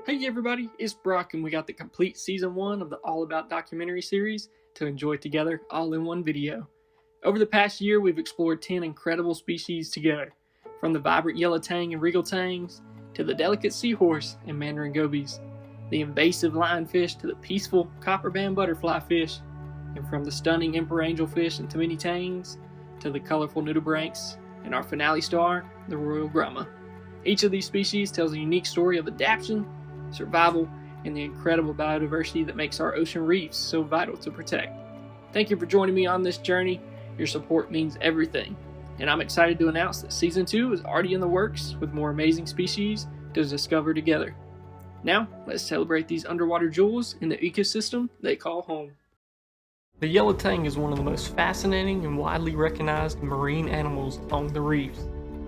Hey everybody, it's Brock and we got the complete season 1 of the All About documentary series to enjoy together all in one video. Over the past year we've explored 10 incredible species together, from the vibrant yellow tang and regal tangs, to the delicate seahorse and Mandarin Gobys, the invasive lionfish to the peaceful Copperband Butterflyfish, and from the stunning emperor angelfish and Tomini Tangs, to the colorful Nudibranchs, and our finale star, the royal Gramma. Each of these species tells a unique story of adaptation, survival, and the incredible biodiversity that makes our ocean reefs so vital to protect. Thank you for joining me on this journey. Your support means everything. And I'm excited to announce that Season 2 is already in the works with more amazing species to discover together. Now, let's celebrate these underwater jewels in the ecosystem they call home. The yellow tang is one of the most fascinating and widely recognized marine animals along the reefs.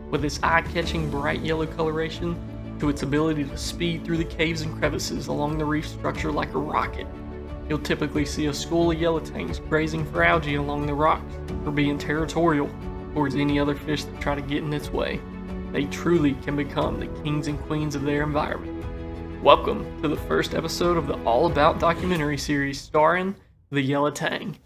With its eye-catching bright yellow coloration, to its ability to speed through the caves and crevices along the reef structure like a rocket. You'll typically see a school of yellow tangs grazing for algae along the rocks, or being territorial towards any other fish that try to get in its way. They truly can become the kings and queens of their environment. Welcome to the first episode of the All About documentary series starring the yellow tang.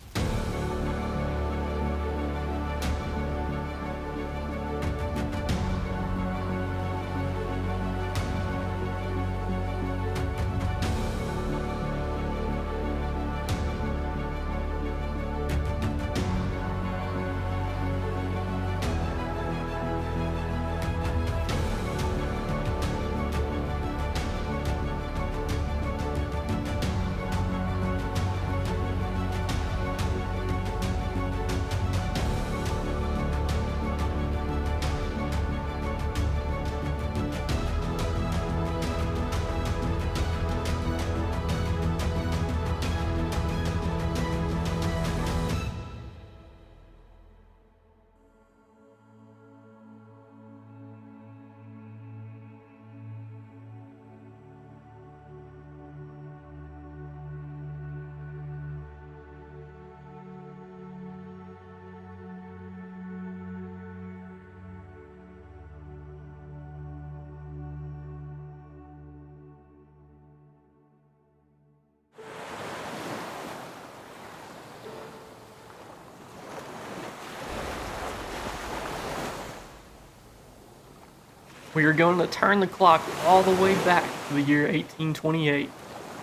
We are going to turn the clock all the way back to the year 1828.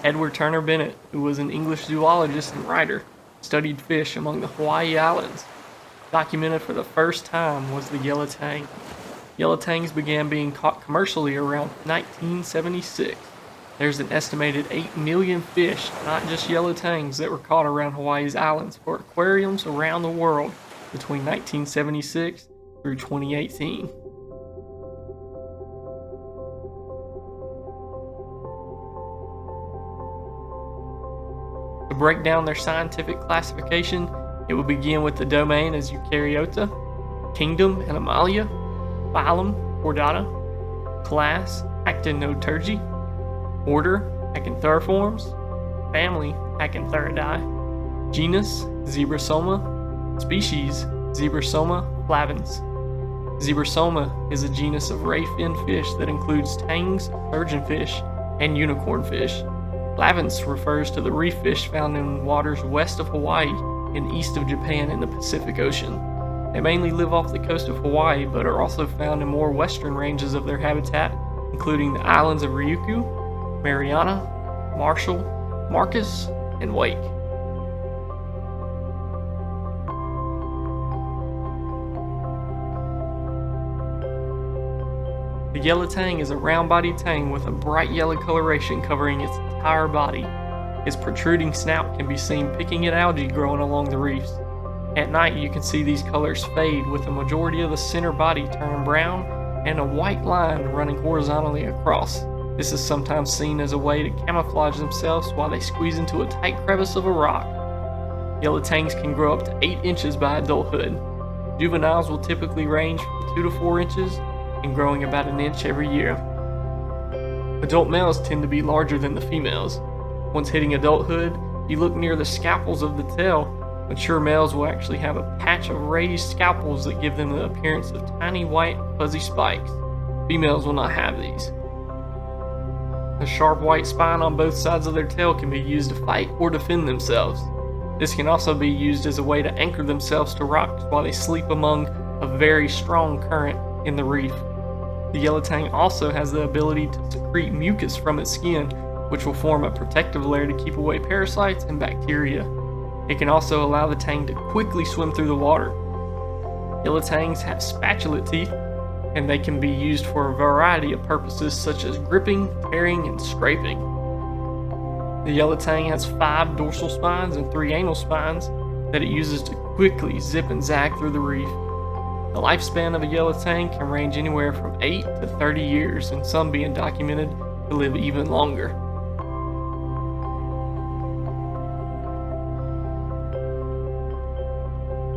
Edward Turner Bennett, who was an English zoologist and writer, studied fish among the Hawaii Islands. Documented for the first time was the yellow tang. Yellow tangs began being caught commercially around 1976. There's an estimated 8 million fish, not just yellow tangs, that were caught around Hawaii's islands for aquariums around the world between 1976 through 2018. To break down their scientific classification, it would begin with the domain as Eukaryota, kingdom Animalia, phylum Chordata, class Actinoturgi, order Acantharoformes, family Acantharidae, genus Zebrasoma, species Zebrasoma flavans. Zebrasoma is a genus of ray fin fish that includes tangs, surgeonfish, and unicorn fish. Flavans refers to the reef fish found in waters west of Hawaii and east of Japan in the Pacific Ocean. They mainly live off the coast of Hawaii, but are also found in more western ranges of their habitat, including the islands of Ryukyu, Mariana, Marshall, Marcus, and Wake. The yellow tang is a round-bodied tang with a bright yellow coloration covering its entire body. Its protruding snout can be seen picking at algae growing along the reefs. At night you can see these colors fade, with the majority of the center body turning brown and a white line running horizontally across. This is sometimes seen as a way to camouflage themselves while they squeeze into a tight crevice of a rock. Yellow tangs can grow up to 8 inches by adulthood. Juveniles will typically range from 2 to 4 inches and growing about an inch every year. Adult males tend to be larger than the females. Once hitting adulthood, if you look near the scalpels of the tail, mature males will actually have a patch of raised scalpels that give them the appearance of tiny white fuzzy spikes. Females will not have these. A sharp white spine on both sides of their tail can be used to fight or defend themselves. This can also be used as a way to anchor themselves to rocks while they sleep among a very strong current in the reef. The yellow tang also has the ability to secrete mucus from its skin, which will form a protective layer to keep away parasites and bacteria. It can also allow the tang to quickly swim through the water. Yellow tangs have spatulate teeth, and they can be used for a variety of purposes such as gripping, tearing, and scraping. The yellow tang has 5 dorsal spines and 3 anal spines that it uses to quickly zip and zag through the reef. The lifespan of a yellow tang can range anywhere from 8 to 30 years, and some being documented to live even longer.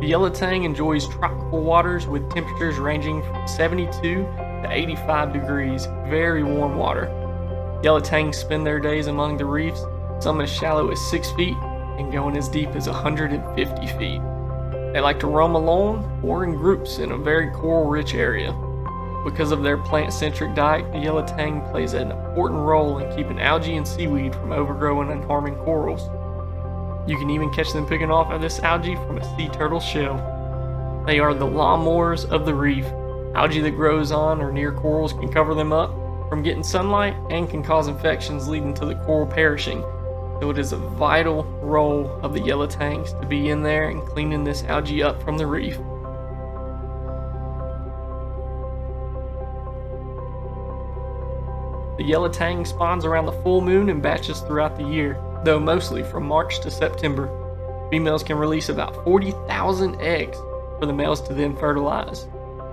The yellow tang enjoys tropical waters with temperatures ranging from 72 to 85 degrees, very warm water. Yellow tangs spend their days among the reefs, some as shallow as 6 feet and going as deep as 150 feet. They like to roam alone or in groups in a very coral-rich area. Because of their plant-centric diet, the yellow tang plays an important role in keeping algae and seaweed from overgrowing and harming corals. You can even catch them picking off of this algae from a sea turtle shell. They are the lawnmowers of the reef. Algae that grows on or near corals can cover them up from getting sunlight and can cause infections leading to the coral perishing. So it is a vital role of the yellow tangs to be in there and cleaning this algae up from the reef. The yellow tang spawns around the full moon in batches throughout the year, though mostly from March to September. Females can release about 40,000 eggs for the males to then fertilize.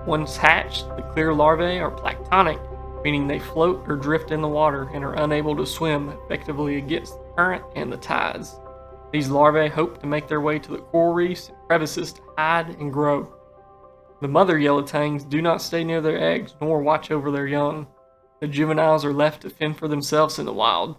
Once hatched, the clear larvae are planktonic, meaning they float or drift in the water and are unable to swim effectively against the current and the tides. These larvae hope to make their way to the coral reefs and crevices to hide and grow. The mother yellow tangs do not stay near their eggs nor watch over their young. The juveniles are left to fend for themselves in the wild.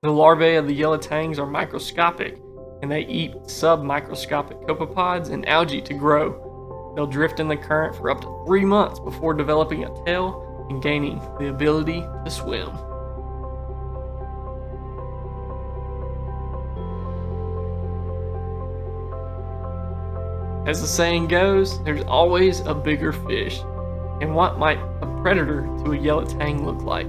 The larvae of the yellow tangs are microscopic, and they eat submicroscopic copepods and algae to grow. They'll drift in the current for up to 3 months before developing a tail and gaining the ability to swim. As the saying goes, there's always a bigger fish. And what might a predator to a yellow tang look like?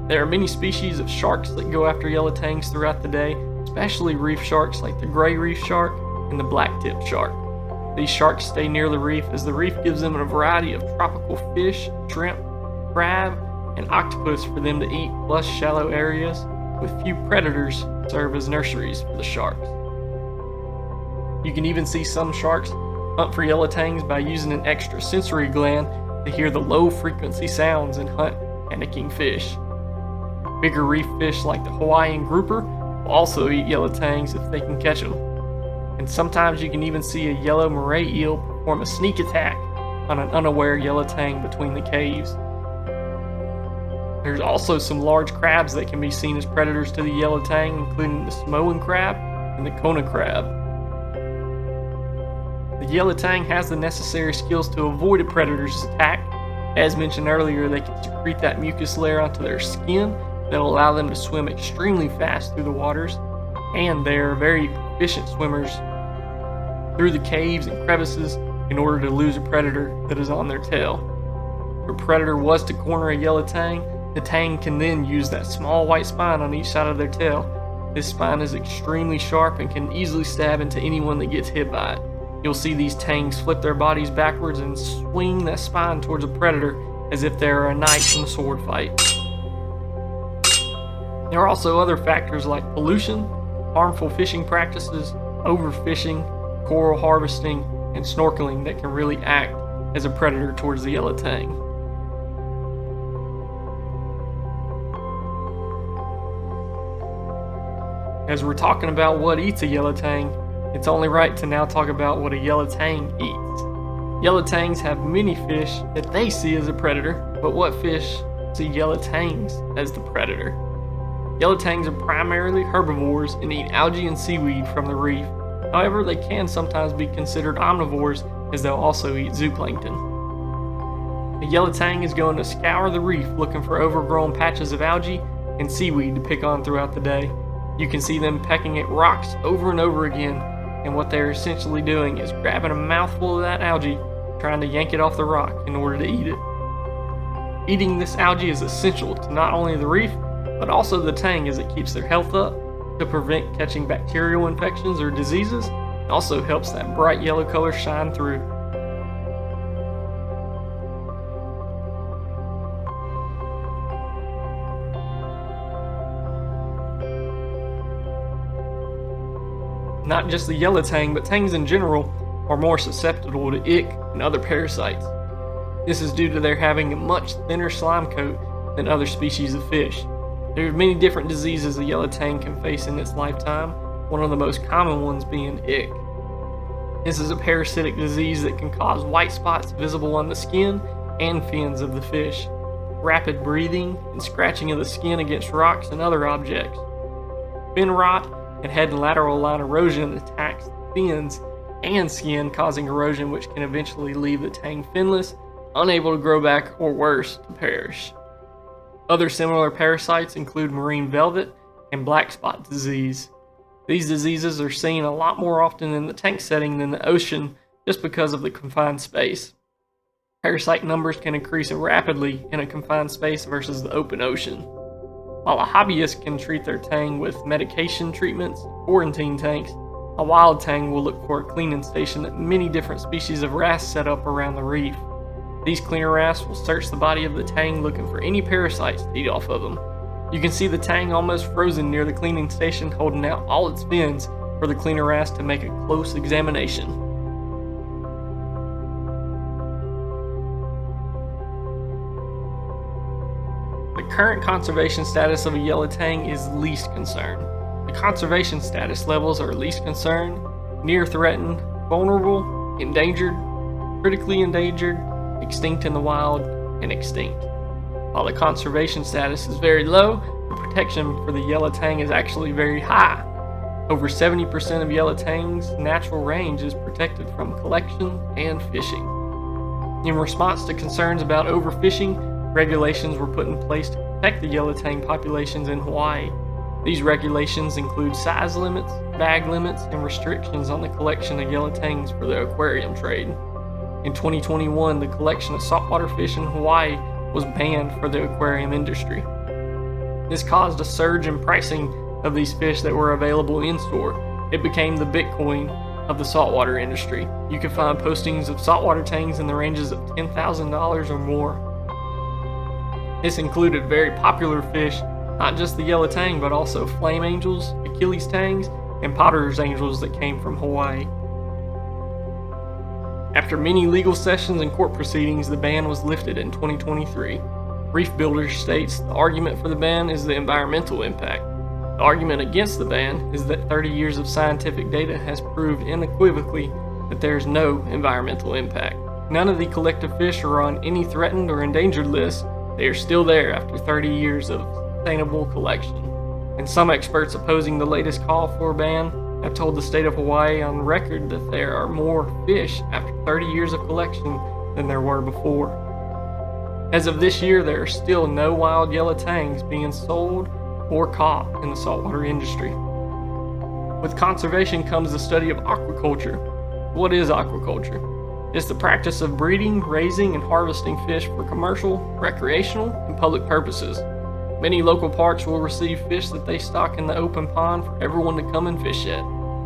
There are many species of sharks that go after yellow tangs throughout the day, especially reef sharks like the gray reef shark and the black-tipped shark. These sharks stay near the reef as the reef gives them a variety of tropical fish, shrimp, crab, and octopus for them to eat, plus shallow areas with few predators serve as nurseries for the sharks. You can even see some sharks hunt for yellow tangs by using an extrasensory gland to hear the low-frequency sounds and hunt panicking fish. Bigger reef fish like the Hawaiian grouper will also eat yellow tangs if they can catch them. And sometimes you can even see a yellow moray eel perform a sneak attack on an unaware yellow tang between the caves. There's also some large crabs that can be seen as predators to the yellow tang, including the Samoan crab and the Kona crab. The yellow tang has the necessary skills to avoid a predator's attack. As mentioned earlier, they can secrete that mucus layer onto their skin that will allow them to swim extremely fast through the waters, and they are very efficient swimmers through the caves and crevices in order to lose a predator that is on their tail. If a predator was to corner a yellow tang, the tang can then use that small white spine on each side of their tail. This spine is extremely sharp and can easily stab into anyone that gets hit by it. You'll see these tangs flip their bodies backwards and swing that spine towards a predator as if they are a knight in a sword fight. There are also other factors like pollution, harmful fishing practices, overfishing, coral harvesting, and snorkeling that can really act as a predator towards the yellow tang. As we're talking about what eats a yellow tang, it's only right to now talk about what a yellow tang eats. Yellow tangs have many fish that they see as a predator, but what fish see yellow tangs as the predator? Yellow tangs are primarily herbivores and eat algae and seaweed from the reef. However, they can sometimes be considered omnivores as they'll also eat zooplankton. A yellow tang is going to scour the reef looking for overgrown patches of algae and seaweed to pick on throughout the day. You can see them pecking at rocks over and over again, and what they're essentially doing is grabbing a mouthful of that algae, trying to yank it off the rock in order to eat it. Eating this algae is essential to not only the reef, but also the tang, as it keeps their health up, to prevent catching bacterial infections or diseases. It also helps that bright yellow color shine through. Not just the yellow tang, but tangs in general are more susceptible to ick and other parasites. This is due to their having a much thinner slime coat than other species of fish. There are many different diseases the yellow tang can face in its lifetime, one of the most common ones being ick. This is a parasitic disease that can cause white spots visible on the skin and fins of the fish, rapid breathing, and scratching of the skin against rocks and other objects. Fin rot and head and lateral line erosion attacks the fins and skin, causing erosion which can eventually leave the tang finless, unable to grow back, or worse, to perish. Other similar parasites include marine velvet and black spot disease. These diseases are seen a lot more often in the tank setting than the ocean, just because of the confined space. Parasite numbers can increase rapidly in a confined space versus the open ocean. While a hobbyist can treat their tang with medication treatments, quarantine tanks, a wild tang will look for a cleaning station that many different species of wrasse set up around the reef. These cleaner wrasse will search the body of the tang looking for any parasites to eat off of them. You can see the tang almost frozen near the cleaning station, holding out all its fins for the cleaner wrasse to make a close examination. The current conservation status of a yellow tang is least concern. The conservation status levels are least concern, near threatened, vulnerable, endangered, critically endangered, extinct in the wild, and extinct. While the conservation status is very low, the protection for the yellow tang is actually very high. Over 70% of yellow tang's natural range is protected from collection and fishing. In response to concerns about overfishing, regulations were put in place to protect the yellow tang populations in Hawaii. These regulations include size limits, bag limits, and restrictions on the collection of yellow tangs for the aquarium trade. In 2021, the collection of saltwater fish in Hawaii was banned for the aquarium industry. This caused a surge in pricing of these fish that were available in store. It became the Bitcoin of the saltwater industry. You can find postings of saltwater tangs in the ranges of $10,000 or more. This included very popular fish, not just the yellow tang, but also flame angels, Achilles tangs, and potter's angels that came from Hawaii. After many legal sessions and court proceedings, the ban was lifted in 2023. Reef Builders states the argument for the ban is the environmental impact. The argument against the ban is that 30 years of scientific data has proved unequivocally that there is no environmental impact. None of the collective fish are on any threatened or endangered list. They are still there after 30 years of sustainable collection. And some experts opposing the latest call for a ban have told the state of Hawaii on record that there are more fish after 30 years of collection than there were before. As of this year, there are still no wild yellow tangs being sold or caught in the saltwater industry. With conservation comes the study of aquaculture. What is aquaculture? It's the practice of breeding, raising, and harvesting fish for commercial, recreational, and public purposes. Many local parks will receive fish that they stock in the open pond for everyone to come and fish at.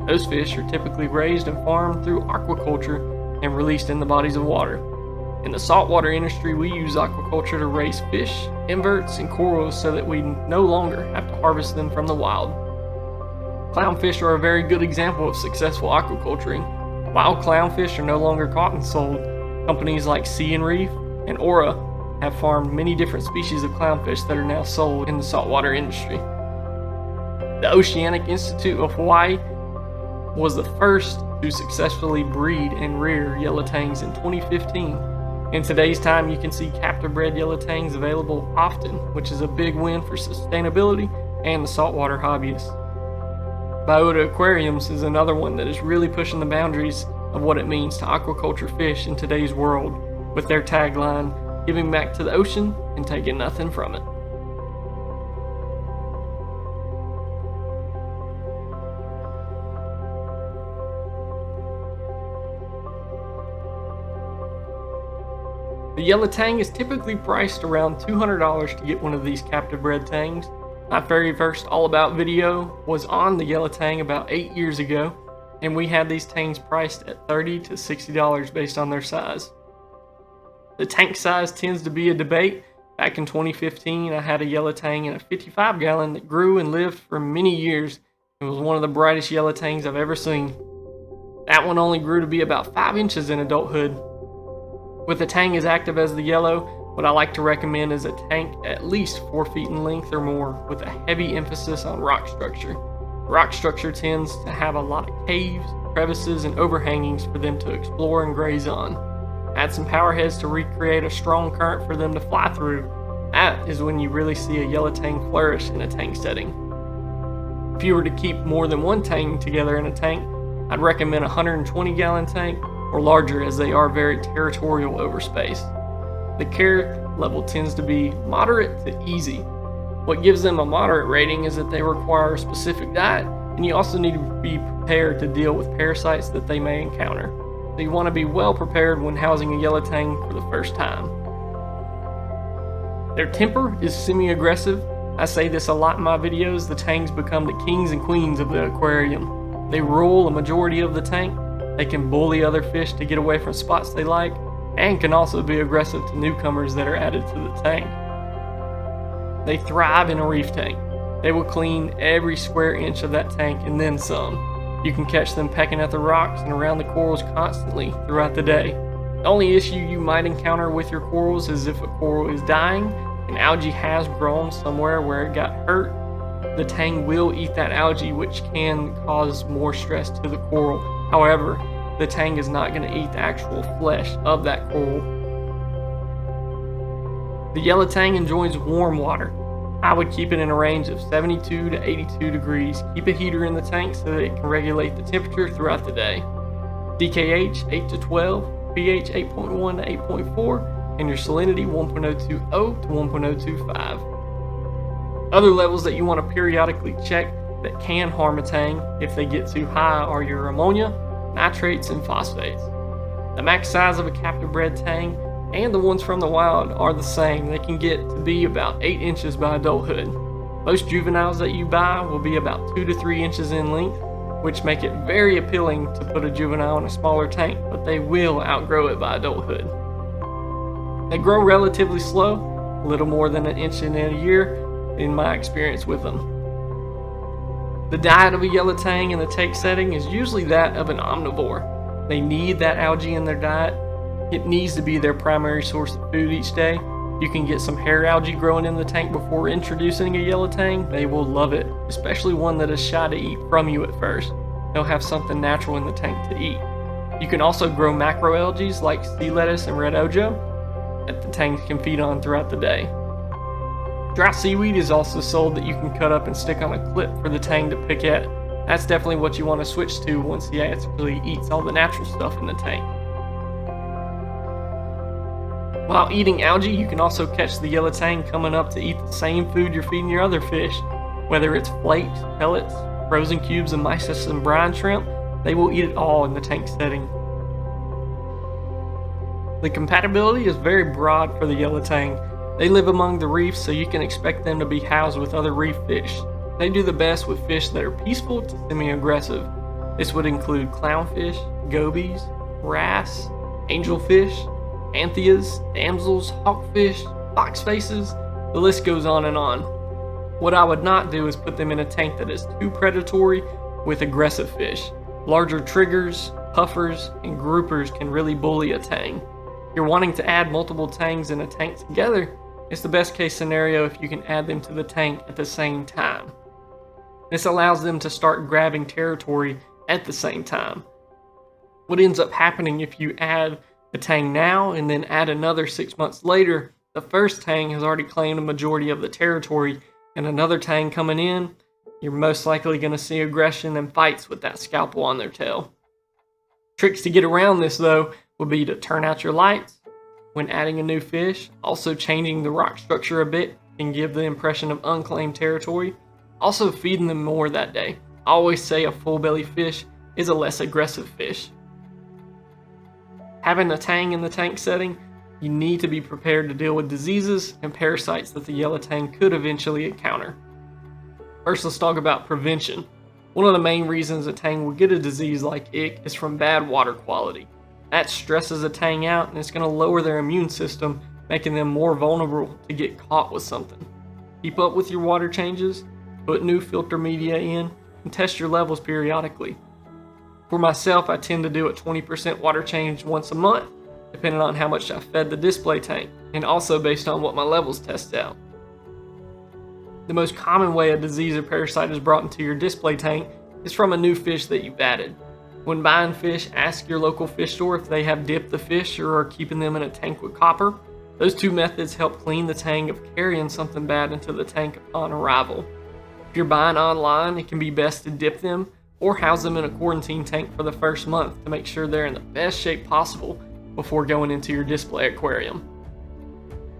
Those fish are typically raised and farmed through aquaculture and released in the bodies of water. In the saltwater industry, we use aquaculture to raise fish, inverts, and corals so that we no longer have to harvest them from the wild. Clownfish are a very good example of successful aquaculturing. Wild clownfish are no longer caught and sold. Companies like Sea and Reef and Aura have farmed many different species of clownfish that are now sold in the saltwater industry. The Oceanic Institute of Hawaii was the first to successfully breed and rear yellow tangs in 2015. In today's time, you can see captive bred yellow tangs available often, which is a big win for sustainability and the saltwater hobbyists. Biota Aquariums is another one that is really pushing the boundaries of what it means to aquaculture fish in today's world, with their tagline, "Giving back to the ocean and taking nothing from it." The yellow tang is typically priced around $200 to get one of these captive bred tangs. My very first All About video was on the yellow tang about 8 years ago, and we had these tangs priced at $30 to $60 based on their size. The tank size tends to be a debate. Back in 2015, I had a yellow tang in a 55 gallon that grew and lived for many years. It was one of the brightest yellow tangs I've ever seen. That one only grew to be about 5 inches in adulthood. With a tang as active as the yellow, what I like to recommend is a tank at least 4 feet in length or more, with a heavy emphasis on rock structure. Rock structure tends to have a lot of caves, crevices, and overhangings for them to explore and graze on. Add some power heads to recreate a strong current for them to fly through. That is when you really see a yellow tang flourish in a tank setting. If you were to keep more than one tang together in a tank, I'd recommend a 120 gallon tank or larger, as they are very territorial over space. The care level tends to be moderate to easy. What gives them a moderate rating is that they require a specific diet, and you also need to be prepared to deal with parasites that they may encounter. So you want to be well prepared when housing a yellow tang for the first time. Their temper is semi-aggressive. I say this a lot in my videos. The tangs become the kings and queens of the aquarium. They rule a majority of the tank. They can bully other fish to get away from spots they like, and can also be aggressive to newcomers that are added to the tank. They thrive in a reef tank. They will clean every square inch of that tank and then some. You can catch them pecking at the rocks and around the corals constantly throughout the day. The only issue you might encounter with your corals is if a coral is dying and algae has grown somewhere where it got hurt. The tang will eat that algae, which can cause more stress to the coral. However, the tang is not going to eat the actual flesh of that coral. The yellow tang enjoys warm water. I would keep it in a range of 72 to 82 degrees. Keep a heater in the tank so that it can regulate the temperature throughout the day. DKH 8 to 12, pH 8.1 to 8.4, and your salinity 1.020 to 1.025. Other levels that you want to periodically check that can harm a tang if they get too high are your ammonia, nitrates, and phosphates. The max size of a captive bred tang and the ones from the wild are the same. They can get to be about 8 inches by adulthood. Most juveniles that you buy will be about 2 to 3 inches in length, which make it very appealing to put a juvenile in a smaller tank, but they will outgrow it by adulthood. They grow relatively slow, a little more than an inch in a year in my experience with them. The diet of a yellow tang in the tank setting is usually that of an omnivore. They need that algae in their diet. It needs to be their primary source of food each day. You can get some hair algae growing in the tank before introducing a yellow tang. They will love it, especially one that is shy to eat from you at first. They'll have something natural in the tank to eat. You can also grow macroalgae like sea lettuce and red ojo that the tangs can feed on throughout the day. Dry seaweed is also sold that you can cut up and stick on a clip for the tang to pick at. That's definitely what you want to switch to once he actually eats all the natural stuff in the tank. While eating algae, you can also catch the yellow tang coming up to eat the same food you're feeding your other fish. Whether it's flakes, pellets, frozen cubes of mysis and brine shrimp, they will eat it all in the tank setting. The compatibility is very broad for the yellow tang. They live among the reefs, so you can expect them to be housed with other reef fish. They do the best with fish that are peaceful to semi-aggressive. This would include clownfish, gobies, wrasse, angelfish, antheas, damsels, hawkfish, foxfaces, the list goes on and on. What I would not do is put them in a tank that is too predatory with aggressive fish. Larger triggers, puffers, and groupers can really bully a tang. If you're wanting to add multiple tangs in a tank together, it's the best case scenario if you can add them to the tank at the same time. This allows them to start grabbing territory at the same time. What ends up happening if you add the tang now and then add another 6 months later, the first tang has already claimed a majority of the territory, and another tang coming in, you're most likely going to see aggression and fights with that scalpel on their tail. Tricks to get around this though would be to turn out your lights when adding a new fish. Also, changing the rock structure a bit can give the impression of unclaimed territory. Also, feeding them more that day. I always say a full belly fish is a less aggressive fish. Having a tang in the tank setting you need to be prepared to deal with diseases and parasites that the yellow tang could eventually encounter. First, let's talk about prevention. One of the main reasons a tang will get a disease like ick is from bad water quality. That stresses a tang out and it's going to lower their immune system, making them more vulnerable to get caught with something. Keep up with your water changes, put new filter media in, and test your levels periodically. For myself, I tend to do a 20% water change once a month, depending on how much I fed the display tank, and also based on what my levels test out. The most common way a disease or parasite is brought into your display tank is from a new fish that you've added. When buying fish, ask your local fish store if they have dipped the fish or are keeping them in a tank with copper. Those two methods help clean the tang of carrying something bad into the tank upon arrival. If you're buying online, it can be best to dip them or house them in a quarantine tank for the first month to make sure they're in the best shape possible before going into your display aquarium.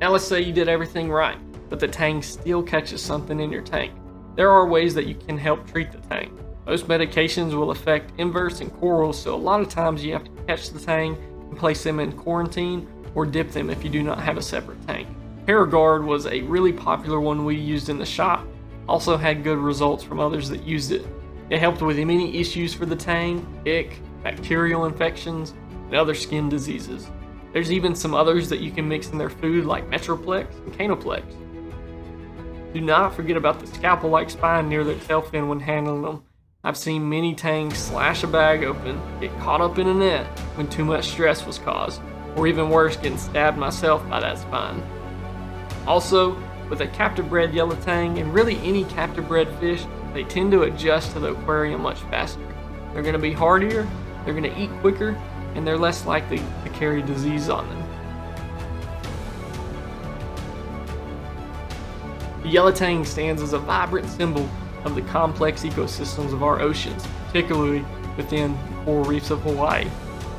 Now let's say you did everything right, but the tang still catches something in your tank. There are ways that you can help treat the tang. Most medications will affect inverts and corals, so a lot of times you have to catch the tang and place them in quarantine or dip them if you do not have a separate tank. Paragard was a really popular one we used in the shop, also had good results from others that used it. It helped with many issues for the tang, ick, bacterial infections, and other skin diseases. There's even some others that you can mix in their food like Metroplex and Canoplex. Do not forget about the scalpel-like spine near their tail fin when handling them. I've seen many tangs slash a bag open, get caught up in a net when too much stress was caused, or even worse, getting stabbed myself by that spine. Also, with a captive bred yellow tang and really any captive bred fish, they tend to adjust to the aquarium much faster. They're going to be hardier, they're going to eat quicker, and they're less likely to carry disease on them. The yellow tang stands as a vibrant symbol of the complex ecosystems of our oceans, particularly within the coral reefs of Hawaii.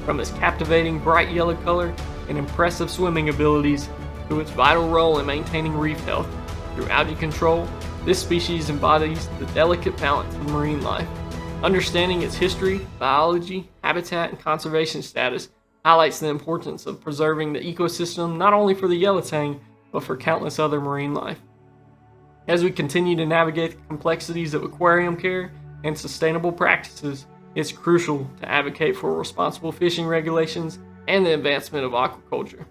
From its captivating bright yellow color and impressive swimming abilities to its vital role in maintaining reef health through algae control, this species embodies the delicate balance of marine life. Understanding its history, biology, habitat, and conservation status highlights the importance of preserving the ecosystem not only for the yellow tang, but for countless other marine life. As we continue to navigate the complexities of aquarium care and sustainable practices, it's crucial to advocate for responsible fishing regulations and the advancement of aquaculture.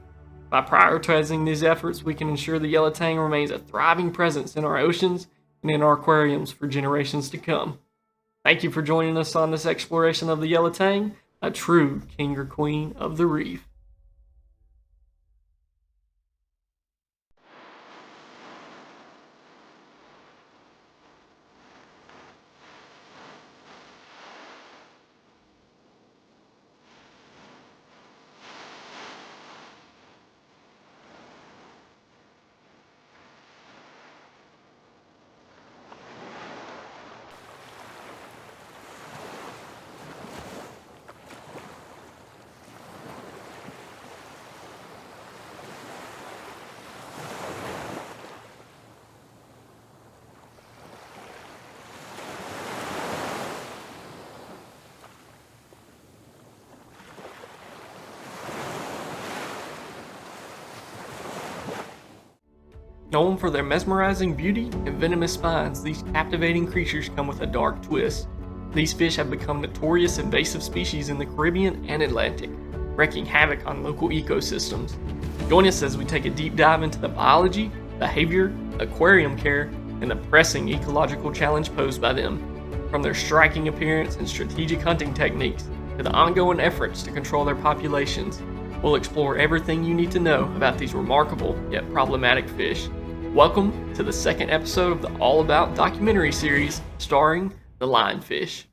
By prioritizing these efforts, we can ensure the yellow tang remains a thriving presence in our oceans and in our aquariums for generations to come. Thank you for joining us on this exploration of the yellow tang, a true king or queen of the reef. Known for their mesmerizing beauty and venomous spines, these captivating creatures come with a dark twist. These fish have become notorious invasive species in the Caribbean and Atlantic, wreaking havoc on local ecosystems. Join us as we take a deep dive into the biology, behavior, aquarium care, and the pressing ecological challenge posed by them. From their striking appearance and strategic hunting techniques to the ongoing efforts to control their populations, we'll explore everything you need to know about these remarkable yet problematic fish. Welcome to the second episode of the All About documentary series starring the Lionfish.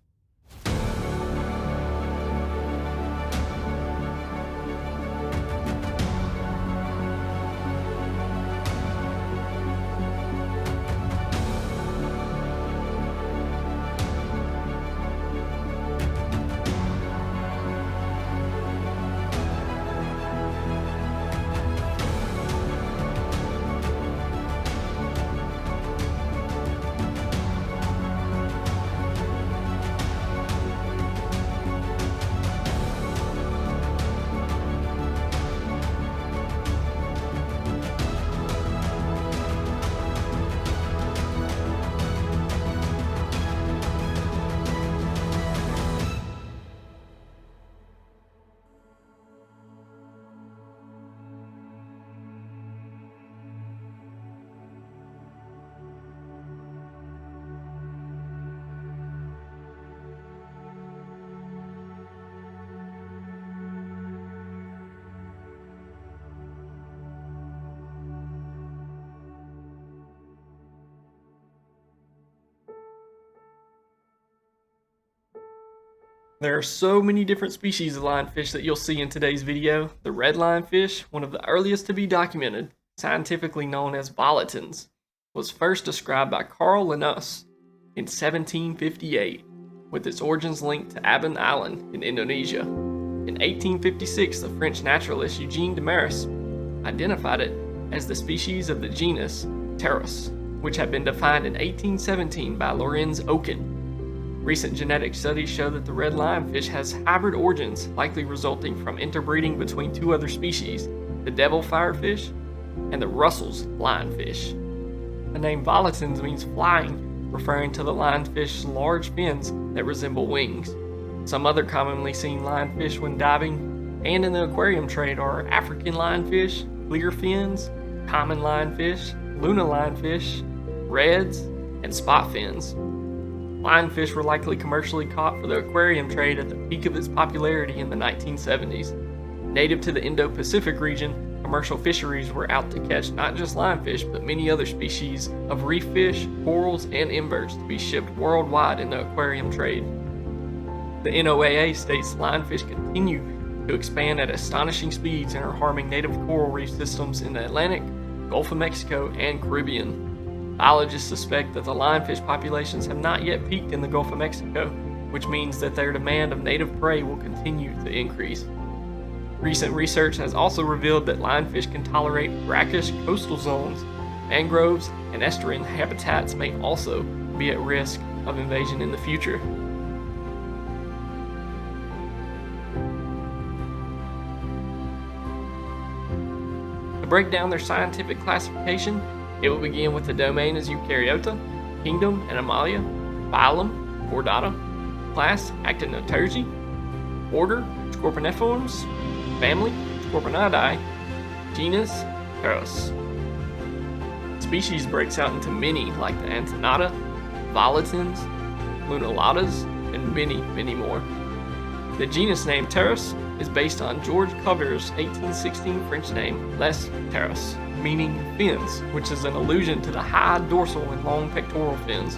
There are so many different species of lionfish that you'll see in today's video. The red lionfish, one of the earliest to be documented, scientifically known as volitins, was first described by Carl Linnaeus in 1758, with its origins linked to Aban Island in Indonesia. In 1856, the French naturalist Eugene Demaris identified it as the species of the genus Pteros, which had been defined in 1817 by Lorenz Oken. Recent genetic studies show that the red lionfish has hybrid origins, likely resulting from interbreeding between two other species, the devil firefish and the Russell's lionfish. The name volitins means flying, referring to the lionfish's large fins that resemble wings. Some other commonly seen lionfish when diving and in the aquarium trade are African lionfish, clear fins, common lionfish, Luna lionfish, reds, and spot fins. Lionfish were likely commercially caught for the aquarium trade at the peak of its popularity in the 1970s. Native to the Indo-Pacific region, commercial fisheries were out to catch not just lionfish, but many other species of reef fish, corals, and inverts to be shipped worldwide in the aquarium trade. The NOAA states lionfish continue to expand at astonishing speeds and are harming native coral reef systems in the Atlantic, Gulf of Mexico, and Caribbean. Biologists suspect that the lionfish populations have not yet peaked in the Gulf of Mexico, which means that their demand of native prey will continue to increase. Recent research has also revealed that lionfish can tolerate brackish coastal zones. Mangroves and estuarine habitats may also be at risk of invasion in the future. To break down their scientific classification, it will begin with the domain as Eukaryota, kingdom Animalia, phylum Chordata, class Actinotergi, order Scorpioniformes, family Scorpionidae, genus Pteros. Species breaks out into many like the Antenata, volitins, lunulatas, and many more. The genus name Pteros is based on George Cuvier's 1816 French name Les Pteros, meaning fins, which is an allusion to the high dorsal and long pectoral fins.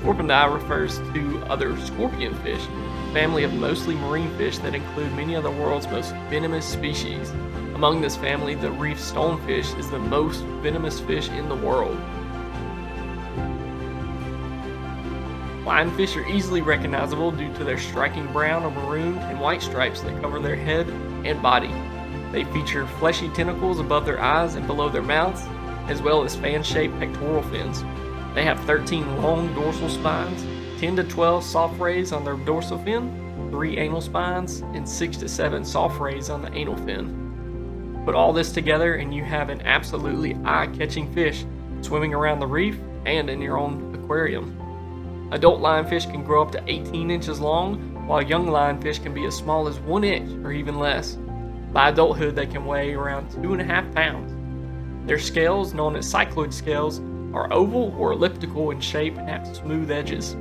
Scorpionii refers to other scorpion fish, a family of mostly marine fish that include many of the world's most venomous species. Among this family, the reef stonefish is the most venomous fish in the world. Lionfish are easily recognizable due to their striking brown or maroon and white stripes that cover their head and body. They feature fleshy tentacles above their eyes and below their mouths, as well as fan-shaped pectoral fins. They have 13 long dorsal spines, 10 to 12 soft rays on their dorsal fin, 3 anal spines, and 6 to 7 soft rays on the anal fin. Put all this together and you have an absolutely eye-catching fish swimming around the reef and in your own aquarium. Adult lionfish can grow up to 18 inches long, while young lionfish can be as small as 1 inch or even less. By adulthood, they can weigh around 2.5 pounds. Their scales, known as cycloid scales, are oval or elliptical in shape and have smooth edges.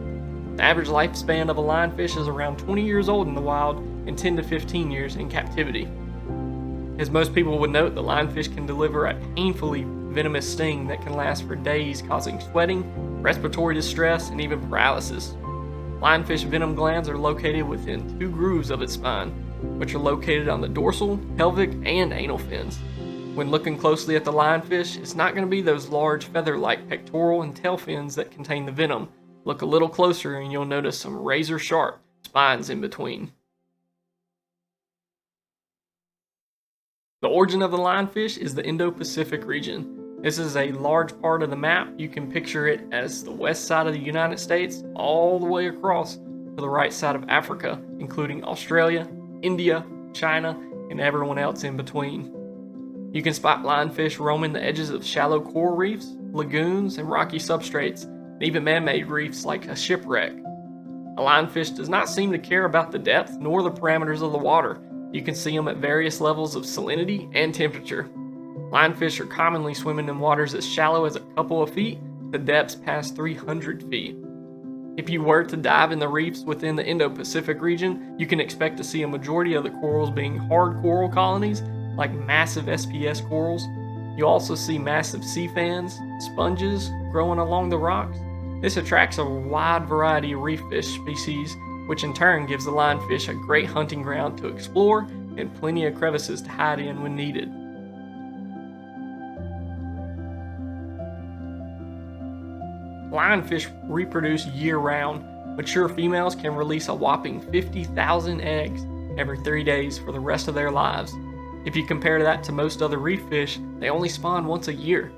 The average lifespan of a lionfish is around 20 years old in the wild and 10 to 15 years in captivity. As most people would note, the lionfish can deliver a painfully venomous sting that can last for days, causing sweating, respiratory distress, and even paralysis. Lionfish venom glands are located within 2 grooves of its spine, which are located on the dorsal, pelvic, and anal fins. When looking closely at the lionfish, it's not going to be those large feather-like pectoral and tail fins that contain the venom. Look a little closer and you'll notice some razor-sharp spines in between. The origin of the lionfish is the Indo-Pacific region. This is a large part of the map. You can picture it as the west side of the United States all the way across to the right side of Africa, including Australia, India, China, and everyone else in between. You can spot lionfish roaming the edges of shallow coral reefs, lagoons, and rocky substrates, and even man-made reefs like a shipwreck. A lionfish does not seem to care about the depth nor the parameters of the water. You can see them at various levels of salinity and temperature. Lionfish are commonly swimming in waters as shallow as a couple of feet to depths past 300 feet. If you were to dive in the reefs within the Indo-Pacific region, you can expect to see a majority of the corals being hard coral colonies, like massive SPS corals. You'll also see massive sea fans, sponges growing along the rocks. This attracts a wide variety of reef fish species, which in turn gives the lionfish a great hunting ground to explore and plenty of crevices to hide in when needed. Lionfish reproduce year-round. Mature females can release a whopping 50,000 eggs every 3 days for the rest of their lives. If you compare that to most other reef fish, they only spawn once a year.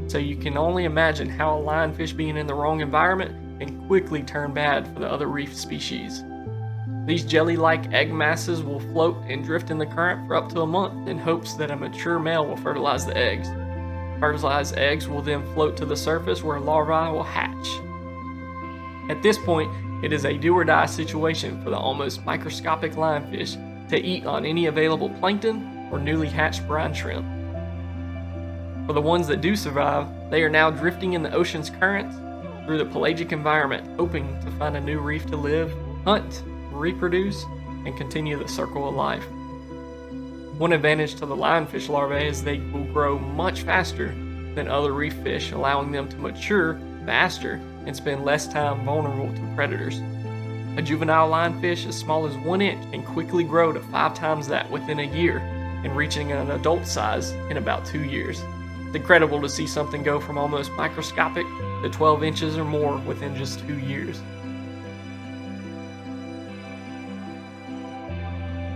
So you can only imagine how a lionfish being in the wrong environment can quickly turn bad for the other reef species. These jelly-like egg masses will float and drift in the current for up to a month in hopes that a mature male will fertilize the eggs. Fertilized eggs will then float to the surface where larvae will hatch. At this point, it is a do-or-die situation for the almost microscopic lionfish to eat on any available plankton or newly hatched brine shrimp. For the ones that do survive, they are now drifting in the ocean's currents through the pelagic environment, hoping to find a new reef to live, hunt, reproduce, and continue the circle of life. One advantage to the lionfish larvae is they will grow much faster than other reef fish, allowing them to mature faster and spend less time vulnerable to predators. A juvenile lionfish as small as 1 inch can quickly grow to 5 times that within a year and reaching an adult size in about 2 years. It's incredible to see something go from almost microscopic to 12 inches or more within just 2 years.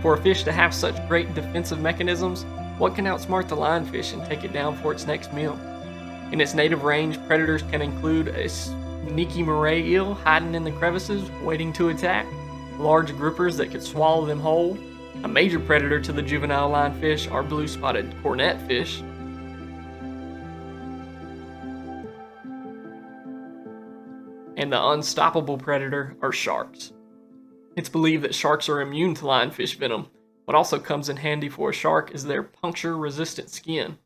For a fish to have such great defensive mechanisms, what can outsmart the lionfish and take it down for its next meal? In its native range, predators can include a sneaky moray eel hiding in the crevices, waiting to attack, large groupers that could swallow them whole. A major predator to the juvenile lionfish are blue-spotted cornetfish. And the unstoppable predator are sharks. It's believed that sharks are immune to lionfish venom. What also comes in handy for a shark is their puncture-resistant skin.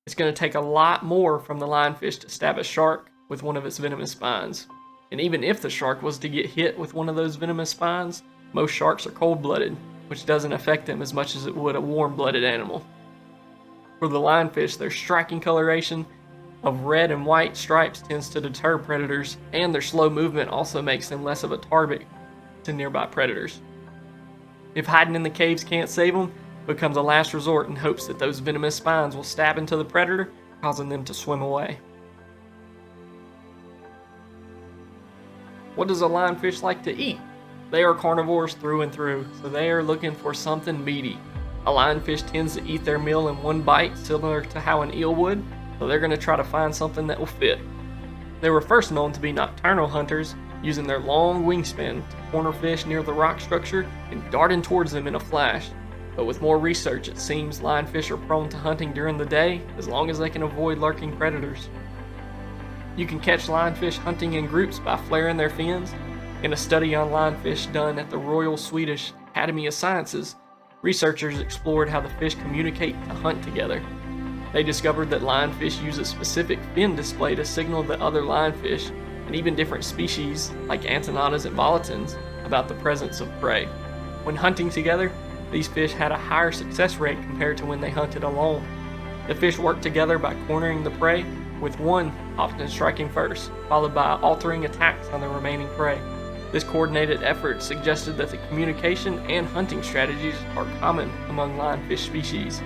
It's going to take a lot more from the lionfish to stab a shark with one of its venomous spines. And even if the shark was to get hit with one of those venomous spines, most sharks are cold-blooded, which doesn't affect them as much as it would a warm-blooded animal. For the lionfish, their striking coloration of red and white stripes tends to deter predators, and their slow movement also makes them less of a target to nearby predators. If hiding in the caves can't save them, it becomes a last resort in hopes that those venomous spines will stab into the predator, causing them to swim away. What does a lionfish like to eat? They are carnivores through and through, so they are looking for something meaty. A lionfish tends to eat their meal in one bite, similar to how an eel would, so they're going to try to find something that will fit. They were first known to be nocturnal hunters, using their long wingspan to corner fish near the rock structure and darting towards them in a flash. But with more research, it seems lionfish are prone to hunting during the day as long as they can avoid lurking predators. You can catch lionfish hunting in groups by flaring their fins. In a study on lionfish done at the Royal Swedish Academy of Sciences, researchers explored how the fish communicate to hunt together. They discovered that lionfish use a specific fin display to signal the other lionfish, and even different species like Antennatas and Volitins, about the presence of prey. When hunting together, these fish had a higher success rate compared to when they hunted alone. The fish worked together by cornering the prey, with one often striking first, followed by altering attacks on the remaining prey. This coordinated effort suggested that the communication and hunting strategies are common among lionfish species.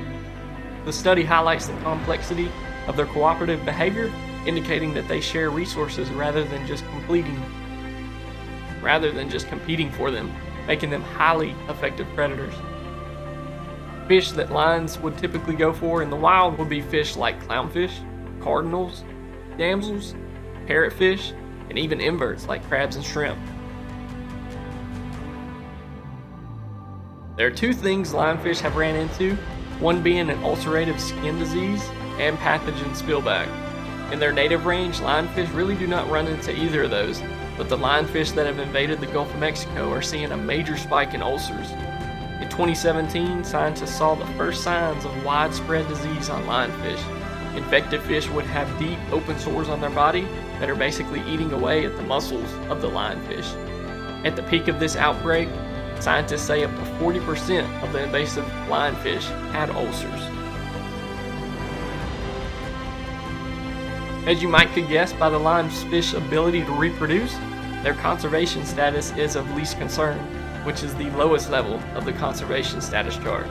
The study highlights the complexity of their cooperative behavior, indicating that they share resources rather than just competing for them, making them highly effective predators. Fish that lions would typically go for in the wild would be fish like clownfish, cardinals, damsels, parrotfish, and even inverts like crabs and shrimp. There are 2 things lionfish have ran into, one being an ulcerative skin disease and pathogen spillback. In their native range, lionfish really do not run into either of those, but the lionfish that have invaded the Gulf of Mexico are seeing a major spike in ulcers. In 2017, scientists saw the first signs of widespread disease on lionfish. Infected fish would have deep, open sores on their body that are basically eating away at the muscles of the lionfish. At the peak of this outbreak, scientists say up to 40% of the invasive lionfish had ulcers. As you might could guess by the lionfish ability to reproduce, Their conservation status is of least concern, which is the lowest level of the conservation status chart.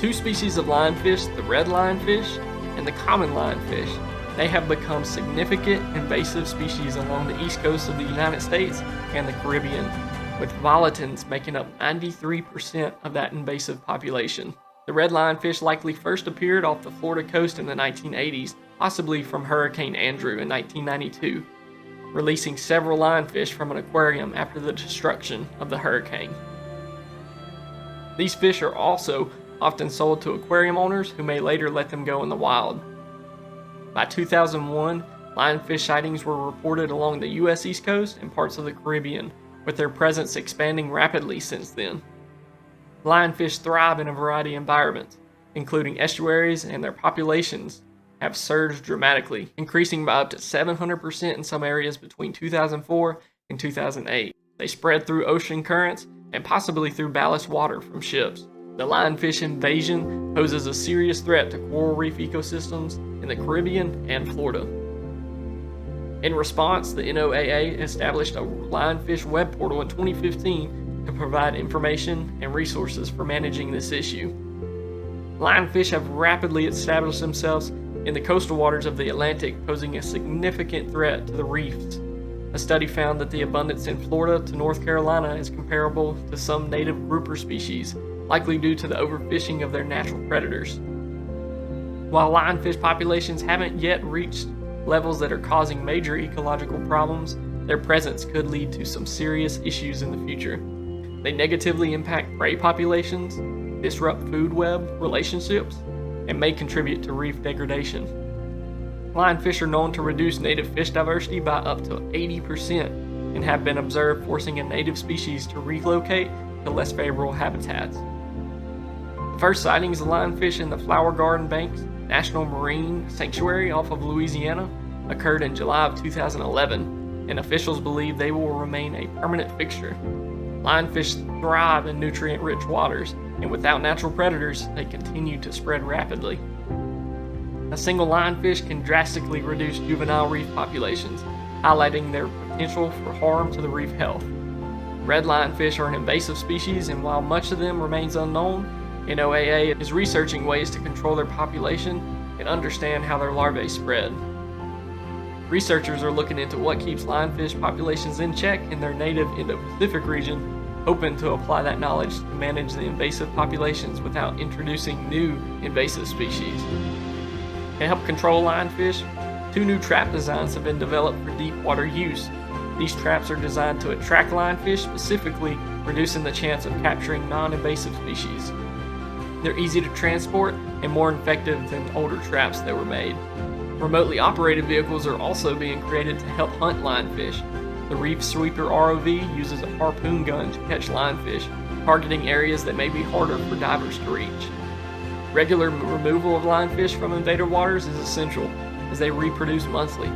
Two species of lionfish, the red lionfish and the common lionfish, they have become significant invasive species along the east coast of the United States and the Caribbean, with volatiles making up 93% of that invasive population. The red lionfish likely first appeared off the Florida coast in the 1980s, possibly from Hurricane Andrew in 1992, releasing several lionfish from an aquarium after the destruction of the hurricane. These fish are also often sold to aquarium owners who may later let them go in the wild. By 2001, lionfish sightings were reported along the U.S. East Coast and parts of the Caribbean, with their presence expanding rapidly since then. Lionfish thrive in a variety of environments, including estuaries, and their populations have surged dramatically, increasing by up to 700% in some areas between 2004 and 2008. They spread through ocean currents and possibly through ballast water from ships. The lionfish invasion poses a serious threat to coral reef ecosystems in the Caribbean and Florida. In response, the NOAA established a lionfish web portal in 2015 to provide information and resources for managing this issue. Lionfish have rapidly established themselves in the coastal waters of the Atlantic, posing a significant threat to the reefs. A study found that the abundance in Florida to North Carolina is comparable to some native grouper species, likely due to the overfishing of their natural predators. While lionfish populations haven't yet reached levels that are causing major ecological problems, their presence could lead to some serious issues in the future. They negatively impact prey populations, disrupt food web relationships, and may contribute to reef degradation. Lionfish are known to reduce native fish diversity by up to 80% and have been observed forcing a native species to relocate to less favorable habitats. The first sightings of lionfish in the Flower Garden Banks National Marine Sanctuary off of Louisiana occurred in July of 2011, and officials believe they will remain a permanent fixture. Lionfish thrive in nutrient-rich waters, and without natural predators, they continue to spread rapidly. A single lionfish can drastically reduce juvenile reef populations, highlighting their potential for harm to the reef health. Red lionfish are an invasive species, and while much of them remains unknown, NOAA is researching ways to control their population and understand how their larvae spread. Researchers are looking into what keeps lionfish populations in check in their native Indo-Pacific region, hoping to apply that knowledge to manage the invasive populations without introducing new invasive species. To help control lionfish, 2 new trap designs have been developed for deep water use. These traps are designed to attract lionfish, specifically reducing the chance of capturing non-invasive species. They're easy to transport and more effective than older traps that were made. Remotely operated vehicles are also being created to help hunt lionfish. The Reef Sweeper ROV uses a harpoon gun to catch lionfish, targeting areas that may be harder for divers to reach. Regular removal of lionfish from invader waters is essential, as they reproduce monthly.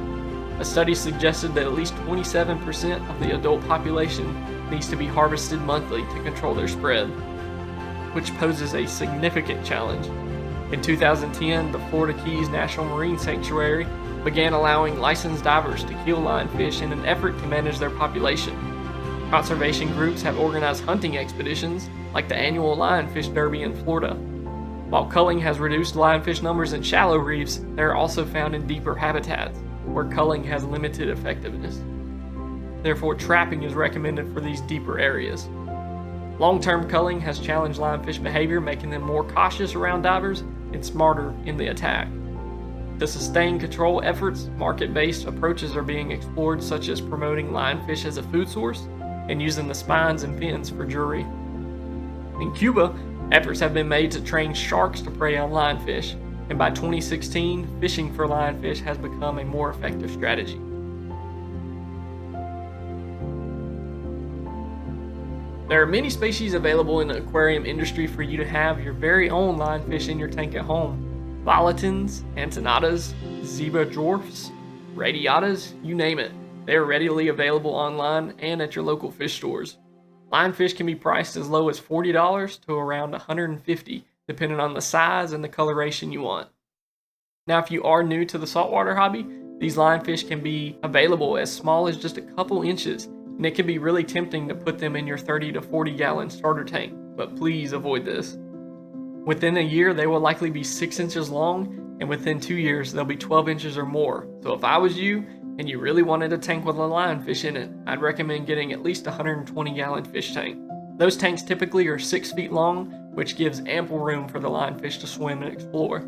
A study suggested that at least 27% of the adult population needs to be harvested monthly to control their spread, which poses a significant challenge. In 2010, the Florida Keys National Marine Sanctuary began allowing licensed divers to kill lionfish in an effort to manage their population. Conservation groups have organized hunting expeditions, like the annual Lionfish Derby in Florida. While culling has reduced lionfish numbers in shallow reefs, they are also found in deeper habitats, where culling has limited effectiveness. Therefore, trapping is recommended for these deeper areas. Long-term culling has challenged lionfish behavior, making them more cautious around divers and smarter in the attack. To sustain control efforts, market-based approaches are being explored, such as promoting lionfish as a food source and using the spines and fins for jewelry. In Cuba, efforts have been made to train sharks to prey on lionfish, and by 2016, fishing for lionfish has become a more effective strategy. There are many species available in the aquarium industry for you to have your very own lionfish in your tank at home. Volatiles, antennatas, zebra dwarfs, radiatas, you name it. They are readily available online and at your local fish stores. Lionfish can be priced as low as $40 to around $150, depending on the size and the coloration you want. Now, if you are new to the saltwater hobby, these lionfish can be available as small as just a couple inches, and it can be really tempting to put them in your 30 to 40 gallon starter tank, but please avoid this. Within a year, they will likely be 6 inches long, and within 2 years, they'll be 12 inches or more. So if I was you, and you really wanted a tank with a lionfish in it, I'd recommend getting at least a 120 gallon fish tank. Those tanks typically are 6 feet long, which gives ample room for the lionfish to swim and explore.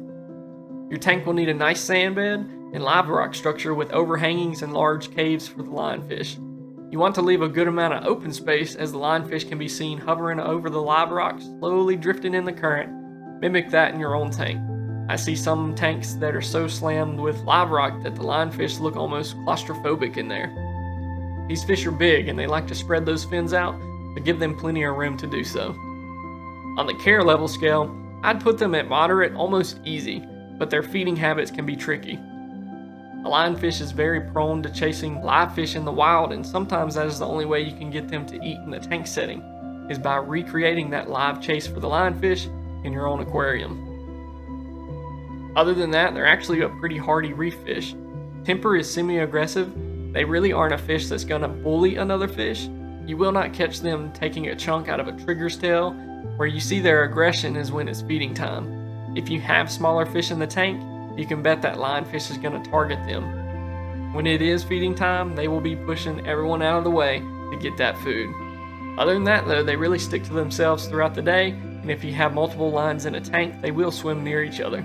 Your tank will need a nice sand bed and live rock structure with overhangings and large caves for the lionfish. You want to leave a good amount of open space, as the lionfish can be seen hovering over the live rock, slowly drifting in the current. Mimic that in your own tank. I see some tanks that are so slammed with live rock that the lionfish look almost claustrophobic in there. These fish are big and they like to spread those fins out, but give them plenty of room to do so. On the care level scale, I'd put them at moderate, almost easy, but their feeding habits can be tricky. A lionfish is very prone to chasing live fish in the wild, and sometimes that is the only way you can get them to eat in the tank setting, is by recreating that live chase for the lionfish in your own aquarium. Other than that, they're actually a pretty hardy reef fish. Temper is semi-aggressive. They really aren't a fish that's going to bully another fish. You will not catch them taking a chunk out of a trigger's tail. Where you see their aggression is when it's feeding time. If you have smaller fish in the tank, you can bet that lionfish is going to target them. When it is feeding time, they will be pushing everyone out of the way to get that food. Other than that though, they really stick to themselves throughout the day, and if you have multiple lines in a tank, they will swim near each other.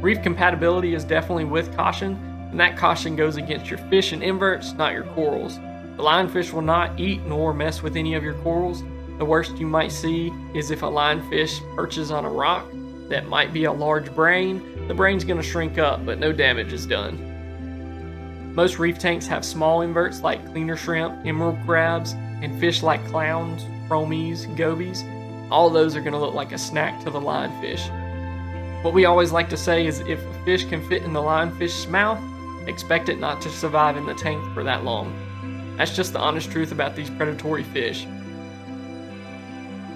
Reef compatibility is definitely with caution, and that caution goes against your fish and inverts, not your corals. The lionfish will not eat nor mess with any of your corals. The worst you might see is if a lionfish perches on a rock that might be a large brain. The brain's going to shrink up, but no damage is done. Most reef tanks have small inverts like cleaner shrimp, emerald crabs, and fish like clowns, chromies, gobies. All those are going to look like a snack to the lionfish. What we always like to say is if a fish can fit in the lionfish's mouth, expect it not to survive in the tank for that long. That's just the honest truth about these predatory fish.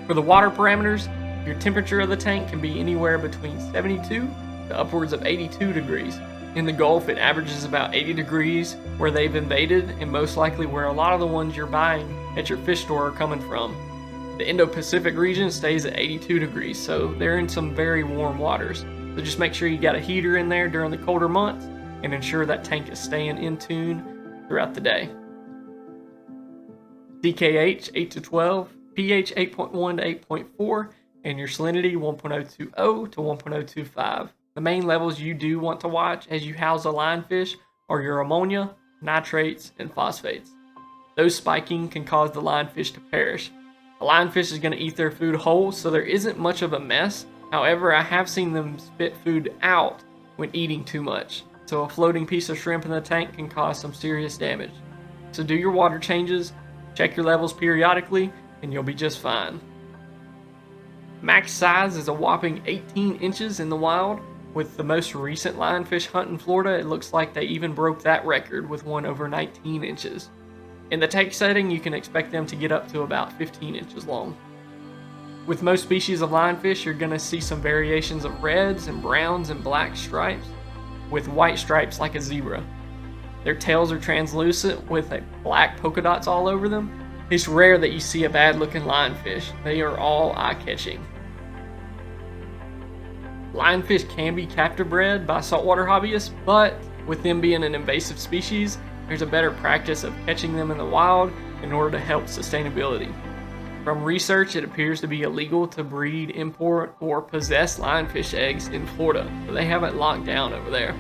For the water parameters, your temperature of the tank can be anywhere between 72 to upwards of 82 degrees. In the Gulf, it averages about 80 degrees where they've invaded, and most likely where a lot of the ones you're buying at your fish store are coming from. The Indo-Pacific region stays at 82 degrees, so they're in some very warm waters. So just make sure you got a heater in there during the colder months and ensure that tank is staying in tune throughout the day. DKH 8 to 12, pH 8.1 to 8.4, and your salinity 1.020 to 1.025. The main levels you do want to watch as you house a lionfish are your ammonia, nitrates, and phosphates. Those spiking can cause the lionfish to perish. A lionfish is going to eat their food whole, so there isn't much of a mess. However, I have seen them spit food out when eating too much, so a floating piece of shrimp in the tank can cause some serious damage. So do your water changes, check your levels periodically, and you'll be just fine. Max size is a whopping 18 inches in the wild. With the most recent lionfish hunt in Florida, it looks like they even broke that record with one over 19 inches. In the tank setting, you can expect them to get up to about 15 inches long. With most species of lionfish, you're going to see some variations of reds and browns and black stripes, with white stripes like a zebra. Their tails are translucent with black polka dots all over them. It's rare that you see a bad looking lionfish. They are all eye-catching. Lionfish can be captive bred by saltwater hobbyists, but with them being an invasive species, there's a better practice of catching them in the wild in order to help sustainability. From research, it appears to be illegal to breed, import, or possess lionfish eggs in Florida, so they have it locked down over there.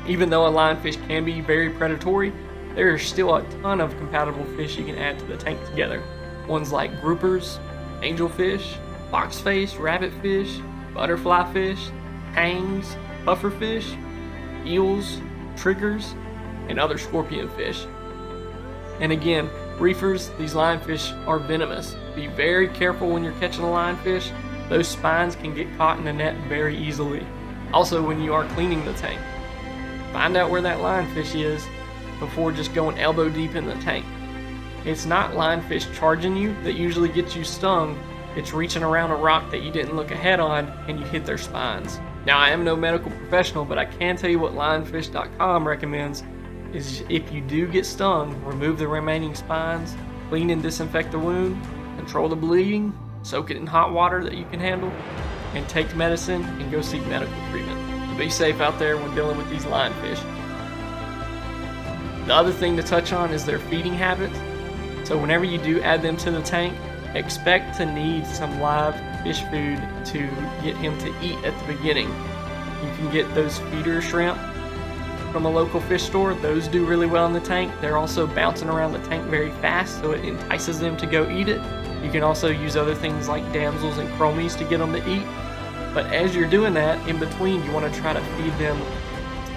Even though a lionfish can be very predatory, there are still a ton of compatible fish you can add to the tank together. Ones like groupers, angelfish, foxface, rabbitfish, butterflyfish, tangs, pufferfish, eels, triggers, and other scorpion fish. And again, reefers, these lionfish are venomous. Be very careful when you're catching a lionfish. Those spines can get caught in the net very easily. Also, when you are cleaning the tank, find out where that lionfish is before just going elbow deep in the tank. It's not lionfish charging you that usually gets you stung, it's reaching around a rock that you didn't look ahead on and you hit their spines. Now, I am no medical professional, but I can tell you what lionfish.com recommends is if you do get stung, remove the remaining spines, clean and disinfect the wound, control the bleeding, soak it in hot water that you can handle, and take medicine and go seek medical treatment. So be safe out there when dealing with these lionfish. The other thing to touch on is their feeding habits. So whenever you do add them to the tank, expect to need some live fish food to get him to eat at the beginning. You can get those feeder shrimp from a local fish store. Those do really well in the tank. They're also bouncing around the tank very fast, so it entices them to go eat it. You can also use other things like damsels and chromies to get them to eat. But as you're doing that, in between, you want to try to feed them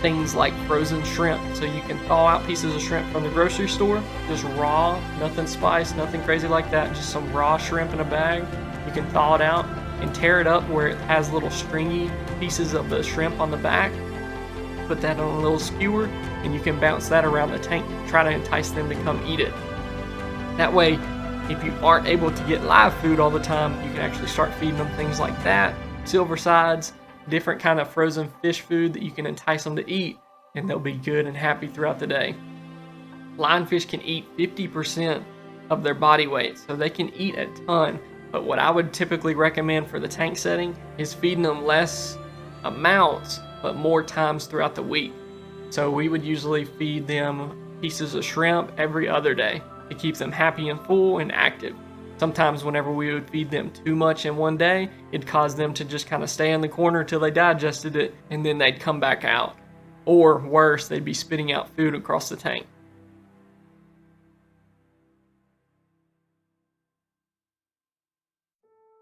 things like frozen shrimp. So you can thaw out pieces of shrimp from the grocery store, just raw, nothing spiced, nothing crazy like that, just some raw shrimp in a bag. You can thaw it out and tear it up where it has little stringy pieces of the shrimp on the back. Put that on a little skewer and you can bounce that around the tank, try to entice them to come eat it. That way, if you aren't able to get live food all the time, you can actually start feeding them things like that, silver sides, different kind of frozen fish food that you can entice them to eat, and they'll be good and happy throughout the day. Lionfish can eat 50% of their body weight, so they can eat a ton, but what I would typically recommend for the tank setting is feeding them less amounts, but more times throughout the week. So we would usually feed them pieces of shrimp every other day to keep them happy and full and active. Sometimes whenever we would feed them too much in one day, it'd cause them to just kind of stay in the corner till they digested it, and then they'd come back out. Or worse, they'd be spitting out food across the tank.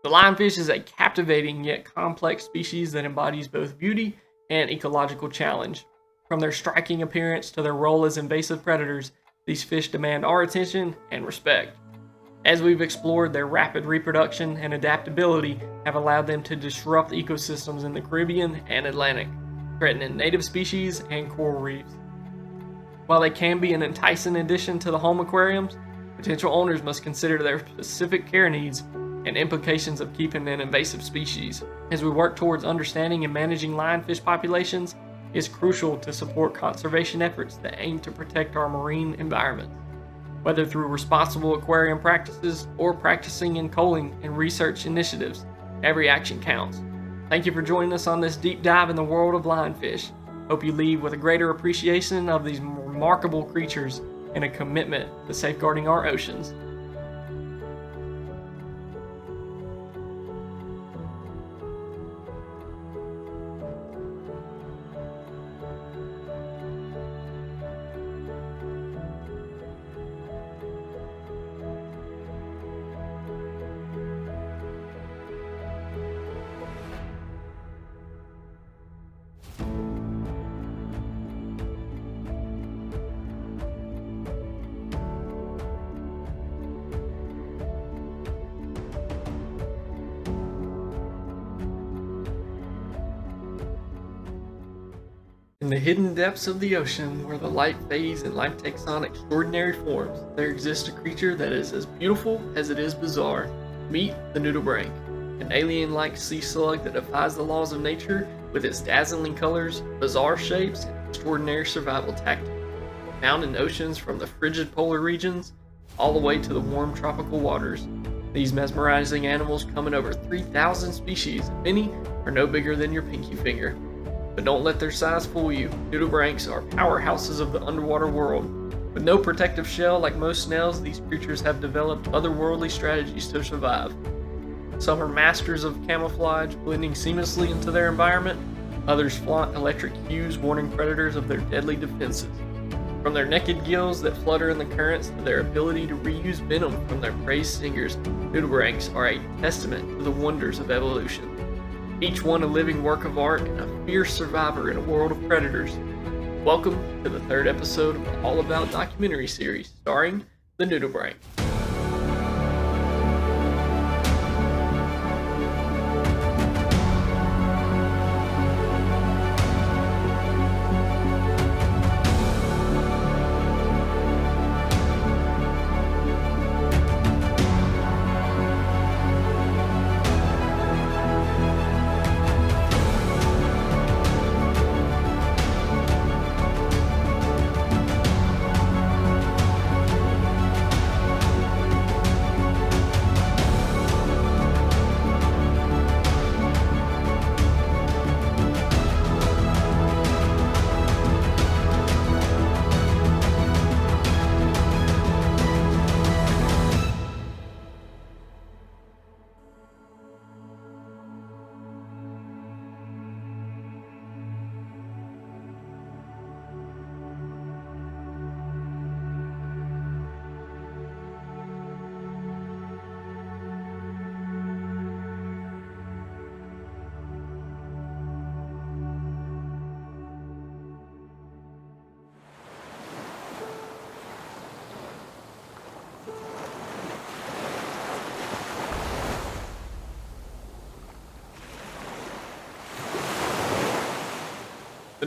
The lionfish is a captivating yet complex species that embodies both beauty and ecological challenge. From their striking appearance to their role as invasive predators, these fish demand our attention and respect. As we've explored, their rapid reproduction and adaptability have allowed them to disrupt ecosystems in the Caribbean and Atlantic, threatening native species and coral reefs. While they can be an enticing addition to the home aquariums, potential owners must consider their specific care needs and implications of keeping an invasive species. As we work towards understanding and managing lionfish populations, it's crucial to support conservation efforts that aim to protect our marine environment. Whether through responsible aquarium practices or practicing in culling and research initiatives, every action counts. Thank you for joining us on this deep dive in the world of lionfish. Hope you leave with a greater appreciation of these remarkable creatures and a commitment to safeguarding our oceans. In the hidden depths of the ocean, where the light fades and life takes on extraordinary forms, there exists a creature that is as beautiful as it is bizarre. Meet the Nudibranch, an alien-like sea slug that defies the laws of nature with its dazzling colors, bizarre shapes, and extraordinary survival tactics. Found in oceans from the frigid polar regions all the way to the warm tropical waters, these mesmerizing animals come in over 3,000 species. Many are no bigger than your pinky finger. But don't let their size fool you. Nudibranchs are powerhouses of the underwater world. With no protective shell like most snails, these creatures have developed otherworldly strategies to survive. Some are masters of camouflage, blending seamlessly into their environment. Others flaunt electric hues, warning predators of their deadly defenses. From their naked gills that flutter in the currents to their ability to reuse venom from their prey stingers, Nudibranchs are a testament to the wonders of evolution. Each one a living work of art and a fierce survivor in a world of predators. Welcome to the third episode of the All About documentary series, starring the Nudibranch.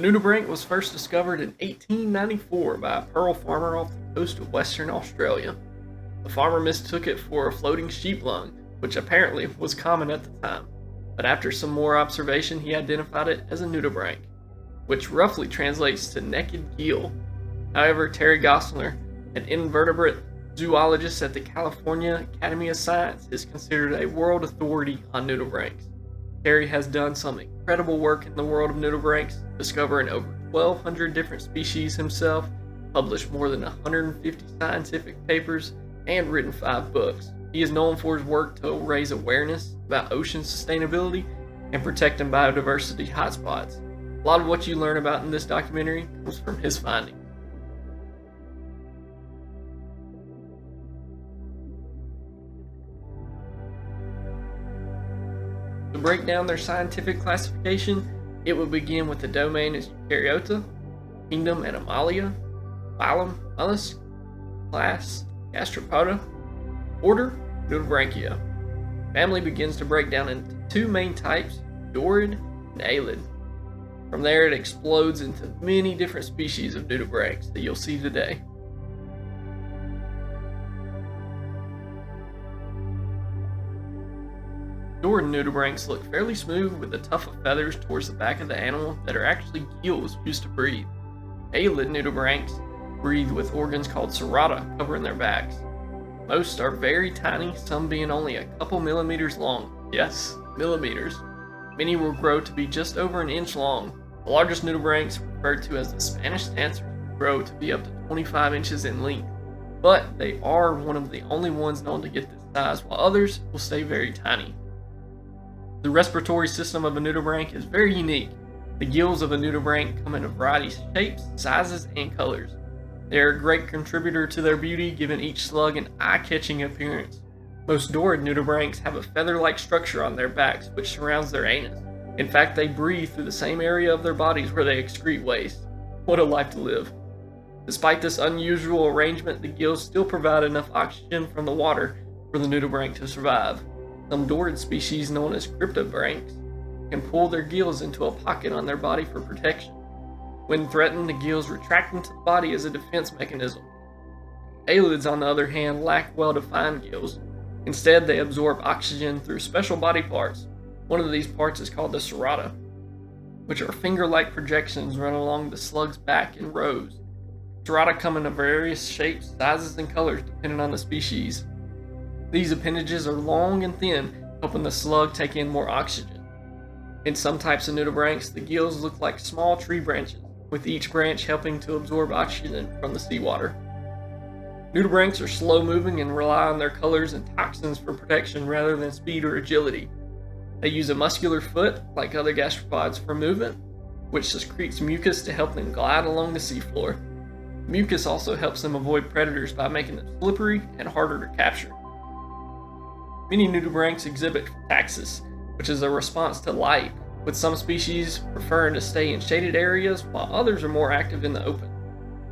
The nudibranch was first discovered in 1894 by a pearl farmer off the coast of Western Australia. The farmer mistook it for a floating sheep lung, which apparently was common at the time, but after some more observation he identified it as a nudibranch, which roughly translates to naked gill. However, Terry Gosler, an invertebrate zoologist at the California Academy of Science, is considered a world authority on nudibranchs. Terry has done some incredible work in the world of nudibranchs, discovering over 1,200 different species himself, published more than 150 scientific papers, and written 5 books. He is known for his work to raise awareness about ocean sustainability and protecting biodiversity hotspots. A lot of what you learn about in this documentary comes from his findings. To break down their scientific classification, it would begin with the domain as Eukaryota, kingdom Animalia, phylum Mollusks, class Gastropoda, order Nudibranchia. Family begins to break down into 2 main types, Dorid and Alid. From there it explodes into many different species of nudibranchs that you'll see today. Dorid nudibranchs look fairly smooth with a tuft of feathers towards the back of the animal that are actually gills used to breathe. Alid nudibranchs breathe with organs called serrata covering their backs. Most are very tiny, some being only a couple millimeters long. Yes, millimeters. Many will grow to be just over 1 inch long. The largest nudibranchs, referred to as the Spanish dancers, grow to be up to 25 inches in length, but they are one of the only ones known to get this size, while others will stay very tiny. The respiratory system of a nudibranch is very unique. The gills of a nudibranch come in a variety of shapes, sizes, and colors. They are a great contributor to their beauty, giving each slug an eye-catching appearance. Most Dorid nudibranchs have a feather-like structure on their backs which surrounds their anus. In fact, they breathe through the same area of their bodies where they excrete waste. What a life to live. Despite this unusual arrangement, the gills still provide enough oxygen from the water for the nudibranch to survive. Some Dorid species, known as cryptobranchs, can pull their gills into a pocket on their body for protection. When threatened, the gills retract into the body as a defense mechanism. Alids, on the other hand, lack well-defined gills. Instead, they absorb oxygen through special body parts. One of these parts is called the serrata, which are finger-like projections run along the slug's back in rows. Serrata come in various shapes, sizes, and colors depending on the species. These appendages are long and thin, helping the slug take in more oxygen. In some types of nudibranchs, the gills look like small tree branches, with each branch helping to absorb oxygen from the seawater. Nudibranchs are slow-moving and rely on their colors and toxins for protection rather than speed or agility. They use a muscular foot, like other gastropods, for movement, which secretes mucus to help them glide along the seafloor. Mucus also helps them avoid predators by making them slippery and harder to capture. Many nudibranchs exhibit taxis, which is a response to light, with some species preferring to stay in shaded areas while others are more active in the open.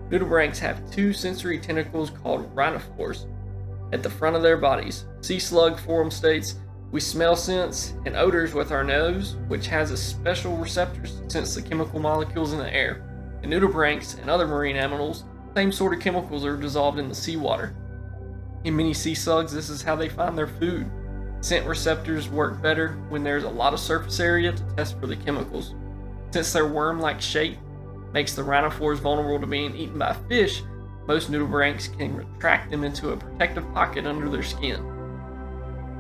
Nudibranchs have 2 sensory tentacles called rhinophores at the front of their bodies. Sea slug forum states, "We smell scents and odors with our nose, which has a special receptors to sense the chemical molecules in the air. In nudibranchs and other marine animals, same sort of chemicals are dissolved in the seawater. In many sea slugs, this is how they find their food. Scent receptors work better when there's a lot of surface area to test for the chemicals. Since their worm-like shape makes the rhinophores vulnerable to being eaten by fish, most nudibranchs can retract them into a protective pocket under their skin.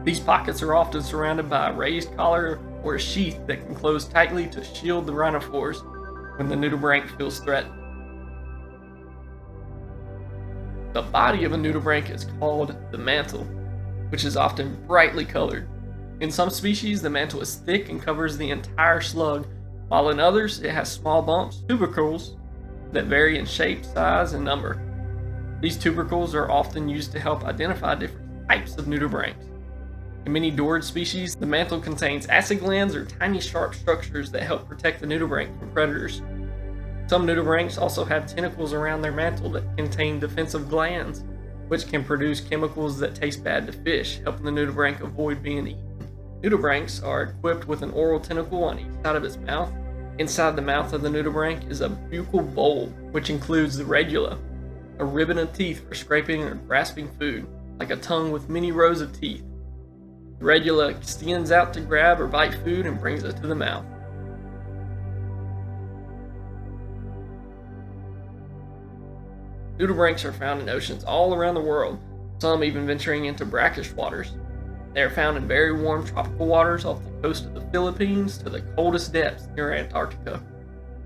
These pockets are often surrounded by a raised collar or a sheath that can close tightly to shield the rhinophores when the nudibranch feels threatened." The body of a nudibranch is called the mantle, which is often brightly colored. In some species, the mantle is thick and covers the entire slug, while in others, it has small bumps, tubercles, that vary in shape, size, and number. These tubercles are often used to help identify different types of nudibranchs. In many Dorid species, the mantle contains acid glands or tiny sharp structures that help protect the nudibranch from predators. Some nudibranchs also have tentacles around their mantle that contain defensive glands, which can produce chemicals that taste bad to fish, helping the nudibranch avoid being eaten. Nudibranchs are equipped with an oral tentacle on each side of its mouth, Inside the mouth of the nudibranch is a buccal bulb, which includes the regula, a ribbon of teeth for scraping or grasping food, like a tongue with many rows of teeth. The regula extends out to grab or bite food and brings it to the mouth. Nudibranchs are found in oceans all around the world, some even venturing into brackish waters. They are found in very warm tropical waters off the coast of the Philippines to the coldest depths near Antarctica.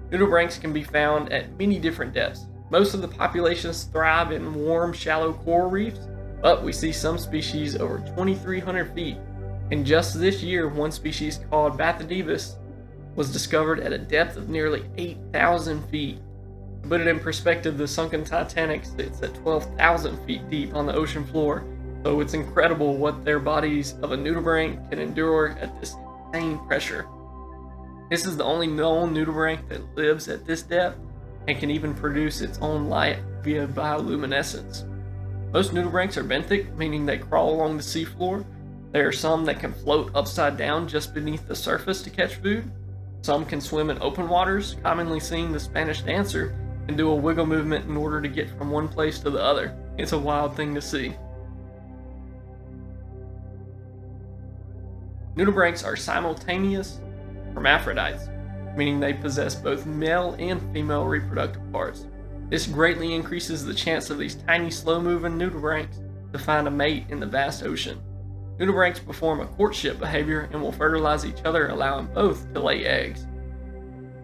Nudibranchs can be found at many different depths. Most of the populations thrive in warm, shallow coral reefs, but we see some species over 2,300 feet. And just this year, one species called Bathydevis was discovered at a depth of nearly 8,000 feet. To put it in perspective, the sunken Titanic sits at 12,000 feet deep on the ocean floor, so it's incredible what their bodies of a nudibranch can endure at this insane pressure. This is the only known nudibranch that lives at this depth and can even produce its own light via bioluminescence. Most nudibranchs are benthic, meaning they crawl along the seafloor. There are some that can float upside down just beneath the surface to catch food. Some can swim in open waters, commonly seeing the Spanish dancer, and do a wiggle movement in order to get from one place to the other. It's a wild thing to see. Nudibranchs are simultaneous hermaphrodites, meaning they possess both male and female reproductive parts. This greatly increases the chance of these tiny, slow-moving nudibranchs to find a mate in the vast ocean. Nudibranchs perform a courtship behavior and will fertilize each other, allowing both to lay eggs.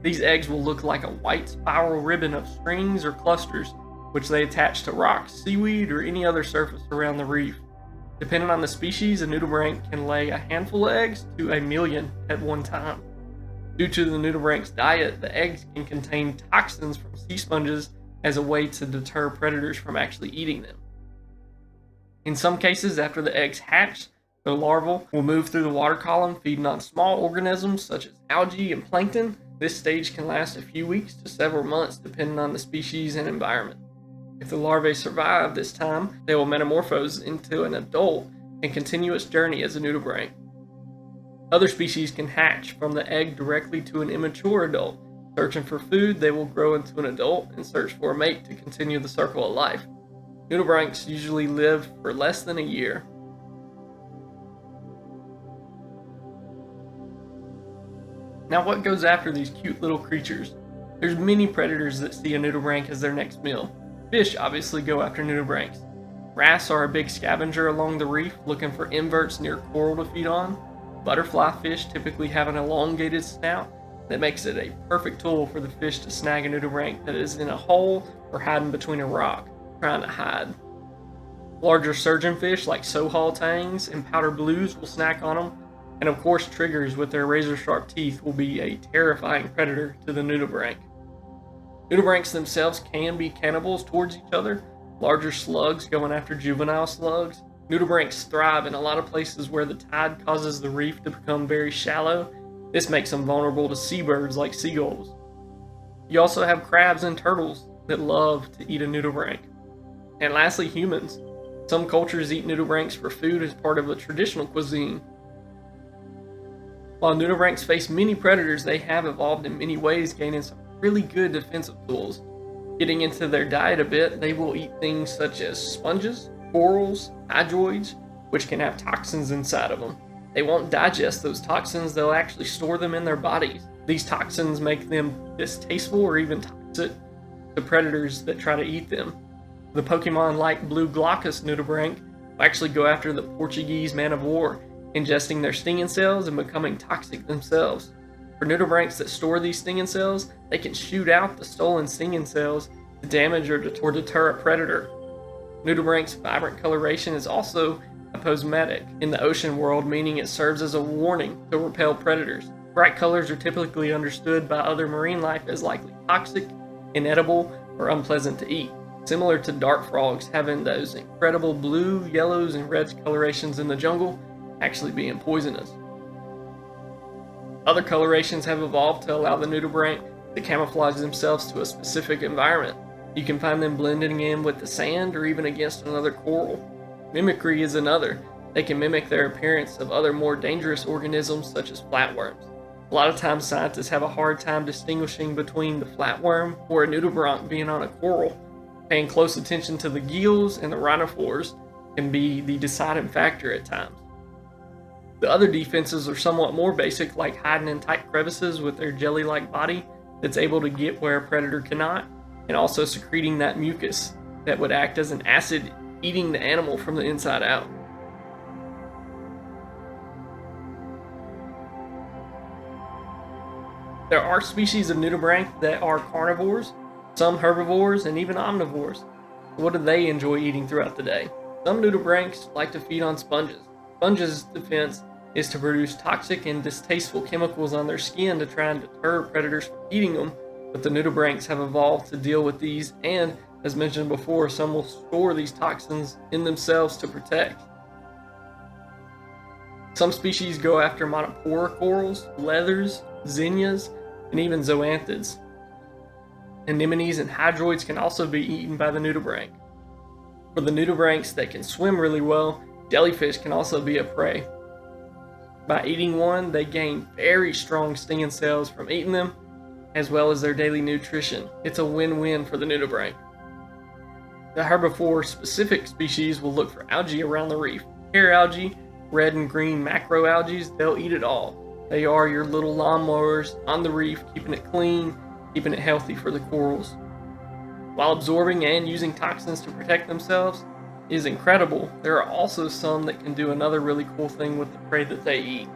These eggs will look like a white spiral ribbon of strings or clusters, which they attach to rocks, seaweed, or any other surface around the reef. Depending on the species, a nudibranch can lay a handful of eggs to 1,000,000 at one time. Due to the nudibranch's diet, the eggs can contain toxins from sea sponges as a way to deter predators from actually eating them. In some cases, after the eggs hatch, the larvae will move through the water column, feeding on small organisms such as algae and plankton. This stage can last a few weeks to several months depending on the species and environment. If the larvae survive this time, they will metamorphose into an adult and continue its journey as a nudibranch. Other species can hatch from the egg directly to an immature adult. Searching for food, they will grow into an adult and search for a mate to continue the circle of life. Nudibranchs usually live for less than a year. Now, what goes after these cute little creatures? There's many predators that see a nudibranch as their next meal. Fish obviously go after nudibranchs. Wrasse are a big scavenger along the reef, looking for inverts near coral to feed on. Butterflyfish typically have an elongated snout that makes it a perfect tool for the fish to snag a nudibranch that is in a hole or hiding between a rock, trying to hide. Larger surgeonfish like sohal tangs and powder blues will snack on them, and of course triggers with their razor-sharp teeth will be a terrifying predator to the nudibranch. Nudibranchs themselves can be cannibals towards each other, larger slugs going after juvenile slugs. Nudibranchs thrive in a lot of places where the tide causes the reef to become very shallow. This makes them vulnerable to seabirds like seagulls. You also have crabs and turtles that love to eat a nudibranch. And lastly, humans. Some cultures eat nudibranchs for food as part of a traditional cuisine. While nudibranchs face many predators, they have evolved in many ways, gaining some really good defensive tools. Getting into their diet a bit, they will eat things such as sponges, corals, hydroids, which can have toxins inside of them. They won't digest those toxins, they'll actually store them in their bodies. These toxins make them distasteful or even toxic to predators that try to eat them. The Pokemon-like blue glaucous nudibranch will actually go after the Portuguese man of war, ingesting their stinging cells and becoming toxic themselves. For nudibranchs that store these stinging cells, they can shoot out the stolen stinging cells to damage or deter a predator. Nudibranch's vibrant coloration is also aposematic in the ocean world, meaning it serves as a warning to repel predators. Bright colors are typically understood by other marine life as likely toxic, inedible, or unpleasant to eat, similar to dart frogs having those incredible blue, yellows, and reds colorations in the jungle, actually being poisonous. Other colorations have evolved to allow the nudibranch to camouflage themselves to a specific environment. You can find them blending in with the sand or even against another coral. Mimicry is another. They can mimic their appearance of other more dangerous organisms such as flatworms. A lot of times scientists have a hard time distinguishing between the flatworm or a nudibranch being on a coral. Paying close attention to the gills and the rhinophores can be the deciding factor at times. The other defenses are somewhat more basic, like hiding in tight crevices with their jelly-like body that's able to get where a predator cannot, and also secreting that mucus that would act as an acid, eating the animal from the inside out. There are species of nudibranch that are carnivores, some herbivores, and even omnivores. What do they enjoy eating throughout the day? Some nudibranchs like to feed on sponges. Sponges' defense is to produce toxic and distasteful chemicals on their skin to try and deter predators from eating them, but the nudibranchs have evolved to deal with these, and as mentioned before, some will store these toxins in themselves to protect. Some species go after monopora corals, leathers, zinnias, and even zoanthids. Anemones and hydroids can also be eaten by the nudibranch. For the nudibranchs that can swim really well, jellyfish can also be a prey. By eating one, they gain very strong stinging cells from eating them, as well as their daily nutrition. It's a win-win for the nudibranch. The herbivore-specific species will look for algae around the reef. Hair algae, red and green macroalgae, they'll eat it all. They are your little lawnmowers on the reef, keeping it clean, keeping it healthy for the corals. While absorbing and using toxins to protect themselves is incredible, there are also some that can do another really cool thing with the prey that they eat.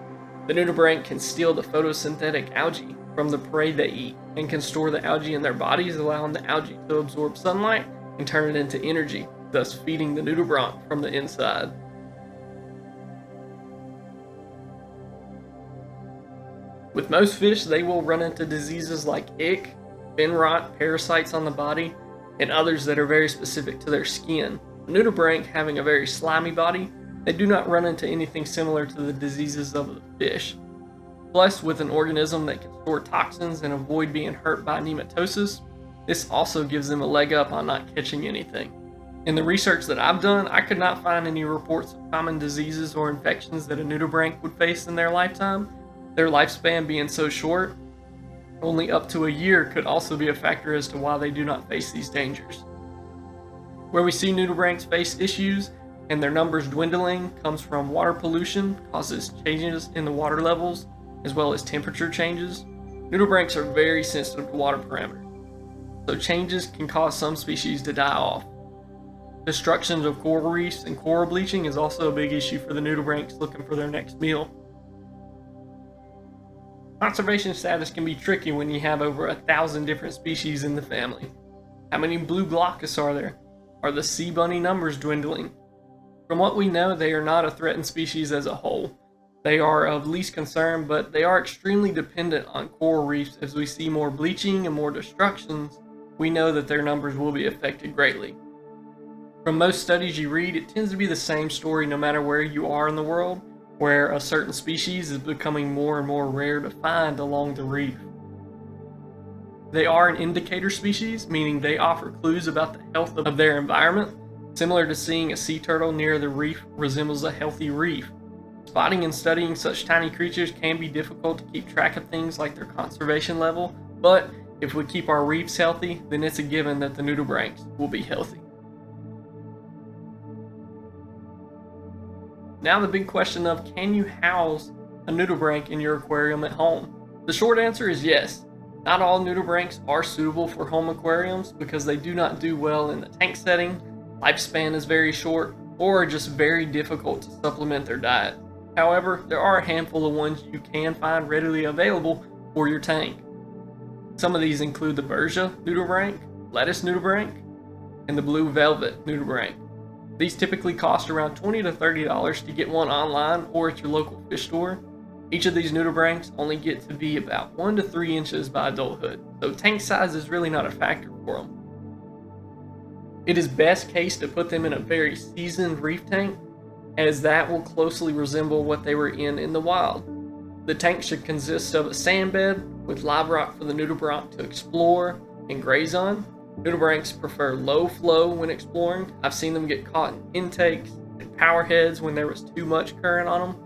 The nudibranch can steal the photosynthetic algae from the prey they eat and can store the algae in their bodies, allowing the algae to absorb sunlight and turn it into energy, thus feeding the nudibranch from the inside. With most fish, they will run into diseases like ick, fin rot, parasites on the body, and others that are very specific to their skin. Nudibranch having a very slimy body, they do not run into anything similar to the diseases of the fish. Plus, with an organism that can store toxins and avoid being hurt by nematosis, this also gives them a leg up on not catching anything. In the research that I've done, I could not find any reports of common diseases or infections that a nudibranch would face in their lifetime. Their lifespan being so short, only up to a year could also be a factor as to why they do not face these dangers. Where we see nudibranchs face issues and their numbers dwindling comes from water pollution, causes changes in the water levels, as well as temperature changes. Nudibranchs are very sensitive to water parameters, so changes can cause some species to die off. Destruction of coral reefs and coral bleaching is also a big issue for the nudibranchs looking for their next meal. Conservation status can be tricky when you have over 1,000 different species in the family. How many blue glaucus are there? Are the sea bunny numbers dwindling? From what we know, they are not a threatened species as a whole. They are of least concern, but they are extremely dependent on coral reefs. As we see more bleaching and more destructions, we know that their numbers will be affected greatly. From most studies you read, it tends to be the same story no matter where you are in the world, where a certain species is becoming more and more rare to find along the reef. They are an indicator species, meaning they offer clues about the health of their environment. Similar to seeing a sea turtle near the reef resembles a healthy reef. Spotting and studying such tiny creatures can be difficult to keep track of things like their conservation level, but if we keep our reefs healthy, then it's a given that the nudibranchs will be healthy. Now the big question of, can you house a nudibranch in your aquarium at home? The short answer is yes. Not all nudibranchs are suitable for home aquariums because they do not do well in the tank setting, lifespan is very short, or are just very difficult to supplement their diet. However, there are a handful of ones you can find readily available for your tank. Some of these include the Bergia nudibranch, lettuce nudibranch, and the blue velvet nudibranch. These typically cost around $20 to $30 to get one online or at your local fish store. Each of these nudibranchs only get to be about 1 to 3 inches by adulthood, so tank size is really not a factor for them. It is best case to put them in a very seasoned reef tank, as that will closely resemble what they were in the wild. The tank should consist of a sand bed with live rock for the nudibranch to explore and graze on. Nudibranchs prefer low flow when exploring. I've seen them get caught in intakes and power heads when there was too much current on them.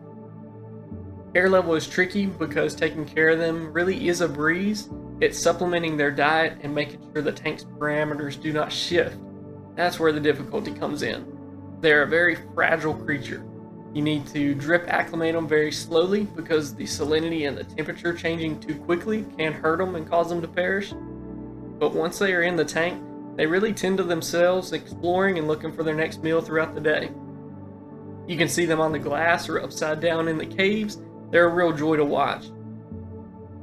Air level is tricky because taking care of them really is a breeze. It's supplementing their diet and making sure the tank's parameters do not shift. That's where the difficulty comes in. They're a very fragile creature. You need to drip acclimate them very slowly because the salinity and the temperature changing too quickly can hurt them and cause them to perish. But once they are in the tank, they really tend to themselves, exploring and looking for their next meal throughout the day. You can see them on the glass or upside down in the caves. They're a real joy to watch.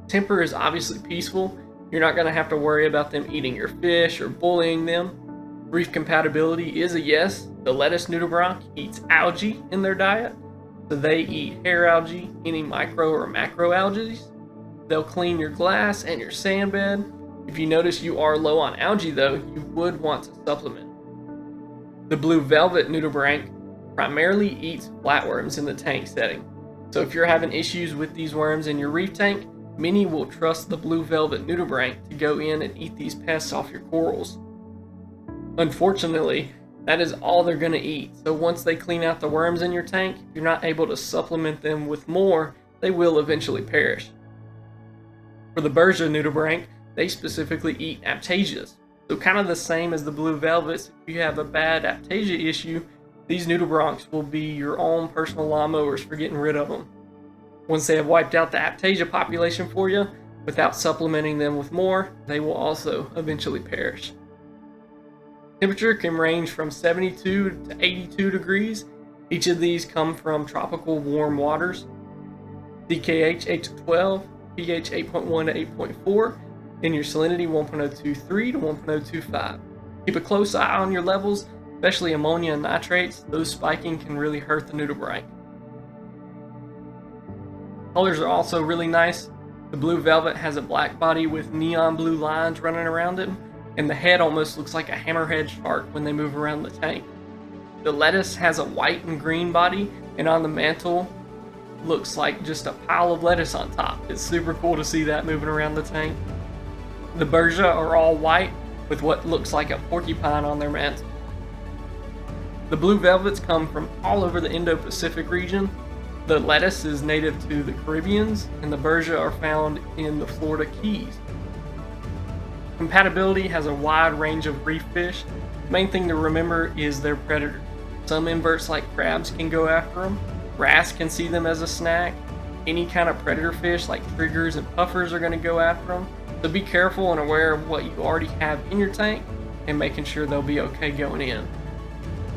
Temper is obviously peaceful. You're not going to have to worry about them eating your fish or bullying them. Reef compatibility is a yes. The lettuce nudibranch eats algae in their diet, so they eat hair algae, any micro or macro algae. They'll clean your glass and your sand bed. If you notice you are low on algae though, you would want to supplement. The blue velvet nudibranch primarily eats flatworms in the tank setting. So if you're having issues with these worms in your reef tank, many will trust the blue velvet nudibranch to go in and eat these pests off your corals. Unfortunately, that is all they're going to eat. So once they clean out the worms in your tank, if you're not able to supplement them with more, they will eventually perish. For the Bergia nudibranch, they specifically eat aptasias. So kind of the same as the blue velvets, if you have a bad aptasia issue, these nudibranchs will be your own personal lawnmowers for getting rid of them. Once they have wiped out the aptasia population for you, without supplementing them with more, they will also eventually perish. Temperature can range from 72 to 82 degrees. Each of these come from tropical warm waters. DKH 8 to 12, pH 8.1 to 8.4, and your salinity 1.023 to 1.025. Keep a close eye on your levels, especially ammonia and nitrates. Those spiking can really hurt the nudibranch. Colors are also really nice. The blue velvet has a black body with neon blue lines running around it, and the head almost looks like a hammerhead shark when they move around the tank. The lettuce has a white and green body, and on the mantle looks like just a pile of lettuce on top. It's super cool to see that moving around the tank. The Bergia are all white with what looks like a porcupine on their mantle. The blue velvets come from all over the Indo-Pacific region. The lettuce is native to the Caribbeans, and the Bergia are found in the Florida Keys. Compatibility has a wide range of reef fish. The main thing to remember is their predator. Some inverts like crabs can go after them. Wrasse can see them as a snack. Any kind of predator fish like triggers and puffers are going to go after them. So be careful and aware of what you already have in your tank and making sure they'll be okay going in.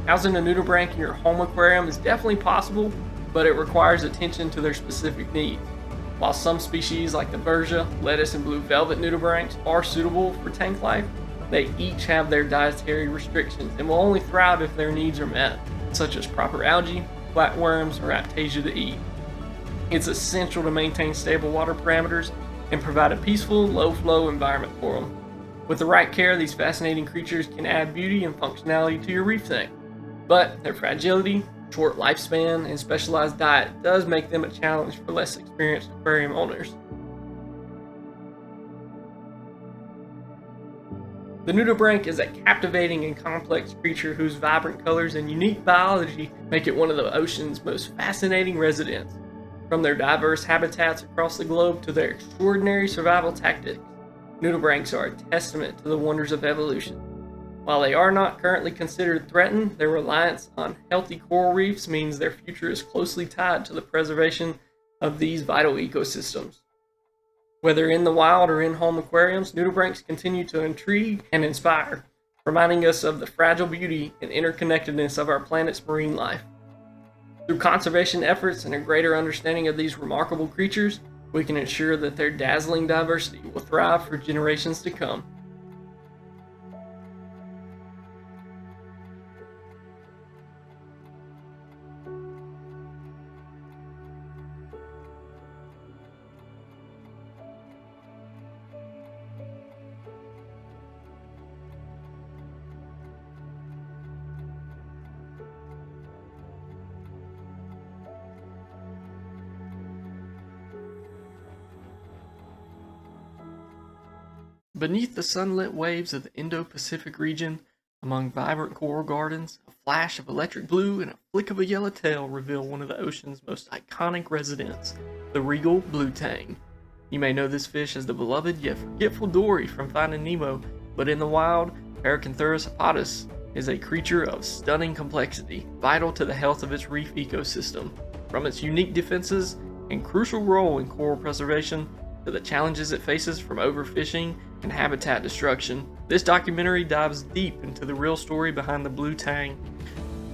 Housing a nudibranch in your home aquarium is definitely possible, but it requires attention to their specific needs. While some species like the Bergia, lettuce, and blue velvet nudibranchs are suitable for tank life, they each have their dietary restrictions and will only thrive if their needs are met, such as proper algae, flatworms, or aptasia to eat. It's essential to maintain stable water parameters and provide a peaceful, low-flow environment for them. With the right care, these fascinating creatures can add beauty and functionality to your reef tank, but their fragility, short lifespan, and specialized diet does make them a challenge for less experienced aquarium owners. The nudibranch is a captivating and complex creature whose vibrant colors and unique biology make it one of the ocean's most fascinating residents. From their diverse habitats across the globe to their extraordinary survival tactics, nudibranchs are a testament to the wonders of evolution. While they are not currently considered threatened, their reliance on healthy coral reefs means their future is closely tied to the preservation of these vital ecosystems. Whether in the wild or in home aquariums, nudibranchs continue to intrigue and inspire, reminding us of the fragile beauty and interconnectedness of our planet's marine life. Through conservation efforts and a greater understanding of these remarkable creatures, we can ensure that their dazzling diversity will thrive for generations to come. Beneath the sunlit waves of the Indo-Pacific region, among vibrant coral gardens, a flash of electric blue and a flick of a yellowtail reveal one of the ocean's most iconic residents, the Regal Blue Tang. You may know this fish as the beloved yet forgetful Dory from Finding Nemo, but in the wild, Paracanthurus hepatus is a creature of stunning complexity, vital to the health of its reef ecosystem. From its unique defenses and crucial role in coral preservation to the challenges it faces from overfishing and habitat destruction, this documentary dives deep into the real story behind the blue tang.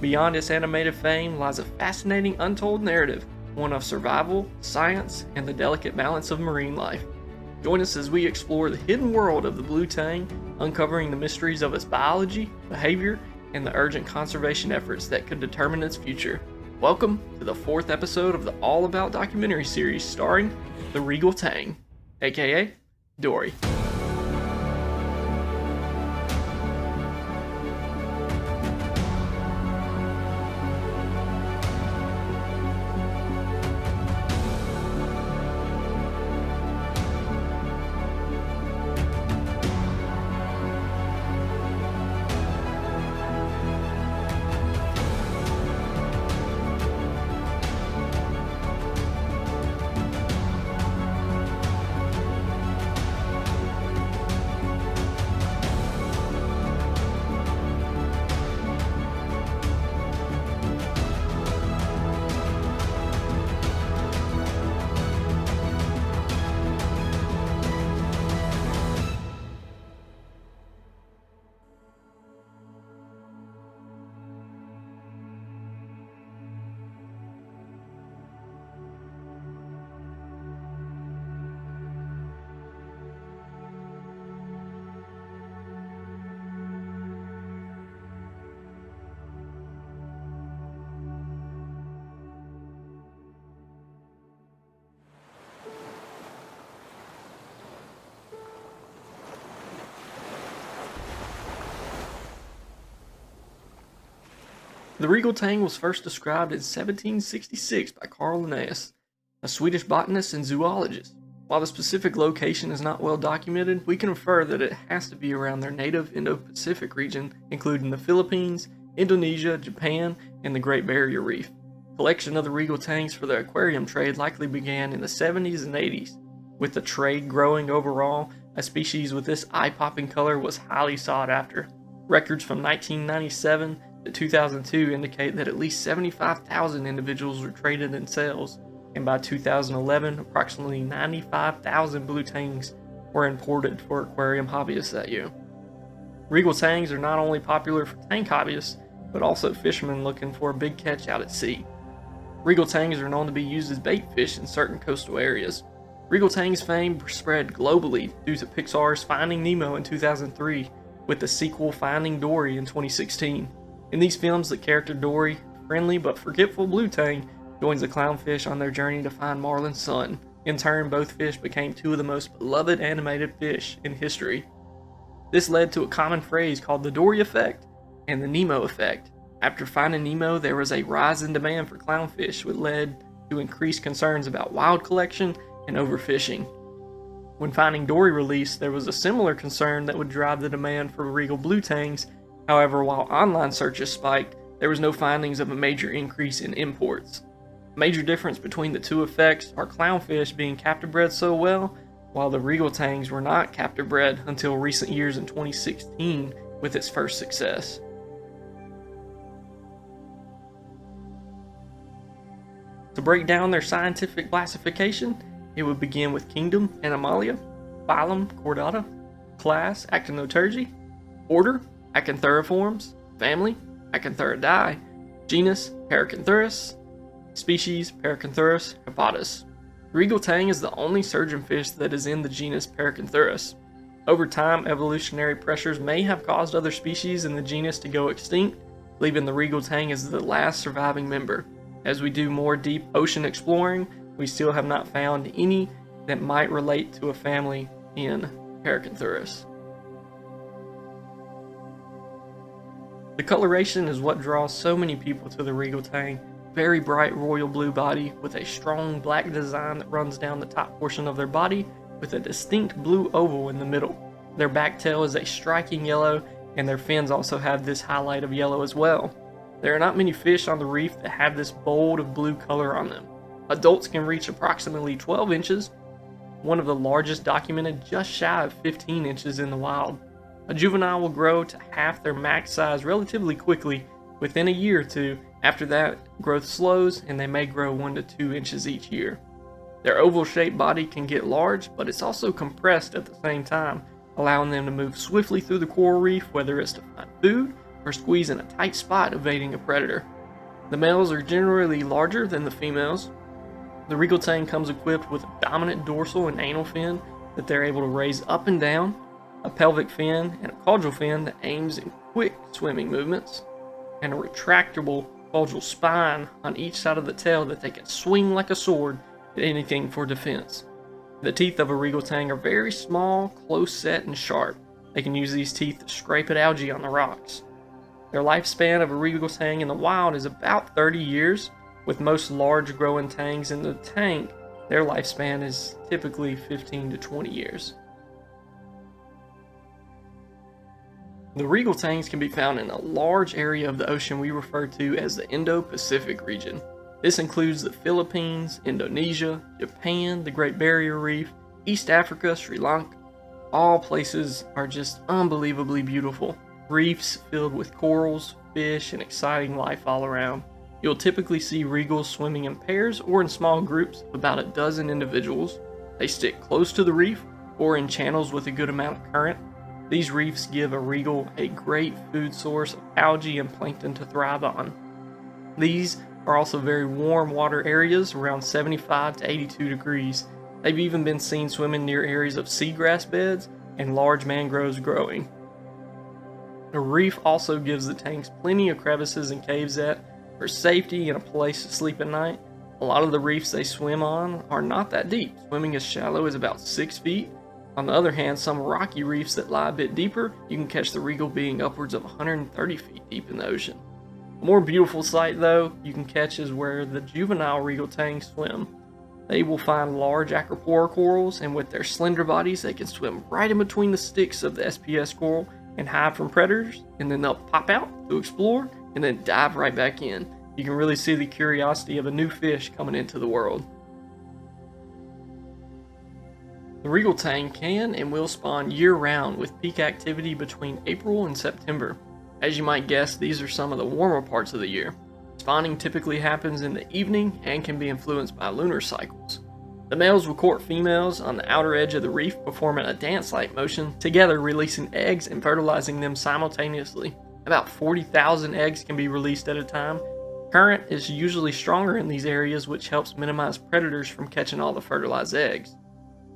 Beyond its animated fame lies a fascinating untold narrative, one of survival, science, and the delicate balance of marine life. Join us as we explore the hidden world of the blue tang, uncovering the mysteries of its biology, behavior, and the urgent conservation efforts that could determine its future. Welcome to the 4th episode of the All About documentary series starring the Regal Tang, aka Dory. The Regal Tang was first described in 1766 by Carl Linnaeus, a Swedish botanist and zoologist. While the specific location is not well documented, we can infer that it has to be around their native Indo-Pacific region, including the Philippines, Indonesia, Japan, and the Great Barrier Reef. Collection of the Regal Tangs for the aquarium trade likely began in the 70s and 80s. With the trade growing overall, a species with this eye-popping color was highly sought after. Records from 1997 to 2002 indicate that at least 75,000 individuals were traded in sales, and by 2011, approximately 95,000 blue tangs were imported for aquarium hobbyists that year. Regal Tangs are not only popular for tank hobbyists, but also fishermen looking for a big catch out at sea. Regal Tangs are known to be used as bait fish in certain coastal areas. Regal Tang's fame spread globally due to Pixar's Finding Nemo in 2003, with the sequel Finding Dory in 2016. In these films, the character Dory, friendly but forgetful blue tang, joins the clownfish on their journey to find Marlin's son. In turn, both fish became two of the most beloved animated fish in history. This led to a common phrase called the Dory effect and the Nemo effect. After Finding Nemo, there was a rise in demand for clownfish, which led to increased concerns about wild collection and overfishing. When Finding Dory released, there was a similar concern that would drive the demand for Regal Blue Tangs. However, while online searches spiked, there was no findings of a major increase in imports. The major difference between the two effects are clownfish being captive bred so well, while the Regal Tangs were not captive bred until recent years in 2016 with its first success. To break down their scientific classification, it would begin with Kingdom Animalia, Phylum Chordata, Class Actinoturgi, Order Acanthuriformes, Family Acanthuridae, Genus Paracanthurus, Species Paracanthurus hepatus. Regal Tang is the only surgeonfish that is in the genus Paracanthurus. Over time, evolutionary pressures may have caused other species in the genus to go extinct, leaving the Regal Tang as the last surviving member. As we do more deep ocean exploring, we still have not found any that might relate to a family in Paracanthurus. The coloration is what draws so many people to the Regal Tang. Very bright royal blue body with a strong black design that runs down the top portion of their body with a distinct blue oval in the middle. Their back tail is a striking yellow, and their fins also have this highlight of yellow as well. There are not many fish on the reef that have this bold of blue color on them. Adults can reach approximately 12 inches, one of the largest documented just shy of 15 inches in the wild. A juvenile will grow to half their max size relatively quickly within a year or two. After that, growth slows and they may grow 1 to 2 inches each year. Their oval-shaped body can get large, but it's also compressed at the same time, allowing them to move swiftly through the coral reef, whether it's to find food or squeeze in a tight spot evading a predator. The males are generally larger than the females. The Regal Tang comes equipped with a dominant dorsal and anal fin that they're able to raise up and down, a pelvic fin and a caudal fin that aims in quick swimming movements, and a retractable caudal spine on each side of the tail that they can swing like a sword at anything for defense. The teeth of a Regal Tang are very small, close set, and sharp. They can use these teeth to scrape at algae on the rocks. Their lifespan of a Regal Tang in the wild is about 30 years, with most large growing tangs in the tank. Their lifespan is typically 15 to 20 years. The Regal Tangs can be found in a large area of the ocean we refer to as the Indo-Pacific region. This includes the Philippines, Indonesia, Japan, the Great Barrier Reef, East Africa, Sri Lanka. All places are just unbelievably beautiful. Reefs filled with corals, fish, and exciting life all around. You'll typically see regals swimming in pairs or in small groups of about a dozen individuals. They stick close to the reef or in channels with a good amount of current. These reefs give a regal a great food source of algae and plankton to thrive on. These are also very warm water areas, around 75 to 82 degrees. They've even been seen swimming near areas of seagrass beds and large mangroves growing. A reef also gives the tanks plenty of crevices and caves for safety and a place to sleep at night. A lot of the reefs they swim on are not that deep, swimming as shallow as about 6 feet. On the other hand, some rocky reefs that lie a bit deeper, you can catch the regal being upwards of 130 feet deep in the ocean. A more beautiful sight, though, you can catch is where the juvenile Regal Tangs swim. They will find large acropora corals, and with their slender bodies, they can swim right in between the sticks of the SPS coral and hide from predators, and then they'll pop out to explore and then dive right back in. You can really see the curiosity of a new fish coming into the world. The Regal Tang can and will spawn year-round with peak activity between April and September. As you might guess, these are some of the warmer parts of the year. Spawning typically happens in the evening and can be influenced by lunar cycles. The males will court females on the outer edge of the reef, performing a dance-like motion, together releasing eggs and fertilizing them simultaneously. About 40,000 eggs can be released at a time. Current is usually stronger in these areas, which helps minimize predators from catching all the fertilized eggs.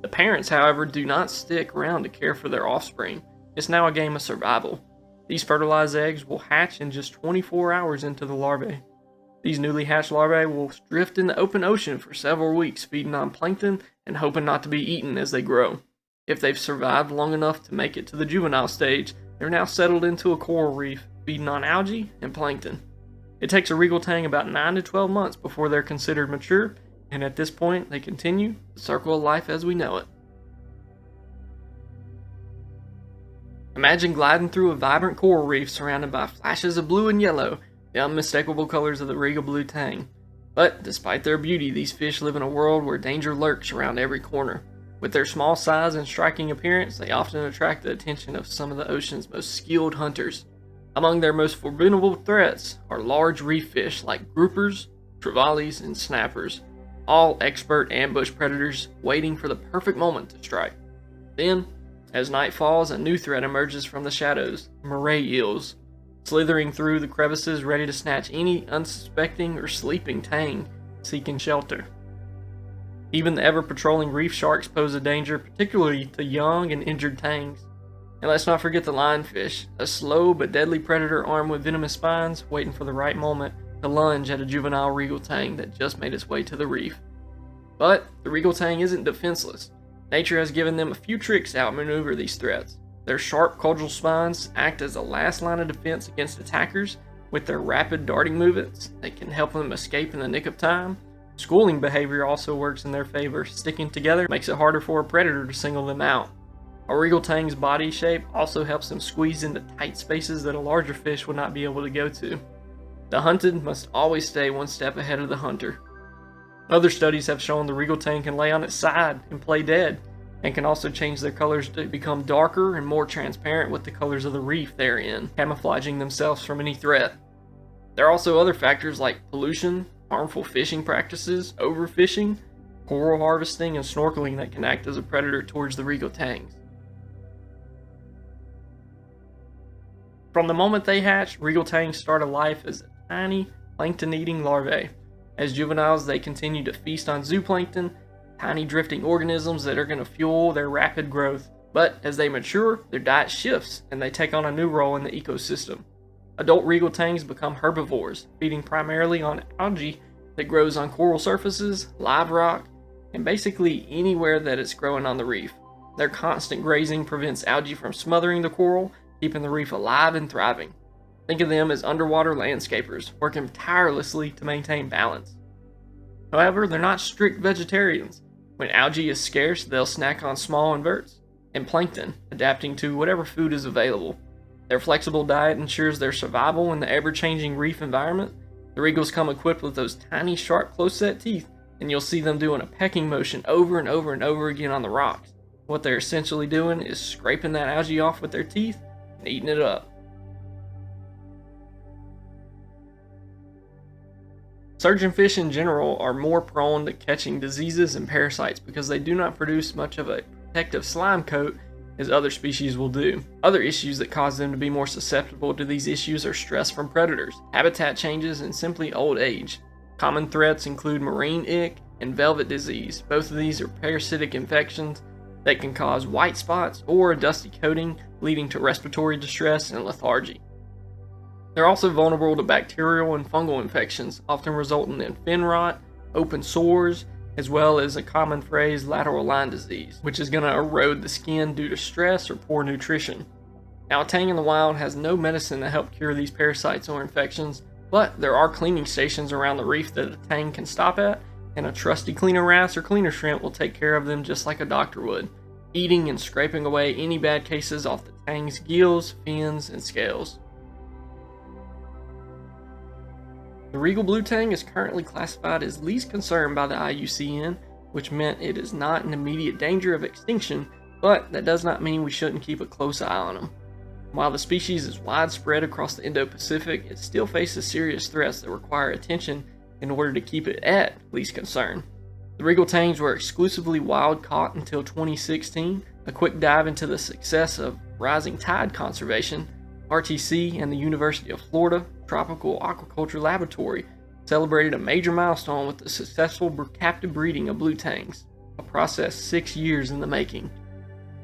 The parents, however, do not stick around to care for their offspring. It's now a game of survival. These fertilized eggs will hatch in just 24 hours into the larvae. These newly hatched larvae will drift in the open ocean for several weeks, feeding on plankton and hoping not to be eaten as they grow. If they've survived long enough to make it to the juvenile stage, they're now settled into a coral reef, feeding on algae and plankton. It takes a Regal Tang about 9 to 12 months before they're considered mature, and at this point, they continue the circle of life as we know it. Imagine gliding through a vibrant coral reef surrounded by flashes of blue and yellow, the unmistakable colors of the Regal Blue Tang. But despite their beauty, these fish live in a world where danger lurks around every corner. With their small size and striking appearance, they often attract the attention of some of the ocean's most skilled hunters. Among their most formidable threats are large reef fish like groupers, trevallies, and snappers, all expert ambush predators waiting for the perfect moment to strike. Then, as night falls, a new threat emerges from the shadows: moray eels, slithering through the crevices ready to snatch any unsuspecting or sleeping tang seeking shelter. Even the ever-patrolling reef sharks pose a danger, particularly to young and injured tangs. And let's not forget the lionfish, a slow but deadly predator armed with venomous spines, waiting for the right moment to lunge at a juvenile Regal Tang that just made its way to the reef. But the Regal Tang isn't defenseless. Nature has given them a few tricks to outmaneuver these threats. Their sharp caudal spines act as a last line of defense against attackers. With their rapid darting movements, they can help them escape in the nick of time. Schooling behavior also works in their favor. Sticking together makes it harder for a predator to single them out. A Regal Tang's body shape also helps them squeeze into tight spaces that a larger fish would not be able to go to. The hunted must always stay one step ahead of the hunter. Other studies have shown the Regal Tang can lay on its side and play dead, and can also change their colors to become darker and more transparent with the colors of the reef they're in, camouflaging themselves from any threat. There are also other factors like pollution, harmful fishing practices, overfishing, coral harvesting, and snorkeling that can act as a predator towards the Regal Tangs. From the moment they hatch, Regal Tangs start a life as tiny plankton-eating larvae. As juveniles, they continue to feast on zooplankton, tiny drifting organisms that are going to fuel their rapid growth. But as they mature, their diet shifts and they take on a new role in the ecosystem. Adult Regal Tangs become herbivores, feeding primarily on algae that grows on coral surfaces, live rock, and basically anywhere that it's growing on the reef. Their constant grazing prevents algae from smothering the coral, keeping the reef alive and thriving. Think of them as underwater landscapers, working tirelessly to maintain balance. However, they're not strict vegetarians. When algae is scarce, they'll snack on small inverts and plankton, adapting to whatever food is available. Their flexible diet ensures their survival in the ever-changing reef environment. The Regals come equipped with those tiny, sharp, close-set teeth, and you'll see them doing a pecking motion over and over and over again on the rocks. What they're essentially doing is scraping that algae off with their teeth and eating it up. Surgeonfish in general are more prone to catching diseases and parasites because they do not produce much of a protective slime coat as other species will do. Other issues that cause them to be more susceptible to these issues are stress from predators, habitat changes, and simply old age. Common threats include marine ick and velvet disease. Both of these are parasitic infections that can cause white spots or a dusty coating, leading to respiratory distress and lethargy. They're also vulnerable to bacterial and fungal infections, often resulting in fin rot, open sores, as well as a common phrase, lateral line disease, which is going to erode the skin due to stress or poor nutrition. Now, a tang in the wild has no medicine to help cure these parasites or infections, but there are cleaning stations around the reef that a tang can stop at, and a trusty cleaner wrasse or cleaner shrimp will take care of them just like a doctor would, eating and scraping away any bad cases off the tang's gills, fins, and scales. The Regal Blue Tang is currently classified as least concern by the IUCN, which meant it is not in immediate danger of extinction, but that does not mean we shouldn't keep a close eye on them. While the species is widespread across the Indo-Pacific, it still faces serious threats that require attention in order to keep it at least concern. The Regal Tangs were exclusively wild caught until 2016. A quick dive into the success of rising tide conservation, RTC and the University of Florida Tropical Aquaculture Laboratory celebrated a major milestone with the successful captive breeding of blue tangs, a process 6 years in the making.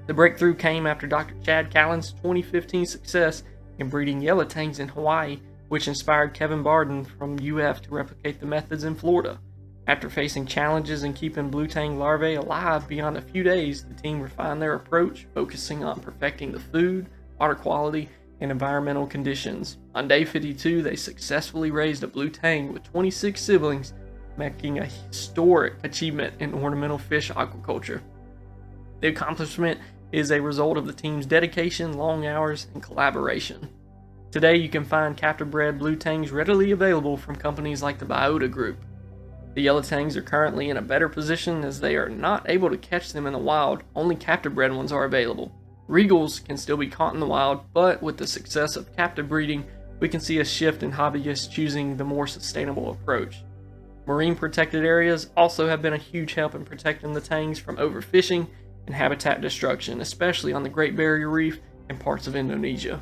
The breakthrough came after Dr. Chad Callan's 2015 success in breeding yellow tangs in Hawaii, which inspired Kevin Barden from UF to replicate the methods in Florida. After facing challenges in keeping blue tang larvae alive beyond a few days, the team refined their approach, focusing on perfecting the food, water quality, and environmental conditions. On day 52, they successfully raised a blue tang with 26 siblings, making a historic achievement in ornamental fish aquaculture. The accomplishment is a result of the team's dedication, long hours, and collaboration. Today, you can find captive-bred blue tangs readily available from companies like the Biota Group. The yellow tangs are currently in a better position as they are not able to catch them in the wild, only captive-bred ones are available. Regals can still be caught in the wild, but with the success of captive breeding, we can see a shift in hobbyists choosing the more sustainable approach. Marine protected areas also have been a huge help in protecting the tangs from overfishing and habitat destruction, especially on the Great Barrier Reef and parts of Indonesia.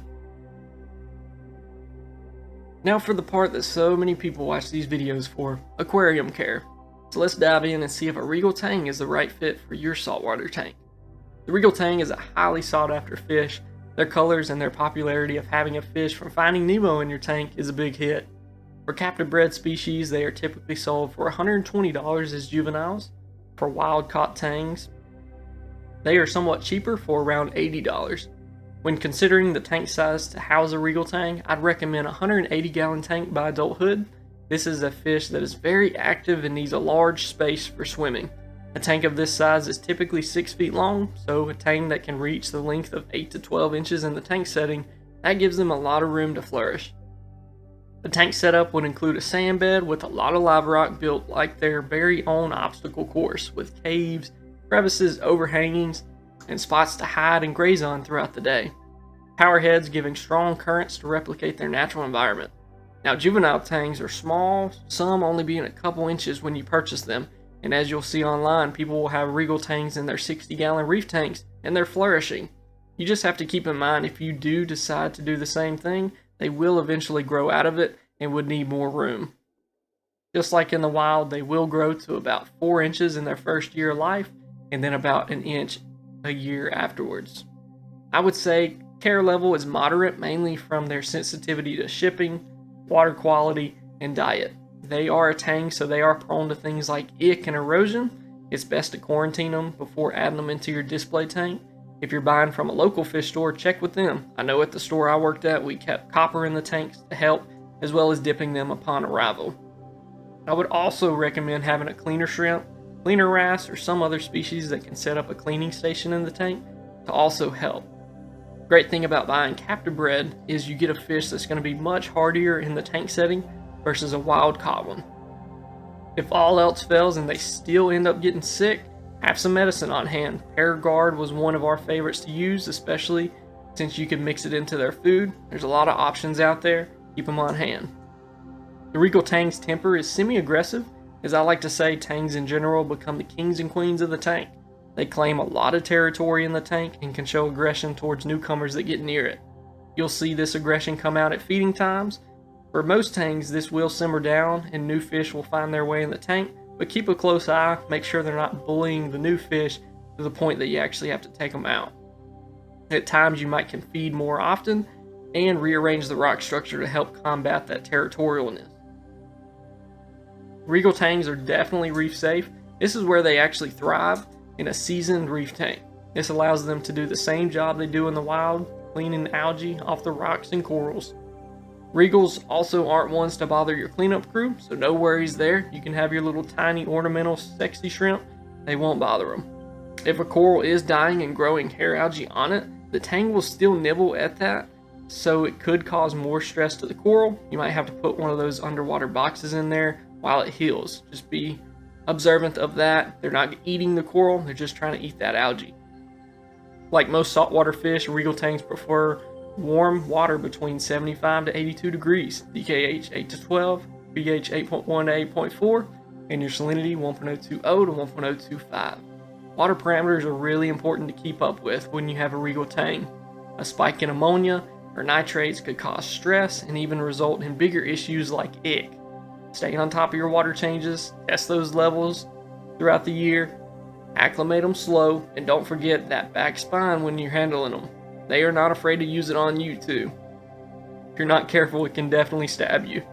Now for the part that so many people watch these videos for, aquarium care. So let's dive in and see if a Regal Tang is the right fit for your saltwater tank. The Regal Tang is a highly sought after fish. Their colors and their popularity of having a fish from Finding Nemo in your tank is a big hit. For captive bred species, they are typically sold for $120 as juveniles. For wild caught tangs, they are somewhat cheaper for around $80. When considering the tank size to house a Regal Tang, I'd recommend a 180 gallon tank by adulthood. This is a fish that is very active and needs a large space for swimming. A tank of this size is typically 6 feet long, so a tang that can reach the length of 8 to 12 inches in the tank setting, that gives them a lot of room to flourish. The tank setup would include a sand bed with a lot of live rock built like their very own obstacle course, with caves, crevices, overhangings, and spots to hide and graze on throughout the day. Power heads giving strong currents to replicate their natural environment. Now, juvenile tangs are small, some only being a couple inches when you purchase them, and as you'll see online, people will have Regal Tangs in their 60-gallon reef tanks, and they're flourishing. You just have to keep in mind, if you do decide to do the same thing, they will eventually grow out of it and would need more room. Just like in the wild, they will grow to about 4 inches in their first year of life, and then about an inch a year afterwards. I would say care level is moderate, mainly from their sensitivity to shipping, water quality, and diet. They are a tang, so they are prone to things like ick and erosion. It's best to quarantine them before adding them into your display tank. If you're buying from a local fish store, check with them. I know at the store I worked at, we kept copper in the tanks to help, as well as dipping them upon arrival. I would also recommend having a cleaner shrimp, cleaner wrasse, or some other species that can set up a cleaning station in the tank to also help. Great thing about buying captive bred is you get a fish that's going to be much hardier in the tank setting versus a wild caught one. If all else fails and they still end up getting sick, have some medicine on hand. Paragard was one of our favorites to use, especially since you can mix it into their food. There's a lot of options out there. Keep them on hand. The Regal Tang's temper is semi-aggressive. As I like to say, tangs in general become the kings and queens of the tank. They claim a lot of territory in the tank and can show aggression towards newcomers that get near it. You'll see this aggression come out at feeding times. For most tangs, this will simmer down and new fish will find their way in the tank, but keep a close eye, make sure they're not bullying the new fish to the point that you actually have to take them out. At times you might can feed more often and rearrange the rock structure to help combat that territorialness. Regal Tangs are definitely reef safe. This is where they actually thrive, in a seasoned reef tank. This allows them to do the same job they do in the wild, cleaning algae off the rocks and corals. Regals also aren't ones to bother your cleanup crew, so no worries there. You can have your little tiny ornamental sexy shrimp, they won't bother them. If a coral is dying and growing hair algae on it, the tang will still nibble at that, so it could cause more stress to the coral. You might have to put one of those underwater boxes in there while it heals. Just be observant of that. They're not eating the coral, they're just trying to eat that algae. Like most saltwater fish, Regal Tangs prefer warm water between 75 to 82 degrees, DKH 8 to 12, pH 8.1 to 8.4, and your salinity 1.020 to 1.025. Water parameters are really important to keep up with when you have a Regal Tang. A spike in ammonia or nitrates could cause stress and even result in bigger issues like ick. Stay on top of your water changes, test those levels throughout the year, acclimate them slow, and don't forget that back spine when you're handling them. They are not afraid to use it on you too. If you're not careful, it can definitely stab you.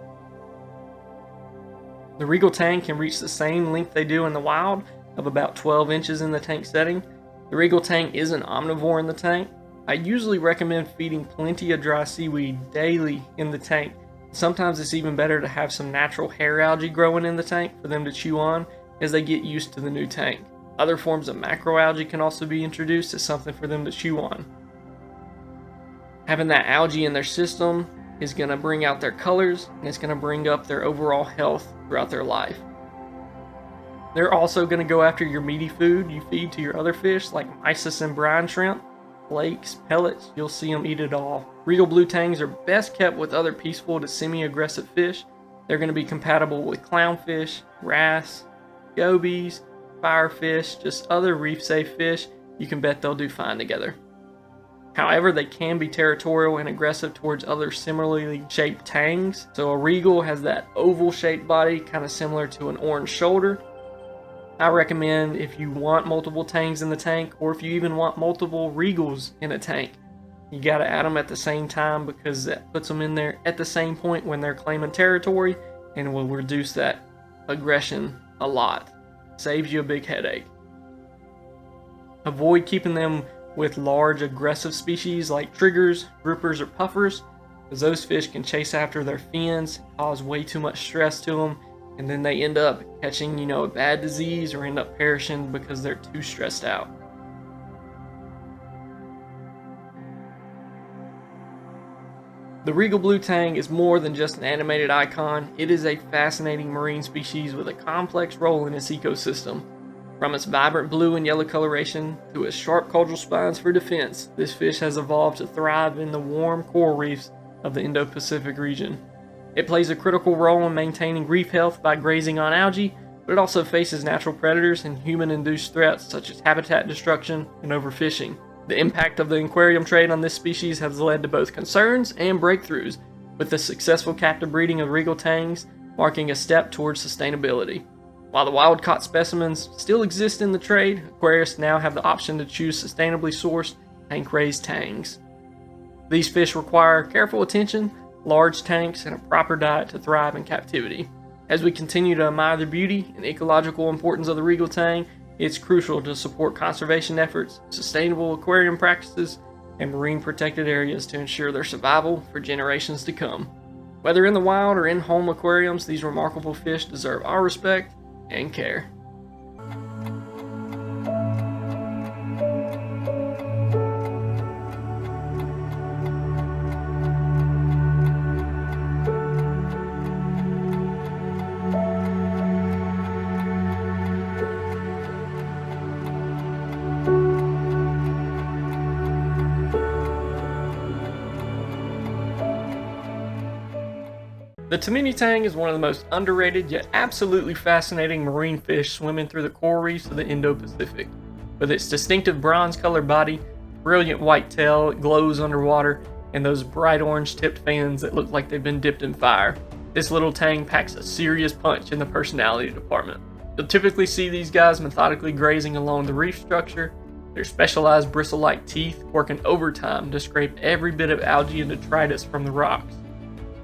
The Regal Tang can reach the same length they do in the wild, of about 12 inches in the tank setting. The Regal Tang is an omnivore in the tank. I usually recommend feeding plenty of dry seaweed daily in the tank. Sometimes it's even better to have some natural hair algae growing in the tank for them to chew on as they get used to the new tank. Other forms of macroalgae can also be introduced as something for them to chew on. Having that algae in their system is going to bring out their colors, and it's going to bring up their overall health throughout their life. They're also going to go after your meaty food you feed to your other fish, like mysis and brine shrimp, flakes, pellets. You'll see them eat it all. Regal Blue Tangs are best kept with other peaceful to semi-aggressive fish. They're going to be compatible with clownfish, wrasse, gobies, firefish, just other reef-safe fish. You can bet they'll do fine together. However, they can be territorial and aggressive towards other similarly shaped tangs. So a regal has that oval-shaped body, kind of similar to an orange shoulder. I recommend, if you want multiple tangs in the tank, or if you even want multiple regals in a tank, you got to add them at the same time, because that puts them in there at the same point when they're claiming territory and will reduce that aggression a lot. Saves you a big headache. Avoid keeping them with large aggressive species like triggers, groupers, or puffers, because those fish can chase after their fins, cause way too much stress to them, and then they end up catching, a bad disease or end up perishing because they're too stressed out. The Regal Blue Tang is more than just an animated icon, it is a fascinating marine species with a complex role in its ecosystem. From its vibrant blue and yellow coloration to its sharp caudal spines for defense, this fish has evolved to thrive in the warm coral reefs of the Indo-Pacific region. It plays a critical role in maintaining reef health by grazing on algae, but it also faces natural predators and human-induced threats such as habitat destruction and overfishing. The impact of the aquarium trade on this species has led to both concerns and breakthroughs, with the successful captive breeding of Regal Tangs marking a step towards sustainability. While the wild-caught specimens still exist in the trade, aquarists now have the option to choose sustainably sourced tank-raised tangs. These fish require careful attention, large tanks, and a proper diet to thrive in captivity. As we continue to admire the beauty and ecological importance of the Regal Tang, it's crucial to support conservation efforts, sustainable aquarium practices, and marine protected areas to ensure their survival for generations to come. Whether in the wild or in home aquariums, these remarkable fish deserve our respect and care. The Tomini Tang is one of the most underrated yet absolutely fascinating marine fish swimming through the coral reefs of the Indo-Pacific. With its distinctive bronze-colored body, brilliant white tail that glows underwater, and those bright orange-tipped fins that look like they've been dipped in fire, this little tang packs a serious punch in the personality department. You'll typically see these guys methodically grazing along the reef structure, their specialized bristle-like teeth working overtime to scrape every bit of algae and detritus from the rocks.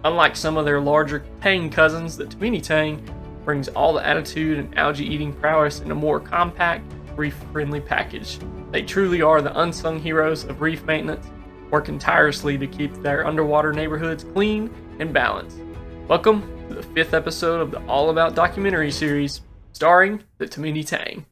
Unlike some of their larger tang cousins, the Tomini Tang brings all the attitude and algae-eating prowess in a more compact, reef-friendly package. They truly are the unsung heroes of reef maintenance, working tirelessly to keep their underwater neighborhoods clean and balanced. Welcome to the 5th episode of the All About documentary series, starring the Tomini Tang.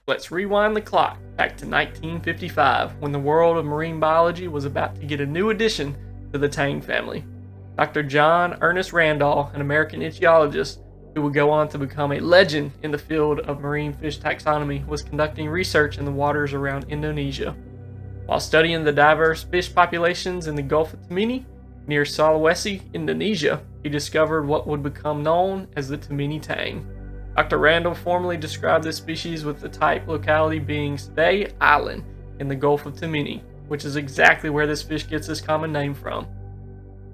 Let's rewind the clock back to 1955, when the world of marine biology was about to get a new addition to the Tang family. Dr. John Ernest Randall, an American ichthyologist who would go on to become a legend in the field of marine fish taxonomy, was conducting research in the waters around Indonesia. While studying the diverse fish populations in the Gulf of Tamini, near Sulawesi, Indonesia, he discovered what would become known as the Tomini Tang. Dr. Randall formally described this species with the type locality being Stay Island in the Gulf of Tamini, which is exactly where this fish gets its common name from.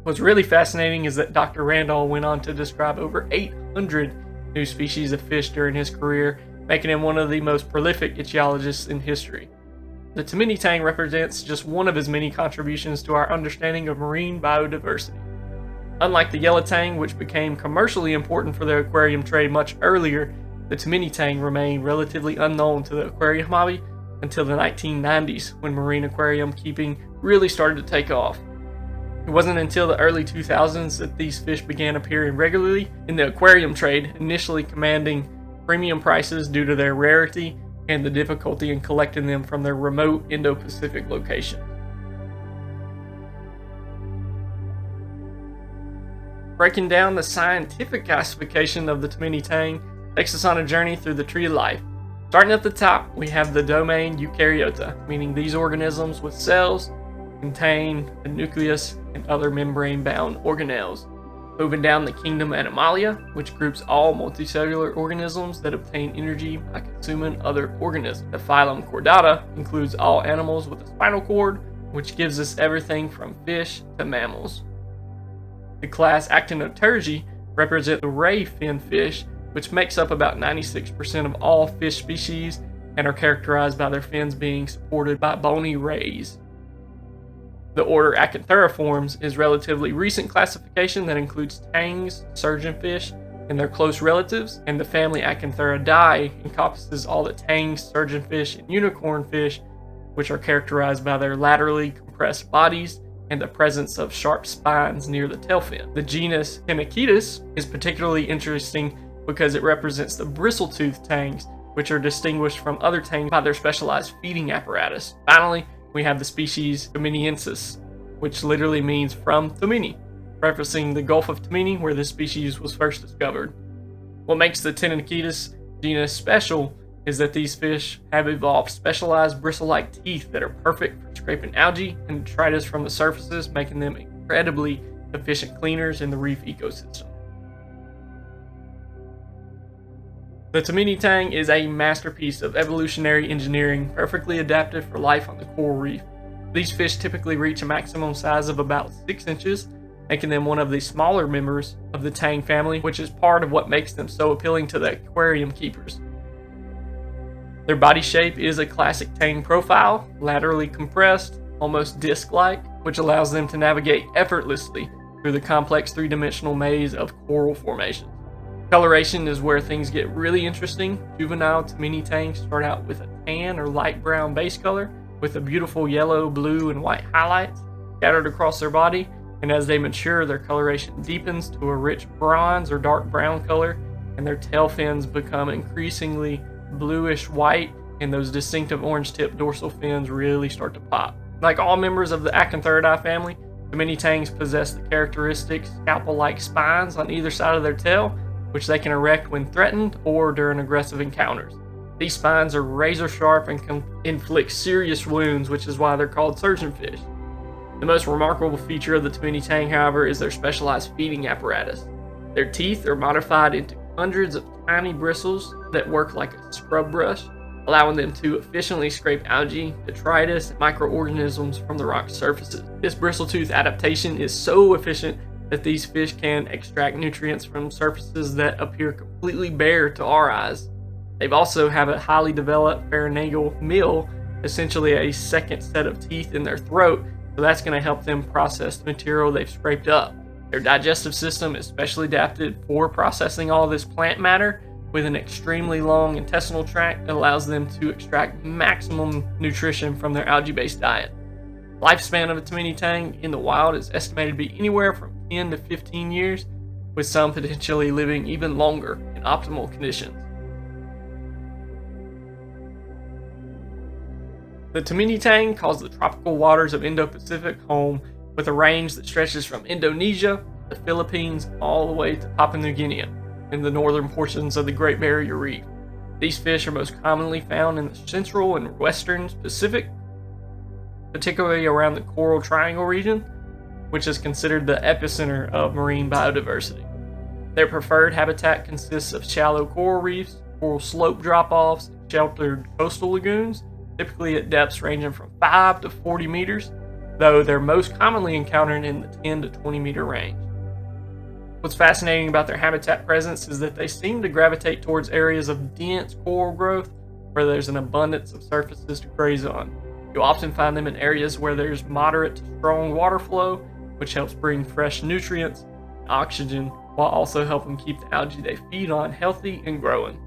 What's really fascinating is that Dr. Randall went on to describe over 800 new species of fish during his career, making him one of the most prolific ichthyologists in history. The Tomini Tang represents just one of his many contributions to our understanding of marine biodiversity. Unlike the yellow tang, which became commercially important for the aquarium trade much earlier, the Tomini Tang remained relatively unknown to the aquarium hobby until the 1990s, when marine aquarium keeping really started to take off. It wasn't until the early 2000s that these fish began appearing regularly in the aquarium trade, initially commanding premium prices due to their rarity and the difficulty in collecting them from their remote Indo-Pacific location. Breaking down the scientific classification of the Tomini Tang takes us on a journey through the tree of life. Starting at the top, we have the domain Eukaryota, meaning these organisms with cells contain a nucleus and other membrane-bound organelles. Moving down the kingdom Animalia, which groups all multicellular organisms that obtain energy by consuming other organisms. The phylum Chordata includes all animals with a spinal cord, which gives us everything from fish to mammals. The class Actinoturgi represent the ray fin fish, which makes up about 96% of all fish species and are characterized by their fins being supported by bony rays. The order Acanthuriformes is relatively recent classification that includes tangs, surgeonfish, and their close relatives, and the family Acanthuridae encompasses all the tangs, surgeonfish, and unicornfish, which are characterized by their laterally compressed bodies and the presence of sharp spines near the tail fin. The genus Tinacetus is particularly interesting because it represents the bristle-toothed tangs, which are distinguished from other tangs by their specialized feeding apparatus. Finally, we have the species Tominiensis, which literally means from Tomini, referencing the Gulf of Tomini where this species was first discovered. What makes the Tinacetus genus special is that these fish have evolved specialized bristle-like teeth that are perfect for scraping algae and detritus from the surfaces, making them incredibly efficient cleaners in the reef ecosystem. The Tomini Tang is a masterpiece of evolutionary engineering, perfectly adapted for life on the coral reef. These fish typically reach a maximum size of about 6 inches, making them one of the smaller members of the Tang family, which is part of what makes them so appealing to the aquarium keepers. Their body shape is a classic Tang profile, laterally compressed, almost disc-like, which allows them to navigate effortlessly through the complex three-dimensional maze of coral formations. Coloration is where things get really interesting. Juvenile Tomini Tangs start out with a tan or light brown base color with a beautiful yellow, blue, and white highlights scattered across their body, and as they mature, their coloration deepens to a rich bronze or dark brown color, and their tail fins become increasingly bluish white, and those distinctive orange-tipped dorsal fins really start to pop. Like all members of the Acanthuridae family, Tomini Tangs possess the characteristic scalpel-like spines on either side of their tail, which they can erect when threatened or during aggressive encounters. These spines are razor sharp and can inflict serious wounds, which is why they're called surgeonfish. The most remarkable feature of the Tomini Tang, however, is their specialized feeding apparatus. Their teeth are modified into hundreds of tiny bristles that work like a scrub brush, allowing them to efficiently scrape algae, detritus, and microorganisms from the rock surfaces. This bristle-tooth adaptation is so efficient that these fish can extract nutrients from surfaces that appear completely bare to our eyes. They also have a highly developed pharyngeal meal, essentially a second set of teeth in their throat, so that's going to help them process the material they've scraped up. Their digestive system is specially adapted for processing all this plant matter, with an extremely long intestinal tract that allows them to extract maximum nutrition from their algae-based diet. Lifespan of a Tomini Tang in the wild is estimated to be anywhere from 10 to 15 years, with some potentially living even longer in optimal conditions. The Tomini Tang calls the tropical waters of Indo-Pacific home, with a range that stretches from Indonesia, the Philippines, all the way to Papua New Guinea in the northern portions of the Great Barrier Reef. These fish are most commonly found in the central and western Pacific, particularly around the Coral Triangle region, which is considered the epicenter of marine biodiversity. Their preferred habitat consists of shallow coral reefs, coral slope drop-offs, and sheltered coastal lagoons, typically at depths ranging from 5 to 40 meters, though they're most commonly encountered in the 10 to 20 meter range. What's fascinating about their habitat presence is that they seem to gravitate towards areas of dense coral growth where there's an abundance of surfaces to graze on. You'll often find them in areas where there's moderate to strong water flow, which helps bring fresh nutrients and oxygen while also helping keep the algae they feed on healthy and growing.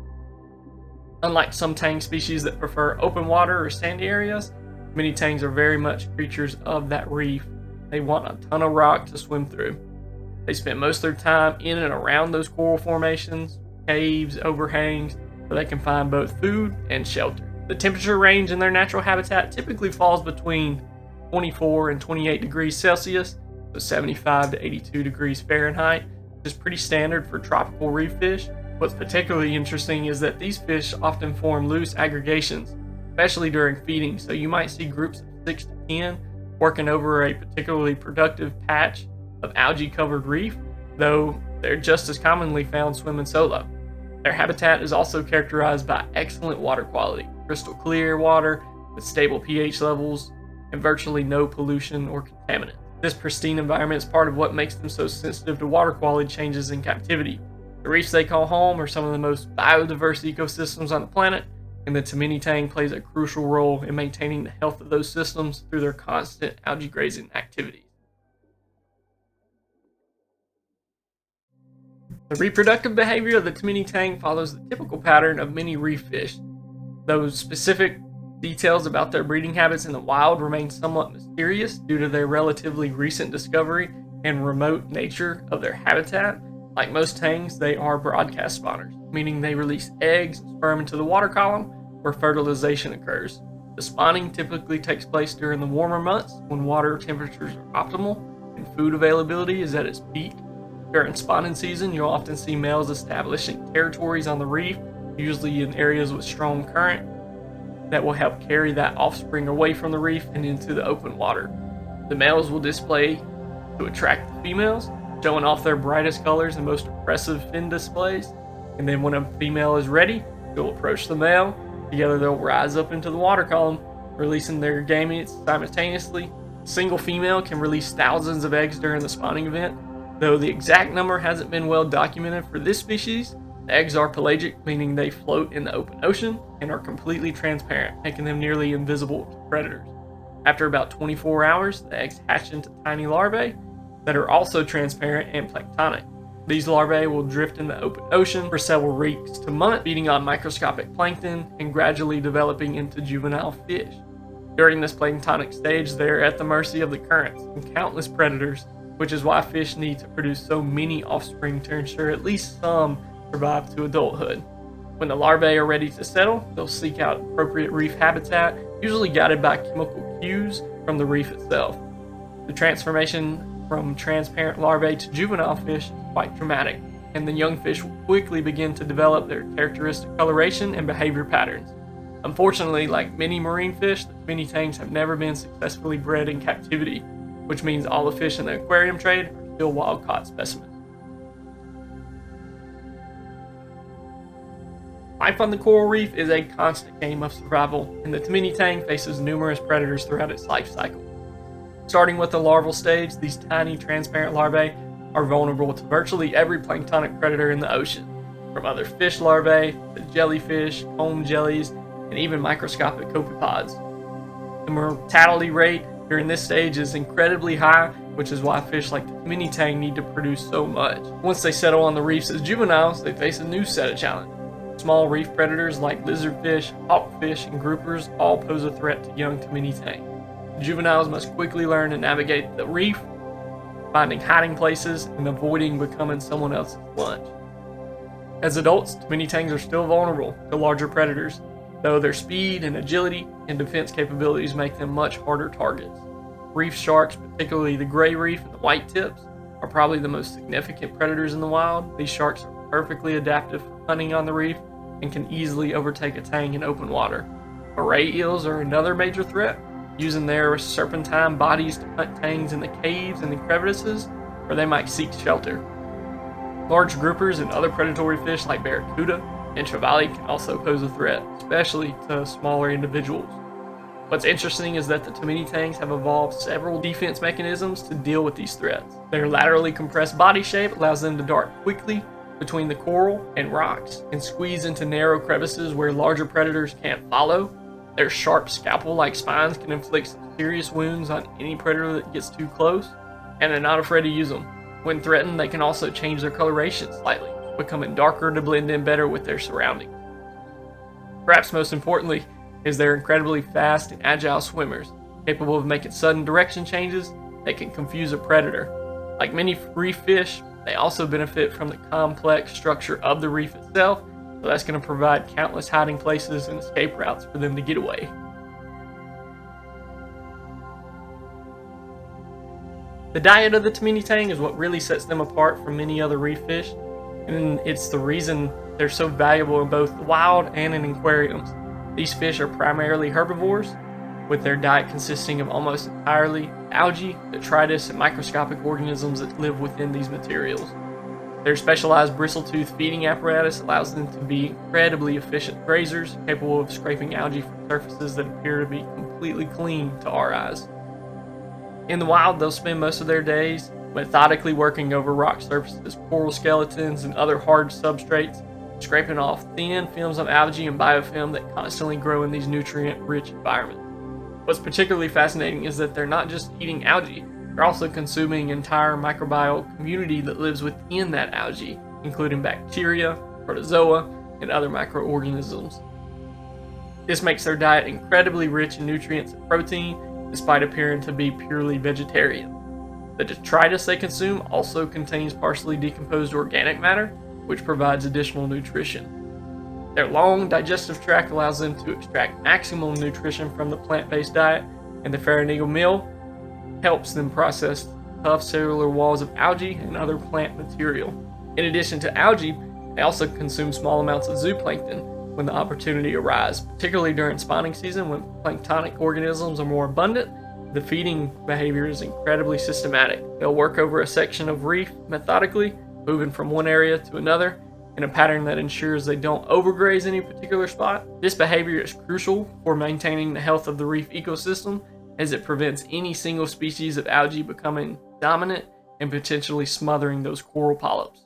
Unlike some tang species that prefer open water or sandy areas, many tangs are very much creatures of that reef. They want a ton of rock to swim through. They spend most of their time in and around those coral formations, caves, overhangs, where they can find both food and shelter. The temperature range in their natural habitat typically falls between 24 and 28 degrees Celsius, so 75 to 82 degrees Fahrenheit, which is pretty standard for tropical reef fish. What's particularly interesting is that these fish often form loose aggregations, especially during feeding, so you might see groups of 6 to 10 working over a particularly productive patch of algae-covered reef, though they're just as commonly found swimming solo. Their habitat is also characterized by excellent water quality, crystal clear water with stable pH levels and virtually no pollution or contaminants. This pristine environment is part of what makes them so sensitive to water quality changes in captivity. The reefs they call home are some of the most biodiverse ecosystems on the planet, and the Tomini Tang plays a crucial role in maintaining the health of those systems through their constant algae grazing activities. The reproductive behavior of the Tomini Tang follows the typical pattern of many reef fish. Those specific details about their breeding habits in the wild remain somewhat mysterious due to their relatively recent discovery and remote nature of their habitat. Like most tangs, they are broadcast spawners, meaning they release eggs and sperm into the water column where fertilization occurs. The spawning typically takes place during the warmer months when water temperatures are optimal and food availability is at its peak. During spawning season, you'll often see males establishing territories on the reef, usually in areas with strong current, that will help carry that offspring away from the reef and into the open water. The males will display to attract the females, showing off their brightest colors and most impressive fin displays. And then when a female is ready, they'll approach the male. Together they'll rise up into the water column, releasing their gametes simultaneously. A single female can release thousands of eggs during the spawning event. Though the exact number hasn't been well documented for this species, the eggs are pelagic, meaning they float in the open ocean and are completely transparent, making them nearly invisible to predators. After about 24 hours, the eggs hatch into tiny larvae that are also transparent and planktonic. These larvae will drift in the open ocean for several weeks to months, feeding on microscopic plankton and gradually developing into juvenile fish. During this planktonic stage, they are at the mercy of the currents and countless predators, which is why fish need to produce so many offspring to ensure at least some survive to adulthood. When the larvae are ready to settle, they'll seek out appropriate reef habitat, usually guided by chemical cues from the reef itself. The transformation from transparent larvae to juvenile fish is quite dramatic, and the young fish will quickly begin to develop their characteristic coloration and behavior patterns. Unfortunately, like many marine fish, the Tomini Tangs have never been successfully bred in captivity, which means all the fish in the aquarium trade are still wild-caught specimens. Life on the coral reef is a constant game of survival, and the Tomini Tang faces numerous predators throughout its life cycle. Starting with the larval stage, these tiny transparent larvae are vulnerable to virtually every planktonic predator in the ocean, from other fish larvae to jellyfish, comb jellies, and even microscopic copepods. The mortality rate during this stage is incredibly high, which is why fish like the Tomini Tang need to produce so much. Once they settle on the reefs as juveniles, they face a new set of challenges. Small reef predators like lizardfish, hawkfish, and groupers all pose a threat to young Tomini Tang. Juveniles must quickly learn to navigate the reef, finding hiding places and avoiding becoming someone else's lunch. As adults, Tomini Tangs are still vulnerable to larger predators, though their speed and agility and defense capabilities make them much harder targets. Reef sharks, particularly the gray reef and the white tips, are probably the most significant predators in the wild. These sharks are perfectly adaptive for hunting on the reef and can easily overtake a tang in open water. Moray eels are another major threat, using their serpentine bodies to hunt tangs in the caves and the crevices where they might seek shelter. Large groupers and other predatory fish like barracuda and trevally can also pose a threat, especially to smaller individuals. What's interesting is that the Tomini Tangs have evolved several defense mechanisms to deal with these threats. Their laterally compressed body shape allows them to dart quickly between the coral and rocks and squeeze into narrow crevices where larger predators can't follow. Their sharp scalpel-like spines can inflict serious wounds on any predator that gets too close, and they're not afraid to use them. When threatened, they can also change their coloration slightly, becoming darker to blend in better with their surroundings. Perhaps most importantly is they're incredibly fast and agile swimmers, capable of making sudden direction changes that can confuse a predator. Like many reef fish, they also benefit from the complex structure of the reef itself so that's going to provide countless hiding places and escape routes for them to get away. The diet of the Tomini Tang is what really sets them apart from many other reef fish, and it's the reason they're so valuable in both the wild and in aquariums. These fish are primarily herbivores, with their diet consisting of almost entirely algae, detritus, and microscopic organisms that live within these materials. Their specialized bristle-tooth feeding apparatus allows them to be incredibly efficient grazers, capable of scraping algae from surfaces that appear to be completely clean to our eyes. In the wild, they'll spend most of their days methodically working over rock surfaces, coral skeletons, and other hard substrates, scraping off thin films of algae and biofilm that constantly grow in these nutrient-rich environments. What's particularly fascinating is that they're not just eating algae, they're also consuming an entire microbial community that lives within that algae, including bacteria, protozoa, and other microorganisms. This makes their diet incredibly rich in nutrients and protein, despite appearing to be purely vegetarian. The detritus they consume also contains partially decomposed organic matter, which provides additional nutrition. Their long digestive tract allows them to extract maximum nutrition from the plant-based diet, and the pharyngeal meal helps them process tough cellular walls of algae and other plant material. In addition to algae, they also consume small amounts of zooplankton when the opportunity arises, particularly during spawning season when planktonic organisms are more abundant. The feeding behavior is incredibly systematic. They'll work over a section of reef methodically, moving from one area to another in a pattern that ensures they don't overgraze any particular spot. This behavior is crucial for maintaining the health of the reef ecosystem, as it prevents any single species of algae becoming dominant and potentially smothering those coral polyps.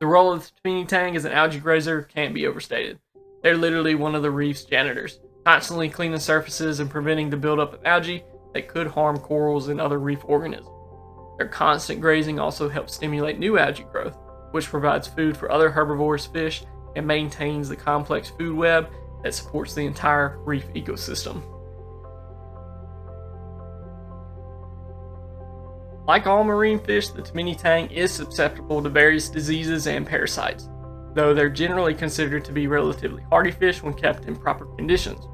The role of the Tomini Tang as an algae grazer can't be overstated. They're literally one of the reef's janitors, constantly cleaning surfaces and preventing the buildup of algae that could harm corals and other reef organisms. Their constant grazing also helps stimulate new algae growth, which provides food for other herbivorous fish and maintains the complex food web that supports the entire reef ecosystem. Like all marine fish, the Tomini Tang is susceptible to various diseases and parasites, though they're generally considered to be relatively hardy fish when kept in proper conditions.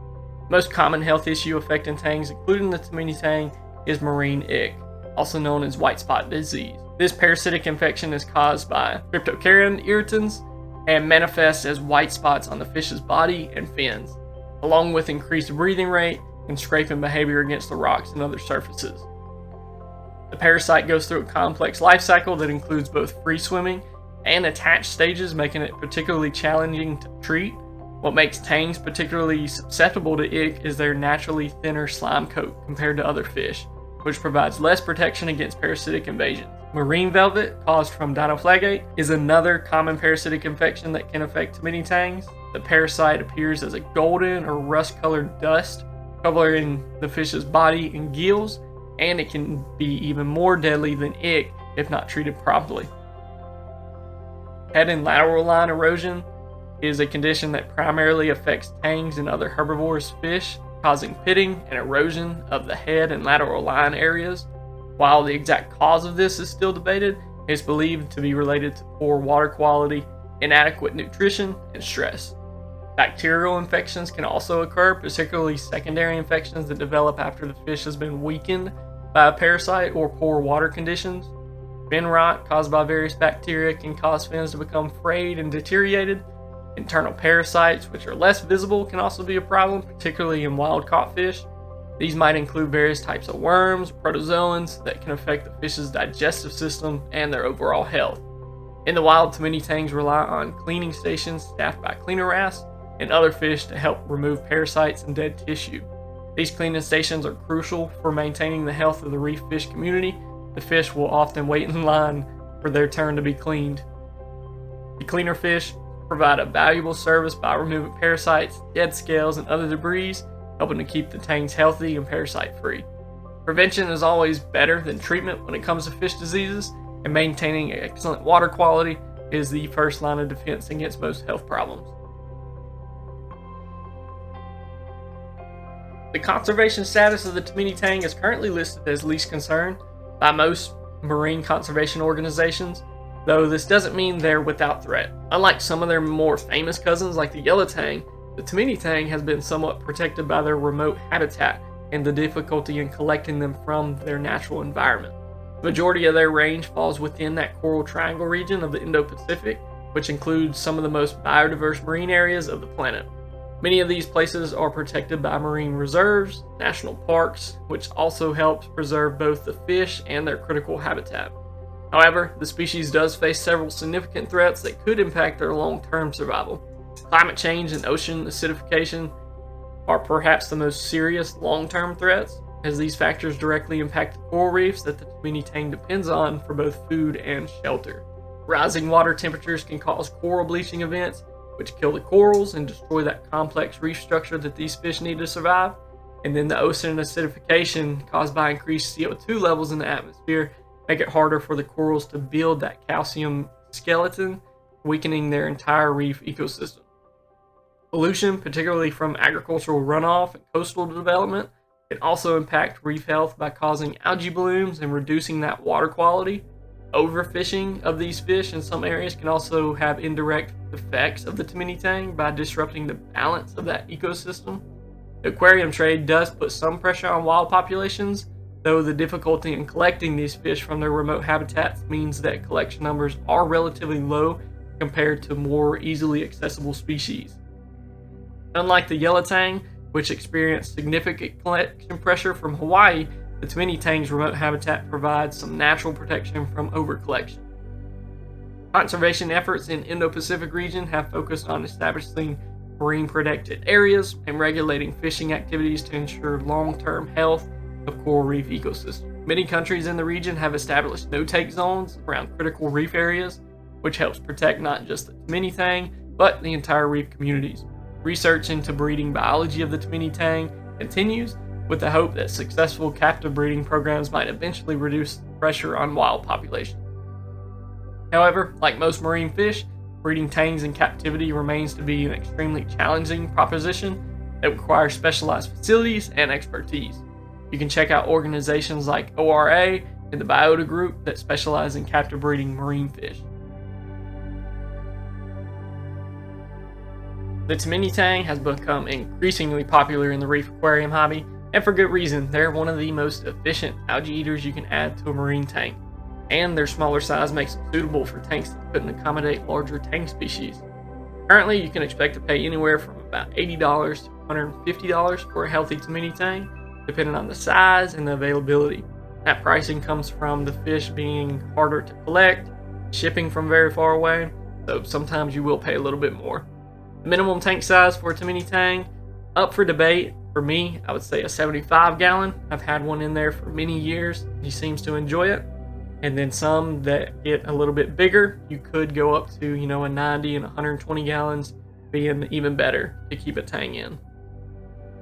Most common health issue affecting tangs, including the Tomini Tang, is marine ick, also known as white spot disease. This parasitic infection is caused by cryptocarine irritants and manifests as white spots on the fish's body and fins, along with increased breathing rate and scraping behavior against the rocks and other surfaces. The parasite goes through a complex life cycle that includes both free swimming and attached stages, making it particularly challenging to treat. What makes tangs particularly susceptible to ick is their naturally thinner slime coat compared to other fish, which provides less protection against parasitic invasion. Marine velvet, caused from dinoflagellate, is another common parasitic infection that can affect Tomini Tangs. The parasite appears as a golden or rust-colored dust covering the fish's body and gills, and it can be even more deadly than ick if not treated properly. Head and lateral line erosion is a condition that primarily affects tangs and other herbivorous fish, causing pitting and erosion of the head and lateral line areas. While the exact cause of this is still debated, it's believed to be related to poor water quality, inadequate nutrition, and stress. Bacterial infections can also occur, particularly secondary infections that develop after the fish has been weakened by a parasite or poor water conditions. Fin rot caused by various bacteria can cause fins to become frayed and deteriorated. Internal parasites, which are less visible, can also be a problem, particularly in wild-caught fish. These might include various types of worms, protozoans that can affect the fish's digestive system and their overall health. In the wild, Tomini Tangs rely on cleaning stations staffed by cleaner wrasse and other fish to help remove parasites and dead tissue. These cleaning stations are crucial for maintaining the health of the reef fish community. The fish will often wait in line for their turn to be cleaned. The cleaner fish provide a valuable service by removing parasites, dead scales, and other debris, helping to keep the tangs healthy and parasite-free. Prevention is always better than treatment when it comes to fish diseases, and maintaining excellent water quality is the first line of defense against most health problems. The conservation status of the Tomini Tang is currently listed as least concern by most marine conservation organizations. though this doesn't mean they're without threat. Unlike some of their more famous cousins like the yellow tang, the Tomini Tang has been somewhat protected by their remote habitat and the difficulty in collecting them from their natural environment. The majority of their range falls within that coral triangle region of the Indo-Pacific, which includes some of the most biodiverse marine areas of the planet. Many of these places are protected by marine reserves, national parks, which also helps preserve both the fish and their critical habitat. However, the species does face several significant threats that could impact their long-term survival. Climate change and ocean acidification are perhaps the most serious long-term threats, as these factors directly impact the coral reefs that the Tomini Tang depends on for both food and shelter. Rising water temperatures can cause coral bleaching events, which kill the corals and destroy that complex reef structure that these fish need to survive. And then the ocean acidification caused by increased CO2 levels in the atmosphere make it harder for the corals to build that calcium skeleton, weakening their entire reef ecosystem. Pollution, particularly from agricultural runoff and coastal development, can also impact reef health by causing algae blooms and reducing that water quality. Overfishing of these fish in some areas can also have indirect effects of the Tomini Tang by disrupting the balance of that ecosystem. The aquarium trade does put some pressure on wild populations, though the difficulty in collecting these fish from their remote habitats means that collection numbers are relatively low compared to more easily accessible species. Unlike the yellow tang, which experienced significant collection pressure from Hawaii, the Tomini Tang's remote habitat provides some natural protection from overcollection. Conservation efforts in Indo-Pacific region have focused on establishing marine protected areas and regulating fishing activities to ensure long-term health of coral reef ecosystems. Many countries in the region have established no-take zones around critical reef areas, which helps protect not just the Tomini Tang, but the entire reef communities. Research into breeding biology of the Tomini Tang continues, with the hope that successful captive breeding programs might eventually reduce the pressure on wild populations. However, like most marine fish, breeding tangs in captivity remains to be an extremely challenging proposition that requires specialized facilities and expertise. You can check out organizations like ORA and the Biota Group that specialize in captive breeding marine fish. The Tomini Tang has become increasingly popular in the reef aquarium hobby, and for good reason. They're one of the most efficient algae eaters you can add to a marine tank, and their smaller size makes them suitable for tanks that couldn't accommodate larger tang species. Currently, you can expect to pay anywhere from about $80 to $150 for a healthy Tomini Tang, depending on the size and the availability. That pricing comes from the fish being harder to collect, shipping from very far away, so sometimes you will pay a little bit more. The minimum tank size for a Tomini Tang, up for debate. For me, I would say a 75 gallon. I've had one in there for many years. He seems to enjoy it. And then some that get a little bit bigger, you could go up to, a 90 and 120 gallons, being even better to keep a tang in.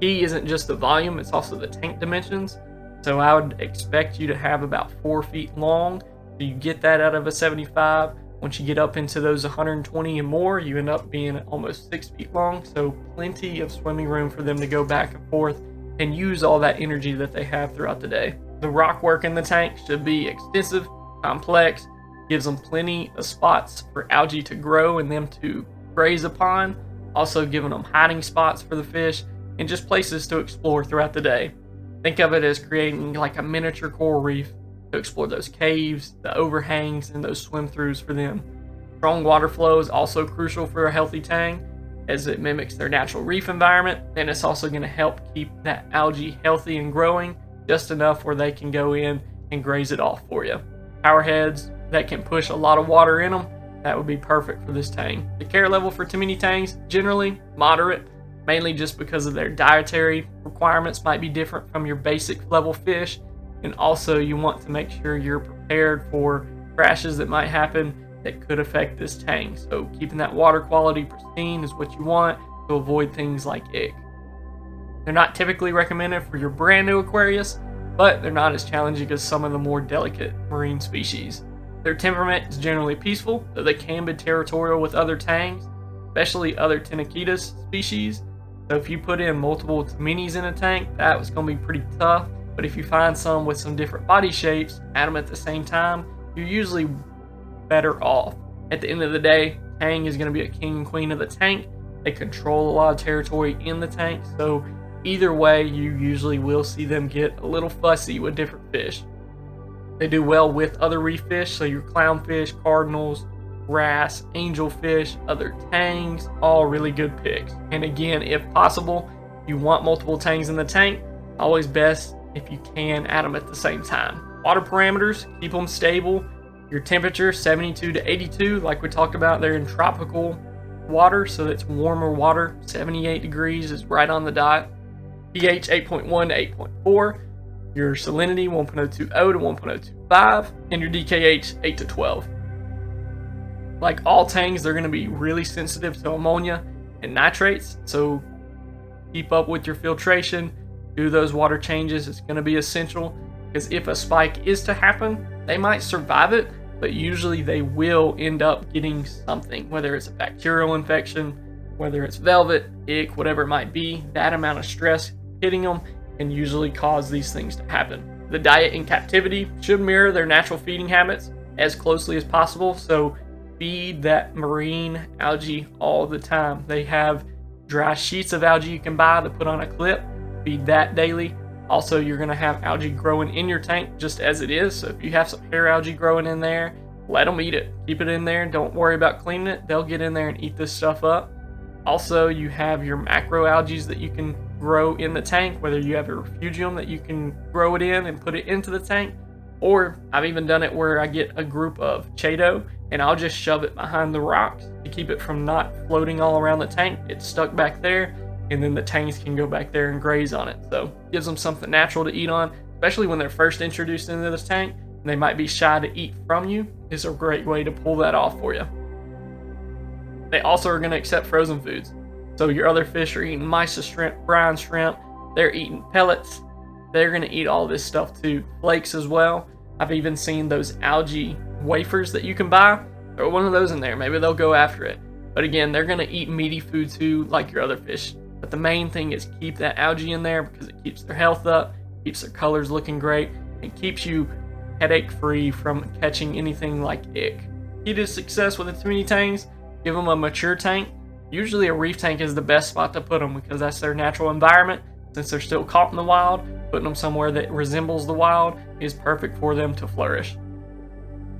Key isn't just the volume, it's also the tank dimensions. So I would expect you to have about 4 feet long. So you get that out of a 75. Once you get up into those 120 and more, you end up being almost 6 feet long. So plenty of swimming room for them to go back and forth and use all that energy that they have throughout the day. The rock work in the tank should be extensive, complex, gives them plenty of spots for algae to grow and them to graze upon, also giving them hiding spots for the fish and just places to explore throughout the day. Think of it as creating like a miniature coral reef to explore those caves, the overhangs, and those swim-throughs for them. Strong water flow is also crucial for a healthy tang, as it mimics their natural reef environment, and it's also going to help keep that algae healthy and growing just enough where they can go in and graze it off for you. Power heads that can push a lot of water in them, that would be perfect for this tang. The care level for Tomini tangs, generally moderate, mainly just because of their dietary requirements might be different from your basic level fish, and also you want to make sure you're prepared for crashes that might happen that could affect this tang. So keeping that water quality pristine is what you want to avoid things like ick. They're not typically recommended for your brand new Aquarius, but they're not as challenging as some of the more delicate marine species. Their temperament is generally peaceful, though they can be territorial with other tangs, especially other Tenochetus species. So if you put in multiple Tominis in a tank, that was going to be pretty tough. But if you find some with some different body shapes, add them at the same time, you're usually better off. At the end of the day, Tang is going to be a king and queen of the tank. They control a lot of territory in the tank, so either way, you usually will see them get a little fussy with different fish. They do well with other reef fish, so your clownfish, cardinals, wrasse, angelfish, other tangs, all really good picks. And again, if possible, you want multiple tangs in the tank, always best if you can add them at the same time. Water parameters, keep them stable. Your temperature, 72 to 82, like we talked about, they're in tropical water, so that's warmer water. 78 degrees is right on the dot. pH 8.1 to 8.4. Your salinity 1.020 to 1.025, and your DKH 8 to 12. Like all tangs, they're going to be really sensitive to ammonia and nitrates, so keep up with your filtration, do those water changes. It's going to be essential, because if a spike is to happen, they might survive it, but usually they will end up getting something, whether it's a bacterial infection, whether it's velvet, ick, whatever it might be. That amount of stress hitting them can usually cause these things to happen. The diet in captivity should mirror their natural feeding habits as closely as possible, so feed that marine algae all the time. They have dry sheets of algae you can buy to put on a clip. Feed that daily. Also, you're going to have algae growing in your tank just as it is, so if you have some hair algae growing in there, let them eat it. Keep it in there. Don't worry about cleaning it. They'll get in there and eat this stuff up. Also, you have your macroalgae that you can grow in the tank, whether you have a refugium that you can grow it in and put it into the tank, or I've even done it where I get a group of chaeto and I'll just shove it behind the rocks to keep it from not floating all around the tank. It's stuck back there, and then the tangs can go back there and graze on it. So it gives them something natural to eat on, especially when they're first introduced into this tank and they might be shy to eat from you. It's a great way to pull that off for you. They also are going to accept frozen foods. So your other fish are eating mysis shrimp, brine shrimp, they're eating pellets. They're going to eat all this stuff too. Flakes as well. I've even seen those algae wafers that you can buy. Throw one of those in there. Maybe they'll go after it. But again, they're going to eat meaty food too, like your other fish. But the main thing is keep that algae in there, because it keeps their health up, keeps their colors looking great, and keeps you headache free from catching anything like ick. Key to success with the Tomini tangs, give them a mature tank. Usually a reef tank is the best spot to put them, because that's their natural environment. Since they're still caught in the wild, putting them somewhere that resembles the wild is perfect for them to flourish.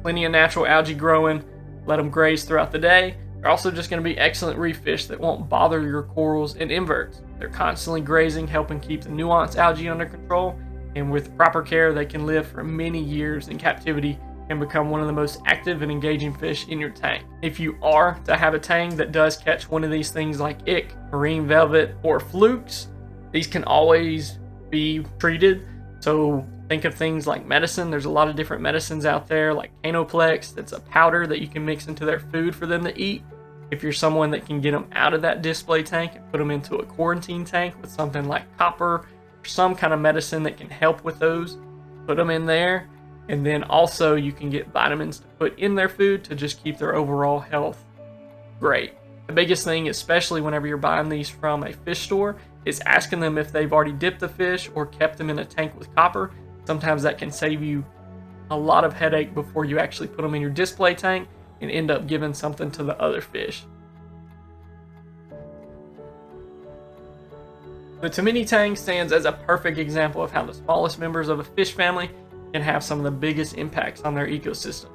Plenty of natural algae growing, let them graze throughout the day. They're also just going to be excellent reef fish that won't bother your corals and inverts. They're constantly grazing, helping keep the nuanced algae under control, and with proper care they can live for many years in captivity and become one of the most active and engaging fish in your tank. If you are to have a tank that does catch one of these things like ick, marine velvet, or flukes, these can always be treated. So think of things like medicine. There's a lot of different medicines out there, like Canoplex, that's a powder that you can mix into their food for them to eat. If you're someone that can get them out of that display tank and put them into a quarantine tank with something like copper or some kind of medicine that can help with those, put them in there. And then also you can get vitamins to put in their food to just keep their overall health great. The biggest thing, especially whenever you're buying these from a fish store, is asking them if they've already dipped the fish or kept them in a tank with copper. Sometimes that can save you a lot of headache before you actually put them in your display tank and end up giving something to the other fish. The Tomini Tang stands as a perfect example of how the smallest members of a fish family can have some of the biggest impacts on their ecosystem.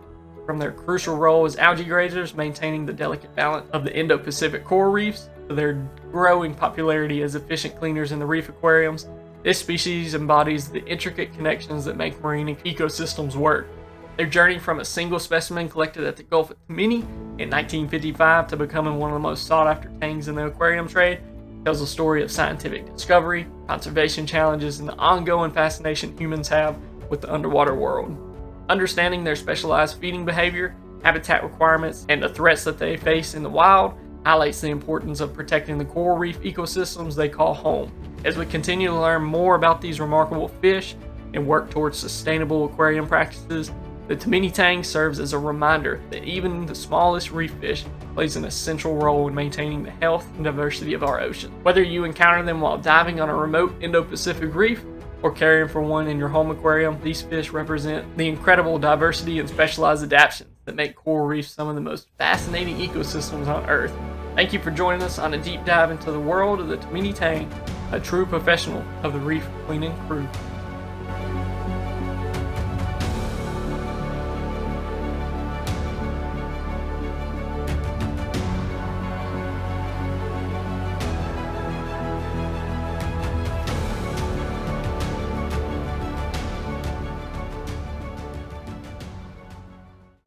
From their crucial role as algae grazers, maintaining the delicate balance of the Indo-Pacific coral reefs, to their growing popularity as efficient cleaners in the reef aquariums, this species embodies the intricate connections that make marine ecosystems work. Their journey from a single specimen collected at the Gulf of Tamini in 1955 to becoming one of the most sought-after tangs in the aquarium trade tells a story of scientific discovery, conservation challenges, and the ongoing fascination humans have with the underwater world. Understanding their specialized feeding behavior, habitat requirements, and the threats that they face in the wild highlights the importance of protecting the coral reef ecosystems they call home. As we continue to learn more about these remarkable fish and work towards sustainable aquarium practices, the Tomini Tang serves as a reminder that even the smallest reef fish plays an essential role in maintaining the health and diversity of our ocean. Whether you encounter them while diving on a remote Indo-Pacific reef or caring for one in your home aquarium, these fish represent the incredible diversity and specialized adaptations that make coral reefs some of the most fascinating ecosystems on Earth. Thank you for joining us on a deep dive into the world of the Tomini Tang, a true professional of the reef cleaning crew.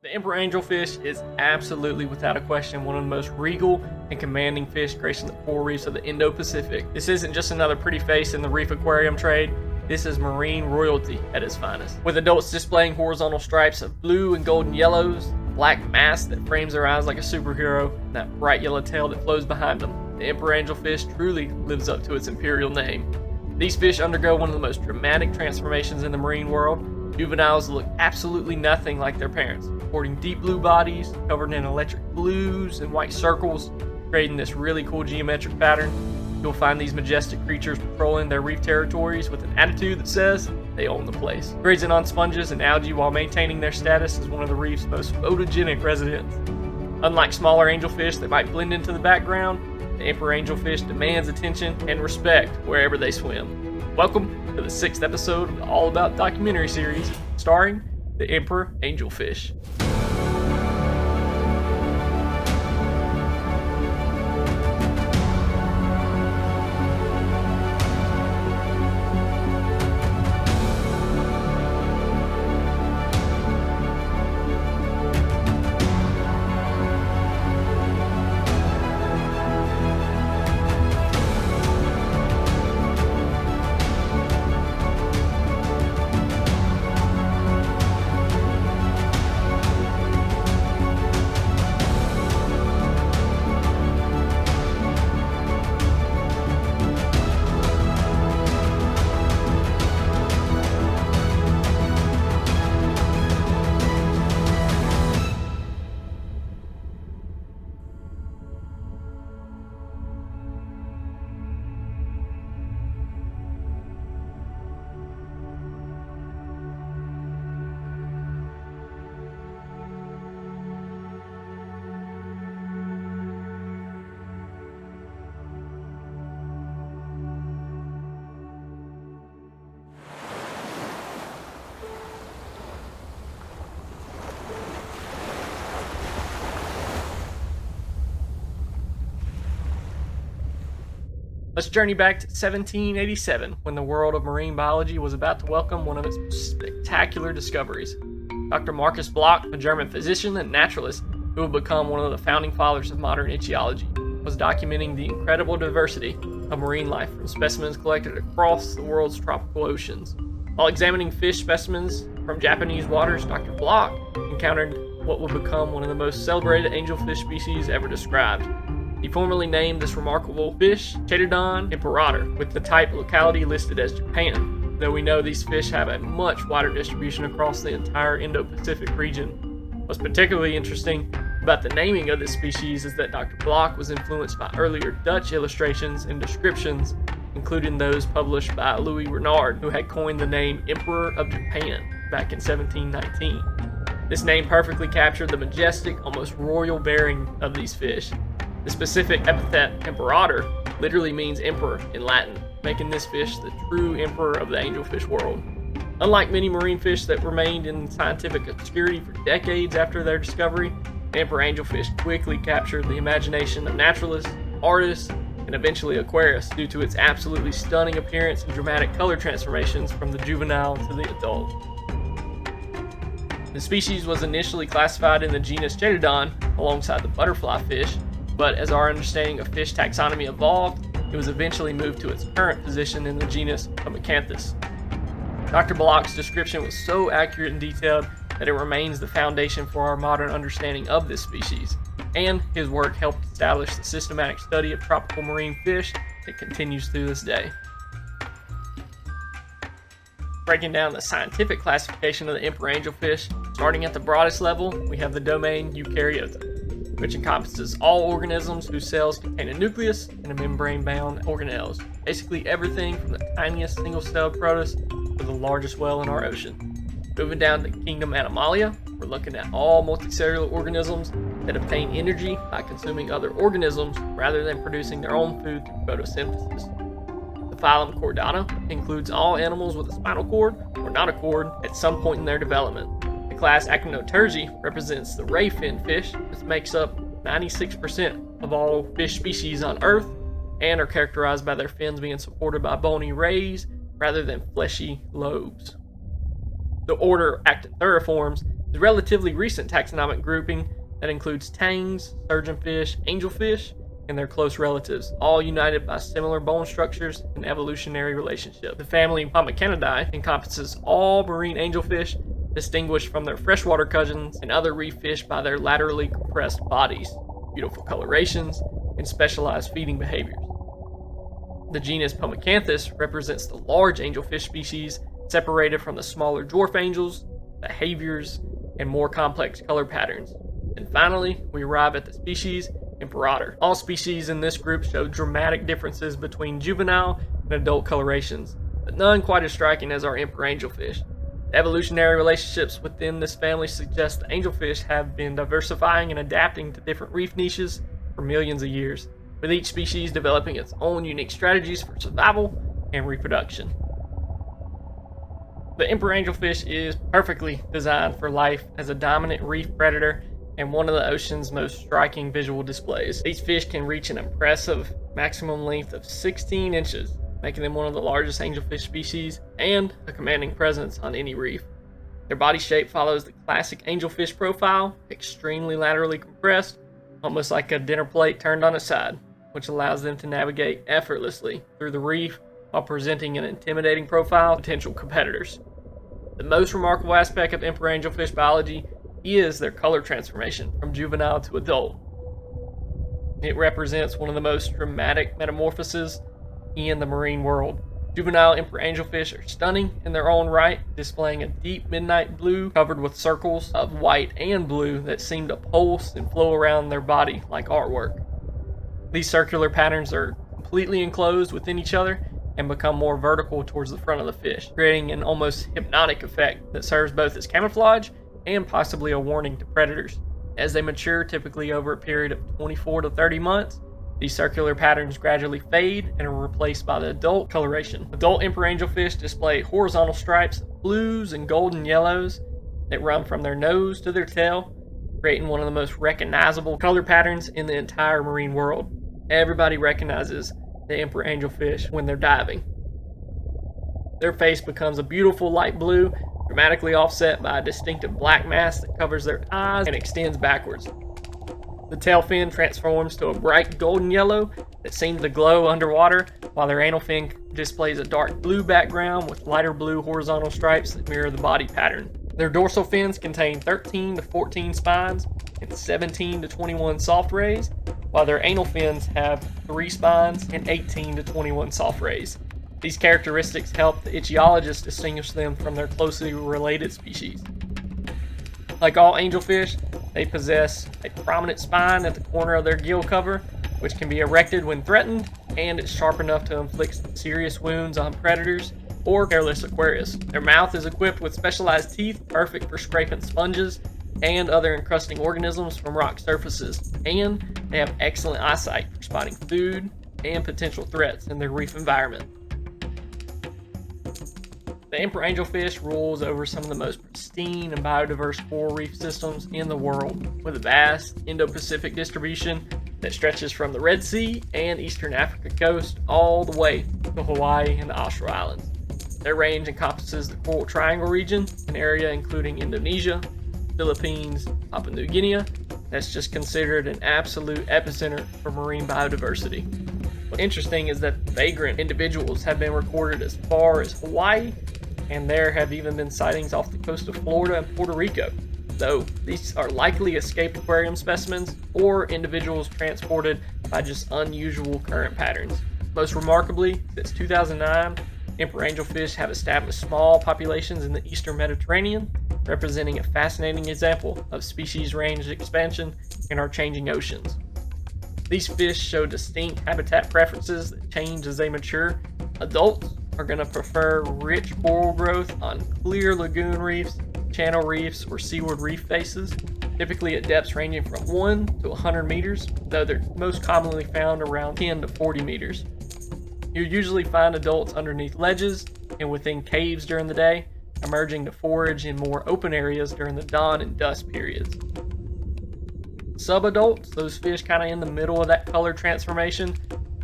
The emperor angelfish is absolutely, without a question, one of the most regal and commanding fish gracing the coral reefs of the Indo-Pacific. This isn't just another pretty face in the reef aquarium trade. This is marine royalty at its finest. With adults displaying horizontal stripes of blue and golden yellows, a black mask that frames their eyes like a superhero, and that bright yellow tail that flows behind them, the emperor angelfish truly lives up to its imperial name. These fish undergo one of the most dramatic transformations in the marine world. Juveniles look absolutely nothing like their parents, sporting deep blue bodies covered in electric blues and white circles, creating this really cool geometric pattern. You'll find these majestic creatures patrolling their reef territories with an attitude that says they own the place, grazing on sponges and algae while maintaining their status as one of the reef's most photogenic residents. Unlike smaller angelfish that might blend into the background, the emperor angelfish demands attention and respect wherever they swim. Welcome to the 6th episode of the All About documentary series, starring the emperor angelfish. Let's journey back to 1787, when the world of marine biology was about to welcome one of its spectacular discoveries. Dr. Marcus Bloch, a German physician and naturalist who would become one of the founding fathers of modern ichthyology, was documenting the incredible diversity of marine life from specimens collected across the world's tropical oceans. While examining fish specimens from Japanese waters, Dr. Bloch encountered what would become one of the most celebrated angelfish species ever described. He formally named this remarkable fish Chaetodon imperator, with the type locality listed as Japan, though we know these fish have a much wider distribution across the entire Indo-Pacific region. What's particularly interesting about the naming of this species is that Dr. Bloch was influenced by earlier Dutch illustrations and descriptions, including those published by Louis Renard, who had coined the name Emperor of Japan back in 1719. This name perfectly captured the majestic, almost royal bearing of these fish. The specific epithet imperator literally means emperor in Latin, making this fish the true emperor of the angelfish world. Unlike many marine fish that remained in scientific obscurity for decades after their discovery, the emperor angelfish quickly captured the imagination of naturalists, artists, and eventually aquarists due to its absolutely stunning appearance and dramatic color transformations from the juvenile to the adult. The species was initially classified in the genus Chaetodon alongside the butterflyfish, but as our understanding of fish taxonomy evolved, it was eventually moved to its current position in the genus Homocanthus. Dr. Bloch's description was so accurate and detailed that it remains the foundation for our modern understanding of this species, and his work helped establish the systematic study of tropical marine fish that continues to this day. Breaking down the scientific classification of the emperor angelfish, starting at the broadest level, we have the domain Eukaryota, which encompasses all organisms whose cells contain a nucleus and a membrane-bound organelles. Basically everything from the tiniest single-celled protist to the largest whale in our ocean. Moving down to Kingdom Animalia, we're looking at all multicellular organisms that obtain energy by consuming other organisms rather than producing their own food through photosynthesis. The phylum Chordata includes all animals with a spinal cord or not a cord at some point in their development. The class Actinoturgi represents the ray fin fish, which makes up 96% of all fish species on Earth and are characterized by their fins being supported by bony rays rather than fleshy lobes. The order Actitheriformes is a relatively recent taxonomic grouping that includes tangs, surgeonfish, angelfish, and their close relatives, all united by similar bone structures and evolutionary relationship. The family Pomicanidae encompasses all marine angelfish, distinguished from their freshwater cousins and other reef fish by their laterally compressed bodies, beautiful colorations, and specialized feeding behaviors. The genus Pomicanthus represents the large angelfish species separated from the smaller dwarf angels, behaviors, and more complex color patterns. And finally, we arrive at the species Imperator. All species in this group show dramatic differences between juvenile and adult colorations, but none quite as striking as our emperor angelfish. The evolutionary relationships within this family suggest the angelfish have been diversifying and adapting to different reef niches for millions of years, with each species developing its own unique strategies for survival and reproduction. The emperor angelfish is perfectly designed for life as a dominant reef predator and one of the ocean's most striking visual displays. These fish can reach an impressive maximum length of 16 inches, making them one of the largest angelfish species and a commanding presence on any reef. Their body shape follows the classic angelfish profile, extremely laterally compressed, almost like a dinner plate turned on its side, which allows them to navigate effortlessly through the reef while presenting an intimidating profile to potential competitors. The most remarkable aspect of emperor angelfish biology is their color transformation from juvenile to adult. It represents one of the most dramatic metamorphoses in the marine world. Juvenile emperor angelfish are stunning in their own right, displaying a deep midnight blue covered with circles of white and blue that seem to pulse and flow around their body like artwork. These circular patterns are completely enclosed within each other and become more vertical towards the front of the fish, creating an almost hypnotic effect that serves both as camouflage and possibly a warning to predators. As they mature, typically over a period of 24 to 30 months, these circular patterns gradually fade and are replaced by the adult coloration. Adult emperor angelfish display horizontal stripes of blues and golden yellows that run from their nose to their tail, creating one of the most recognizable color patterns in the entire marine world. Everybody recognizes the emperor angelfish when they're diving. Their face becomes a beautiful light blue, dramatically offset by a distinctive black mask that covers their eyes and extends backwards. The tail fin transforms to a bright golden yellow that seems to glow underwater, while their anal fin displays a dark blue background with lighter blue horizontal stripes that mirror the body pattern. Their dorsal fins contain 13 to 14 spines and 17 to 21 soft rays, while their anal fins have 3 spines and 18 to 21 soft rays. These characteristics help the ichthyologists distinguish them from their closely related species. Like all angelfish, they possess a prominent spine at the corner of their gill cover, which can be erected when threatened, and it's sharp enough to inflict serious wounds on predators or careless aquarists. Their mouth is equipped with specialized teeth perfect for scraping sponges and other encrusting organisms from rock surfaces, and they have excellent eyesight for spotting food and potential threats in their reef environment. The emperor angelfish rules over some of the most pristine and biodiverse coral reef systems in the world, with a vast Indo-Pacific distribution that stretches from the Red Sea and Eastern Africa coast all the way to Hawaii and the Austral Islands. Their range encompasses the Coral Triangle region, an area including Indonesia, Philippines, Papua New Guinea, that's just considered an absolute epicenter for marine biodiversity. What's interesting is that vagrant individuals have been recorded as far as Hawaii, and there have even been sightings off the coast of Florida and Puerto Rico, though these are likely escaped aquarium specimens or individuals transported by just unusual current patterns. Most remarkably, since 2009, emperor angelfish have established small populations in the eastern Mediterranean, representing a fascinating example of species range expansion in our changing oceans. These fish show distinct habitat preferences that change as they mature. Adults are going to prefer rich coral growth on clear lagoon reefs, channel reefs or seaward reef faces, typically at depths ranging from 1 to 100 meters, though they're most commonly found around 10 to 40 meters. You usually find adults underneath ledges and within caves during the day, emerging to forage in more open areas during the dawn and dusk periods. Subadults, those fish kind of in the middle of that color transformation,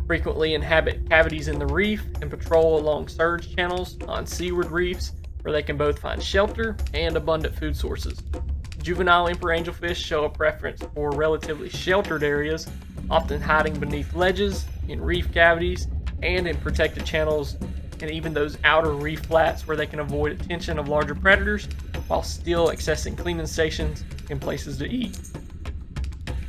frequently inhabit cavities in the reef and patrol along surge channels on seaward reefs where they can both find shelter and abundant food sources. Juvenile emperor angelfish show a preference for relatively sheltered areas, often hiding beneath ledges, in reef cavities, and in protected channels, and even those outer reef flats where they can avoid attention of larger predators while still accessing cleaning stations and places to eat.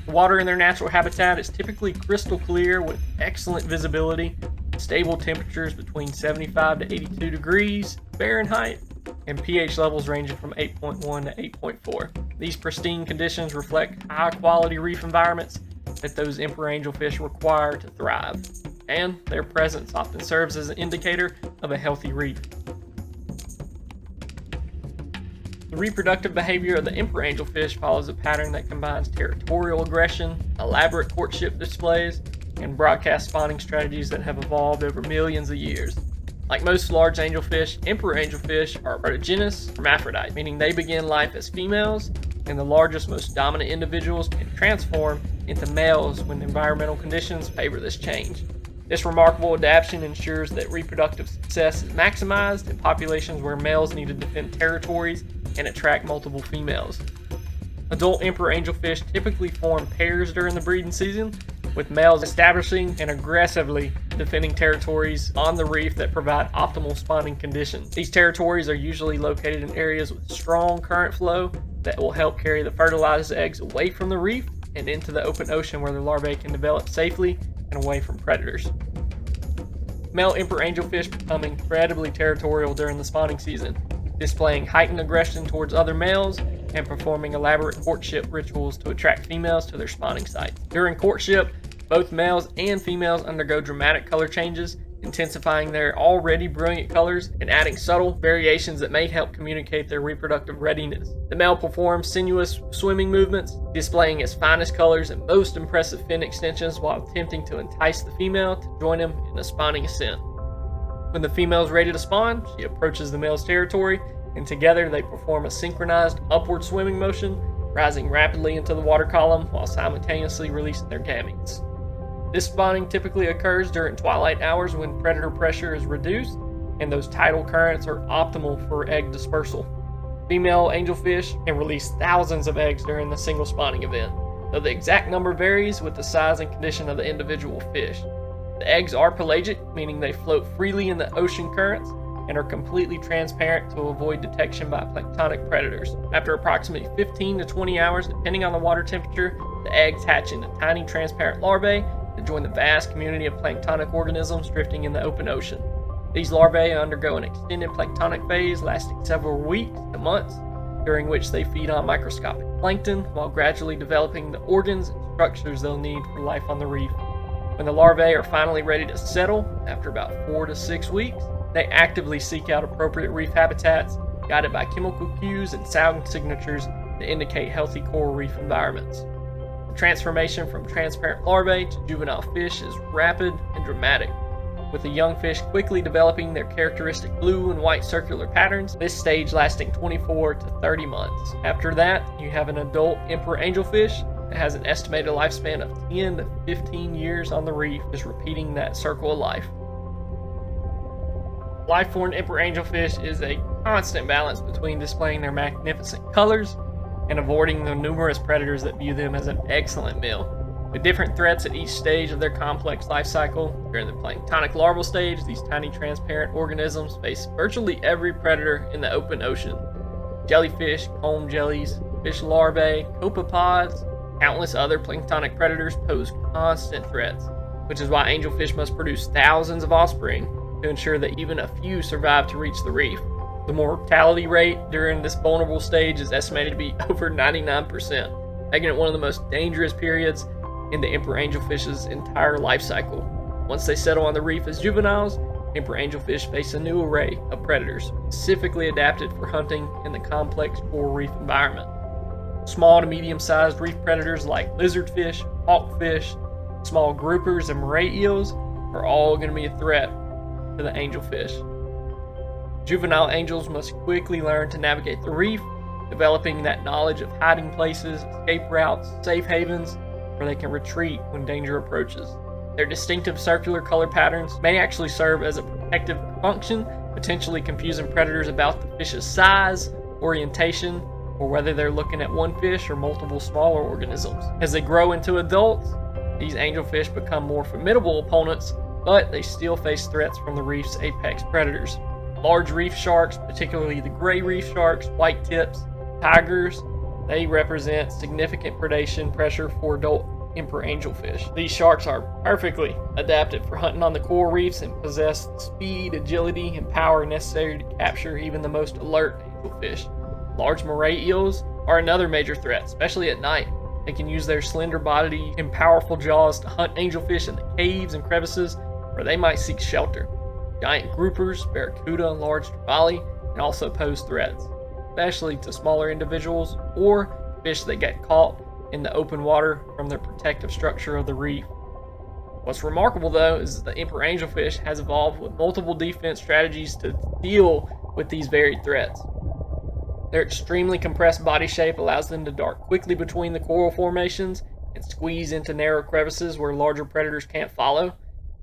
The water in their natural habitat is typically crystal clear with excellent visibility, stable temperatures between 75 to 82 degrees Fahrenheit, and pH levels ranging from 8.1 to 8.4. These pristine conditions reflect high-quality reef environments that those emperor angelfish require to thrive, and their presence often serves as an indicator of a healthy reef. The reproductive behavior of the emperor angelfish follows a pattern that combines territorial aggression, elaborate courtship displays, and broadcast spawning strategies that have evolved over millions of years. Like most large angelfish, emperor angelfish are protogynous hermaphrodites, meaning they begin life as females, and the largest, most dominant individuals can transform into males when environmental conditions favor this change. This remarkable adaptation ensures that reproductive success is maximized in populations where males need to defend territories and attract multiple females. Adult emperor angelfish typically form pairs during the breeding season, with males establishing and aggressively defending territories on the reef that provide optimal spawning conditions. These territories are usually located in areas with strong current flow that will help carry the fertilized eggs away from the reef and into the open ocean where the larvae can develop safely and away from predators. Male emperor angelfish become incredibly territorial during the spawning season, displaying heightened aggression towards other males and performing elaborate courtship rituals to attract females to their spawning sites. During courtship, both males and females undergo dramatic color changes, intensifying their already brilliant colors and adding subtle variations that may help communicate their reproductive readiness. The male performs sinuous swimming movements, displaying his finest colors and most impressive fin extensions while attempting to entice the female to join him in a spawning ascent. When the female is ready to spawn, she approaches the male's territory, and together they perform a synchronized upward swimming motion, rising rapidly into the water column while simultaneously releasing their gametes. This spawning typically occurs during twilight hours when predator pressure is reduced and those tidal currents are optimal for egg dispersal. Female angelfish can release thousands of eggs during the single spawning event, though the exact number varies with the size and condition of the individual fish. The eggs are pelagic, meaning they float freely in the ocean currents and are completely transparent to avoid detection by planktonic predators. After approximately 15 to 20 hours, depending on the water temperature, the eggs hatch into tiny transparent larvae that join the vast community of planktonic organisms drifting in the open ocean. These larvae undergo an extended planktonic phase lasting several weeks to months, during which they feed on microscopic plankton while gradually developing the organs and structures they'll need for life on the reef. When the larvae are finally ready to settle, after about 4 to 6 weeks, they actively seek out appropriate reef habitats, guided by chemical cues and sound signatures that indicate healthy coral reef environments. The transformation from transparent larvae to juvenile fish is rapid and dramatic, with the young fish quickly developing their characteristic blue and white circular patterns, this stage lasting 24 to 30 months. After that, you have an adult emperor angelfish that has an estimated lifespan of 10 to 15 years on the reef, just repeating that circle of life. Life-form emperor angelfish is a constant balance between displaying their magnificent colors and avoiding the numerous predators that view them as an excellent meal. With different threats at each stage of their complex life cycle, during the planktonic larval stage, these tiny transparent organisms face virtually every predator in the open ocean. Jellyfish, comb jellies, fish larvae, copepods, countless other planktonic predators pose constant threats, which is why angelfish must produce thousands of offspring to ensure that even a few survive to reach the reef. The mortality rate during this vulnerable stage is estimated to be over 99%, making it one of the most dangerous periods in the emperor angelfish's entire life cycle. Once they settle on the reef as juveniles, emperor angelfish face a new array of predators, specifically adapted for hunting in the complex coral reef environment. Small to medium-sized reef predators like lizardfish, hawkfish, small groupers, and moray eels are all going to be a threat to the angelfish. Juvenile angels must quickly learn to navigate the reef, developing that knowledge of hiding places, escape routes, safe havens, where they can retreat when danger approaches. Their distinctive circular color patterns may actually serve as a protective function, potentially confusing predators about the fish's size, orientation, or whether they're looking at one fish or multiple smaller organisms. As they grow into adults, these angelfish become more formidable opponents, but they still face threats from the reef's apex predators. Large reef sharks, particularly the gray reef sharks, white tips, tigers, they represent significant predation pressure for adult emperor angelfish. These sharks are perfectly adapted for hunting on the coral reefs and possess the speed, agility, and power necessary to capture even the most alert angelfish. Large moray eels are another major threat, especially at night. They can use their slender body and powerful jaws to hunt angelfish in the caves and crevices where they might seek shelter. Giant groupers, barracuda, and large trevally can also pose threats, especially to smaller individuals or fish that get caught in the open water from the protective structure of the reef. What's remarkable though is that the emperor angelfish has evolved with multiple defense strategies to deal with these varied threats. Their extremely compressed body shape allows them to dart quickly between the coral formations and squeeze into narrow crevices where larger predators can't follow.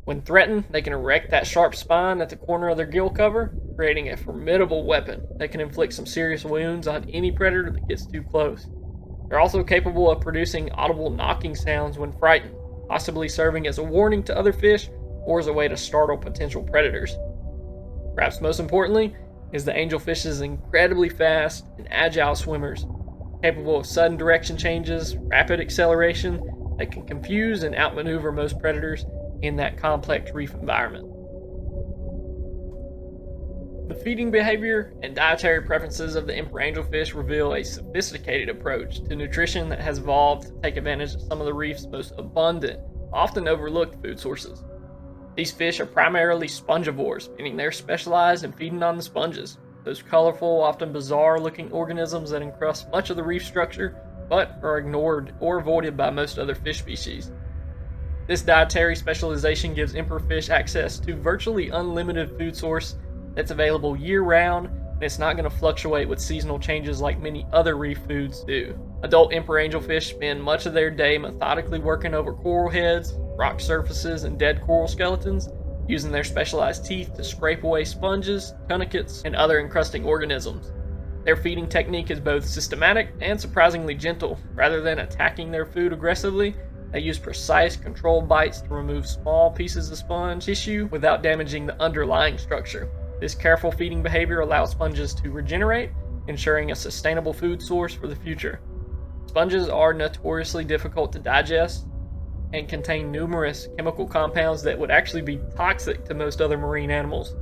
When threatened, they can erect that sharp spine at the corner of their gill cover, creating a formidable weapon that can inflict some serious wounds on any predator that gets too close. They're also capable of producing audible knocking sounds when frightened, possibly serving as a warning to other fish or as a way to startle potential predators. Perhaps most importantly is the angelfish's incredibly fast and agile swimmers, capable of sudden direction changes, rapid acceleration that can confuse and outmaneuver most predators in that complex reef environment. The feeding behavior and dietary preferences of the emperor angelfish reveal a sophisticated approach to nutrition that has evolved to take advantage of some of the reef's most abundant, often overlooked food sources. These fish are primarily spongivores, meaning they're specialized in feeding on the sponges, those colorful, often bizarre-looking organisms that encrust much of the reef structure, but are ignored or avoided by most other fish species. This dietary specialization gives emperor fish access to virtually unlimited food source that's available year-round, and it's not going to fluctuate with seasonal changes like many other reef foods do. Adult emperor angelfish spend much of their day methodically working over coral heads, rock surfaces, and dead coral skeletons, using their specialized teeth to scrape away sponges, tunicates, and other encrusting organisms. Their feeding technique is both systematic and surprisingly gentle. Rather than attacking their food aggressively, they use precise, controlled bites to remove small pieces of sponge tissue without damaging the underlying structure. This careful feeding behavior allows sponges to regenerate, ensuring a sustainable food source for the future. Sponges are notoriously difficult to digest and contain numerous chemical compounds that would actually be toxic to most other marine animals.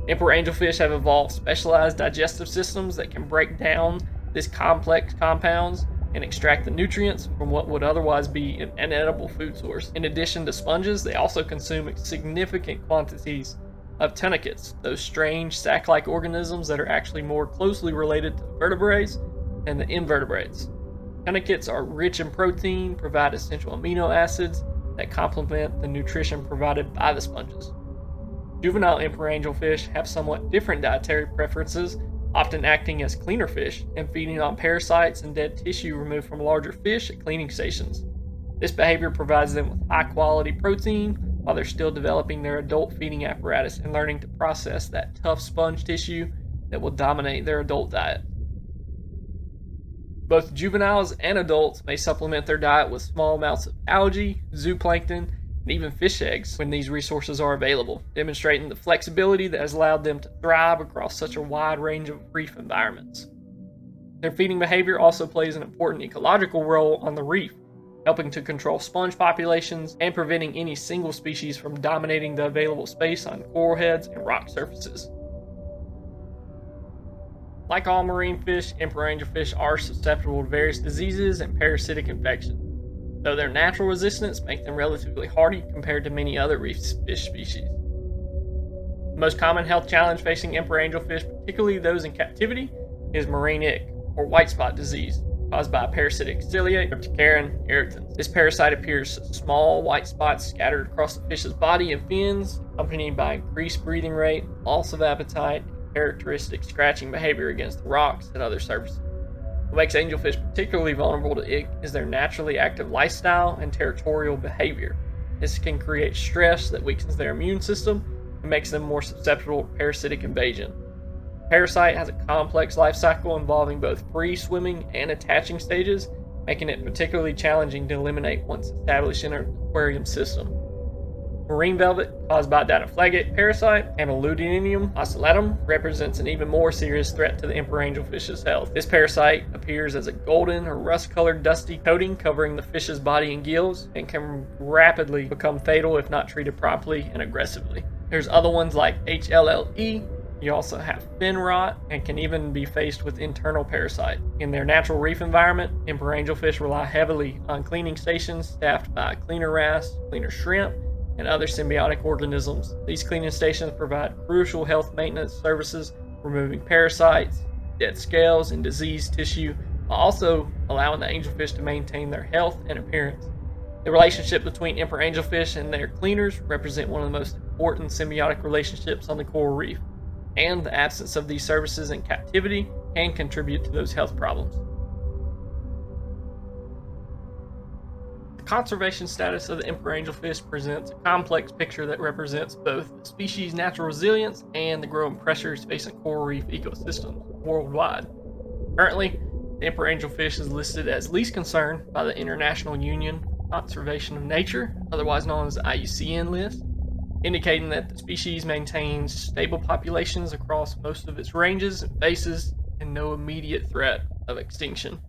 Emperor angelfish have evolved specialized digestive systems that can break down these complex compounds and extract the nutrients from what would otherwise be an inedible food source. In addition to sponges, they also consume significant quantities of tunicates, those strange sac-like organisms that are actually more closely related to the vertebrates than the invertebrates. Tunicates are rich in protein, provide essential amino acids that complement the nutrition provided by the sponges. Juvenile emperor angelfish have somewhat different dietary preferences, often acting as cleaner fish and feeding on parasites and dead tissue removed from larger fish at cleaning stations. This behavior provides them with high-quality protein while they're still developing their adult feeding apparatus and learning to process that tough sponge tissue that will dominate their adult diet. Both juveniles and adults may supplement their diet with small amounts of algae, zooplankton, and even fish eggs when these resources are available, demonstrating the flexibility that has allowed them to thrive across such a wide range of reef environments. Their feeding behavior also plays an important ecological role on the reef, helping to control sponge populations and preventing any single species from dominating the available space on coral heads and rock surfaces. Like all marine fish, emperor angelfish are susceptible to various diseases and parasitic infections, though their natural resistance makes them relatively hardy compared to many other reef fish species. The most common health challenge facing emperor angelfish, particularly those in captivity, is marine ick, or white spot disease, caused by a parasitic ciliate Cryptocaryn irritans. This parasite appears as small white spots scattered across the fish's body and fins, accompanied by increased breathing rate, loss of appetite, and characteristic scratching behavior against the rocks and other surfaces. What makes angelfish particularly vulnerable to ick is their naturally active lifestyle and territorial behavior. This can create stress that weakens their immune system and makes them more susceptible to parasitic invasion. The parasite has a complex life cycle involving both free swimming and attaching stages, making it particularly challenging to eliminate once established in an aquarium system. Marine velvet, caused by dinoflagate parasite, Amyludinium ocellatum, represents an even more serious threat to the emperor angelfish's health. This parasite appears as a golden or rust-colored dusty coating covering the fish's body and gills, and can rapidly become fatal if not treated properly and aggressively. There's other ones like HLLE. You also have fin rot and can even be faced with internal parasite. In their natural reef environment, emperor angelfish rely heavily on cleaning stations staffed by cleaner wrasse, cleaner shrimp, and other symbiotic organisms. These cleaning stations provide crucial health maintenance services, removing parasites, dead scales, and diseased tissue, while also allowing the angelfish to maintain their health and appearance. The relationship between emperor angelfish and their cleaners represent one of the most important symbiotic relationships on the coral reef, and the absence of these services in captivity can contribute to those health problems. The conservation status of the emperor angelfish presents a complex picture that represents both the species' natural resilience and the growing pressures facing coral reef ecosystems worldwide. Currently, the emperor angelfish is listed as least concern by the International Union for Conservation of Nature, otherwise known as the IUCN list, indicating that the species maintains stable populations across most of its ranges and faces and no immediate threat of extinction.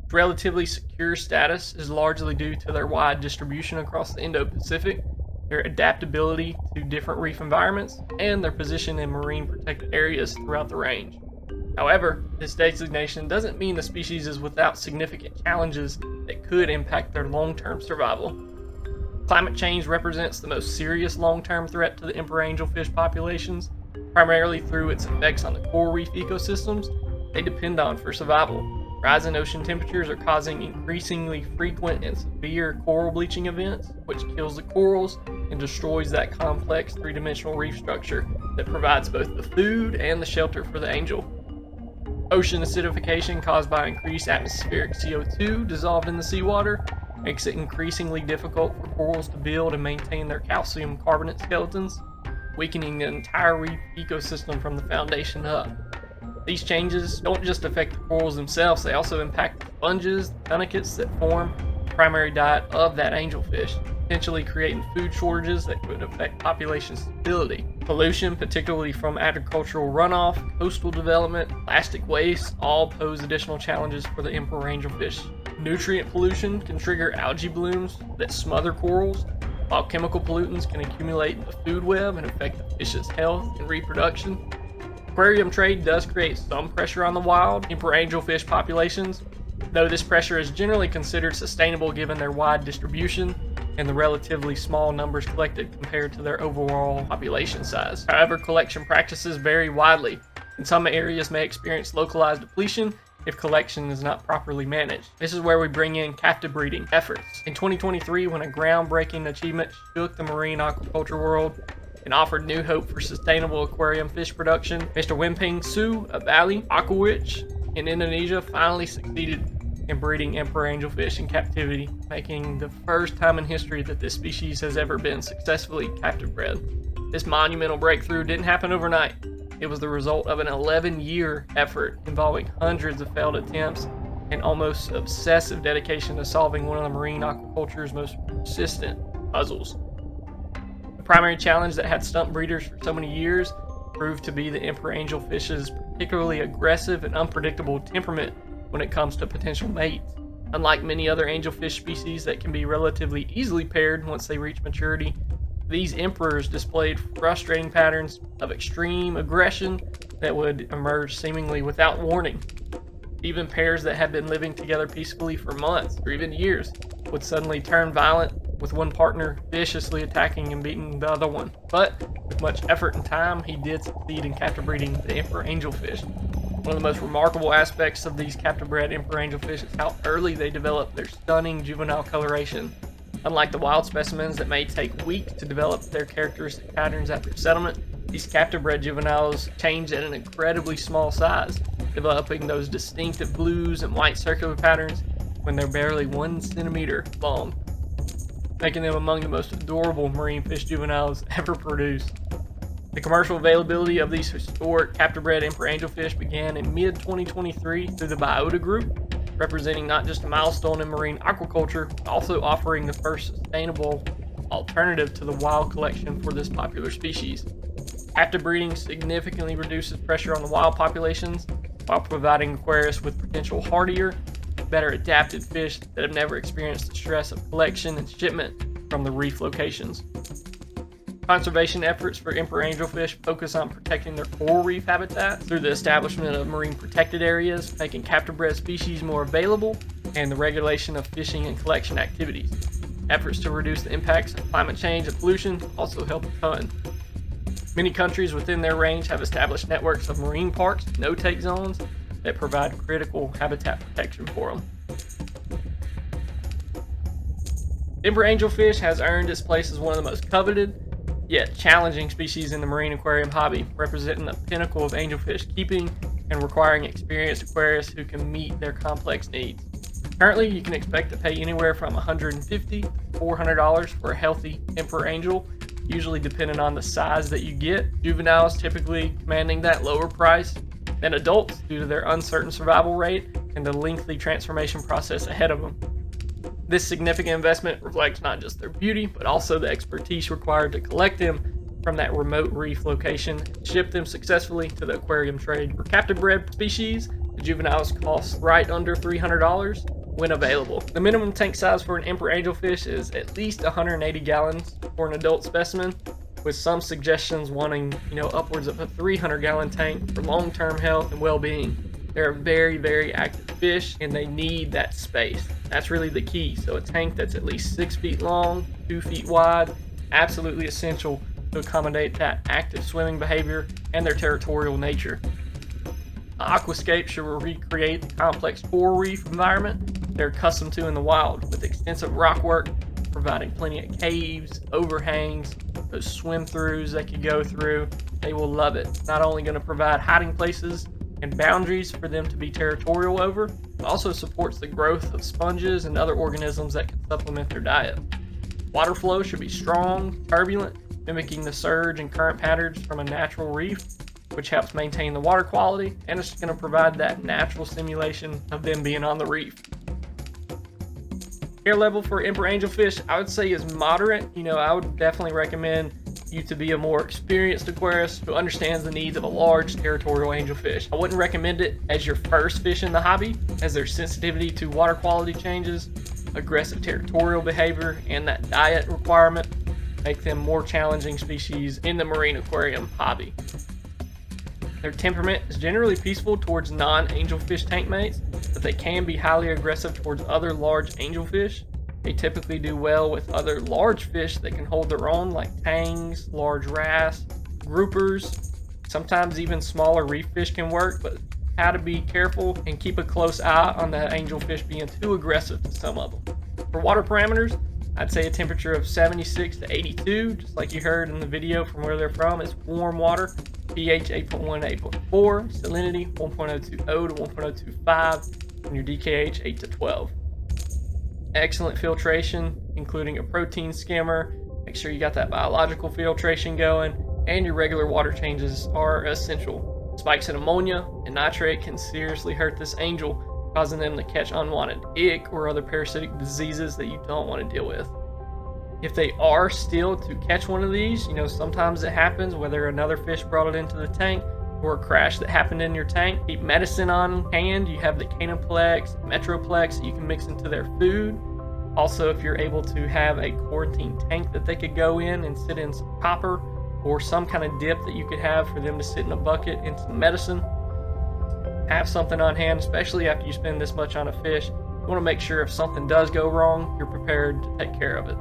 Its relatively secure status is largely due to their wide distribution across the Indo-Pacific, their adaptability to different reef environments, and their position in marine protected areas throughout the range. However, this designation doesn't mean the species is without significant challenges that could impact their long-term survival. Climate change represents the most serious long-term threat to the emperor angelfish populations, primarily through its effects on the coral reef ecosystems they depend on for survival. Rising ocean temperatures are causing increasingly frequent and severe coral bleaching events, which kills the corals and destroys that complex three-dimensional reef structure that provides both the food and the shelter for the angel. Ocean acidification caused by increased atmospheric CO2 dissolved in the seawater makes it increasingly difficult for corals to build and maintain their calcium carbonate skeletons, weakening the entire reef ecosystem from the foundation up. These changes don't just affect the corals themselves, they also impact the sponges, the tunicates that form the primary diet of that angelfish, potentially creating food shortages that could affect population stability. Pollution, particularly from agricultural runoff, coastal development, plastic waste, all pose additional challenges for the emperor angelfish. Nutrient pollution can trigger algae blooms that smother corals, while chemical pollutants can accumulate in the food web and affect the fish's health and reproduction. Aquarium trade does create some pressure on the wild emperor angelfish populations, though this pressure is generally considered sustainable given their wide distribution and the relatively small numbers collected compared to their overall population size. However, collection practices vary widely, and some areas may experience localized depletion if collection is not properly managed. This is where we bring in captive breeding efforts. In 2023, when a groundbreaking achievement shook the marine aquaculture world and offered new hope for sustainable aquarium fish production, Mr. Wimping Su of Bali Aquawitch in Indonesia finally succeeded in breeding emperor angelfish in captivity, making the first time in history that this species has ever been successfully captive bred. This monumental breakthrough didn't happen overnight. It was the result of an 11-year effort involving hundreds of failed attempts and almost obsessive dedication to solving one of the marine aquaculture's most persistent puzzles. The primary challenge that had stumped breeders for so many years proved to be the emperor angelfish's particularly aggressive and unpredictable temperament when it comes to potential mates. Unlike many other angelfish species that can be relatively easily paired once they reach maturity, these emperors displayed frustrating patterns of extreme aggression that would emerge seemingly without warning. Even pairs that had been living together peacefully for months or even years would suddenly turn violent, with one partner viciously attacking and beating the other one. But With much effort and time, he did succeed in captive breeding the emperor angelfish. One of the most remarkable aspects of these captive bred emperor angelfish is how early they develop their stunning juvenile coloration. Unlike the wild specimens that may take weeks to develop their characteristic patterns after settlement, these captive bred juveniles change at an incredibly small size, developing those distinctive blues and white circular patterns when they're barely 1 centimeter long, making them among the most adorable marine fish juveniles ever produced. The commercial availability of these historic captive bred emperor angelfish began in mid-2023 through the Biota Group, representing not just a milestone in marine aquaculture, but also offering the first sustainable alternative to the wild collection for this popular species. Captive breeding significantly reduces pressure on the wild populations while providing aquarists with potential hardier, better adapted fish that have never experienced the stress of collection and shipment from the reef locations. Conservation efforts for emperor angelfish focus on protecting their coral reef habitat through the establishment of marine protected areas, making captive bred species more available, and the regulation of fishing and collection activities. Efforts to reduce the impacts of climate change and pollution also help a ton. Many countries within their range have established networks of marine parks, no-take zones, that provide critical habitat protection for them. Emperor angelfish has earned its place as one of the most coveted, yet challenging species in the marine aquarium hobby, representing the pinnacle of angelfish keeping and requiring experienced aquarists who can meet their complex needs. Currently, you can expect to pay anywhere from $150 to $400 for a healthy emperor angel, usually depending on the size that you get. Juveniles typically commanding that lower price than adults due to their uncertain survival rate and the lengthy transformation process ahead of them. This significant investment reflects not just their beauty, but also the expertise required to collect them from that remote reef location and ship them successfully to the aquarium trade. For captive bred species, the juveniles cost right under $300 when available. The minimum tank size for an emperor angelfish is at least 180 gallons for an adult specimen, with some suggestions wanting, upwards of a 300-gallon tank for long-term health and well-being. They're a very, very active fish, and they need that space. That's really the key. So a tank that's at least 6 feet long, 2 feet wide, absolutely essential to accommodate that active swimming behavior and their territorial nature. The aquascape should recreate the complex coral reef environment they're accustomed to in the wild, with extensive rock work providing plenty of caves, overhangs, those swim-throughs they could go through. They will love it. It's not only going to provide hiding places and boundaries for them to be territorial over, but also supports the growth of sponges and other organisms that can supplement their diet. Water flow should be strong, turbulent, mimicking the surge and current patterns from a natural reef, which helps maintain the water quality, and it's going to provide that natural simulation of them being on the reef. Care level for emperor angelfish, I would say, is moderate. I would definitely recommend you to be a more experienced aquarist who understands the needs of a large territorial angelfish. I wouldn't recommend it as your first fish in the hobby, as their sensitivity to water quality changes, aggressive territorial behavior, and that diet requirement make them more challenging species in the marine aquarium hobby. Their temperament is generally peaceful towards non-angelfish tank mates, but they can be highly aggressive towards other large angelfish. They typically do well with other large fish that can hold their own, like tangs, large wrasse, groupers. Sometimes even smaller reef fish can work, but how to be careful and keep a close eye on the angelfish being too aggressive to some of them. For water parameters, I'd say a temperature of 76 to 82, just like you heard in the video from where they're from, is warm water. pH 8.1 to 8.4, salinity 1.020 to 1.025, and your DKH 8 to 12. Excellent filtration, including a protein skimmer. Make sure you got that biological filtration going, and your regular water changes are essential. Spikes in ammonia and nitrate can seriously hurt this angel, causing them to catch unwanted ick or other parasitic diseases that you don't want to deal with. If they are still to catch one of these, sometimes it happens, whether another fish brought it into the tank or a crash that happened in your tank. Keep medicine on hand. You have the Canoplex, Metroplex that you can mix into their food. Also, if you're able to have a quarantine tank that they could go in and sit in some copper or some kind of dip that you could have for them to sit in a bucket in some medicine. Have something on hand, especially after you spend this much on a fish. You want to make sure if something does go wrong, you're prepared to take care of it.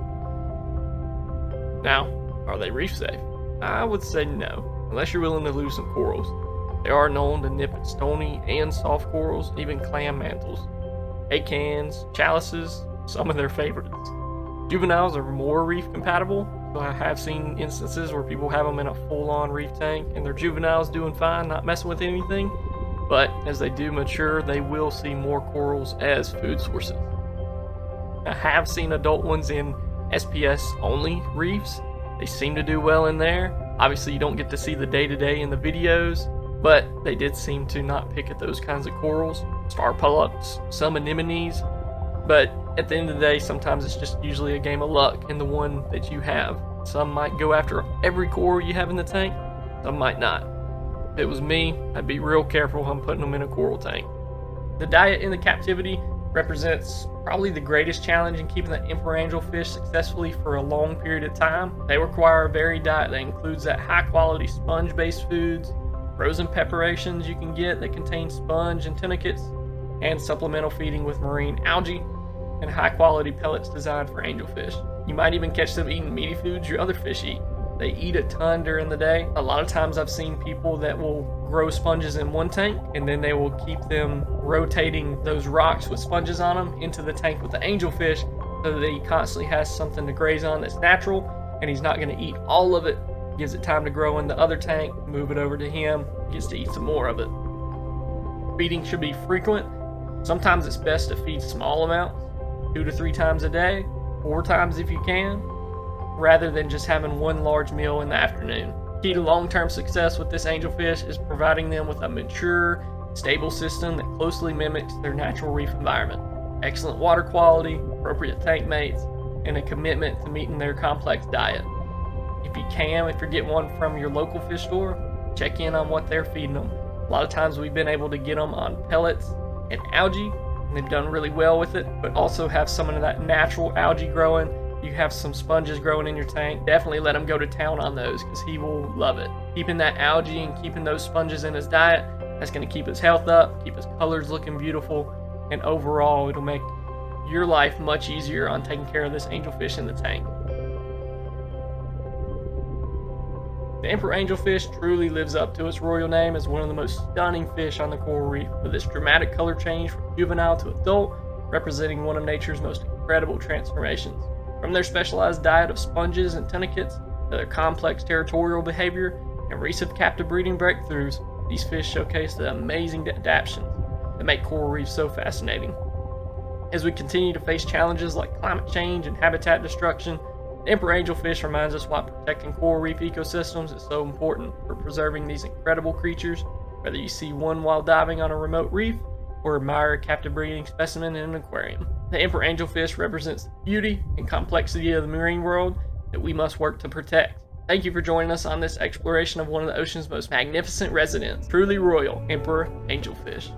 Now, are they reef safe? I would say no, unless you're willing to lose some corals. They are known to nip at stony and soft corals, even clam mantles, acans, chalices, some of their favorites. Juveniles are more reef compatible, so I have seen instances where people have them in a full-on reef tank and their juveniles doing fine, not messing with anything, but as they do mature, they will see more corals as food sources. I have seen adult ones in SPS-only reefs. They seem to do well in there. Obviously, you don't get to see the day-to-day in the videos, but they did seem to not pick at those kinds of corals. Star polyps, some anemones, but at the end of the day, sometimes it's just usually a game of luck in the one that you have. Some might go after every coral you have in the tank, some might not. If it was me, I'd be real careful when putting them in a coral tank. The diet in the captivity represents probably the greatest challenge in keeping the emperor angelfish successfully for a long period of time. They require a varied diet that includes that high-quality sponge-based foods, frozen preparations you can get that contain sponge and tunicates, and supplemental feeding with marine algae, and high-quality pellets designed for angelfish. You might even catch them eating meaty foods your other fish eat. They eat a ton during the day. A lot of times I've seen people that will grow sponges in one tank and then they will keep them rotating those rocks with sponges on them into the tank with the angelfish so that he constantly has something to graze on that's natural and he's not going to eat all of it. Gives it time to grow in the other tank, move it over to him, gets to eat some more of it. Feeding should be frequent. Sometimes it's best to feed small amounts, 2 to 3 times a day, 4 times if you can, rather than just having one large meal in the afternoon. Key to long-term success with this angelfish is providing them with a mature, stable system that closely mimics their natural reef environment. Excellent water quality, appropriate tank mates, and a commitment to meeting their complex diet. If you can, if you're getting one from your local fish store, check in on what they're feeding them. A lot of times we've been able to get them on pellets and algae, and they've done really well with it, but also have some of that natural algae growing. You have some sponges growing in your tank, definitely let him go to town on those because he will love it. Keeping that algae and keeping those sponges in his diet, that's going to keep his health up, keep his colors looking beautiful, and overall it'll make your life much easier on taking care of this angelfish in the tank. The emperor angelfish truly lives up to its royal name as one of the most stunning fish on the coral reef, with its dramatic color change from juvenile to adult, representing one of nature's most incredible transformations. From their specialized diet of sponges and tunicates to their complex territorial behavior and recent captive breeding breakthroughs, these fish showcase the amazing adaptations that make coral reefs so fascinating. As we continue to face challenges like climate change and habitat destruction, the emperor angelfish reminds us why protecting coral reef ecosystems is so important for preserving these incredible creatures, whether you see one while diving on a remote reef or admire a captive breeding specimen in an aquarium. The emperor angelfish represents the beauty and complexity of the marine world that we must work to protect. Thank you for joining us on this exploration of one of the ocean's most magnificent residents, truly royal emperor angelfish.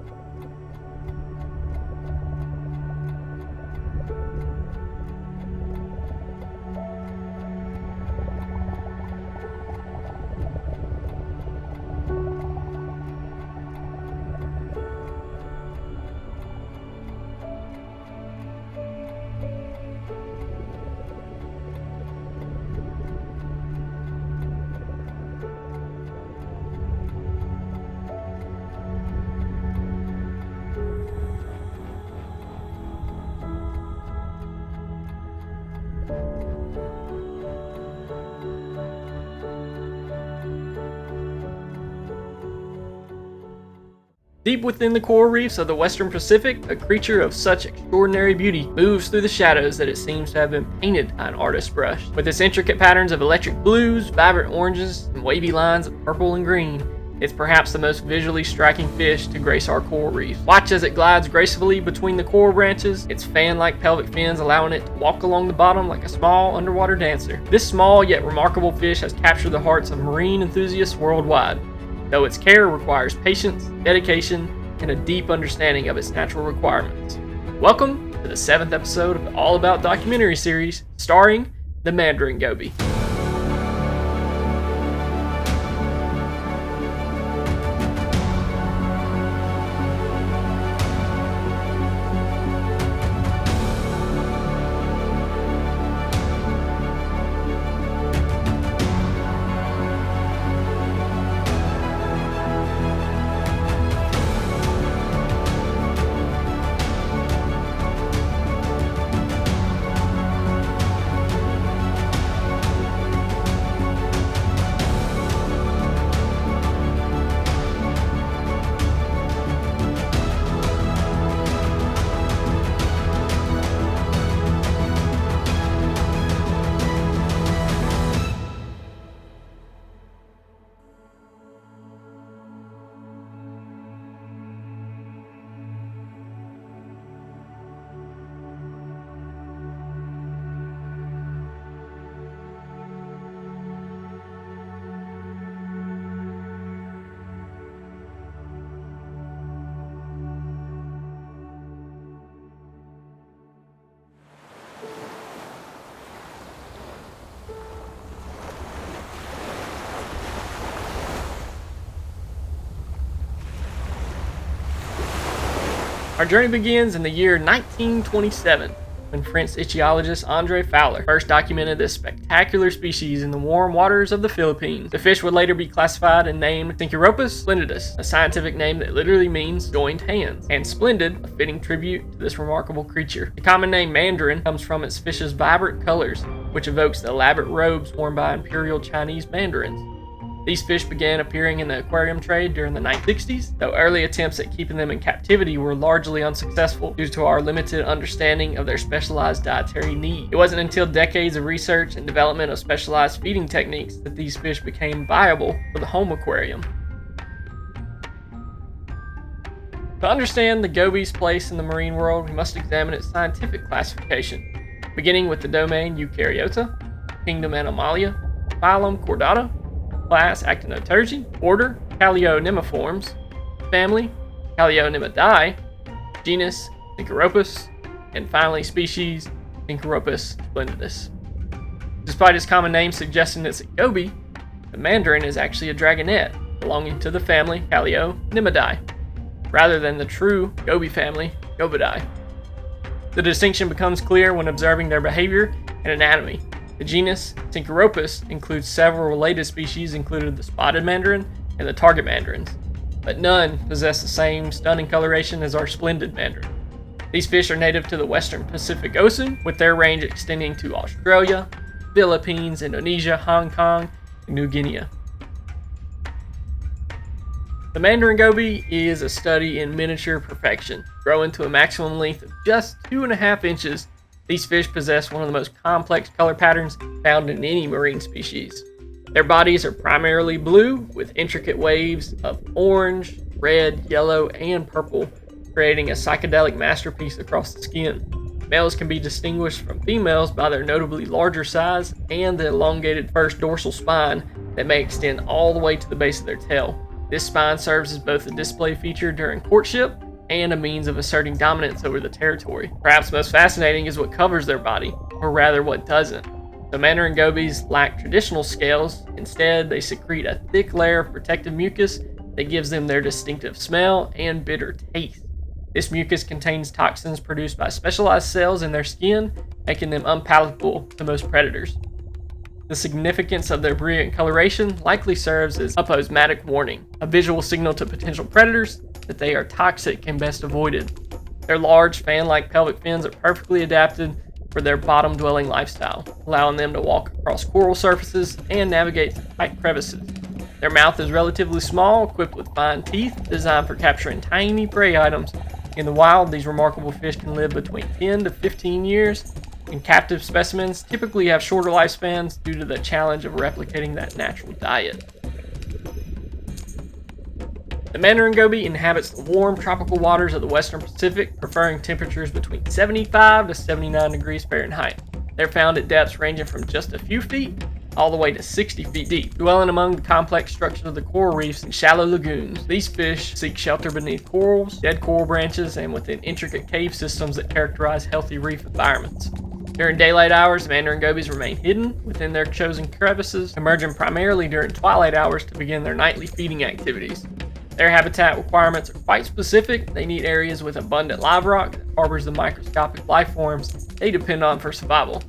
Deep within the coral reefs of the Western Pacific, a creature of such extraordinary beauty moves through the shadows that it seems to have been painted by an artist's brush. With its intricate patterns of electric blues, vibrant oranges, and wavy lines of purple and green, it's perhaps the most visually striking fish to grace our coral reefs. Watch as it glides gracefully between the coral branches, its fan-like pelvic fins allowing it to walk along the bottom like a small underwater dancer. This small yet remarkable fish has captured the hearts of marine enthusiasts worldwide, though its care requires patience, dedication, and a deep understanding of its natural requirements. Welcome to the 7th episode of the All About documentary series, starring the Mandarin Goby. Our journey begins in the year 1927, when French ichthyologist Andre Fowler first documented this spectacular species in the warm waters of the Philippines. The fish would later be classified and named Synchropus splendidus, a scientific name that literally means joined hands, and splendid, a fitting tribute to this remarkable creature. The common name Mandarin comes from its fish's vibrant colors, which evokes the elaborate robes worn by imperial Chinese mandarins. These fish began appearing in the aquarium trade during the 1960s, though early attempts at keeping them in captivity were largely unsuccessful due to our limited understanding of their specialized dietary need. It wasn't until decades of research and development of specialized feeding techniques that these fish became viable for the home aquarium. To understand the goby's place in the marine world, we must examine its scientific classification, beginning with the domain Eukaryota, kingdom Animalia, phylum Chordata, class Actinoturgi, order Callionymiformes, family Callionymidae, genus Synchropus, and finally species Synchropus splendidus. Despite its common name suggesting it's a goby, the mandarin is actually a dragonet belonging to the family Callionymidae, rather than the true goby family Gobidae. The distinction becomes clear when observing their behavior and anatomy. The genus Synchropus includes several related species, including the spotted mandarin and the target mandarins, but none possess the same stunning coloration as our splendid mandarin. These fish are native to the western Pacific Ocean, with their range extending to Australia, Philippines, Indonesia, Hong Kong, and New Guinea. The Mandarin Goby is a study in miniature perfection. Growing to a maximum length of just 2.5 inches, these fish possess one of the most complex color patterns found in any marine species. Their bodies are primarily blue, with intricate waves of orange, red, yellow, and purple, creating a psychedelic masterpiece across the skin. Males can be distinguished from females by their notably larger size and the elongated first dorsal spine that may extend all the way to the base of their tail. This spine serves as both a display feature during courtship and a means of asserting dominance over the territory. Perhaps most fascinating is what covers their body, or rather what doesn't. The Mandarin gobies lack traditional scales. Instead, they secrete a thick layer of protective mucus that gives them their distinctive smell and bitter taste. This mucus contains toxins produced by specialized cells in their skin, making them unpalatable to most predators. The significance of their brilliant coloration likely serves as aposematic warning, a visual signal to potential predators that they are toxic and best avoided. Their large fan-like pelvic fins are perfectly adapted for their bottom-dwelling lifestyle, allowing them to walk across coral surfaces and navigate tight crevices. Their mouth is relatively small, equipped with fine teeth designed for capturing tiny prey items. In the wild, these remarkable fish can live between 10 to 15 years, and captive specimens typically have shorter lifespans due to the challenge of replicating that natural diet. The Mandarin Goby inhabits the warm tropical waters of the western Pacific, preferring temperatures between 75 to 79 degrees Fahrenheit. They're found at depths ranging from just a few feet all the way to 60 feet deep, dwelling among the complex structures of the coral reefs and shallow lagoons. These fish seek shelter beneath corals, dead coral branches, and within intricate cave systems that characterize healthy reef environments. During daylight hours, the Mandarin gobies remain hidden within their chosen crevices, emerging primarily during twilight hours to begin their nightly feeding activities. Their habitat requirements are quite specific. They need areas with abundant live rock that harbors the microscopic life forms they depend on for survival.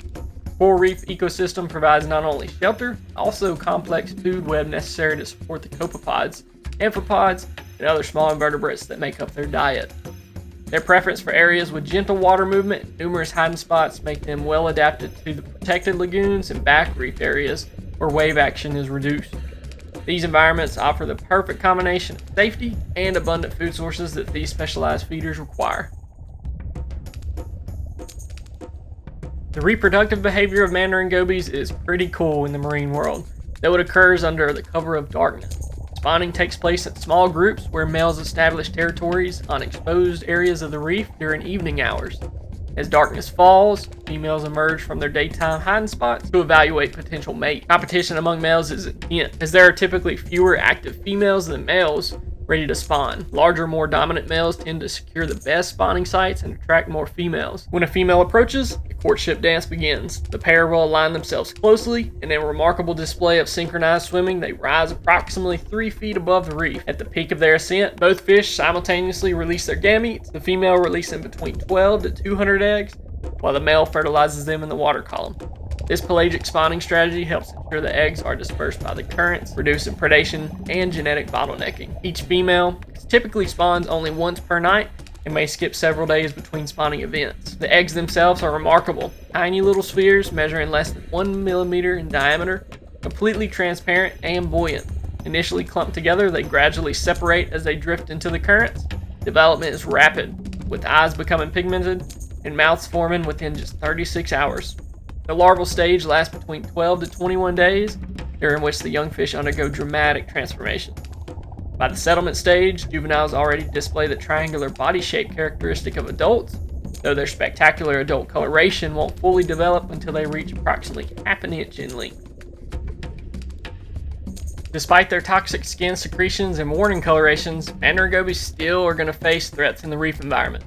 The coral reef ecosystem provides not only shelter, but also complex food web necessary to support the copepods, amphipods, and other small invertebrates that make up their diet. Their preference for areas with gentle water movement and numerous hiding spots make them well adapted to the protected lagoons and back reef areas where wave action is reduced. These environments offer the perfect combination of safety and abundant food sources that these specialized feeders require. The reproductive behavior of Mandarin gobies is pretty cool in the marine world, though it occurs under the cover of darkness. Spawning takes place in small groups where males establish territories on exposed areas of the reef during evening hours. As darkness falls, females emerge from their daytime hiding spots to evaluate potential mates. Competition among males is intense, as there are typically fewer active females than males ready to spawn. Larger, more dominant males tend to secure the best spawning sites and attract more females. When a female approaches, a courtship dance begins. The pair will align themselves closely, and in a remarkable display of synchronized swimming, they rise approximately 3 feet above the reef. At the peak of their ascent, both fish simultaneously release their gametes, the female releasing between 12 to 200 eggs, while the male fertilizes them in the water column. This pelagic spawning strategy helps ensure the eggs are dispersed by the currents, reducing predation and genetic bottlenecking. Each female typically spawns only once per night and may skip several days between spawning events. The eggs themselves are remarkable. Tiny little spheres measuring less than 1 millimeter in diameter, completely transparent and buoyant. Initially clumped together, they gradually separate as they drift into the currents. Development is rapid, with eyes becoming pigmented and mouths forming within just 36 hours. The larval stage lasts between 12 to 21 days, during which the young fish undergo dramatic transformation. By the settlement stage, juveniles already display the triangular body shape characteristic of adults, though their spectacular adult coloration won't fully develop until they reach approximately half an inch in length. Despite their toxic skin secretions and warning colorations, Mandarin Gobies still are going to face threats in the reef environment.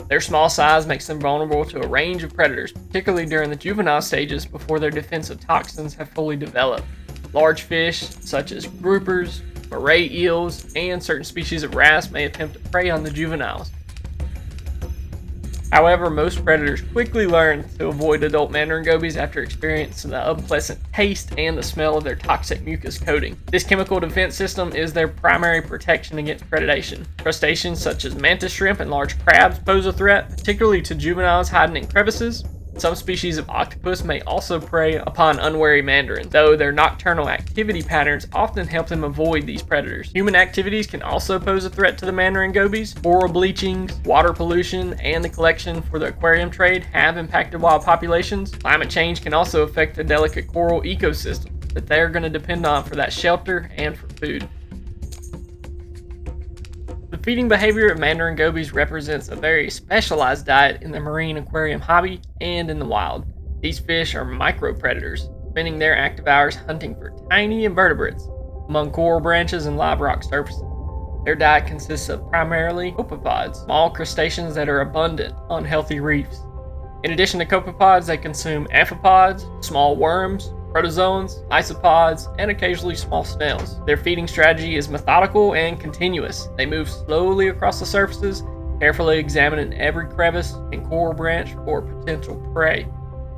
Their small size makes them vulnerable to a range of predators, particularly during the juvenile stages before their defensive toxins have fully developed. Large fish, such as groupers, moray eels, and certain species of wrasse may attempt to prey on the juveniles. However, most predators quickly learn to avoid adult Mandarin Gobies after experiencing the unpleasant taste and the smell of their toxic mucus coating. This chemical defense system is their primary protection against predation. Crustaceans such as mantis shrimp and large crabs pose a threat, particularly to juveniles hiding in crevices. Some species of octopus may also prey upon unwary mandarins, though their nocturnal activity patterns often help them avoid these predators. Human activities can also pose a threat to the Mandarin Gobies. Coral bleachings, water pollution, and the collection for the aquarium trade have impacted wild populations. Climate change can also affect the delicate coral ecosystem that they're going to depend on for that shelter and for food. The feeding behavior of Mandarin Gobies represents a very specialized diet in the marine aquarium hobby and in the wild. These fish are micropredators, spending their active hours hunting for tiny invertebrates among coral branches and live rock surfaces. Their diet consists of primarily copepods, small crustaceans that are abundant on healthy reefs. In addition to copepods, they consume amphipods, small worms, protozoans, isopods, and occasionally small snails. Their feeding strategy is methodical and continuous. They move slowly across the surfaces, carefully examining every crevice and coral branch for potential prey.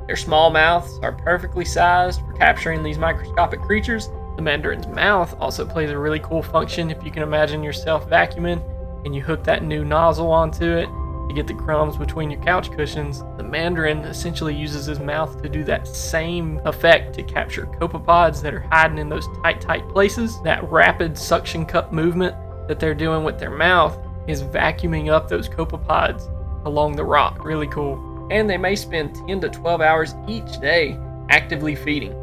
Their small mouths are perfectly sized for capturing these microscopic creatures. The mandarin's mouth also plays a really cool function if you can imagine yourself vacuuming and you hook that new nozzle onto it to get the crumbs between your couch cushions. The mandarin essentially uses his mouth to do that same effect to capture copepods that are hiding in those tight places. That rapid suction cup movement that they're doing with their mouth is vacuuming up those copepods along the rock. Really cool. And they may spend 10 to 12 hours each day actively feeding.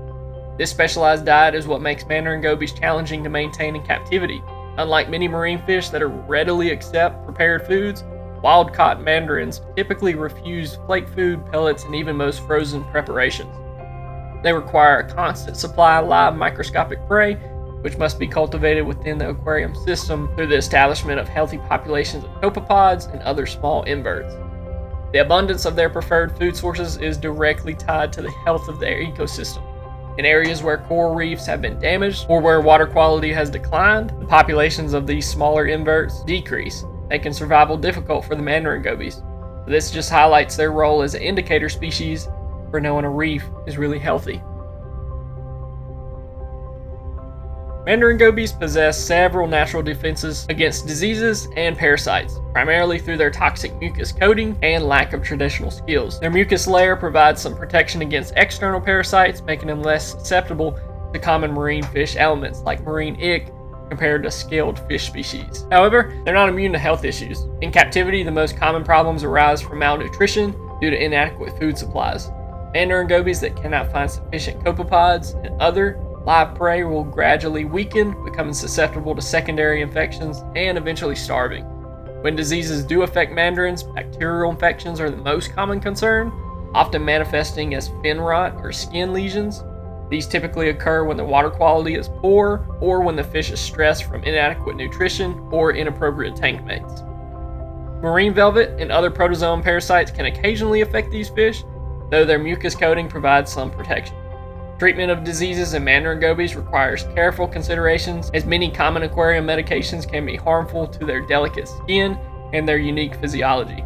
This specialized diet is what makes Mandarin Gobies challenging to maintain in captivity. Unlike many marine fish that are readily accept prepared foods, wild-caught mandarins typically refuse flake food, pellets, and even most frozen preparations. They require a constant supply of live microscopic prey, which must be cultivated within the aquarium system through the establishment of healthy populations of copepods and other small inverts. The abundance of their preferred food sources is directly tied to the health of their ecosystem. In areas where coral reefs have been damaged or where water quality has declined, the populations of these smaller inverts decrease, making survival difficult for the Mandarin Gobies. This just highlights their role as an indicator species for knowing a reef is really healthy. Mandarin Gobies possess several natural defenses against diseases and parasites, primarily through their toxic mucus coating and lack of traditional skills. Their mucus layer provides some protection against external parasites, making them less susceptible to common marine fish elements like marine ick compared to scaled fish species. However, they're not immune to health issues. In captivity, the most common problems arise from malnutrition due to inadequate food supplies. Mandarin Gobies that cannot find sufficient copepods and other live prey will gradually weaken, becoming susceptible to secondary infections and eventually starving. When diseases do affect mandarins, bacterial infections are the most common concern, often manifesting as fin rot or skin lesions. These typically occur when the water quality is poor or when the fish is stressed from inadequate nutrition or inappropriate tank mates. Marine velvet and other protozoan parasites can occasionally affect these fish, though their mucus coating provides some protection. Treatment of diseases in Mandarin gobies requires careful considerations, as many common aquarium medications can be harmful to their delicate skin and their unique physiology.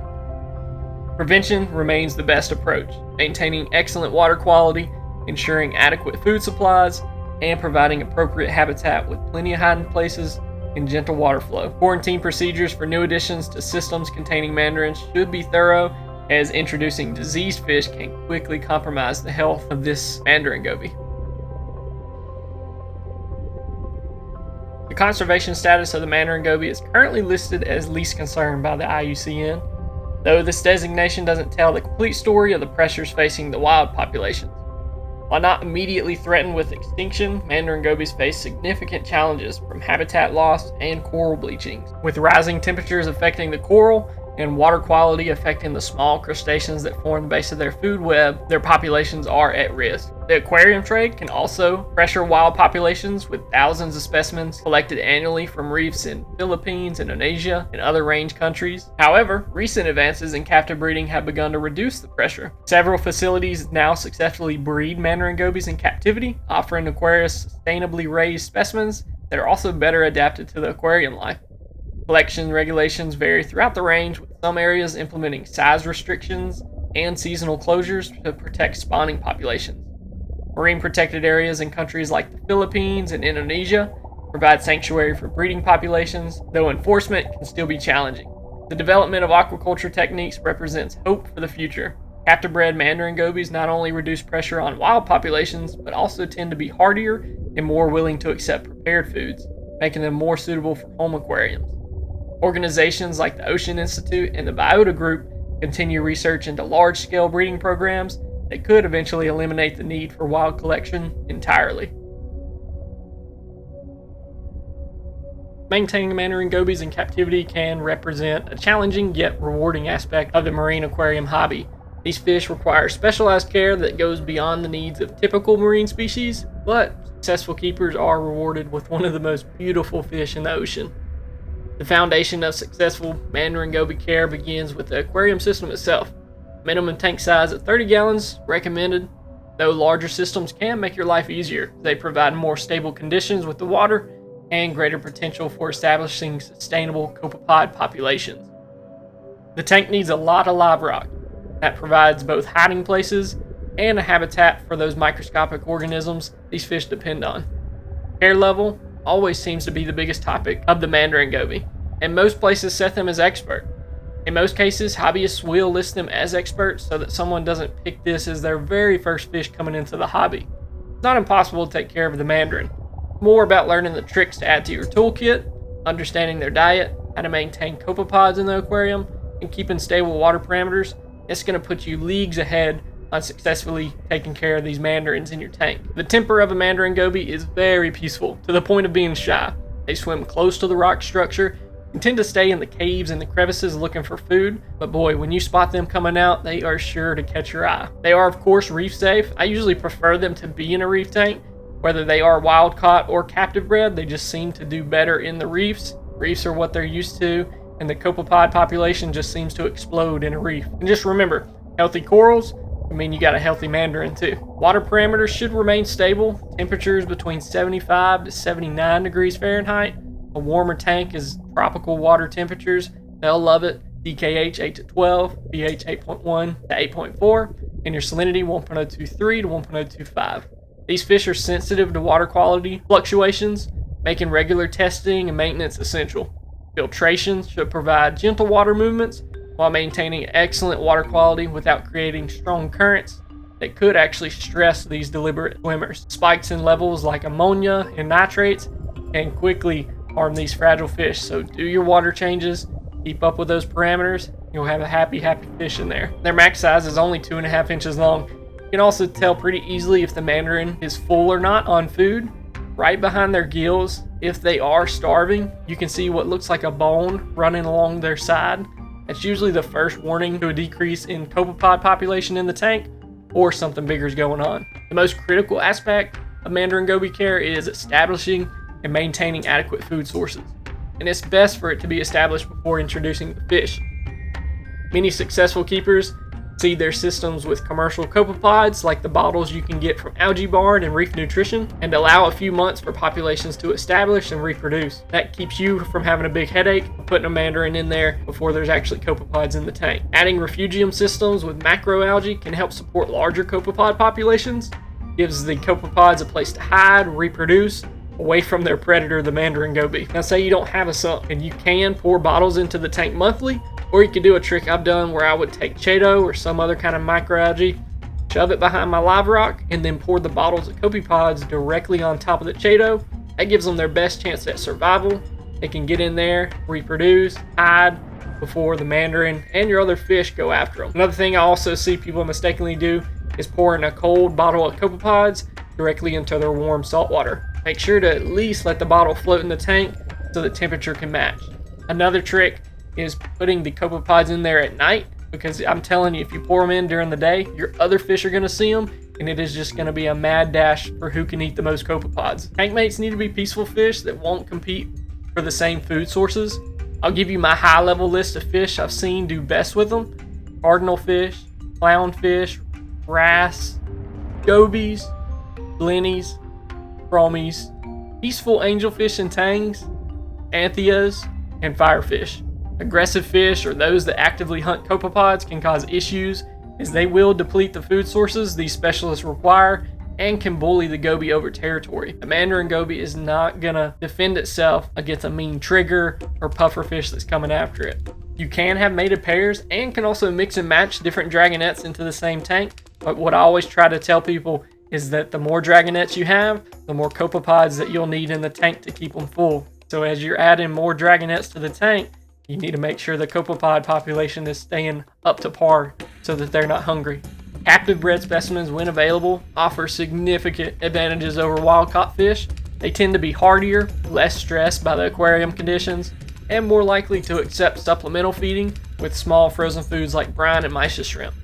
Prevention remains the best approach, maintaining excellent water quality, ensuring adequate food supplies, and providing appropriate habitat with plenty of hiding places and gentle water flow. Quarantine procedures for new additions to systems containing mandarins should be thorough, as introducing diseased fish can quickly compromise the health of this Mandarin Goby. The conservation status of the Mandarin Goby is currently listed as least concern by the IUCN, though this designation doesn't tell the complete story of the pressures facing the wild populations. While not immediately threatened with extinction, Mandarin gobies face significant challenges from habitat loss and coral bleaching, with rising temperatures affecting the coral and water quality affecting the small crustaceans that form the base of their food web. Their populations are at risk. The aquarium trade can also pressure wild populations, with thousands of specimens collected annually from reefs in Philippines, Indonesia, and other range countries. However, recent advances in captive breeding have begun to reduce the pressure. Several facilities now successfully breed Mandarin gobies in captivity, offering aquarists sustainably raised specimens that are also better adapted to the aquarium life. Collection regulations vary throughout the range, with some areas implementing size restrictions and seasonal closures to protect spawning populations. Marine protected areas in countries like the Philippines and Indonesia provide sanctuary for breeding populations, though enforcement can still be challenging. The development of aquaculture techniques represents hope for the future. Captive bred Mandarin gobies not only reduce pressure on wild populations, but also tend to be hardier and more willing to accept prepared foods, making them more suitable for home aquariums. Organizations like the Ocean Institute and the Biota Group continue research into large-scale breeding programs that could eventually eliminate the need for wild collection entirely. Maintaining Mandarin gobies in captivity can represent a challenging yet rewarding aspect of the marine aquarium hobby. These fish require specialized care that goes beyond the needs of typical marine species, but successful keepers are rewarded with one of the most beautiful fish in the ocean. The foundation of successful Mandarin Goby care begins with the aquarium system itself. Minimum tank size at 30 gallons recommended, though larger systems can make your life easier. They provide more stable conditions with the water and greater potential for establishing sustainable copepod populations. The tank needs a lot of live rock that provides both hiding places and a habitat for those microscopic organisms these fish depend on. Care level always seems to be the biggest topic of the Mandarin Goby, and most places set them as expert. In most cases, hobbyists will list them as experts so that someone doesn't pick this as their very first fish coming into the hobby. It's not impossible to take care of the Mandarin. More about learning the tricks to add to your toolkit, understanding their diet, how to maintain copepods in the aquarium, and keeping stable water parameters. It's going to put you leagues ahead on successfully taking care of these mandarins in your tank. The temper of a Mandarin Goby is very peaceful, to the point of being shy. They swim close to the rock structure and tend to stay in the caves and the crevices looking for food, but boy, when you spot them coming out, they are sure to catch your eye. They are, of course, reef safe. I usually prefer them to be in a reef tank. Whether they are wild caught or captive bred, they just seem to do better in the reefs. Reefs are what they're used to, and the copepod population just seems to explode in a reef. And just remember, healthy corals mean you got a healthy mandarin too. Water parameters should remain stable. Temperatures between 75 to 79 degrees Fahrenheit. A warmer tank is tropical water temperatures. They'll love it. DKH 8 to 12, pH 8.1 to 8.4, and your salinity 1.023 to 1.025. These fish are sensitive to water quality fluctuations, making regular testing and maintenance essential. Filtration should provide gentle water movements while maintaining excellent water quality without creating strong currents that could actually stress these deliberate swimmers. Spikes in levels like ammonia and nitrates can quickly harm these fragile fish, so do your water changes, keep up with those parameters, you'll have a happy fish in there. Their max size is only 2.5 inches long. You can also tell pretty easily if the mandarin is full or not on food. Right behind their gills, if they are starving, you can see what looks like a bone running along their side. That's usually the first warning to a decrease in copepod population in the tank, or something bigger is going on. The most critical aspect of Mandarin Goby care is establishing and maintaining adequate food sources, and it's best for it to be established before introducing the fish. Many successful keepers Seed their systems with commercial copepods like the bottles you can get from Algae Barn and Reef Nutrition, and allow a few months for populations to establish and reproduce. That keeps you from having a big headache of putting a mandarin in there before there's actually copepods in the tank. Adding refugium systems with macroalgae can help support larger copepod populations, gives the copepods a place to hide, reproduce, away from their predator, the Mandarin Goby. Now say you don't have a sump, and you can pour bottles into the tank monthly, or you could do a trick I've done where I would take Chaeto or some other kind of microalgae, shove it behind my live rock, and then pour the bottles of copepods directly on top of the Chaeto. That gives them their best chance at survival. They can get in there, reproduce, hide before the mandarin and your other fish go after them. Another thing I also see people mistakenly do is pouring a cold bottle of copepods directly into their warm salt water. Make sure to at least let the bottle float in the tank so the temperature can match. Another trick is putting the copepods in there at night, because I'm telling you, if you pour them in during the day, your other fish are going to see them, and it is just going to be a mad dash for who can eat the most copepods. Tank mates need to be peaceful fish that won't compete for the same food sources. I'll give you my high level list of fish I've seen do best with them: cardinal fish, clownfish, wrasse, gobies, blennies, chromies, peaceful angelfish and tangs, anthias, and firefish. Aggressive fish, or those that actively hunt copepods, can cause issues as they will deplete the food sources these specialists require and can bully the goby over territory. The Mandarin Goby is not gonna defend itself against a mean trigger or pufferfish that's coming after it. You can have mated pairs and can also mix and match different dragonettes into the same tank, but what I always try to tell people is that the more dragonettes you have, the more copepods that you'll need in the tank to keep them full. So as you're adding more dragonettes to the tank, you need to make sure the copepod population is staying up to par so that they're not hungry. Captive bred specimens, when available, offer significant advantages over wild-caught fish. They tend to be hardier, less stressed by the aquarium conditions, and more likely to accept supplemental feeding with small frozen foods like brine and mysis shrimp.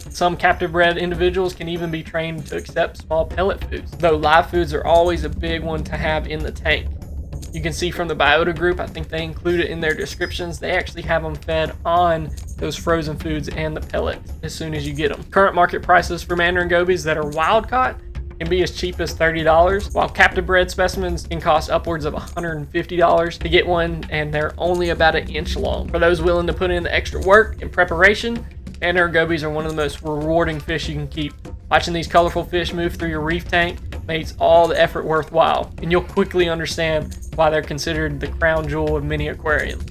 Some captive bred individuals can even be trained to accept small pellet foods, though live foods are always a big one to have in the tank. You can see from the Biota group, I think they include it in their descriptions, they actually have them fed on those frozen foods and the pellets as soon as you get them. Current market prices for Mandarin Gobies that are wild caught can be as cheap as $30, while captive bred specimens can cost upwards of $150 to get one, and they're only about an inch long. For those willing to put in the extra work and preparation, Mandarin Gobies are one of the most rewarding fish you can keep. Watching these colorful fish move through your reef tank makes all the effort worthwhile, and you'll quickly understand why they're considered the crown jewel of many aquariums.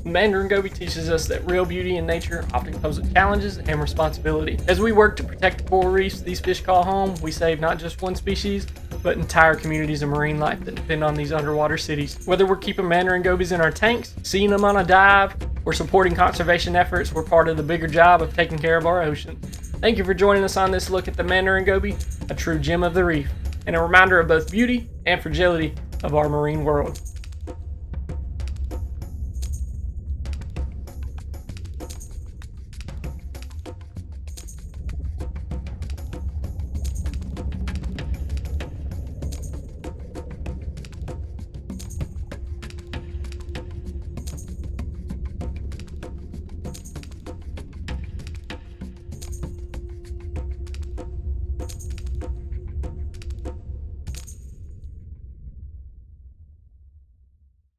Mandarin Goby teaches us that real beauty in nature often comes with challenges and responsibility. As we work to protect the coral reefs these fish call home, we save not just one species, but entire communities of marine life that depend on these underwater cities. Whether we're keeping Mandarin Gobies in our tanks, seeing them on a dive, or supporting conservation efforts, we're part of the bigger job of taking care of our oceans. Thank you for joining us on this look at the Mandarin Goby, a true gem of the reef, and a reminder of both beauty and fragility of our marine world.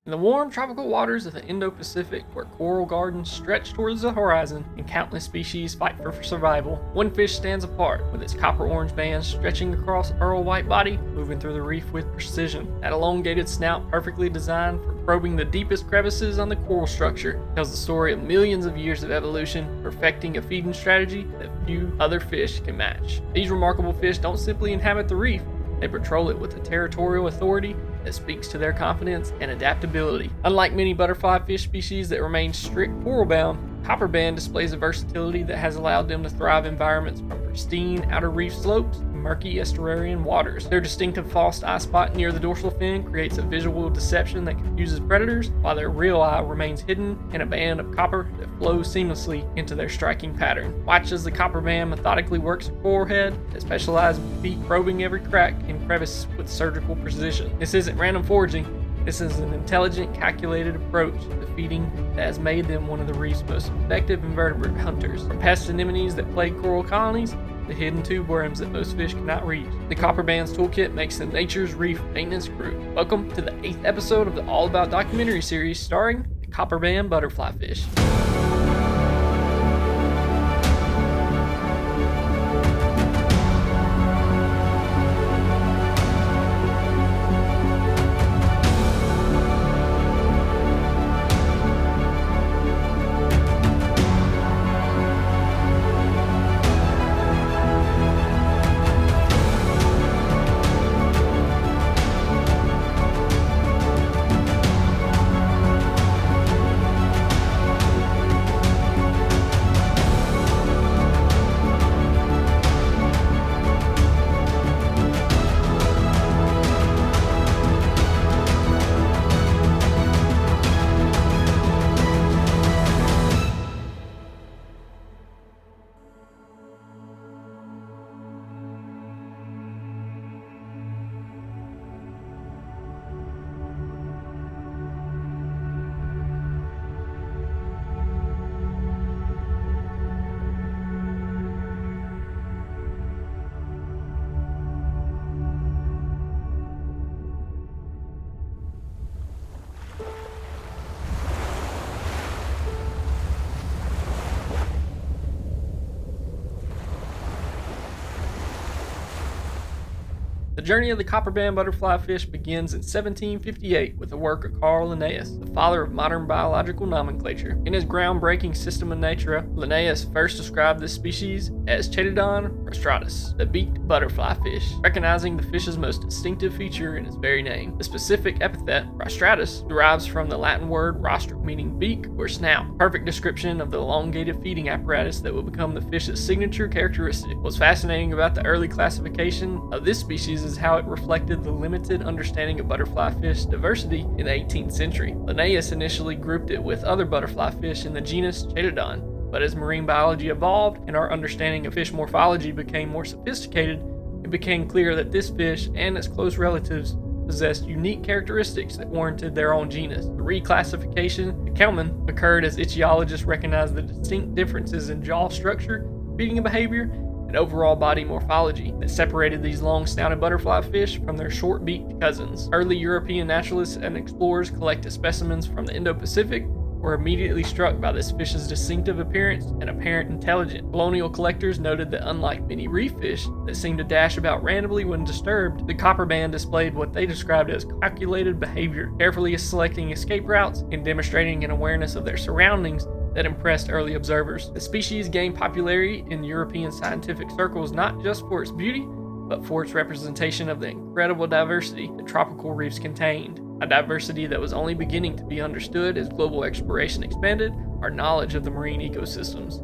In the warm tropical waters of the Indo-Pacific, where coral gardens stretch towards the horizon and countless species fight for survival, one fish stands apart, with its copper-orange band stretching across a pearl-white body, moving through the reef with precision. That elongated snout, perfectly designed for probing the deepest crevices on the coral structure, tells the story of millions of years of evolution, perfecting a feeding strategy that few other fish can match. These remarkable fish don't simply inhabit the reef, they patrol it with a territorial authority that speaks to their confidence and adaptability. Unlike many butterflyfish species that remain strict coral-bound, Copperband displays a versatility that has allowed them to thrive in environments from pristine outer reef slopes to murky estuarine waters. Their distinctive false eye spot near the dorsal fin creates a visual deception that confuses predators, while their real eye remains hidden in a band of copper that flows seamlessly into their striking pattern. Watch as the Copperband methodically works a coral head, that specialized beak probing every crack and crevice with surgical precision. This isn't random foraging. This is an intelligent, calculated approach to feeding that has made them one of the reef's most effective invertebrate hunters. From pest anemones that plague coral colonies to hidden tube worms that most fish cannot reach, the Copperband's toolkit makes them nature's reef maintenance crew. Welcome to the 8th episode of the All About documentary series starring the Copperband Butterflyfish. The journey of the Copperband Butterflyfish begins in 1758 with the work of Carl Linnaeus, the father of modern biological nomenclature. In his groundbreaking Systema Naturae, Linnaeus first described this species as Chaetodon rostratus, the beaked butterflyfish, recognizing the fish's most distinctive feature in its very name. The specific epithet, rostratus, derives from the Latin word rostrum, meaning beak or snout, a perfect description of the elongated feeding apparatus that will become the fish's signature characteristic. What's fascinating about the early classification of this species is how it reflected the limited understanding of butterflyfish diversity in the 18th century. Linnaeus initially grouped it with other butterflyfish in the genus Chaetodon, but as marine biology evolved and our understanding of fish morphology became more sophisticated, it became clear that this fish and its close relatives possessed unique characteristics that warranted their own genus. The reclassification to Kelman occurred as ichthyologists recognized the distinct differences in jaw structure, feeding behavior, and overall body morphology that separated these long-snouted butterflyfish from their short-beaked cousins. Early European naturalists and explorers collected specimens from the Indo-Pacific were immediately struck by this fish's distinctive appearance and apparent intelligence. Colonial collectors noted that unlike many reef fish that seemed to dash about randomly when disturbed, the Copperband displayed what they described as calculated behavior, carefully selecting escape routes and demonstrating an awareness of their surroundings that impressed early observers. The species gained popularity in European scientific circles not just for its beauty, but for its representation of the incredible diversity that tropical reefs contained, a diversity that was only beginning to be understood as global exploration expanded our knowledge of the marine ecosystems.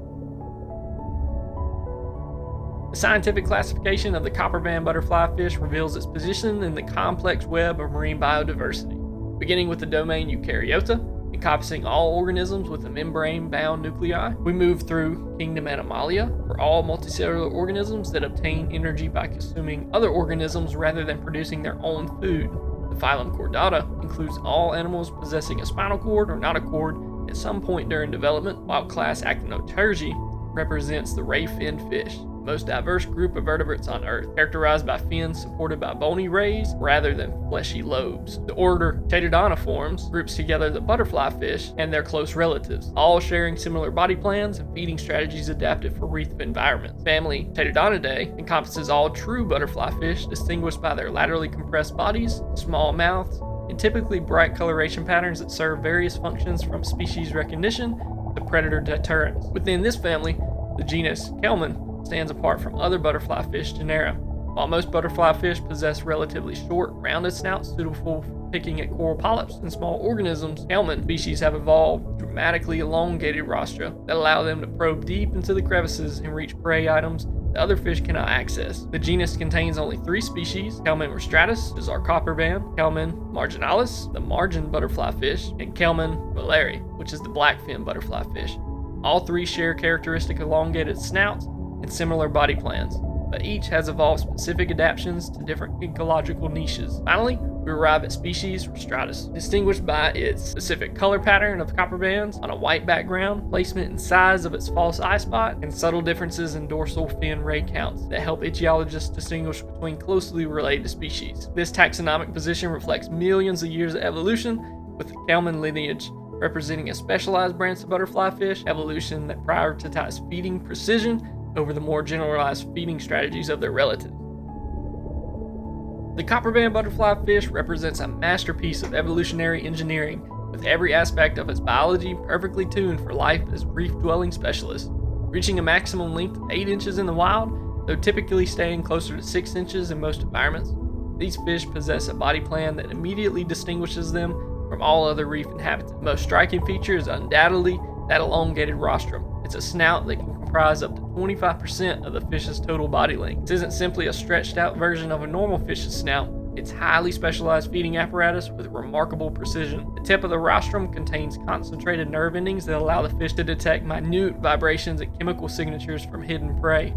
The scientific classification of the Copperband butterflyfish reveals its position in the complex web of marine biodiversity, beginning with the domain Eukaryota, encompassing all organisms with a membrane-bound nuclei. We move through kingdom Animalia, for all multicellular organisms that obtain energy by consuming other organisms rather than producing their own food. The phylum Chordata includes all animals possessing a spinal cord or notochord at some point during development, while class Actinoturgi represents the ray fin fish, the most diverse group of vertebrates on Earth, characterized by fins supported by bony rays rather than fleshy lobes. The order Chaetodoniformes groups together the butterflyfish and their close relatives, all sharing similar body plans and feeding strategies adapted for reef environments. Family Chaetodonidae encompasses all true butterflyfish, distinguished by their laterally compressed bodies, small mouths, and typically bright coloration patterns that serve various functions from species recognition to predator deterrence. Within this family, the genus Kelman stands apart from other butterflyfish genera. While most butterflyfish possess relatively short, rounded snouts suitable for picking at coral polyps and small organisms, Kelman species have evolved dramatically elongated rostra that allow them to probe deep into the crevices and reach prey items that other fish cannot access. The genus contains only 3 species: Kelman rostratus, which is our Copperband, Kelman marginalis, the margin butterflyfish, and Kelman whalleri, which is the blackfin butterflyfish. All 3 share characteristic elongated snouts and similar body plans. but each has evolved specific adaptations to different ecological niches. Finally, we arrive at species rostratus, distinguished by its specific color pattern of copper bands on a white background, placement and size of its false eye spot, and subtle differences in dorsal fin ray counts that help ichthyologists distinguish between closely related species. This taxonomic position reflects millions of years of evolution, with the Kalman lineage representing a specialized branch of butterflyfish evolution that prioritized feeding precision over the more generalized feeding strategies of their relatives. The Copperband Butterflyfish represents a masterpiece of evolutionary engineering, with every aspect of its biology perfectly tuned for life as reef-dwelling specialists, reaching a maximum length of 8 inches in the wild, though typically staying closer to 6 inches in most environments. These fish possess a body plan that immediately distinguishes them from all other reef inhabitants. The most striking feature is undoubtedly that elongated rostrum. It's a snout that can comprise up to 25% of the fish's total body length. This isn't simply a stretched out version of a normal fish's snout. It's highly specialized feeding apparatus with remarkable precision. The tip of the rostrum contains concentrated nerve endings that allow the fish to detect minute vibrations and chemical signatures from hidden prey.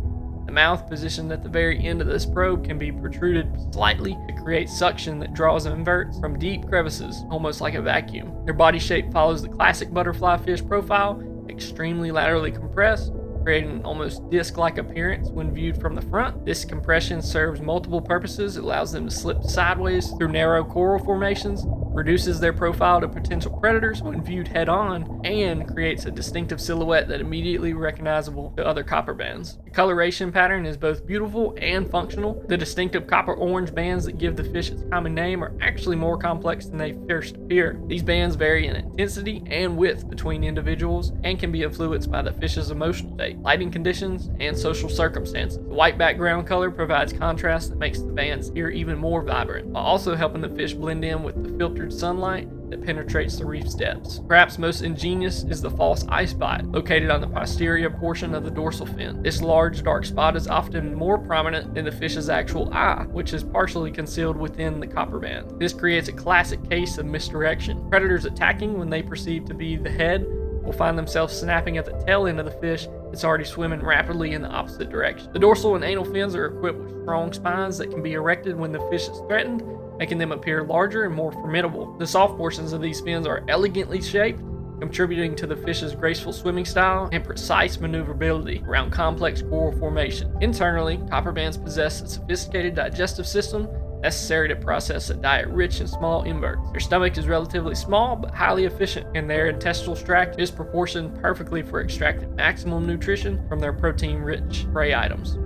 The mouth, positioned at the very end of this probe, can be protruded slightly to create suction that draws and inverts from deep crevices, almost like a vacuum. Their body shape follows the classic butterflyfish profile, extremely laterally compressed, creating an almost disc-like appearance when viewed from the front. This compression serves multiple purposes. It allows them to slip sideways through narrow coral formations, reduces their profile to potential predators when viewed head-on, and creates a distinctive silhouette that immediately recognizable to other copper bands. The coloration pattern is both beautiful and functional. The distinctive copper-orange bands that give the fish its common name are actually more complex than they first appear. These bands vary in intensity and width between individuals and can be influenced by the fish's emotional state, lighting conditions, and social circumstances. The white background color provides contrast that makes the bands here even more vibrant, while also helping the fish blend in with the filtered sunlight that penetrates the reef's depths. Perhaps most ingenious is the false eye spot, located on the posterior portion of the dorsal fin. This large dark spot is often more prominent than the fish's actual eye, which is partially concealed within the copper band. This creates a classic case of misdirection. Predators attacking when they perceive to be the head will find themselves snapping at the tail end of the fish that's already swimming rapidly in the opposite direction. The dorsal and anal fins are equipped with strong spines that can be erected when the fish is threatened, making them appear larger and more formidable. The soft portions of these fins are elegantly shaped, contributing to the fish's graceful swimming style and precise maneuverability around complex coral formation. Internally, copper bands possess a sophisticated digestive system necessary to process a diet rich in small inverts. Their stomach is relatively small but highly efficient, and their intestinal tract is proportioned perfectly for extracting maximum nutrition from their protein-rich prey items.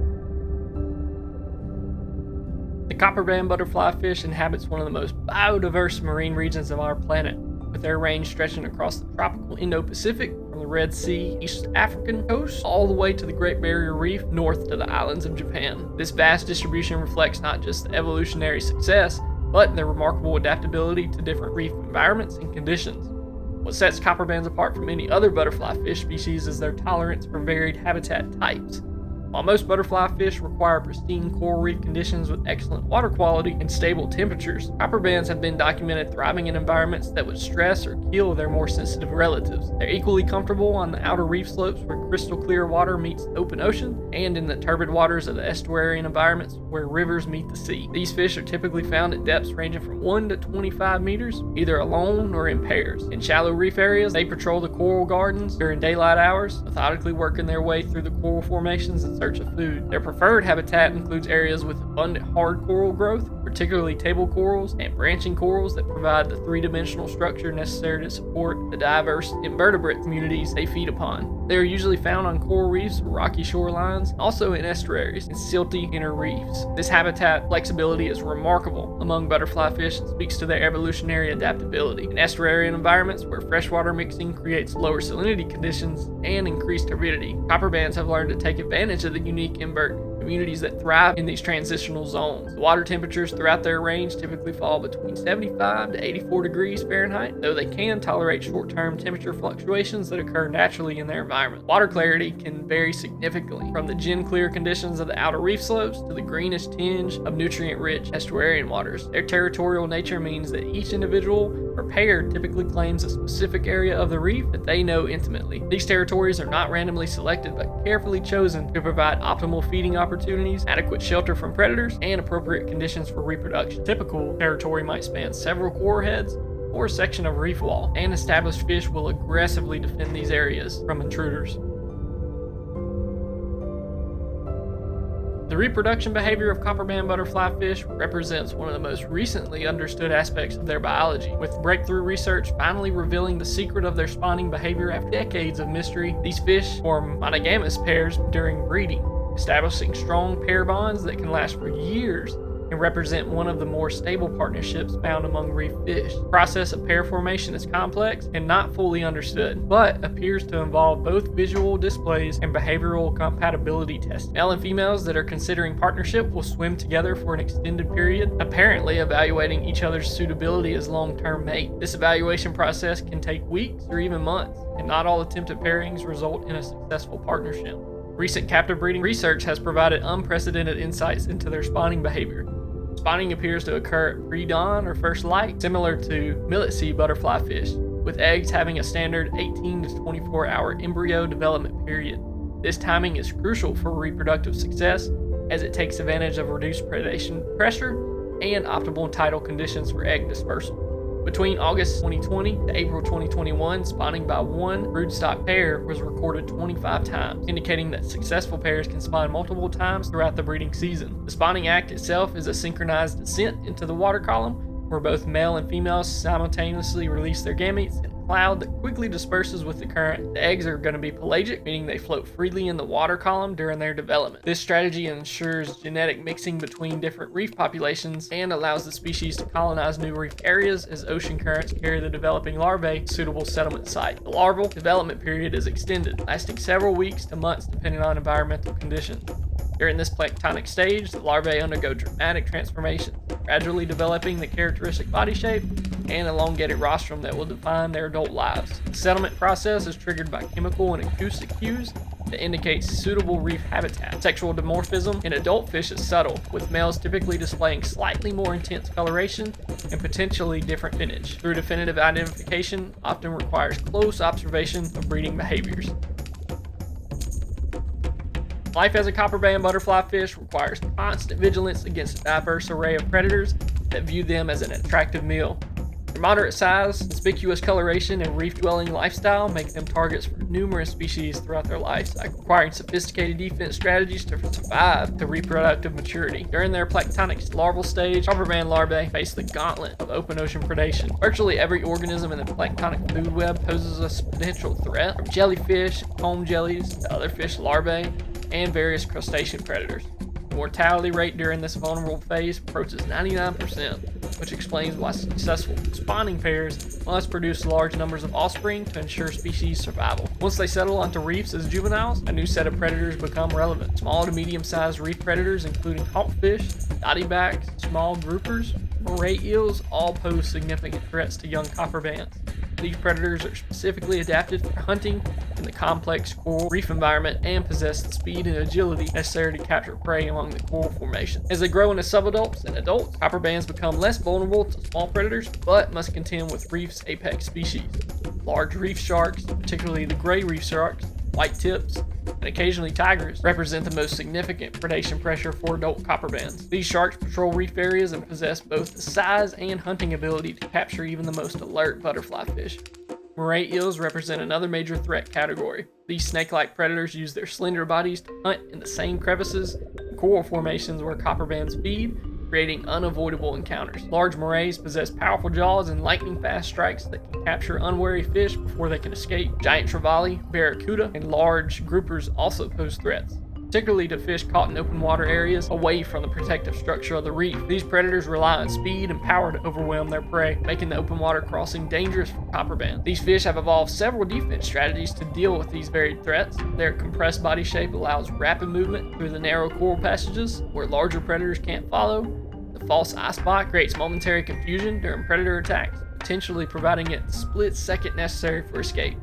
The Copperband Butterflyfish inhabits one of the most biodiverse marine regions of our planet, with their range stretching across the tropical Indo-Pacific from the Red Sea, East African coast, all the way to the Great Barrier Reef, north to the islands of Japan. This vast distribution reflects not just the evolutionary success, but their remarkable adaptability to different reef environments and conditions. What sets copperbands apart from any other butterflyfish species is their tolerance for varied habitat types. While most butterflyfish require pristine coral reef conditions with excellent water quality and stable temperatures, copperbands have been documented thriving in environments that would stress or kill their more sensitive relatives. They're equally comfortable on the outer reef slopes where crystal clear water meets the open ocean, and in the turbid waters of the estuarine environments where rivers meet the sea. These fish are typically found at depths ranging from 1 to 25 meters, either alone or in pairs. In shallow reef areas, they patrol the coral gardens during daylight hours, methodically working their way through the coral formations in search of food. Their preferred habitat includes areas with abundant hard coral growth, particularly table corals and branching corals that provide the three-dimensional structure necessary to support the diverse invertebrate communities they feed upon. They are usually found on coral reefs, rocky shorelines, also in estuaries and silty inner reefs. This habitat flexibility is remarkable among butterflyfish and speaks to their evolutionary adaptability. In estuarian environments where freshwater mixing creates lower salinity conditions and increased turbidity, copperbands have learned to take advantage of the unique invert communities that thrive in these transitional zones. The water temperatures throughout their range typically fall between 75 to 84 degrees Fahrenheit, though they can tolerate short-term temperature fluctuations that occur naturally in their environment. Water clarity can vary significantly, from the gin clear conditions of the outer reef slopes to the greenish tinge of nutrient-rich estuarian waters. Their territorial nature means that each individual or pair typically claims a specific area of the reef that they know intimately. These territories are not randomly selected but carefully chosen to provide optimal feeding opportunities opportunities, adequate shelter from predators, and appropriate conditions for reproduction. Typical territory might span several coral heads or a section of reef wall, and established fish will aggressively defend these areas from intruders. The reproduction behavior of copperband butterflyfish represents one of the most recently understood aspects of their biology. With breakthrough research finally revealing the secret of their spawning behavior after decades of mystery, these fish form monogamous pairs during breeding, establishing strong pair bonds that can last for years and represent one of the more stable partnerships found among reef fish. The process of pair formation is complex and not fully understood, but appears to involve both visual displays and behavioral compatibility testing. Male and females that are considering partnership will swim together for an extended period, apparently evaluating each other's suitability as long-term mate. This evaluation process can take weeks or even months, and not all attempted pairings result in a successful partnership. Recent captive breeding research has provided unprecedented insights into their spawning behavior. Spawning appears to occur at pre-dawn or first light, similar to millet seed butterflyfish, with eggs having a standard 18 to 24 hour embryo development period. This timing is crucial for reproductive success, as it takes advantage of reduced predation pressure and optimal tidal conditions for egg dispersal. Between August 2020 to April 2021, spawning by one broodstock pair was recorded 25 times, indicating that successful pairs can spawn multiple times throughout the breeding season. The spawning act itself is a synchronized descent into the water column, where both male and females simultaneously release their gametes in a cloud that quickly disperses with the current. The eggs are going to be pelagic, meaning they float freely in the water column during their development. This strategy ensures genetic mixing between different reef populations and allows the species to colonize new reef areas as ocean currents carry the developing larvae to suitable settlement site. The larval development period is extended, lasting several weeks to months depending on environmental conditions. During this planktonic stage, the larvae undergo dramatic transformation, gradually developing the characteristic body shape and elongated rostrum that will define their adult lives. The settlement process is triggered by chemical and acoustic cues that indicate suitable reef habitat. Sexual dimorphism in adult fish is subtle, with males typically displaying slightly more intense coloration and potentially different vintage. Through definitive identification often requires close observation of breeding behaviors. Life as a copperband butterflyfish requires constant vigilance against a diverse array of predators that view them as an attractive meal. Their moderate size, conspicuous coloration, and reef-dwelling lifestyle make them targets for numerous species throughout their life cycle, requiring sophisticated defense strategies to survive to reproductive maturity. During their planktonic larval stage, copperband larvae face the gauntlet of open ocean predation. Virtually every organism in the planktonic food web poses a potential threat, from jellyfish, comb jellies, to other fish larvae, and various crustacean predators. The mortality rate during this vulnerable phase approaches 99%, which explains why successful spawning pairs must produce large numbers of offspring to ensure species survival. Once they settle onto reefs as juveniles, a new set of predators become relevant. Small to medium-sized reef predators, including hawkfish, dottybacks, small groupers, moray eels, all pose significant threats to young copperbands. These predators are specifically adapted for hunting in the complex coral reef environment and possess the speed and agility necessary to capture prey along the coral formation. As they grow into subadults and adults, copperbands become less vulnerable to small predators, but must contend with reef's apex species. Large reef sharks, particularly the gray reef sharks, white tips, and occasionally tigers, represent the most significant predation pressure for adult copperbands. These sharks patrol reef areas and possess both the size and hunting ability to capture even the most alert butterfly fish. Moray eels represent another major threat category. These snake-like predators use their slender bodies to hunt in the same crevices and coral formations where copperbands feed, creating unavoidable encounters. Large morays possess powerful jaws and lightning-fast strikes that can capture unwary fish before they can escape. Giant trevally, barracuda, and large groupers also pose threats, particularly to fish caught in open water areas away from the protective structure of the reef. These predators rely on speed and power to overwhelm their prey, making the open water crossing dangerous for copperbands. These fish have evolved several defense strategies to deal with these varied threats. Their compressed body shape allows rapid movement through the narrow coral passages where larger predators can't follow. The false eye spot creates momentary confusion during predator attacks, potentially providing it the split second necessary for escape.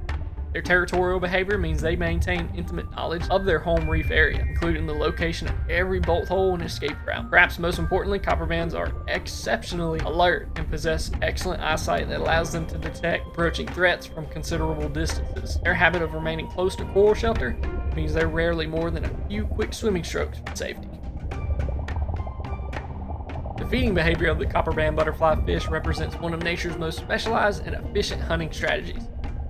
Their territorial behavior means they maintain intimate knowledge of their home reef area, including the location of every bolt hole and escape route. Perhaps most importantly, copperbands are exceptionally alert and possess excellent eyesight that allows them to detect approaching threats from considerable distances. Their habit of remaining close to coral shelter means they're rarely more than a few quick swimming strokes for safety. The feeding behavior of the copperband butterflyfish represents one of nature's most specialized and efficient hunting strategies,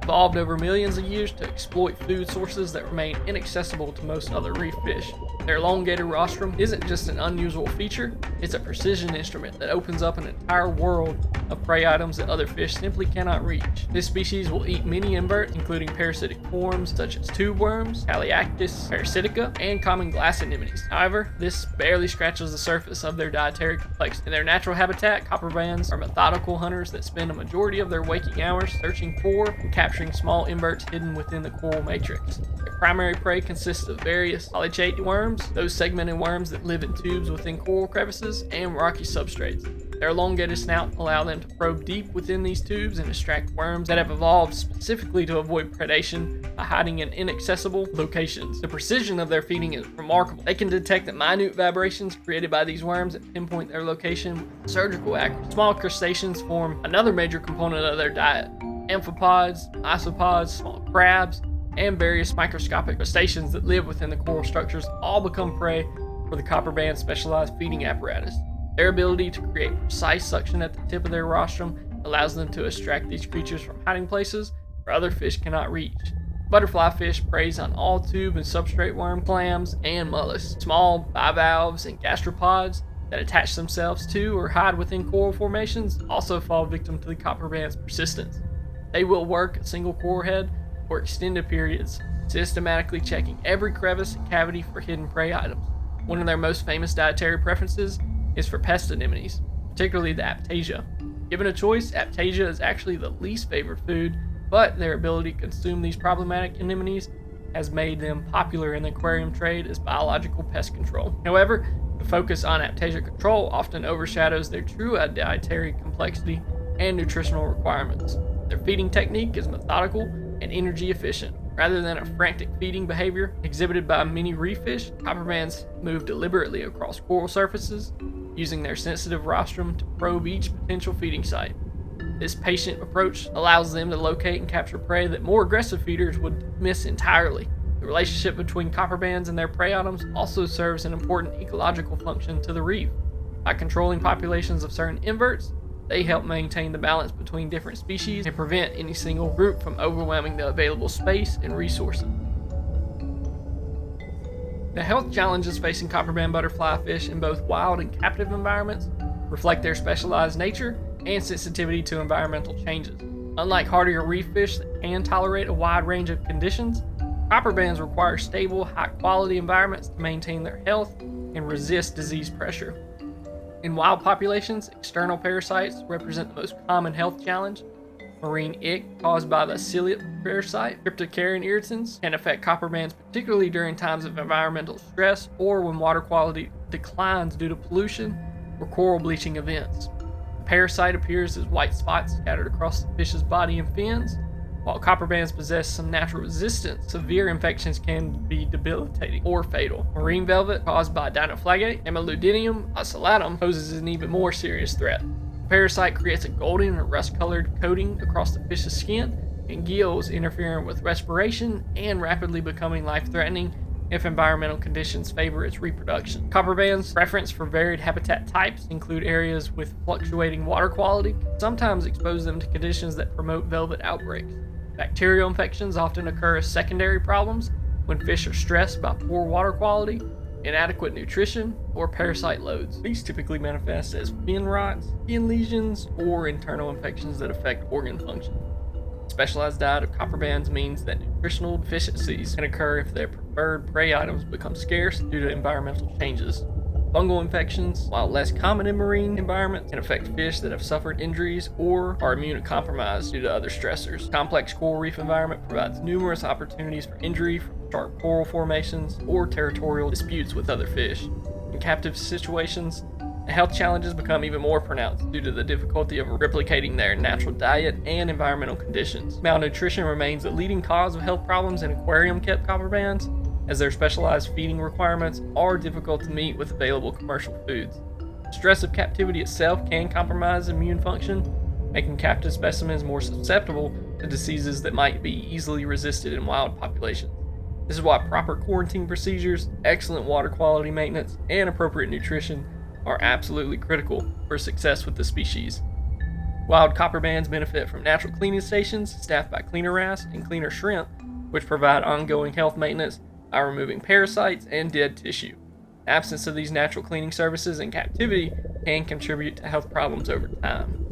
evolved over millions of years to exploit food sources that remain inaccessible to most other reef fish. Their elongated rostrum isn't just an unusual feature, it's a precision instrument that opens up an entire world of prey items that other fish simply cannot reach. This species will eat many inverts, including parasitic forms such as tube worms, Caliactis parasitica, and common glass anemones. However, this barely scratches the surface of their dietary complexity. In their natural habitat, copperbands are methodical hunters that spend a majority of their waking hours searching for and capturing small inverts hidden within the coral matrix. Their primary prey consists of various polychaete worms, those segmented worms that live in tubes within coral crevices and rocky substrates. Their elongated snout allow them to probe deep within these tubes and extract worms that have evolved specifically to avoid predation by hiding in inaccessible locations. The precision of their feeding is remarkable. They can detect the minute vibrations created by these worms and pinpoint their location with surgical accuracy. Small crustaceans form another major component of their diet. Amphipods, isopods, small crabs, and various microscopic crustaceans that live within the coral structures all become prey for the copperband's specialized feeding apparatus. Their ability to create precise suction at the tip of their rostrum allows them to extract these creatures from hiding places where other fish cannot reach. Butterflyfish preys on all tube and substrate worm, clams, and mollusks. Small bivalves and gastropods that attach themselves to or hide within coral formations also fall victim to the copperband's persistence. They will work a single coral head for extended periods, systematically checking every crevice and cavity for hidden prey items. One of their most famous dietary preferences is for pest anemones, particularly the Aptasia. Given a choice, Aptasia is actually the least favorite food, but their ability to consume these problematic anemones has made them popular in the aquarium trade as biological pest control. However, the focus on Aptasia control often overshadows their true dietary complexity and nutritional requirements. Their feeding technique is methodical and energy efficient. Rather than a frantic feeding behavior exhibited by many reef fish, copperbands move deliberately across coral surfaces, using their sensitive rostrum to probe each potential feeding site. This patient approach allows them to locate and capture prey that more aggressive feeders would miss entirely. The relationship between copperbands and their prey items also serves an important ecological function to the reef. By controlling populations of certain inverts, they help maintain the balance between different species and prevent any single group from overwhelming the available space and resources. The health challenges facing copperband butterflyfish in both wild and captive environments reflect their specialized nature and sensitivity to environmental changes. Unlike hardier reef fish that can tolerate a wide range of conditions, copperbands require stable, high-quality environments to maintain their health and resist disease pressure. In wild populations, external parasites represent the most common health challenge. Marine ick caused by the ciliate parasite, cryptocarine irritants, can affect copperbands particularly during times of environmental stress or when water quality declines due to pollution or coral bleaching events. The parasite appears as white spots scattered across the fish's body and fins. While copperbands possess some natural resistance, severe infections can be debilitating or fatal. Marine velvet caused by dinoflagate, Hemiludidium ocellatum, poses an even more serious threat. The parasite creates a golden or rust-colored coating across the fish's skin and gills, interfering with respiration and rapidly becoming life-threatening if environmental conditions favor its reproduction. Copperband's preference for varied habitat types include areas with fluctuating water quality, sometimes expose them to conditions that promote velvet outbreaks. Bacterial infections often occur as secondary problems when fish are stressed by poor water quality, inadequate nutrition, or parasite loads. These typically manifest as fin rots, skin lesions, or internal infections that affect organ function. Specialized diet of copperbands means that nutritional deficiencies can occur if their preferred prey items become scarce due to environmental changes. Fungal infections, while less common in marine environments, can affect fish that have suffered injuries or are immunocompromised due to other stressors. Complex coral reef environment provides numerous opportunities for injury from sharp coral formations or territorial disputes with other fish. In captive situations, the health challenges become even more pronounced due to the difficulty of replicating their natural diet and environmental conditions. Malnutrition remains the leading cause of health problems in aquarium-kept copperbands, as their specialized feeding requirements are difficult to meet with available commercial foods. Stress of captivity itself can compromise immune function, making captive specimens more susceptible to diseases that might be easily resisted in wild populations. This is why proper quarantine procedures, excellent water quality maintenance, and appropriate nutrition are absolutely critical for success with the species. Wild copperbands benefit from natural cleaning stations staffed by cleaner wrasse and cleaner shrimp, which provide ongoing health maintenance by removing parasites and dead tissue. The absence of these natural cleaning services in captivity can contribute to health problems over time.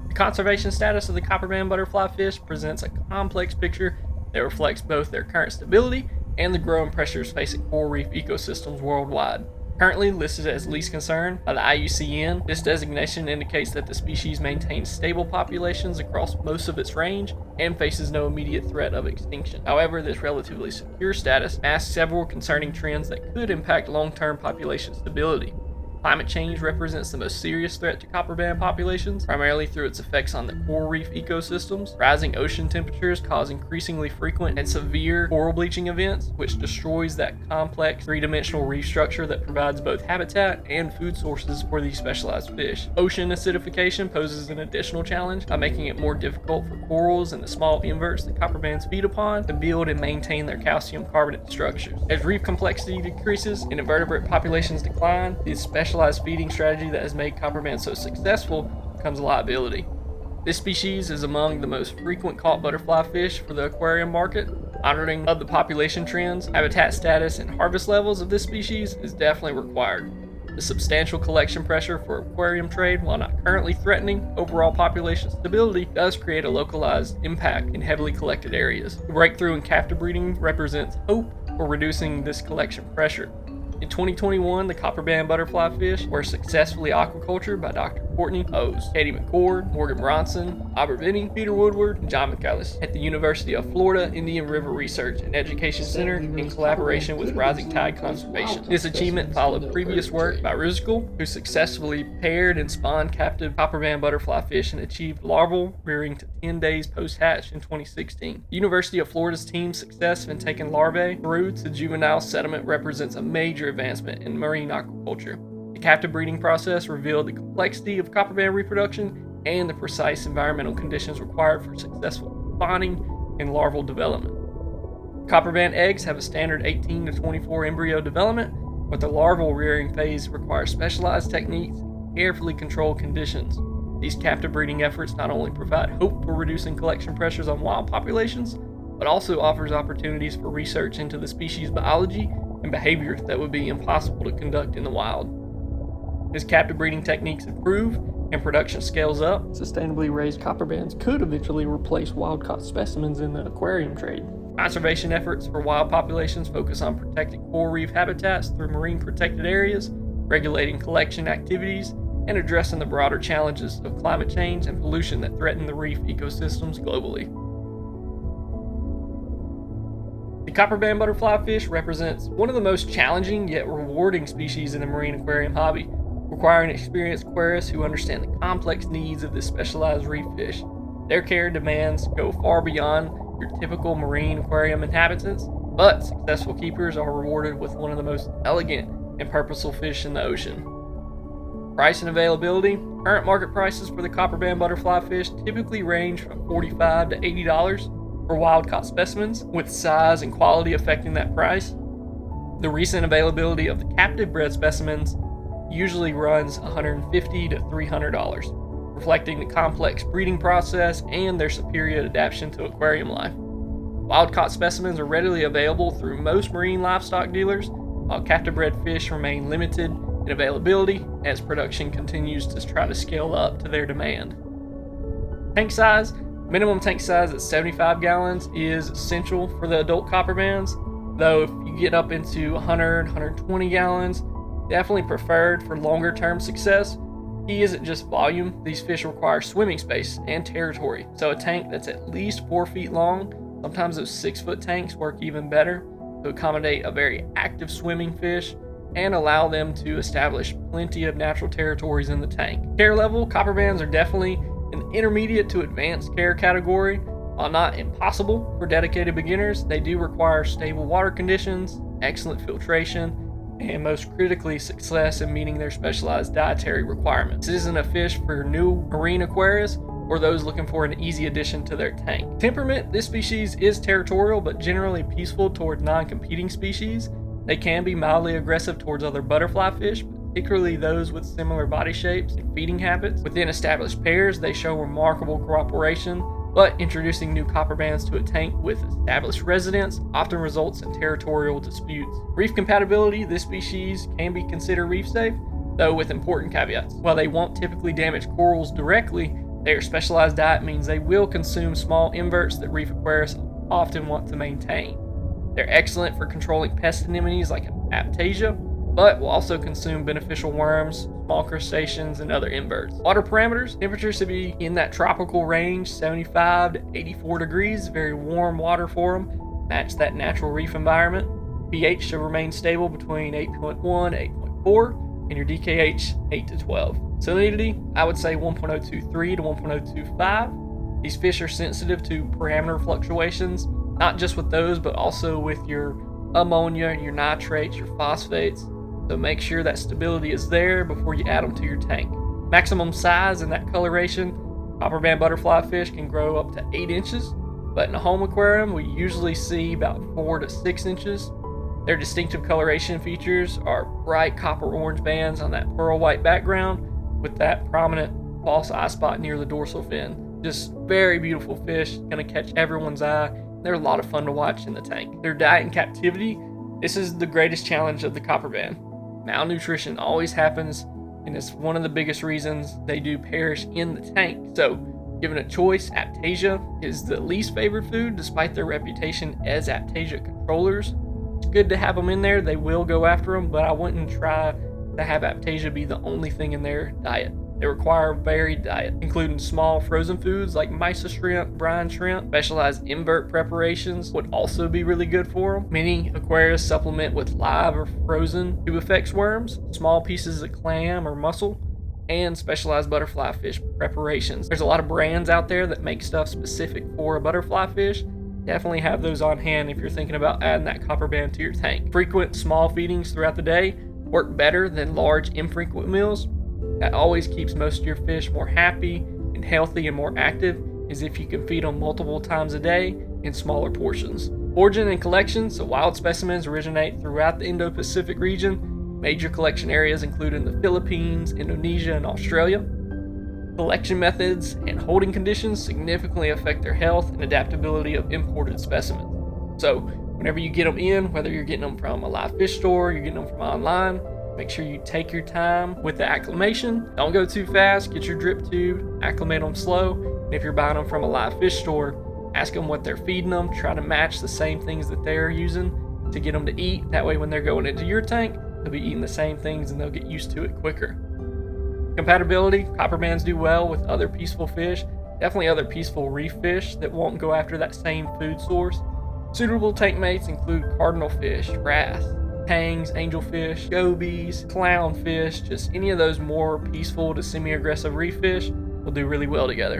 The conservation status of the copperband butterflyfish presents a complex picture that reflects both their current stability and the growing pressures facing coral reef ecosystems worldwide. Currently listed as least concern by the IUCN, this designation indicates that the species maintains stable populations across most of its range and faces no immediate threat of extinction. However, this relatively secure status masks several concerning trends that could impact long-term population stability. Climate change represents the most serious threat to copperband populations, primarily through its effects on the coral reef ecosystems. Rising ocean temperatures cause increasingly frequent and severe coral bleaching events, which destroys that complex three-dimensional reef structure that provides both habitat and food sources for these specialized fish. Ocean acidification poses an additional challenge by making it more difficult for corals and the small inverts that copperbands feed upon to build and maintain their calcium carbonate structures. As reef complexity decreases and invertebrate populations decline, these specialized feeding strategy that has made copperband so successful becomes a liability. This species is among the most frequent caught butterfly fish for the aquarium market. Monitoring of the population trends, habitat status, and harvest levels of this species is definitely required. The substantial collection pressure for aquarium trade, while not currently threatening overall population stability, does create a localized impact in heavily collected areas. The breakthrough in captive breeding represents hope for reducing this collection pressure. In 2021, the copperband butterflyfish were successfully aquacultured by Dr. Courtney O's, Katie McCord, Morgan Bronson, Albert Vinny, Peter Woodward, and John McCallis at the University of Florida Indian River Research and Education Center in collaboration with Rising Tide Conservation. This achievement followed previous work by Regal, who successfully paired and spawned captive copperband butterflyfish and achieved larval rearing to 10 days post-hatch in 2016. The University of Florida's team's success in taking larvae through to juvenile settlement represents a major advancement in marine aquaculture. The captive breeding process revealed the complexity of copperband reproduction and the precise environmental conditions required for successful spawning and larval development. Copperband eggs have a standard 18 to 24 embryo development, but the larval rearing phase requires specialized techniques and carefully controlled conditions. These captive breeding efforts not only provide hope for reducing collection pressures on wild populations, but also offers opportunities for research into the species' biology and behavior that would be impossible to conduct in the wild. As captive breeding techniques improve and production scales up, sustainably raised copperbands could eventually replace wild-caught specimens in the aquarium trade. Conservation efforts for wild populations focus on protecting coral reef habitats through marine protected areas, regulating collection activities, and addressing the broader challenges of climate change and pollution that threaten the reef ecosystems globally. The copperband butterflyfish represents one of the most challenging yet rewarding species in the marine aquarium hobby, requiring experienced aquarists who understand the complex needs of this specialized reef fish. Their care demands go far beyond your typical marine aquarium inhabitants, but successful keepers are rewarded with one of the most elegant and purposeful fish in the ocean. Price and availability. Current market prices for the copperband butterflyfish typically range from $45 to $80 for wild-caught specimens, with size and quality affecting that price. The recent availability of the captive-bred specimens usually runs $150 to $300, reflecting the complex breeding process and their superior adaptation to aquarium life. Wild-caught specimens are readily available through most marine livestock dealers, while captive-bred fish remain limited in availability as production continues to try to scale up to their demand. Tank size. Minimum tank size at 75 gallons is essential for the adult copperbands, though if you get up into 100, 120 gallons, definitely preferred for longer term success. Key isn't just volume, these fish require swimming space and territory, so a tank that's at least 4 feet long, sometimes those 6-foot tanks work even better to accommodate a very active swimming fish and allow them to establish plenty of natural territories in the tank. Care level, copperbands are definitely an intermediate to advanced care category. While not impossible for dedicated beginners, they do require stable water conditions, excellent filtration, and most critically, success in meeting their specialized dietary requirements. This isn't a fish for new marine aquarists, or those looking for an easy addition to their tank. Temperament, this species is territorial but generally peaceful toward non-competing species. They can be mildly aggressive towards other butterfly fish, particularly those with similar body shapes and feeding habits. Within established pairs, they show remarkable cooperation, but introducing new copperbands to a tank with established residents often results in territorial disputes. Reef compatibility, this species can be considered reef safe, though with important caveats. While they won't typically damage corals directly, their specialized diet means they will consume small inverts that reef aquarists often want to maintain. They're excellent for controlling pest anemones like adaptation, but will also consume beneficial worms, small crustaceans, and other inverts. Water parameters, temperatures should be in that tropical range, 75 to 84 degrees, very warm water for them, match that natural reef environment. pH should remain stable between 8.1 to 8.4, and your DKH 8 to 12. Salinity, I would say 1.023 to 1.025. These fish are sensitive to parameter fluctuations, not just with those, but also with your ammonia, your nitrates, your phosphates. So make sure that stability is there before you add them to your tank. Maximum size and that coloration, Copperband butterflyfish can grow up to 8 inches, but in a home aquarium, we usually see about 4 to 6 inches. Their distinctive coloration features are bright copper orange bands on that pearl white background with that prominent false eye spot near the dorsal fin. Just very beautiful fish, gonna catch everyone's eye. They're a lot of fun to watch in the tank. Their diet in captivity, this is the greatest challenge of the Copperband. Malnutrition always happens, and it's one of the biggest reasons they do perish in the tank. So, given a choice, Aptasia is the least favored food despite their reputation as Aptasia controllers. It's good to have them in there. They will go after them, but I wouldn't try to have Aptasia be the only thing in their diet. They require a varied diet, including small frozen foods like mysa shrimp, brine shrimp. Specialized invert preparations would also be really good for them. Many aquarists supplement with live or frozen tubifex worms, small pieces of clam or mussel, and specialized butterfly fish preparations. There's a lot of brands out there that make stuff specific for a butterfly fish. Definitely have those on hand if you're thinking about adding that Copperband to your tank. Frequent small feedings throughout the day work better than large infrequent meals. That always keeps most of your fish more happy and healthy and more active, is if you can feed them multiple times a day in smaller portions. Origin and collection, so wild specimens originate throughout the Indo-Pacific region. Major collection areas include in the Philippines, Indonesia, and Australia. Collection methods and holding conditions significantly affect their health and adaptability of imported specimens. So whenever you get them in, whether you're getting them from a live fish store, you're getting them from online, make sure you take your time with the acclimation. Don't go too fast. Get your drip tube, acclimate them slow. And if you're buying them from a live fish store, ask them what they're feeding them. Try to match the same things that they're using to get them to eat. That way when they're going into your tank, they'll be eating the same things and they'll get used to it quicker. Compatibility, Copperbands do well with other peaceful fish, definitely other peaceful reef fish that won't go after that same food source. Suitable tank mates include cardinal fish, wrasse, tangs, angelfish, gobies, clownfish, just any of those more peaceful to semi-aggressive reef fish will do really well together.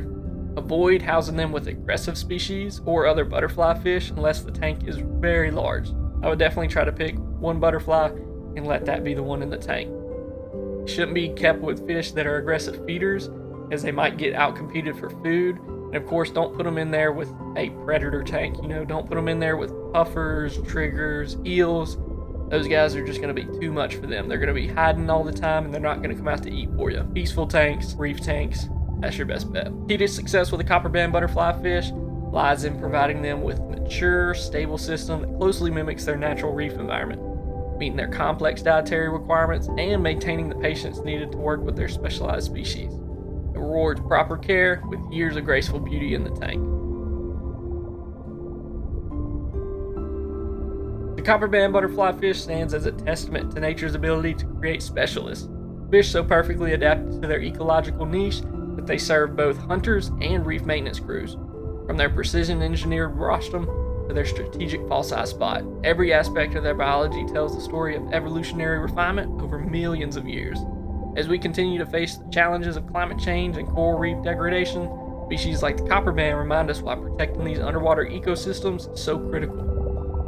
Avoid housing them with aggressive species or other butterfly fish unless the tank is very large. I would definitely try to pick one butterfly and let that be the one in the tank. Shouldn't be kept with fish that are aggressive feeders, as they might get outcompeted for food. And of course, don't put them in there with a predator tank. Don't put them in there with puffers, triggers, eels. Those guys are just going to be too much for them. They're going to be hiding all the time and they're not going to come out to eat for you. Peaceful tanks, reef tanks, that's your best bet. Key to success with a Copperband butterflyfish lies in providing them with a mature, stable system that closely mimics their natural reef environment, meeting their complex dietary requirements, and maintaining the patience needed to work with their specialized species. It rewards proper care with years of graceful beauty in the tank. The Copperband butterflyfish stands as a testament to nature's ability to create specialists, fish so perfectly adapted to their ecological niche that they serve both hunters and reef maintenance crews. From their precision engineered rostrum to their strategic false eye spot, every aspect of their biology tells the story of evolutionary refinement over millions of years. As we continue to face the challenges of climate change and coral reef degradation, species like the Copperband remind us why protecting these underwater ecosystems is so critical.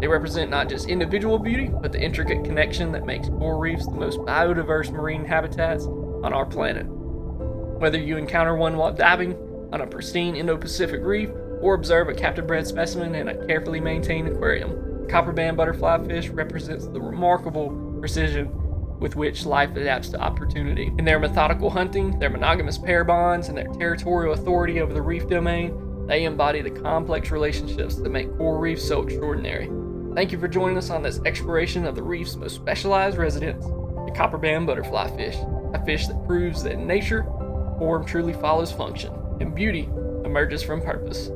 They represent not just individual beauty, but the intricate connection that makes coral reefs the most biodiverse marine habitats on our planet. Whether you encounter one while diving, on a pristine Indo-Pacific reef or observe a captive-bred specimen in a carefully maintained aquarium. Copperband Butterflyfish represents the remarkable precision with which life adapts to opportunity. In their methodical hunting, their monogamous pair bonds, and their territorial authority over the reef domain, they embody the complex relationships that make coral reefs so extraordinary. Thank you for joining us on this exploration of the reef's most specialized residents, the Copperband Butterflyfish, a fish that proves that in nature, form truly follows function, and beauty emerges from purpose.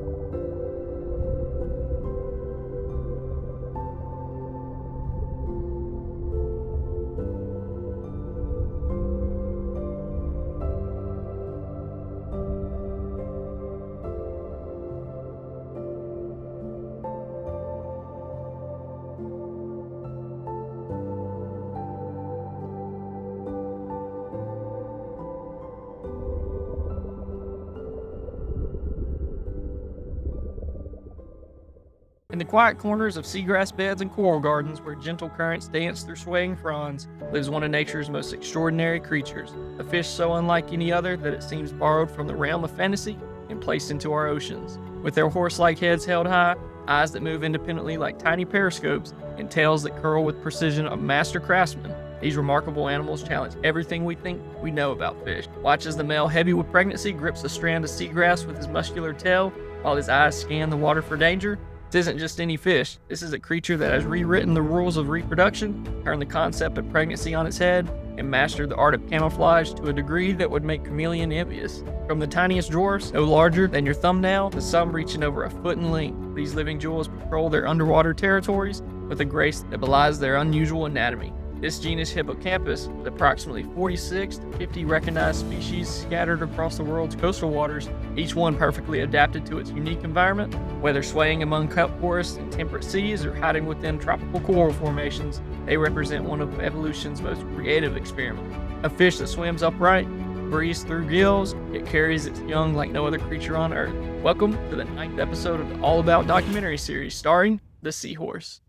In the quiet corners of seagrass beds and coral gardens where gentle currents dance through swaying fronds lives one of nature's most extraordinary creatures, a fish so unlike any other that it seems borrowed from the realm of fantasy and placed into our oceans. With their horse-like heads held high, eyes that move independently like tiny periscopes, and tails that curl with precision of master craftsmen, these remarkable animals challenge everything we think we know about fish. Watch as the male, heavy with pregnancy, grips a strand of seagrass with his muscular tail while his eyes scan the water for danger. This isn't just any fish. This is a creature that has rewritten the rules of reproduction, turned the concept of pregnancy on its head, and mastered the art of camouflage to a degree that would make chameleon envious. From the tiniest dwarfs, no larger than your thumbnail, to some reaching over a foot in length, these living jewels patrol their underwater territories with a grace that belies their unusual anatomy. This genus Hippocampus, with approximately 46 to 50 recognized species scattered across the world's coastal waters, each one perfectly adapted to its unique environment, whether swaying among kelp forests and temperate seas or hiding within tropical coral formations, they represent one of evolution's most creative experiments. A fish that swims upright, breathes through gills, it carries its young like no other creature on Earth. Welcome to the 9th episode of the All About documentary series starring the Seahorse.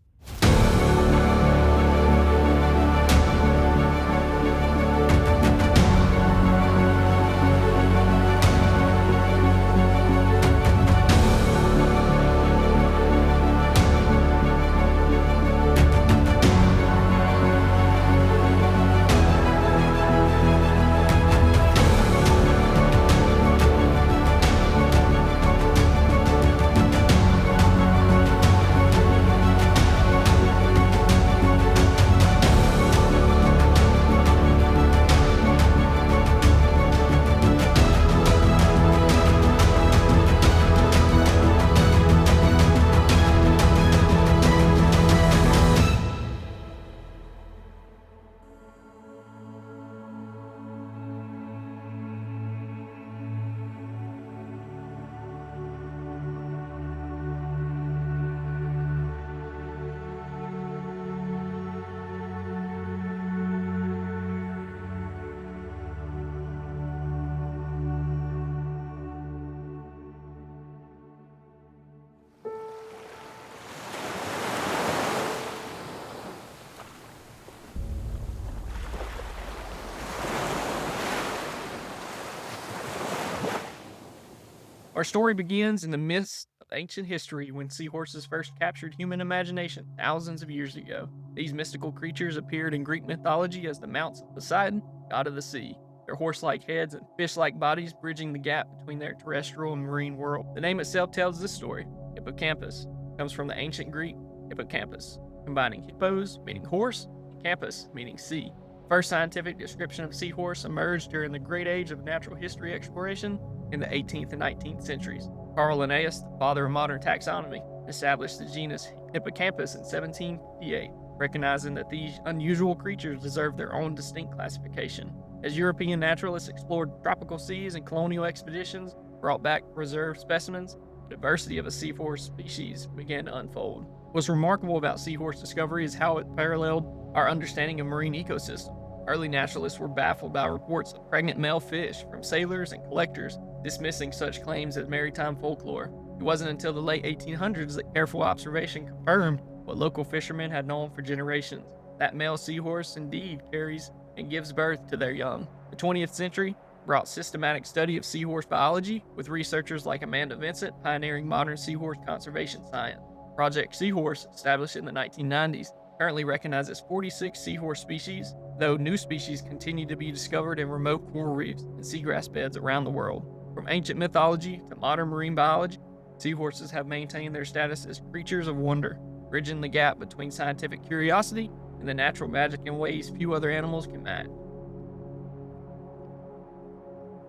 Our story begins in the midst of ancient history when seahorses first captured human imagination thousands of years ago. These mystical creatures appeared in Greek mythology as the mounts of Poseidon, god of the sea, their horse-like heads and fish-like bodies bridging the gap between their terrestrial and marine world. The name itself tells this story. Hippocampus comes from the ancient Greek hippocampus, combining hippos, meaning horse, and campus, meaning sea. First scientific description of seahorse emerged during the great age of natural history exploration in the 18th and 19th centuries. Carl Linnaeus, the father of modern taxonomy, established the genus Hippocampus in 1758, recognizing that these unusual creatures deserved their own distinct classification. As European naturalists explored tropical seas and colonial expeditions brought back preserved specimens, the diversity of a seahorse species began to unfold. What's remarkable about seahorse discovery is how it paralleled our understanding of marine ecosystems. Early naturalists were baffled by reports of pregnant male fish from sailors and collectors, dismissing such claims as maritime folklore. It wasn't until the late 1800s that careful observation confirmed what local fishermen had known for generations. That male seahorse indeed carries and gives birth to their young. The 20th century brought systematic study of seahorse biology, with researchers like Amanda Vincent pioneering modern seahorse conservation science. Project Seahorse, established in the 1990s, currently recognizes 46 seahorse species, though new species continue to be discovered in remote coral reefs and seagrass beds around the world. From ancient mythology to modern marine biology, seahorses have maintained their status as creatures of wonder, bridging the gap between scientific curiosity and the natural magic in ways few other animals can match.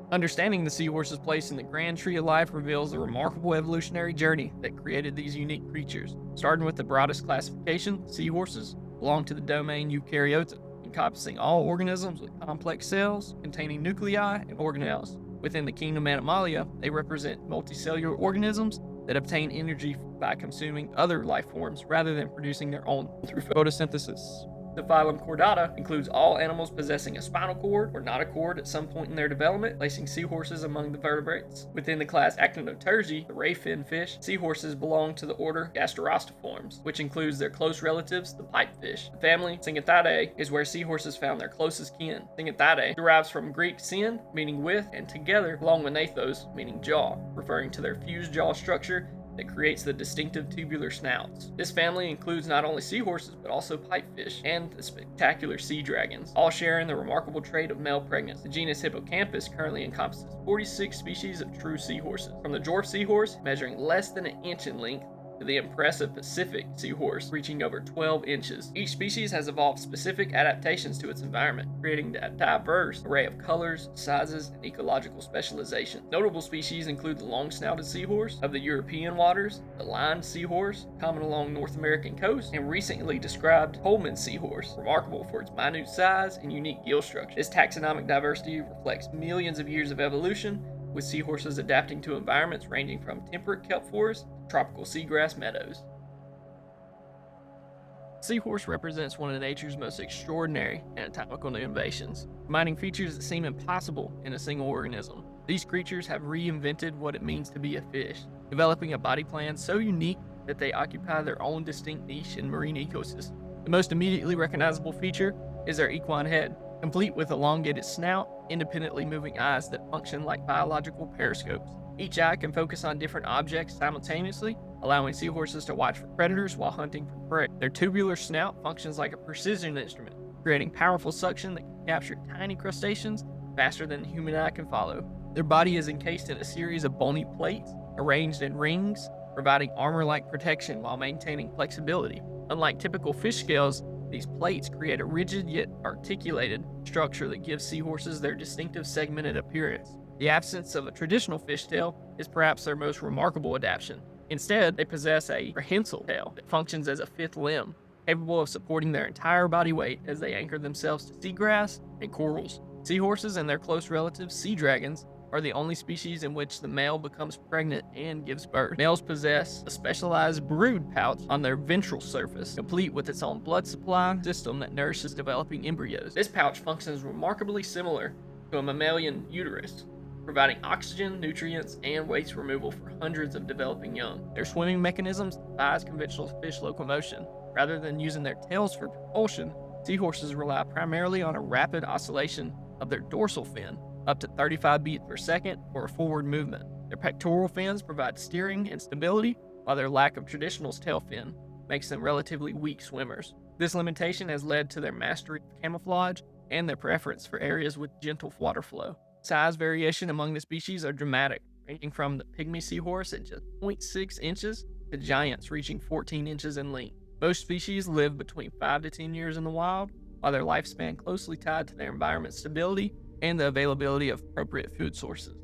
Understanding the seahorse's place in the grand tree of life reveals the remarkable evolutionary journey that created these unique creatures. Starting with the broadest classification, seahorses belong to the domain Eukaryota, encompassing all organisms with complex cells containing nuclei and organelles. Within the kingdom Animalia, they represent multicellular organisms that obtain energy by consuming other life forms rather than producing their own through photosynthesis. The phylum Chordata includes all animals possessing a spinal cord or notochord at some point in their development, placing seahorses among the vertebrates. Within the class Actinotergi, the ray fin fish, seahorses belong to the order Gasterostiformes, which includes their close relatives, the pipefish. The family Syngithidae is where seahorses found their closest kin. Syngithidae derives from Greek syn, meaning with, and together, along with gnathos, meaning jaw, referring to their fused jaw structure that creates the distinctive tubular snouts. This family includes not only seahorses, but also pipefish and the spectacular sea dragons, all sharing the remarkable trait of male pregnancy. The genus Hippocampus currently encompasses 46 species of true seahorses, from the dwarf seahorse, measuring less than an inch in length, to the impressive Pacific seahorse, reaching over 12 inches. Each species has evolved specific adaptations to its environment, creating a diverse array of colors, sizes, and ecological specialization. Notable species include the long-snouted seahorse of the European waters, the lined seahorse, common along North American coast, and recently described Coleman seahorse, remarkable for its minute size and unique gill structure. This taxonomic diversity reflects millions of years of evolution, with seahorses adapting to environments ranging from temperate kelp forests to tropical seagrass meadows. Seahorse represents one of nature's most extraordinary anatomical innovations, combining features that seem impossible in a single organism. These creatures have reinvented what it means to be a fish, developing a body plan so unique that they occupy their own distinct niche in marine ecosystems. The most immediately recognizable feature is their equine head, complete with elongated snout, independently moving eyes that function like biological periscopes. Each eye can focus on different objects simultaneously, allowing seahorses to watch for predators while hunting for prey. Their tubular snout functions like a precision instrument, creating powerful suction that can capture tiny crustaceans faster than the human eye can follow. Their body is encased in a series of bony plates, arranged in rings, providing armor-like protection while maintaining flexibility. Unlike typical fish scales, these plates create a rigid yet articulated structure that gives seahorses their distinctive segmented appearance. The absence of a traditional fishtail is perhaps their most remarkable adaptation. Instead, they possess a prehensile tail that functions as a fifth limb, capable of supporting their entire body weight as they anchor themselves to seagrass and corals. Seahorses and their close relatives, sea dragons, are the only species in which the male becomes pregnant and gives birth. Males possess a specialized brood pouch on their ventral surface, complete with its own blood supply system that nourishes developing embryos. This pouch functions remarkably similar to a mammalian uterus, providing oxygen, nutrients, and waste removal for hundreds of developing young. Their swimming mechanisms defies conventional fish locomotion. Rather than using their tails for propulsion, seahorses rely primarily on a rapid oscillation of their dorsal fin, up to 35 beats per second for a forward movement. Their pectoral fins provide steering and stability, while their lack of traditional tail fin makes them relatively weak swimmers. This limitation has led to their mastery of camouflage and their preference for areas with gentle water flow. Size variation among the species are dramatic, ranging from the pygmy seahorse at just 0.6 inches to giants reaching 14 inches in length. Most species live between 5 to 10 years in the wild, while their lifespan closely tied to their environment's stability and the availability of appropriate food sources.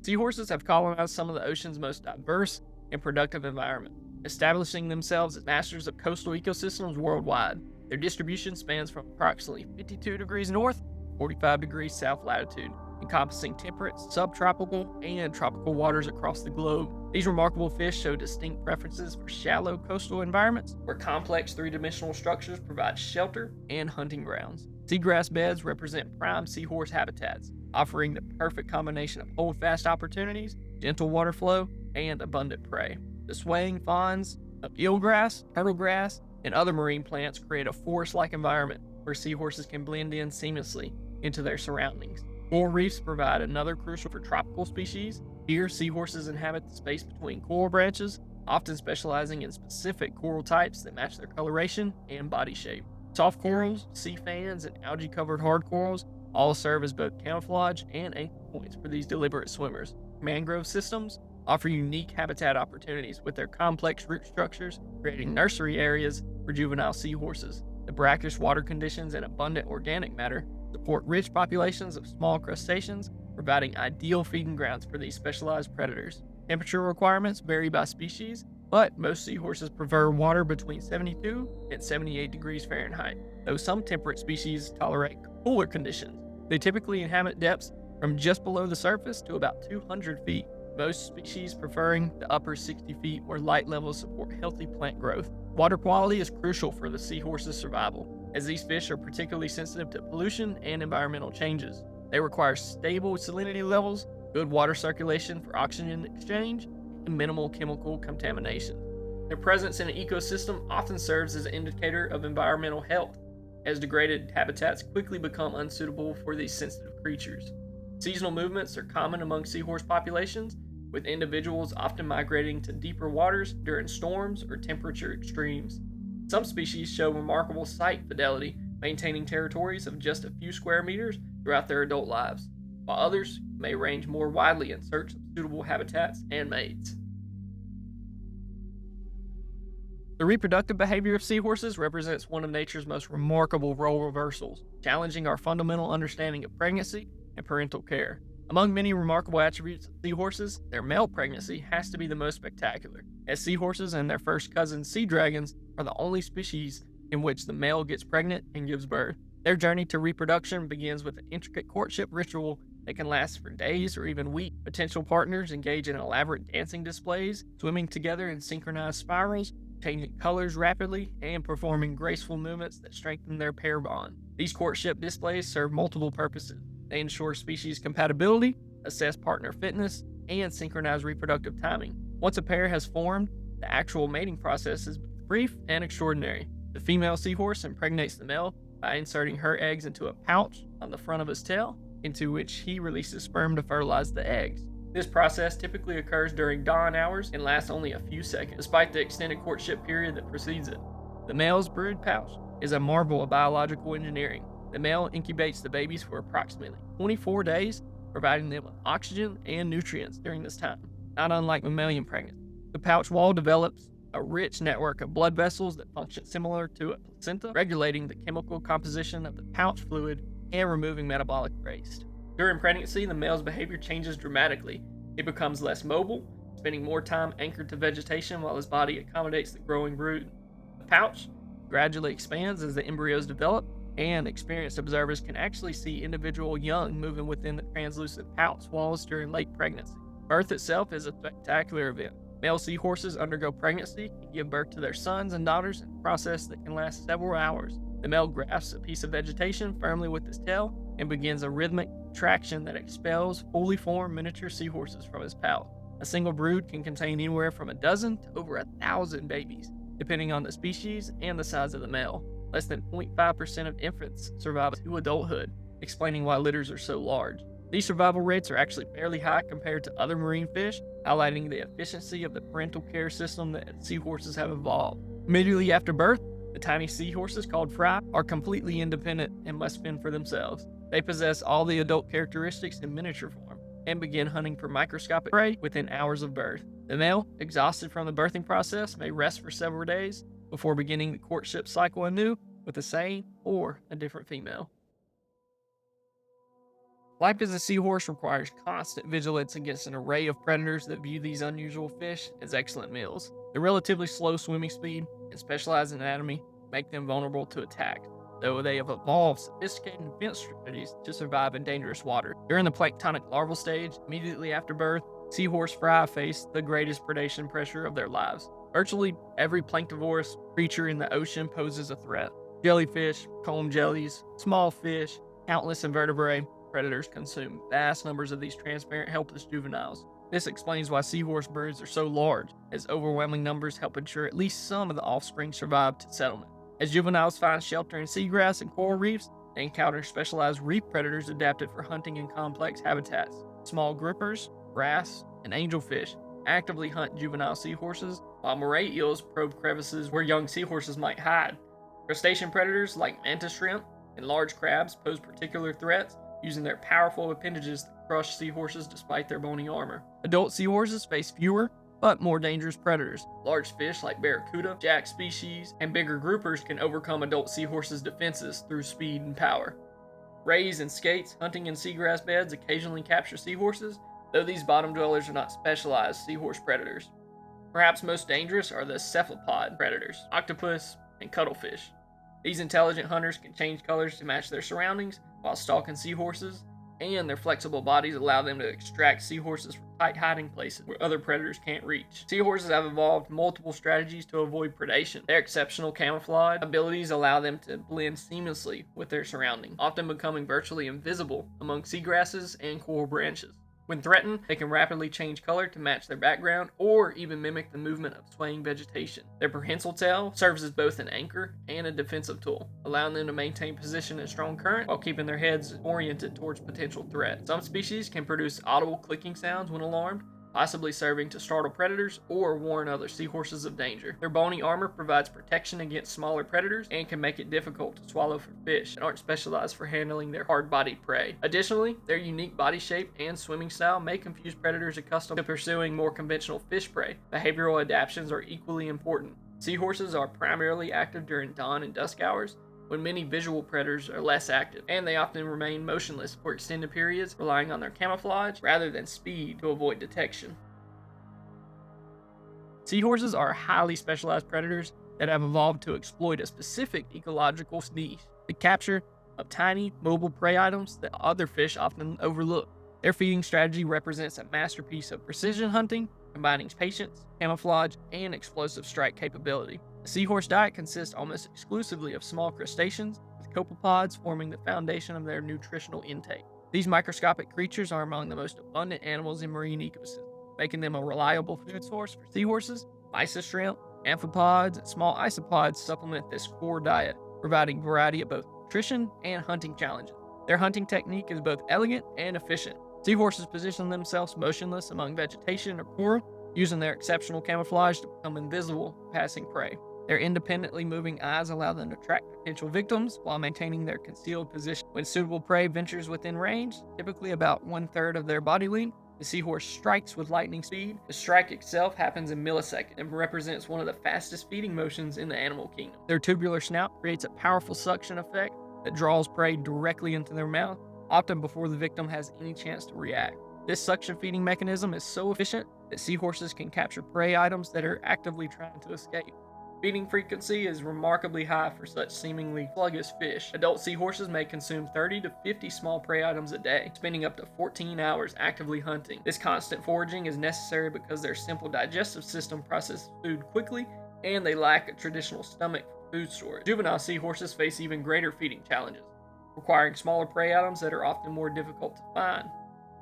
Seahorses have colonized some of the ocean's most diverse and productive environments, establishing themselves as masters of coastal ecosystems worldwide. Their distribution spans from approximately 52 degrees north, 45 degrees south latitude, encompassing temperate, subtropical, and tropical waters across the globe. These remarkable fish show distinct preferences for shallow coastal environments, where complex three-dimensional structures provide shelter and hunting grounds. Seagrass beds represent prime seahorse habitats, offering the perfect combination of hold-fast opportunities, gentle water flow, and abundant prey. The swaying fawns of eelgrass, turtlegrass, and other marine plants create a forest-like environment where seahorses can blend in seamlessly, into their surroundings. Coral reefs provide another crucial for tropical species. Here, seahorses inhabit the space between coral branches, often specializing in specific coral types that match their coloration and body shape. Soft corals, sea fans, and algae-covered hard corals all serve as both camouflage and anchor points for these deliberate swimmers. Mangrove systems offer unique habitat opportunities with their complex root structures, creating nursery areas for juvenile seahorses. The brackish water conditions and abundant organic matter support rich populations of small crustaceans, providing ideal feeding grounds for these specialized predators. Temperature requirements vary by species, but most seahorses prefer water between 72 and 78 degrees Fahrenheit, though some temperate species tolerate cooler conditions. They typically inhabit depths from just below the surface to about 200 feet, most species preferring the upper 60 feet where light levels support healthy plant growth. Water quality is crucial for the seahorse's survival, as these fish are particularly sensitive to pollution and environmental changes. They require stable salinity levels, good water circulation for oxygen exchange, and minimal chemical contamination. Their presence in an ecosystem often serves as an indicator of environmental health, as degraded habitats quickly become unsuitable for these sensitive creatures. Seasonal movements are common among seahorse populations, with individuals often migrating to deeper waters during storms or temperature extremes. Some species show remarkable site fidelity, maintaining territories of just a few square meters throughout their adult lives, while others may range more widely in search of suitable habitats and mates. The reproductive behavior of seahorses represents one of nature's most remarkable role reversals, challenging our fundamental understanding of pregnancy and parental care. Among many remarkable attributes of seahorses, their male pregnancy has to be the most spectacular, as seahorses and their first cousins, sea dragons, are the only species in which the male gets pregnant and gives birth. Their journey to reproduction begins with an intricate courtship ritual that can last for days or even weeks. Potential partners engage in elaborate dancing displays, swimming together in synchronized spirals, changing colors rapidly, and performing graceful movements that strengthen their pair bond. These courtship displays serve multiple purposes. They ensure species compatibility, assess partner fitness, and synchronize reproductive timing. Once a pair has formed, the actual mating process is brief and extraordinary. The female seahorse impregnates the male by inserting her eggs into a pouch on the front of his tail, into which he releases sperm to fertilize the eggs. This process typically occurs during dawn hours and lasts only a few seconds, despite the extended courtship period that precedes it. The male's brood pouch is a marvel of biological engineering. The male incubates the babies for approximately 24 days, providing them with oxygen and nutrients during this time. Not unlike mammalian pregnancy, the pouch wall develops a rich network of blood vessels that function similar to a placenta, regulating the chemical composition of the pouch fluid and removing metabolic waste. During pregnancy, the male's behavior changes dramatically. He becomes less mobile, spending more time anchored to vegetation while his body accommodates the growing brood. The pouch gradually expands as the embryos develop, and experienced observers can actually see individual young moving within the translucent pouch walls during late pregnancy. Birth itself is a spectacular event. Male seahorses undergo pregnancy and give birth to their sons and daughters in a process that can last several hours. The male grasps a piece of vegetation firmly with his tail and begins a rhythmic traction that expels fully formed miniature seahorses from his pouch. A single brood can contain anywhere from a dozen to over 1,000 babies, depending on the species and the size of the male. Less than 0.5% of infants survive to adulthood, explaining why litters are so large. These survival rates are actually fairly high compared to other marine fish, highlighting the efficiency of the parental care system that seahorses have evolved. Immediately after birth, the tiny seahorses, called fry, are completely independent and must fend for themselves. They possess all the adult characteristics in miniature form and begin hunting for microscopic prey within hours of birth. The male, exhausted from the birthing process, may rest for several days before beginning the courtship cycle anew with the same or a different female. Life as a seahorse requires constant vigilance against an array of predators that view these unusual fish as excellent meals. Their relatively slow swimming speed and specialized anatomy make them vulnerable to attack, though they have evolved sophisticated defense strategies to survive in dangerous water. During the planktonic larval stage, immediately after birth, seahorse fry face the greatest predation pressure of their lives. Virtually every planktivorous creature in the ocean poses a threat. Jellyfish, comb jellies, small fish, countless invertebrate predators consume vast numbers of these transparent, helpless juveniles. This explains why seahorse birds are so large, as overwhelming numbers help ensure at least some of the offspring survive to settlement. As juveniles find shelter in seagrass and coral reefs, They encounter specialized reef predators adapted for hunting in complex habitats. Small grippers, wrasse, and angelfish actively hunt juvenile seahorses, while moray eels probe crevices where young seahorses might hide. Crustacean predators like mantis shrimp and large crabs pose particular threats, using their powerful appendages to crush seahorses despite their bony armor. Adult seahorses face fewer, but more dangerous predators. Large fish like barracuda, jack species, and bigger groupers can overcome adult seahorses' defenses through speed and power. Rays and skates hunting in seagrass beds occasionally capture seahorses, though these bottom dwellers are not specialized seahorse predators. Perhaps most dangerous are the cephalopod predators, octopus, and cuttlefish. These intelligent hunters can change colors to match their surroundings while stalking seahorses, and their flexible bodies allow them to extract seahorses from tight hiding places where other predators can't reach. Seahorses have evolved multiple strategies to avoid predation. Their exceptional camouflage abilities allow them to blend seamlessly with their surroundings, often becoming virtually invisible among seagrasses and coral branches. When threatened, they can rapidly change color to match their background or even mimic the movement of swaying vegetation. Their prehensile tail serves as both an anchor and a defensive tool, allowing them to maintain position in strong current while keeping their heads oriented towards potential threats. Some species can produce audible clicking sounds when alarmed, possibly serving to startle predators or warn other seahorses of danger. Their bony armor provides protection against smaller predators and can make it difficult to swallow for fish that aren't specialized for handling their hard-bodied prey. Additionally, their unique body shape and swimming style may confuse predators accustomed to pursuing more conventional fish prey. Behavioral adaptations are equally important. Seahorses are primarily active during dawn and dusk hours, when many visual predators are less active, and they often remain motionless for extended periods, relying on their camouflage rather than speed to avoid detection. Seahorses are highly specialized predators that have evolved to exploit a specific ecological niche, the capture of tiny, mobile prey items that other fish often overlook. Their feeding strategy represents a masterpiece of precision hunting, combining patience, camouflage, and explosive strike capability. The seahorse diet consists almost exclusively of small crustaceans, with copepods forming the foundation of their nutritional intake. These microscopic creatures are among the most abundant animals in marine ecosystems, making them a reliable food source for seahorses. Mysis shrimp, amphipods, and small isopods supplement this core diet, providing variety of both nutrition and hunting challenges. Their hunting technique is both elegant and efficient. Seahorses position themselves motionless among vegetation or coral, using their exceptional camouflage to become invisible to passing prey. Their independently moving eyes allow them to track potential victims while maintaining their concealed position. When suitable prey ventures within range, typically about 1/3 of their body length, the seahorse strikes with lightning speed. The strike itself happens in milliseconds and represents one of the fastest feeding motions in the animal kingdom. Their tubular snout creates a powerful suction effect that draws prey directly into their mouth, often before the victim has any chance to react. This suction feeding mechanism is so efficient that seahorses can capture prey items that are actively trying to escape. Feeding frequency is remarkably high for such seemingly sluggish fish. Adult seahorses may consume 30 to 50 small prey items a day, spending up to 14 hours actively hunting. This constant foraging is necessary because their simple digestive system processes food quickly, and they lack a traditional stomach for food storage. Juvenile seahorses face even greater feeding challenges, requiring smaller prey items that are often more difficult to find.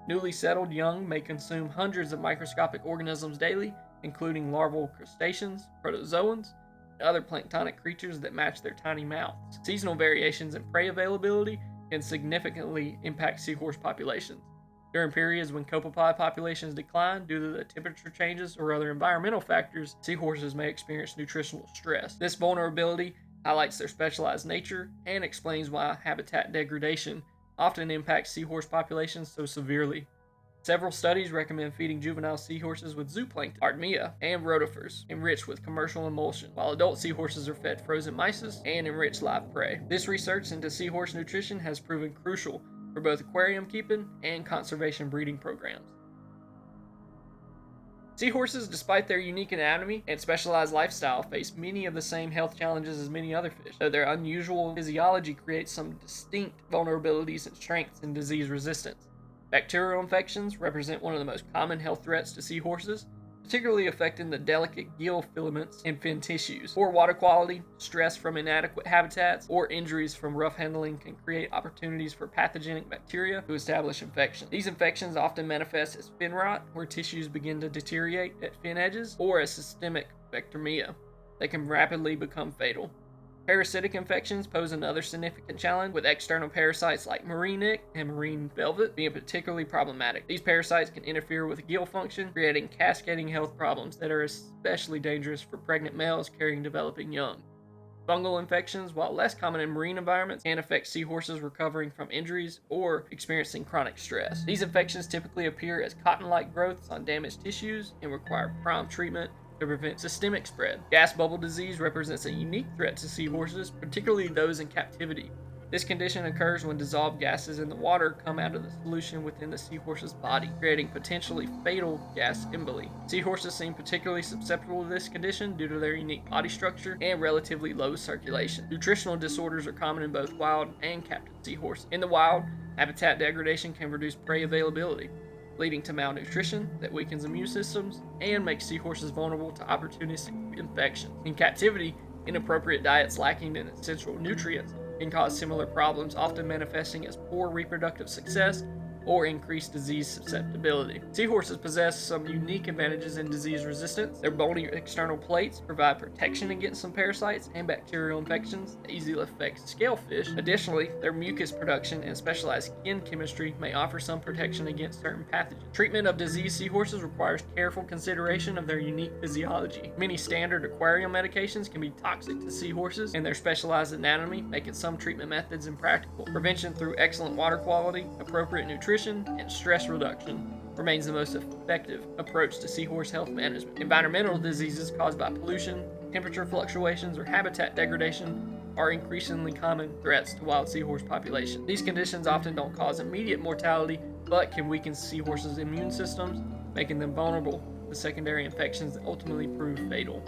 Newly settled young may consume hundreds of microscopic organisms daily, including larval crustaceans, protozoans, and other planktonic creatures that match their tiny mouths. Seasonal variations in prey availability can significantly impact seahorse populations. During periods when copepod populations decline due to the temperature changes or other environmental factors, seahorses may experience nutritional stress. This vulnerability highlights their specialized nature and explains why habitat degradation often impacts seahorse populations so severely. Several studies recommend feeding juvenile seahorses with zooplankton, artemia, and rotifers, enriched with commercial emulsion, while adult seahorses are fed frozen mysis and enriched live prey. This research into seahorse nutrition has proven crucial for both aquarium keeping and conservation breeding programs. Seahorses, despite their unique anatomy and specialized lifestyle, face many of the same health challenges as many other fish, though their unusual physiology creates some distinct vulnerabilities and strengths in disease resistance. Bacterial infections represent one of the most common health threats to seahorses, particularly affecting the delicate gill filaments and fin tissues. Poor water quality, stress from inadequate habitats, or injuries from rough handling can create opportunities for pathogenic bacteria to establish infection. These infections often manifest as fin rot, where tissues begin to deteriorate at fin edges, or as systemic bacteremia that can rapidly become fatal. Parasitic infections pose another significant challenge, with external parasites like marine ick and marine velvet being particularly problematic. These parasites can interfere with gill function, creating cascading health problems that are especially dangerous for pregnant males carrying developing young. Fungal infections, while less common in marine environments, can affect seahorses recovering from injuries or experiencing chronic stress. These infections typically appear as cotton-like growths on damaged tissues and require prompt treatment to prevent systemic spread. Gas bubble disease represents a unique threat to seahorses, particularly those in captivity. This condition occurs when dissolved gases in the water come out of the solution within the seahorse's body, creating potentially fatal gas emboli. Seahorses seem particularly susceptible to this condition due to their unique body structure and relatively low circulation. Nutritional disorders are common in both wild and captive seahorses. In the wild, habitat degradation can reduce prey availability, leading to malnutrition that weakens immune systems and makes seahorses vulnerable to opportunistic infections. In captivity, inappropriate diets lacking in essential nutrients can cause similar problems, often manifesting as poor reproductive success or increased disease susceptibility. Seahorses possess some unique advantages in disease resistance. Their bony external plates provide protection against some parasites and bacterial infections that easily affect scalefish. Additionally, their mucus production and specialized skin chemistry may offer some protection against certain pathogens. Treatment of diseased seahorses requires careful consideration of their unique physiology. Many standard aquarium medications can be toxic to seahorses, and their specialized anatomy making some treatment methods impractical. Prevention through excellent water quality, appropriate nutrition, and stress reduction remains the most effective approach to seahorse health management. Environmental diseases caused by pollution, temperature fluctuations, or habitat degradation are increasingly common threats to wild seahorse populations. These conditions often don't cause immediate mortality, but can weaken seahorses' immune systems, making them vulnerable to secondary infections that ultimately prove fatal.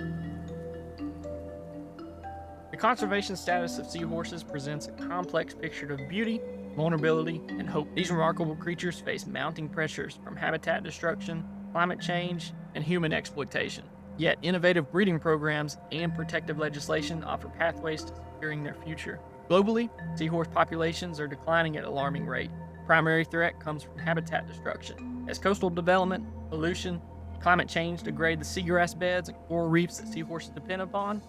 The conservation status of seahorses presents a complex picture of beauty, vulnerability, and hope. These remarkable creatures face mounting pressures from habitat destruction, climate change, and human exploitation. Yet, innovative breeding programs and protective legislation offer pathways to securing their future. Globally, seahorse populations are declining at an alarming rate. The primary threat comes from habitat destruction. As coastal development, pollution, climate change degrade the seagrass beds and coral reefs that seahorses depend upon,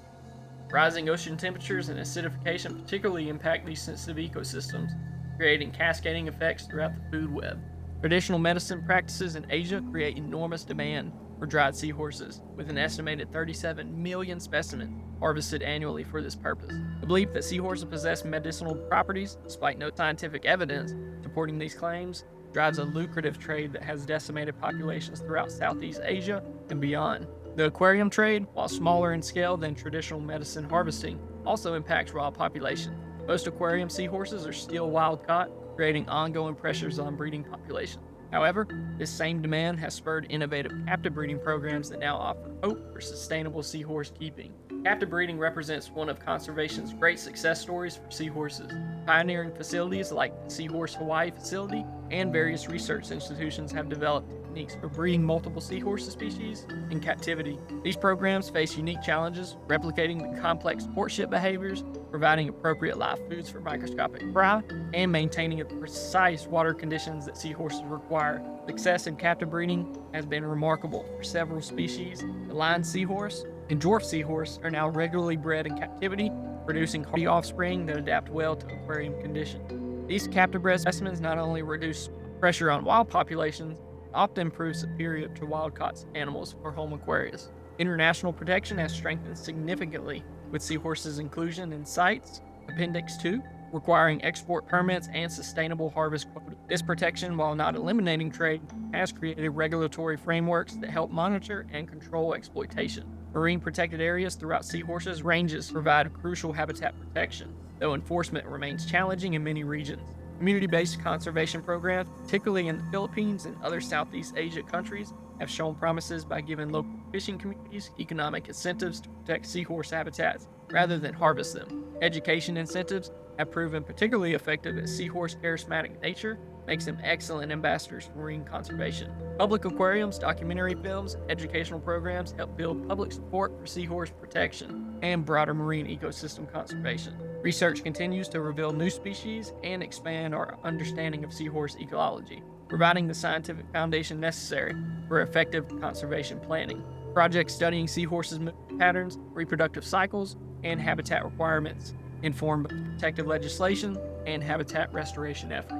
rising ocean temperatures and acidification particularly impact these sensitive ecosystems, creating cascading effects throughout the food web. Traditional medicine practices in Asia create enormous demand for dried seahorses, with an estimated 37 million specimens harvested annually for this purpose. The belief that seahorses possess medicinal properties, despite no scientific evidence supporting these claims, drives a lucrative trade that has decimated populations throughout Southeast Asia and beyond. The aquarium trade, while smaller in scale than traditional medicine harvesting, also impacts wild populations. Most aquarium seahorses are still wild-caught, creating ongoing pressures on breeding populations. However, this same demand has spurred innovative captive breeding programs that now offer hope for sustainable seahorse keeping. Captive breeding represents one of conservation's great success stories for seahorses. Pioneering facilities like the Seahorse Hawaii facility and various research institutions have developed techniques for breeding multiple seahorse species in captivity. These programs face unique challenges, replicating the complex courtship behaviors, providing appropriate live foods for microscopic fry, and maintaining the precise water conditions that seahorses require. Success in captive breeding has been remarkable for several species. The lion seahorse and dwarf seahorse are now regularly bred in captivity, producing hardy offspring that adapt well to aquarium conditions. These captive bred specimens not only reduce pressure on wild populations, but often prove superior to wild-caught animals for home aquariums. International protection has strengthened significantly with seahorses' inclusion in CITES Appendix 2, requiring export permits and sustainable harvest quotas. This protection, while not eliminating trade, has created regulatory frameworks that help monitor and control exploitation. Marine protected areas throughout seahorses' ranges provide crucial habitat protection, though enforcement remains challenging in many regions. Community-based conservation programs, particularly in the Philippines and other Southeast Asia countries, have shown promises by giving local fishing communities economic incentives to protect seahorse habitats rather than harvest them. Education incentives have proven particularly effective as seahorse charismatic nature makes them excellent ambassadors for marine conservation. Public aquariums, documentary films, and educational programs help build public support for seahorse protection and broader marine ecosystem conservation. Research continues to reveal new species and expand our understanding of seahorse ecology, providing the scientific foundation necessary for effective conservation planning. Projects studying seahorses' movement patterns, reproductive cycles, and habitat requirements inform protective legislation and habitat restoration efforts.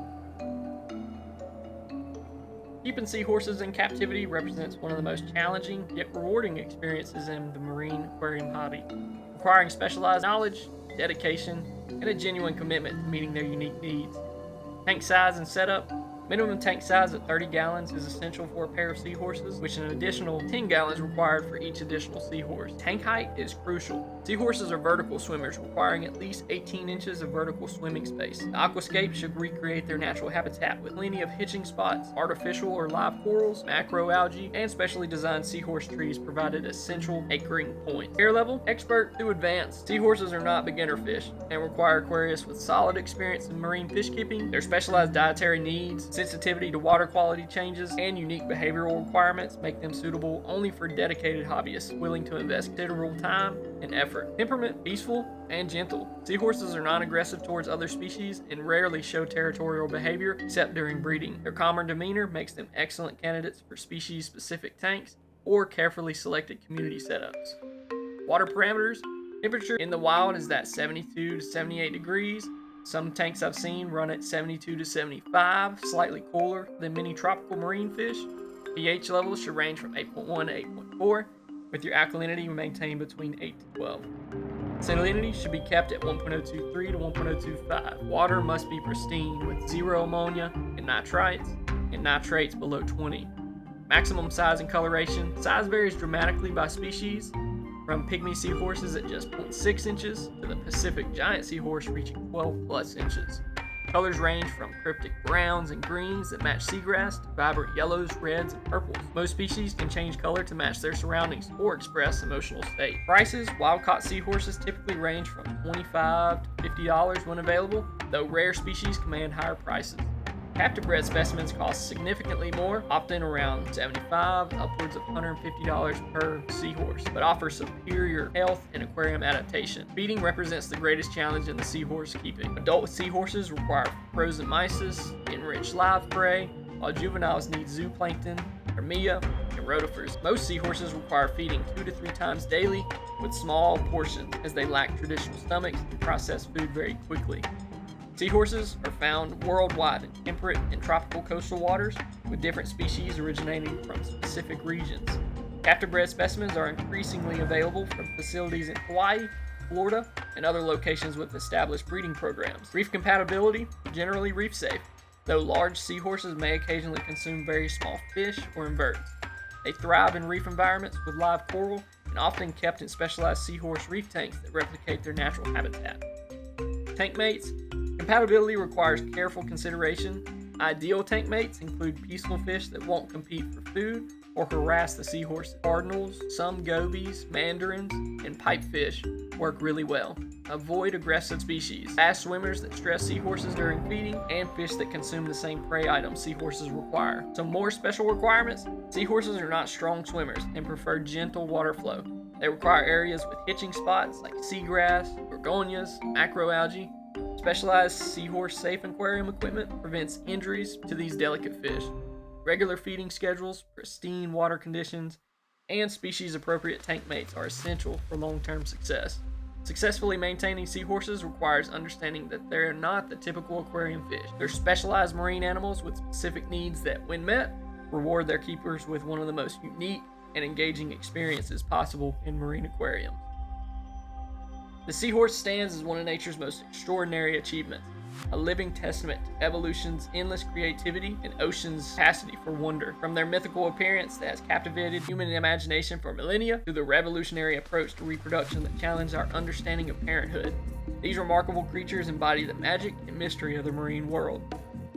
Keeping seahorses in captivity represents one of the most challenging yet rewarding experiences in the marine aquarium hobby, requiring specialized knowledge, dedication, and a genuine commitment to meeting their unique needs. Tank size and setup. Minimum tank size at 30 gallons is essential for a pair of seahorses, which an additional 10 gallons required for each additional seahorse. Tank height is crucial. Seahorses are vertical swimmers, requiring at least 18 inches of vertical swimming space. The aquascape should recreate their natural habitat with plenty of hitching spots, artificial or live corals, macroalgae, and specially designed seahorse trees provided as central anchoring points. Care level, expert to advanced. Seahorses are not beginner fish and require aquarists with solid experience in marine fish keeping. Their specialized dietary needs, sensitivity to water quality changes, and unique behavioral requirements make them suitable only for dedicated hobbyists willing to invest considerable time and effort. Temperament, peaceful and gentle. Seahorses are non-aggressive towards other species and rarely show territorial behavior except during breeding. Their calmer demeanor makes them excellent candidates for species-specific tanks or carefully selected community setups. Water parameters. Temperature in the wild is at 72 to 78 degrees. Some tanks I've seen run at 72 to 75, slightly cooler than many tropical marine fish. pH levels should range from 8.1 to 8.4, with your alkalinity maintained between 8 to 12. Salinity should be kept at 1.023 to 1.025. Water must be pristine with zero ammonia and nitrates below 20. Maximum size and coloration. Size varies dramatically by species, from pygmy seahorses at just 0.6 inches to the Pacific giant seahorse reaching 12 plus inches. Colors range from cryptic browns and greens that match seagrass to vibrant yellows, reds, and purples. Most species can change color to match their surroundings or express emotional state. Prices. Wild-caught seahorses typically range from $25 to $50 when available, though rare species command higher prices. Captive bred specimens cost significantly more, often around $75, upwards of $150 per seahorse, but offer superior health and aquarium adaptation. Feeding represents the greatest challenge in the seahorse keeping. Adult seahorses require frozen mysis, enriched live prey, while juveniles need zooplankton, hermia, and rotifers. Most seahorses require feeding 2 to 3 times daily with small portions, as they lack traditional stomachs and process food very quickly. Seahorses are found worldwide in temperate and tropical coastal waters, with different species originating from specific regions. Captive bred specimens are increasingly available from facilities in Hawaii, Florida, and other locations with established breeding programs. Reef compatibility, generally reef safe, though large seahorses may occasionally consume very small fish or inverts. They thrive in reef environments with live coral and often kept in specialized seahorse reef tanks that replicate their natural habitat. Tank mates. Compatibility requires careful consideration. Ideal tank mates include peaceful fish that won't compete for food or harass the seahorse. Cardinals, some gobies, mandarins, and pipefish work really well. Avoid aggressive species, fast swimmers that stress seahorses during feeding, and fish that consume the same prey items seahorses require. Some more special requirements. Seahorses are not strong swimmers and prefer gentle water flow. They require areas with hitching spots like seagrass, gorgonias, macroalgae. Specialized seahorse-safe aquarium equipment prevents injuries to these delicate fish. Regular feeding schedules, pristine water conditions, and species-appropriate tank mates are essential for long-term success. Successfully maintaining seahorses requires understanding that they're not the typical aquarium fish. They're specialized marine animals with specific needs that, when met, reward their keepers with one of the most unique and engaging experiences possible in marine aquariums. The seahorse stands as one of nature's most extraordinary achievements, a living testament to evolution's endless creativity and ocean's capacity for wonder. From their mythical appearance that has captivated human imagination for millennia to the revolutionary approach to reproduction that challenged our understanding of parenthood, these remarkable creatures embody the magic and mystery of the marine world.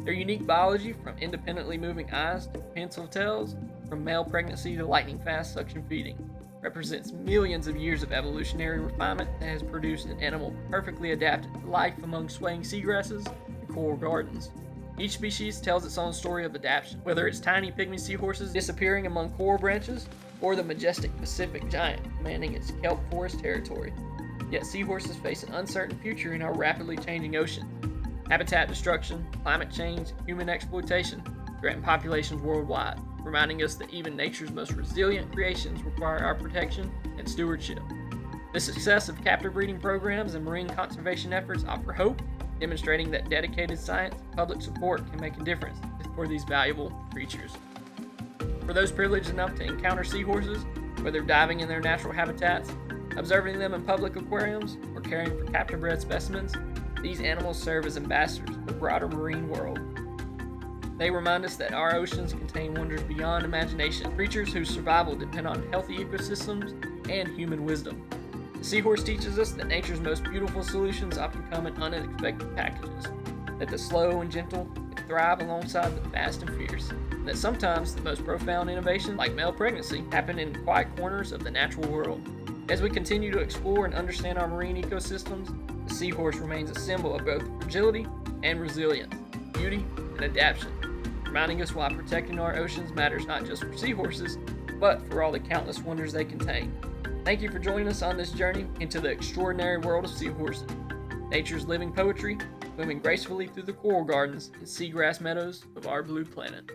Their unique biology, from independently moving eyes to pencil tails, from male pregnancy to lightning-fast suction feeding, represents millions of years of evolutionary refinement that has produced an animal perfectly adapted to life among swaying seagrasses and coral gardens. Each species tells its own story of adaptation, whether it's tiny pygmy seahorses disappearing among coral branches, or the majestic Pacific giant commanding its kelp forest territory. Yet seahorses face an uncertain future in our rapidly changing ocean. Habitat destruction, climate change, and human exploitation threaten populations worldwide, reminding us that even nature's most resilient creations require our protection and stewardship. The success of captive breeding programs and marine conservation efforts offer hope, demonstrating that dedicated science and public support can make a difference for these valuable creatures. For those privileged enough to encounter seahorses, whether diving in their natural habitats, observing them in public aquariums, or caring for captive-bred specimens, these animals serve as ambassadors for the broader marine world. They remind us that our oceans contain wonders beyond imagination, creatures whose survival depend on healthy ecosystems and human wisdom. The seahorse teaches us that nature's most beautiful solutions often come in unexpected packages, that the slow and gentle can thrive alongside the fast and fierce, and that sometimes the most profound innovations, like male pregnancy, happen in quiet corners of the natural world. As we continue to explore and understand our marine ecosystems, the seahorse remains a symbol of both fragility and resilience, beauty and adaptation, reminding us why protecting our oceans matters not just for seahorses, but for all the countless wonders they contain. Thank you for joining us on this journey into the extraordinary world of seahorses, nature's living poetry, swimming gracefully through the coral gardens and seagrass meadows of our blue planet.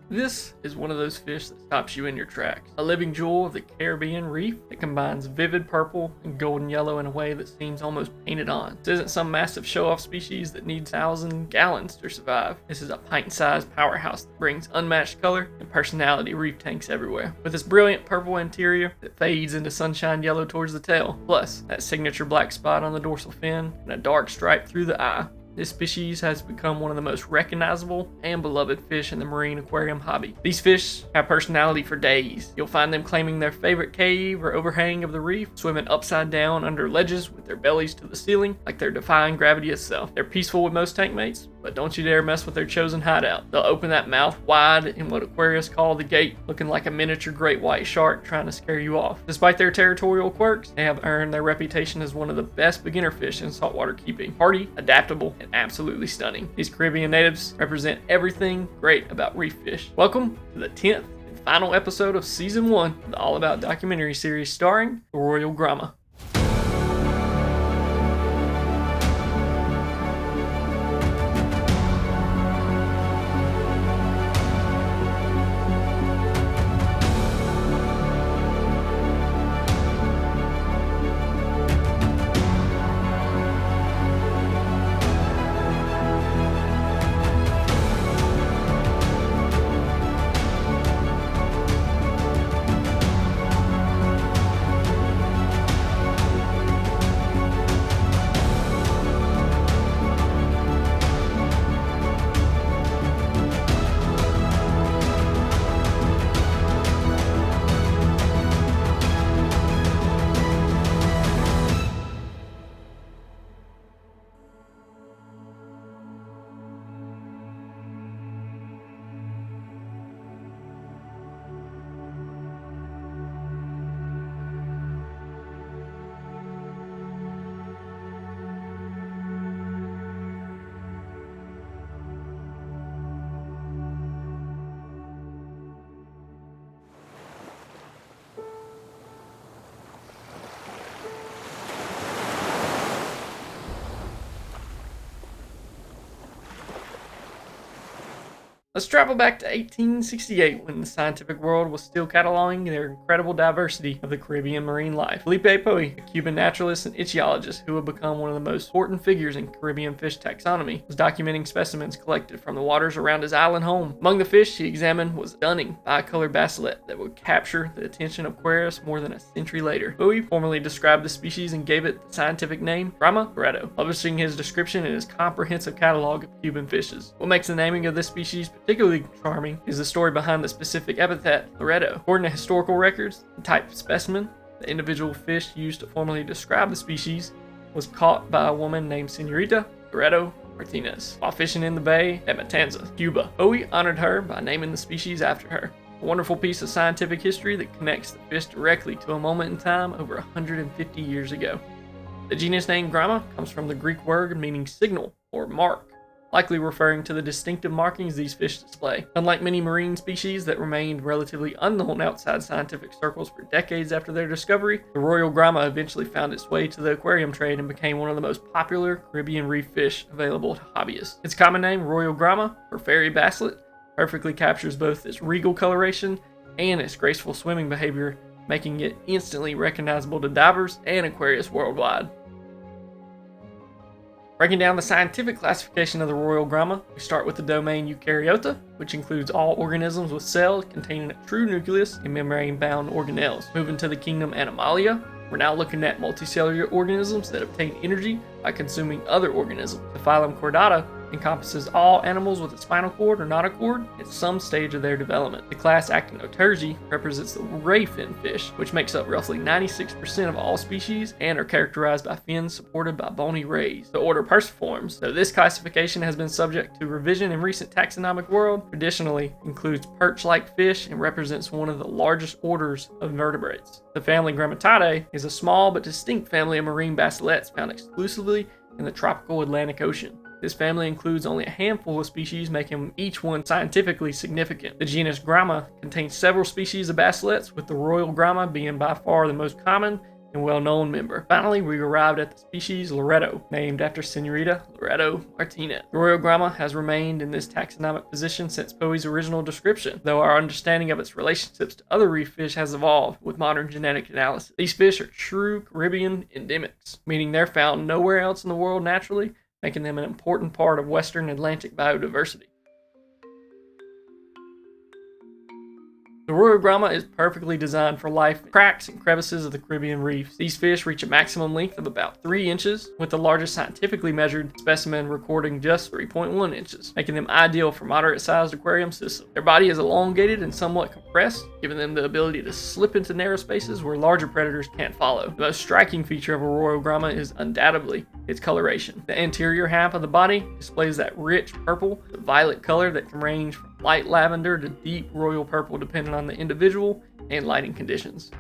This is one of those fish that stops you in your tracks. A living jewel of the Caribbean reef that combines vivid purple and golden yellow in a way that seems almost painted on. This isn't some massive show-off species that needs 1,000 gallons to survive. This is a pint-sized powerhouse that brings unmatched color and personality reef tanks everywhere. With its brilliant purple interior that fades into sunshine yellow towards the tail, plus that signature black spot on the dorsal fin and a dark stripe through the eye, this species has become one of the most recognizable and beloved fish in the marine aquarium hobby. These fish have personality for days. You'll find them claiming their favorite cave or overhang of the reef, swimming upside down under ledges with their bellies to the ceiling like they're defying gravity itself. They're peaceful with most tank mates, but don't you dare mess with their chosen hideout. They'll open that mouth wide in what aquarists call the gate, looking like a miniature great white shark trying to scare you off. Despite their territorial quirks, they have earned their reputation as one of the best beginner fish in saltwater keeping. Hardy, adaptable, and absolutely stunning. These Caribbean natives represent everything great about reef fish. Welcome to the 10th and final episode of Season 1 of the All About documentary series starring the Royal Gramma. Let's travel back to 1868 when the scientific world was still cataloging their incredible diversity of the Caribbean marine life. Felipe Poi, a Cuban naturalist and ichthyologist who would become one of the most important figures in Caribbean fish taxonomy, was documenting specimens collected from the waters around his island home. Among the fish he examined was a stunning bicolored basilet that would capture the attention of aquarists more than a century later. Poi formally described the species and gave it the scientific name Gramma, publishing his description in his comprehensive catalog of Cuban fishes. What makes the naming of this species particularly charming is the story behind the specific epithet, Loreto. According to historical records, the type specimen the individual fish used to formally describe the species, was caught by a woman named Senorita Loreto Martinez while fishing in the bay at Matanzas, Cuba. Bowie honored her by naming the species after her. A wonderful piece of scientific history that connects the fish directly to a moment in time over 150 years ago. The genus name Gramma comes from the Greek word meaning signal or mark, likely referring to the distinctive markings these fish display. Unlike many marine species that remained relatively unknown outside scientific circles for decades after their discovery, the Royal Gramma eventually found its way to the aquarium trade and became one of the most popular Caribbean reef fish available to hobbyists. Its common name, Royal Gramma, or fairy basslet, perfectly captures both its regal coloration and its graceful swimming behavior, making it instantly recognizable to divers and aquarists worldwide. Breaking down the scientific classification of the Royal Gramma, we start with the domain Eukaryota, which includes all organisms with cells containing a true nucleus and membrane-bound organelles. Moving to the kingdom Animalia, we're now looking at multicellular organisms that obtain energy by consuming other organisms. The phylum Chordata encompasses all animals with a spinal cord or notochord at some stage of their development. The class Actinoturgi represents the ray fin fish, which makes up roughly 96% of all species and are characterized by fins supported by bony rays. The order Perciformes, though this classification has been subject to revision in recent taxonomic world, traditionally includes perch-like fish and represents one of the largest orders of vertebrates. The family Grammatidae is a small but distinct family of marine bassilets found exclusively in the tropical Atlantic Ocean. This family includes only a handful of species, making each one scientifically significant. The genus Gramma contains several species of bassilets, with the Royal Gramma being by far the most common and well-known member. Finally, we arrived at the species Loreto, named after Senorita Loreto Martinez. The Royal Gramma has remained in this taxonomic position since Bowie's original description, though our understanding of its relationships to other reef fish has evolved with modern genetic analysis. These fish are true Caribbean endemics, meaning they're found nowhere else in the world naturally, making them an important part of Western Atlantic biodiversity. The Royal Gramma is perfectly designed for life in cracks and crevices of the Caribbean reefs. These fish reach a maximum length of about 3 inches, with the largest scientifically measured specimen recording just 3.1 inches, making them ideal for moderate-sized aquarium systems. Their body is elongated and somewhat compressed, giving them the ability to slip into narrow spaces where larger predators can't follow. The most striking feature of a Royal Gramma is undoubtedly its coloration. The anterior half of the body displays that rich purple to violet color that can range from light lavender to deep royal purple depending on the individual and lighting conditions.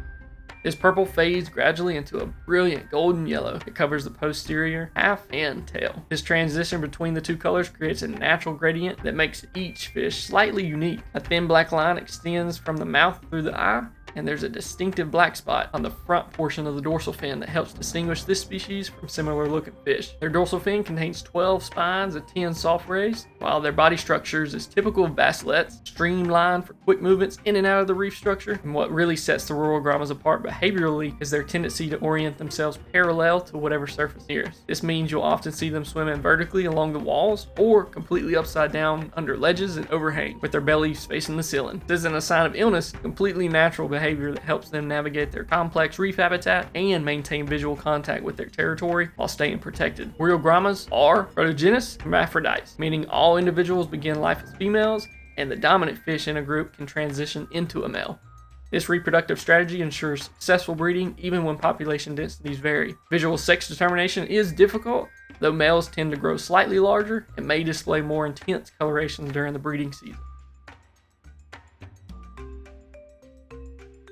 This purple fades gradually into a brilliant golden yellow that covers the posterior half and tail. This transition between the two colors creates a natural gradient that makes each fish slightly unique. A thin black line extends from the mouth through the eye, and there's a distinctive black spot on the front portion of the dorsal fin that helps distinguish this species from similar looking fish. Their dorsal fin contains 12 spines and 10 soft rays, while their body structures is typical of bassilets, streamlined for quick movements in and out of the reef structure. And what really sets the Royal Grammas apart behaviorally is their tendency to orient themselves parallel to whatever surface nearest. This means you'll often see them swimming vertically along the walls or completely upside down under ledges and overhang with their bellies facing the ceiling. This isn't a sign of illness, completely natural behavior that helps them navigate their complex reef habitat and maintain visual contact with their territory while staying protected. Royal Grammas are protogynous hermaphrodites, meaning all individuals begin life as females and the dominant fish in a group can transition into a male. This reproductive strategy ensures successful breeding even when population densities vary. Visual sex determination is difficult, though males tend to grow slightly larger and may display more intense coloration during the breeding season.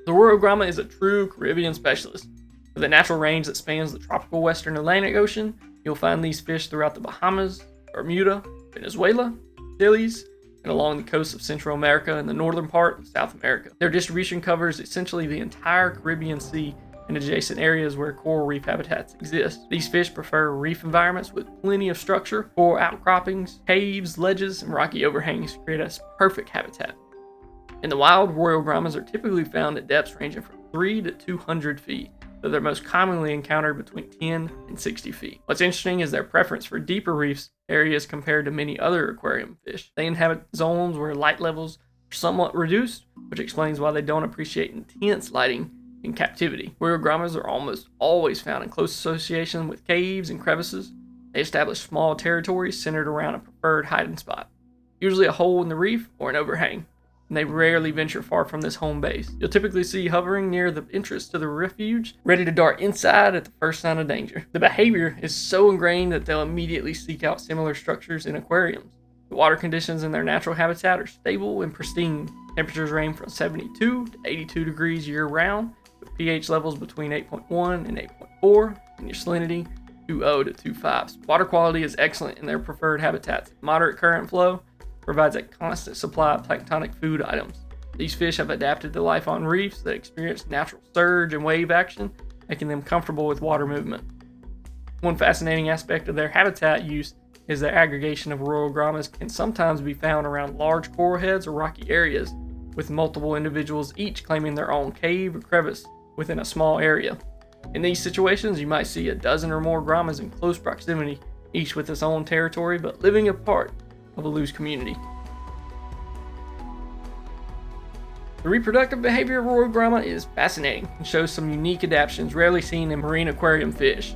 The Royal Gramma is a true Caribbean specialist. With a natural range that spans the tropical Western Atlantic Ocean, you'll find these fish throughout the Bahamas, Bermuda, Venezuela, Antilles, and along the coast of Central America and the northern part of South America. Their distribution covers essentially the entire Caribbean Sea and adjacent areas where coral reef habitats exist. These fish prefer reef environments with plenty of structure, coral outcroppings, caves, ledges, and rocky overhangs to create a perfect habitat. In the wild, Royal Grammas are typically found at depths ranging from 3 to 200 feet, though they're most commonly encountered between 10 and 60 feet. What's interesting is their preference for deeper reefs areas compared to many other aquarium fish. They inhabit zones where light levels are somewhat reduced, which explains why they don't appreciate intense lighting in captivity. Royal Grammas are almost always found in close association with caves and crevices. They establish small territories centered around a preferred hiding spot, usually a hole in the reef or an overhang. and they rarely venture far from this home base. You'll typically see hovering near the entrance to the refuge, ready to dart inside at the first sign of danger. The behavior is so ingrained that they'll immediately seek out similar structures in aquariums. The water conditions in their natural habitat are stable and pristine. Temperatures range from 72 to 82 degrees year-round, with pH levels between 8.1 and 8.4, and your salinity 2.0 to 2.5. Water quality is excellent in their preferred habitats. Moderate current flow provides a constant supply of planktonic food items. These fish have adapted to life on reefs that experience natural surge and wave action, making them comfortable with water movement. One fascinating aspect of their habitat use is the aggregation of royal grammas can sometimes be found around large coral heads or rocky areas, with multiple individuals each claiming their own cave or crevice within a small area. In these situations, you might see a dozen or more grammas in close proximity, each with its own territory but living apart of a loose community. The reproductive behavior of royal gramma is fascinating and shows some unique adaptations rarely seen in marine aquarium fish.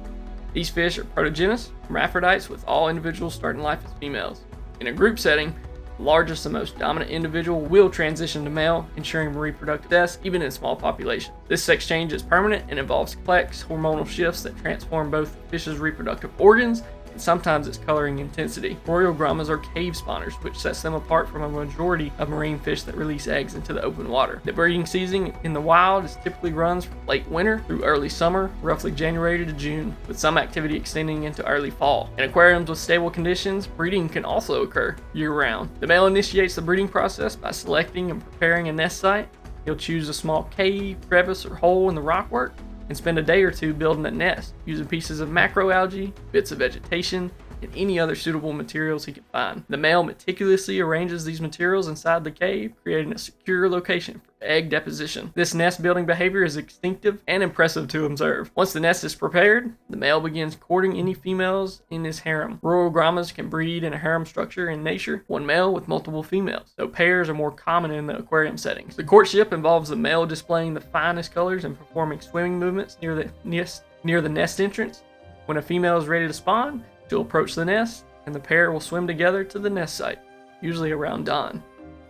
These fish are protogenous, hermaphrodites, with all individuals starting life as females. In a group setting, the largest and most dominant individual will transition to male, ensuring reproductive success even in small populations. This sex change is permanent and involves complex hormonal shifts that transform both the fish's reproductive organs and sometimes its coloring intensity. Royal grammas are cave spawners, which sets them apart from a majority of marine fish that release eggs into the open water. The breeding season in the wild typically runs from late winter through early summer, roughly January to June, with some activity extending into early fall. In aquariums with stable conditions, breeding can also occur year-round. The male initiates the breeding process by selecting and preparing a nest site. He'll choose a small cave, crevice, or hole in the rockwork and spend a day or two building a nest using pieces of macroalgae, bits of vegetation, and any other suitable materials he can find. The male meticulously arranges these materials inside the cave, creating a secure location for egg deposition. This nest building behavior is instinctive and impressive to observe. Once the nest is prepared, the male begins courting any females in his harem. Royal grammas can breed in a harem structure in nature, one male with multiple females, though pairs are more common in the aquarium settings. The courtship involves the male displaying the finest colors and performing swimming movements near the nest entrance. When a female is ready to spawn, she'll approach the nest, and the pair will swim together to the nest site, usually around dawn.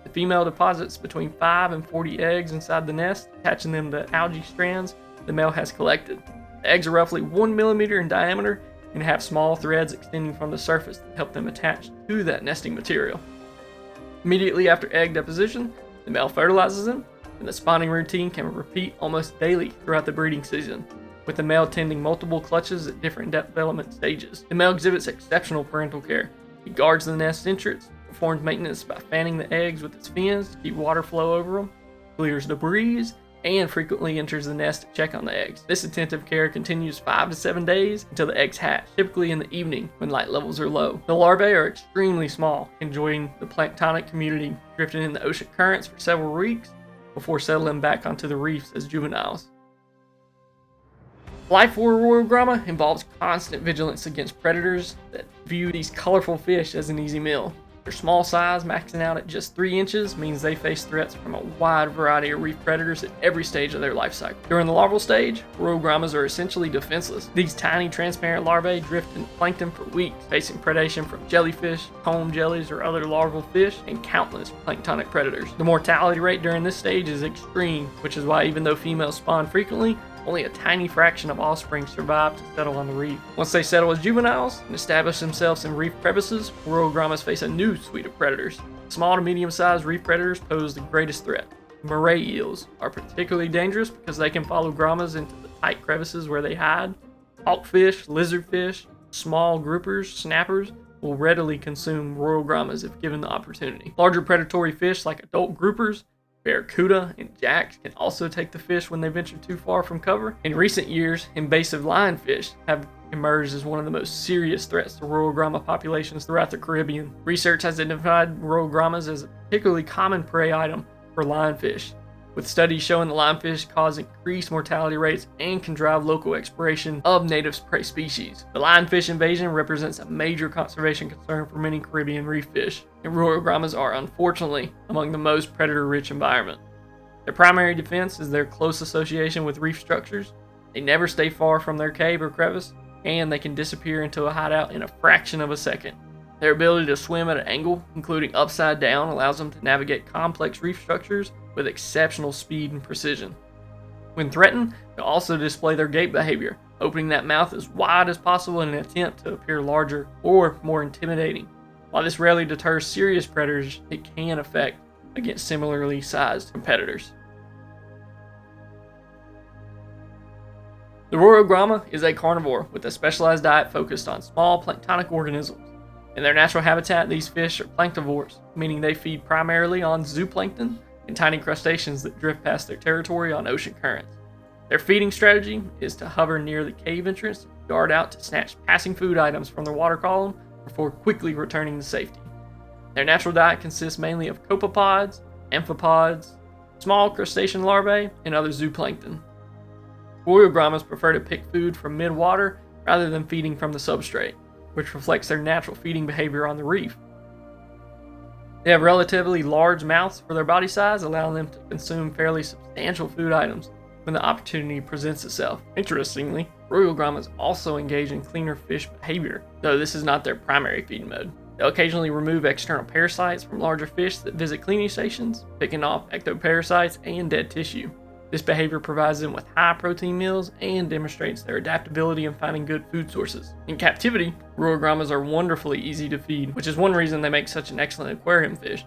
The female deposits between 5 and 40 eggs inside the nest, attaching them to algae strands the male has collected. The eggs are roughly 1 millimeter in diameter and have small threads extending from the surface that help them attach to that nesting material. Immediately after egg deposition, the male fertilizes them, and the spawning routine can repeat almost daily throughout the breeding season, with the male tending multiple clutches at different development stages. The male exhibits exceptional parental care. He guards the nest entrance, performs maintenance by fanning the eggs with its fins to keep water flow over them, clears debris, and frequently enters the nest to check on the eggs. This attentive care continues 5 to 7 days until the eggs hatch, typically in the evening when light levels are low. The larvae are extremely small, enjoying the planktonic community, drifting in the ocean currents for several weeks before settling back onto the reefs as juveniles. Life for a royal gramma involves constant vigilance against predators that view these colorful fish as an easy meal. Their small size, maxing out at just 3 inches, means they face threats from a wide variety of reef predators at every stage of their life cycle. During the larval stage, royal grammas are essentially defenseless. These tiny, transparent larvae drift in plankton for weeks, facing predation from jellyfish, comb jellies, or other larval fish, and countless planktonic predators. The mortality rate during this stage is extreme, which is why even though females spawn frequently, only a tiny fraction of offspring survive to settle on the reef. Once they settle as juveniles and establish themselves in reef crevices, royal grammas face a new suite of predators. Small to medium-sized reef predators pose the greatest threat. Moray eels are particularly dangerous because they can follow grammas into the tight crevices where they hide. Hawkfish, lizardfish, small groupers, snappers will readily consume royal grammas if given the opportunity. Larger predatory fish like adult groupers, barracuda, and jacks can also take the fish when they venture too far from cover. In recent years, invasive lionfish have emerged as one of the most serious threats to royal gramma populations throughout the Caribbean. Research has identified royal grammas as a particularly common prey item for lionfish, with studies showing the lionfish cause increased mortality rates and can drive local expiration of native prey species. The lionfish invasion represents a major conservation concern for many Caribbean reef fish, and royal grammas are unfortunately among the most predator-rich environment. Their primary defense is their close association with reef structures. They never stay far from their cave or crevice, and they can disappear into a hideout in a fraction of a second. Their ability to swim at an angle, including upside down, allows them to navigate complex reef structures with exceptional speed and precision. When threatened, they'll also display their gape behavior, opening that mouth as wide as possible in an attempt to appear larger or more intimidating. While this rarely deters serious predators, it can affect against similarly sized competitors. The Royal Gramma is a carnivore with a specialized diet focused on small planktonic organisms. In their natural habitat, these fish are planktivores, meaning they feed primarily on zooplankton and tiny crustaceans that drift past their territory on ocean currents. Their feeding strategy is to hover near the cave entrance, dart out to snatch passing food items from their water column before quickly returning to safety. Their natural diet consists mainly of copepods, amphipods, small crustacean larvae, and other zooplankton. Royal Grammas prefer to pick food from mid-water rather than feeding from the substrate, which reflects their natural feeding behavior on the reef. They have relatively large mouths for their body size, allowing them to consume fairly substantial food items when the opportunity presents itself. Interestingly, Royal Grammas also engage in cleaner fish behavior, though this is not their primary feeding mode. They'll occasionally remove external parasites from larger fish that visit cleaning stations, picking off ectoparasites and dead tissue. This behavior provides them with high protein meals and demonstrates their adaptability in finding good food sources. In captivity, Royal Grammas are wonderfully easy to feed, which is one reason they make such an excellent aquarium fish.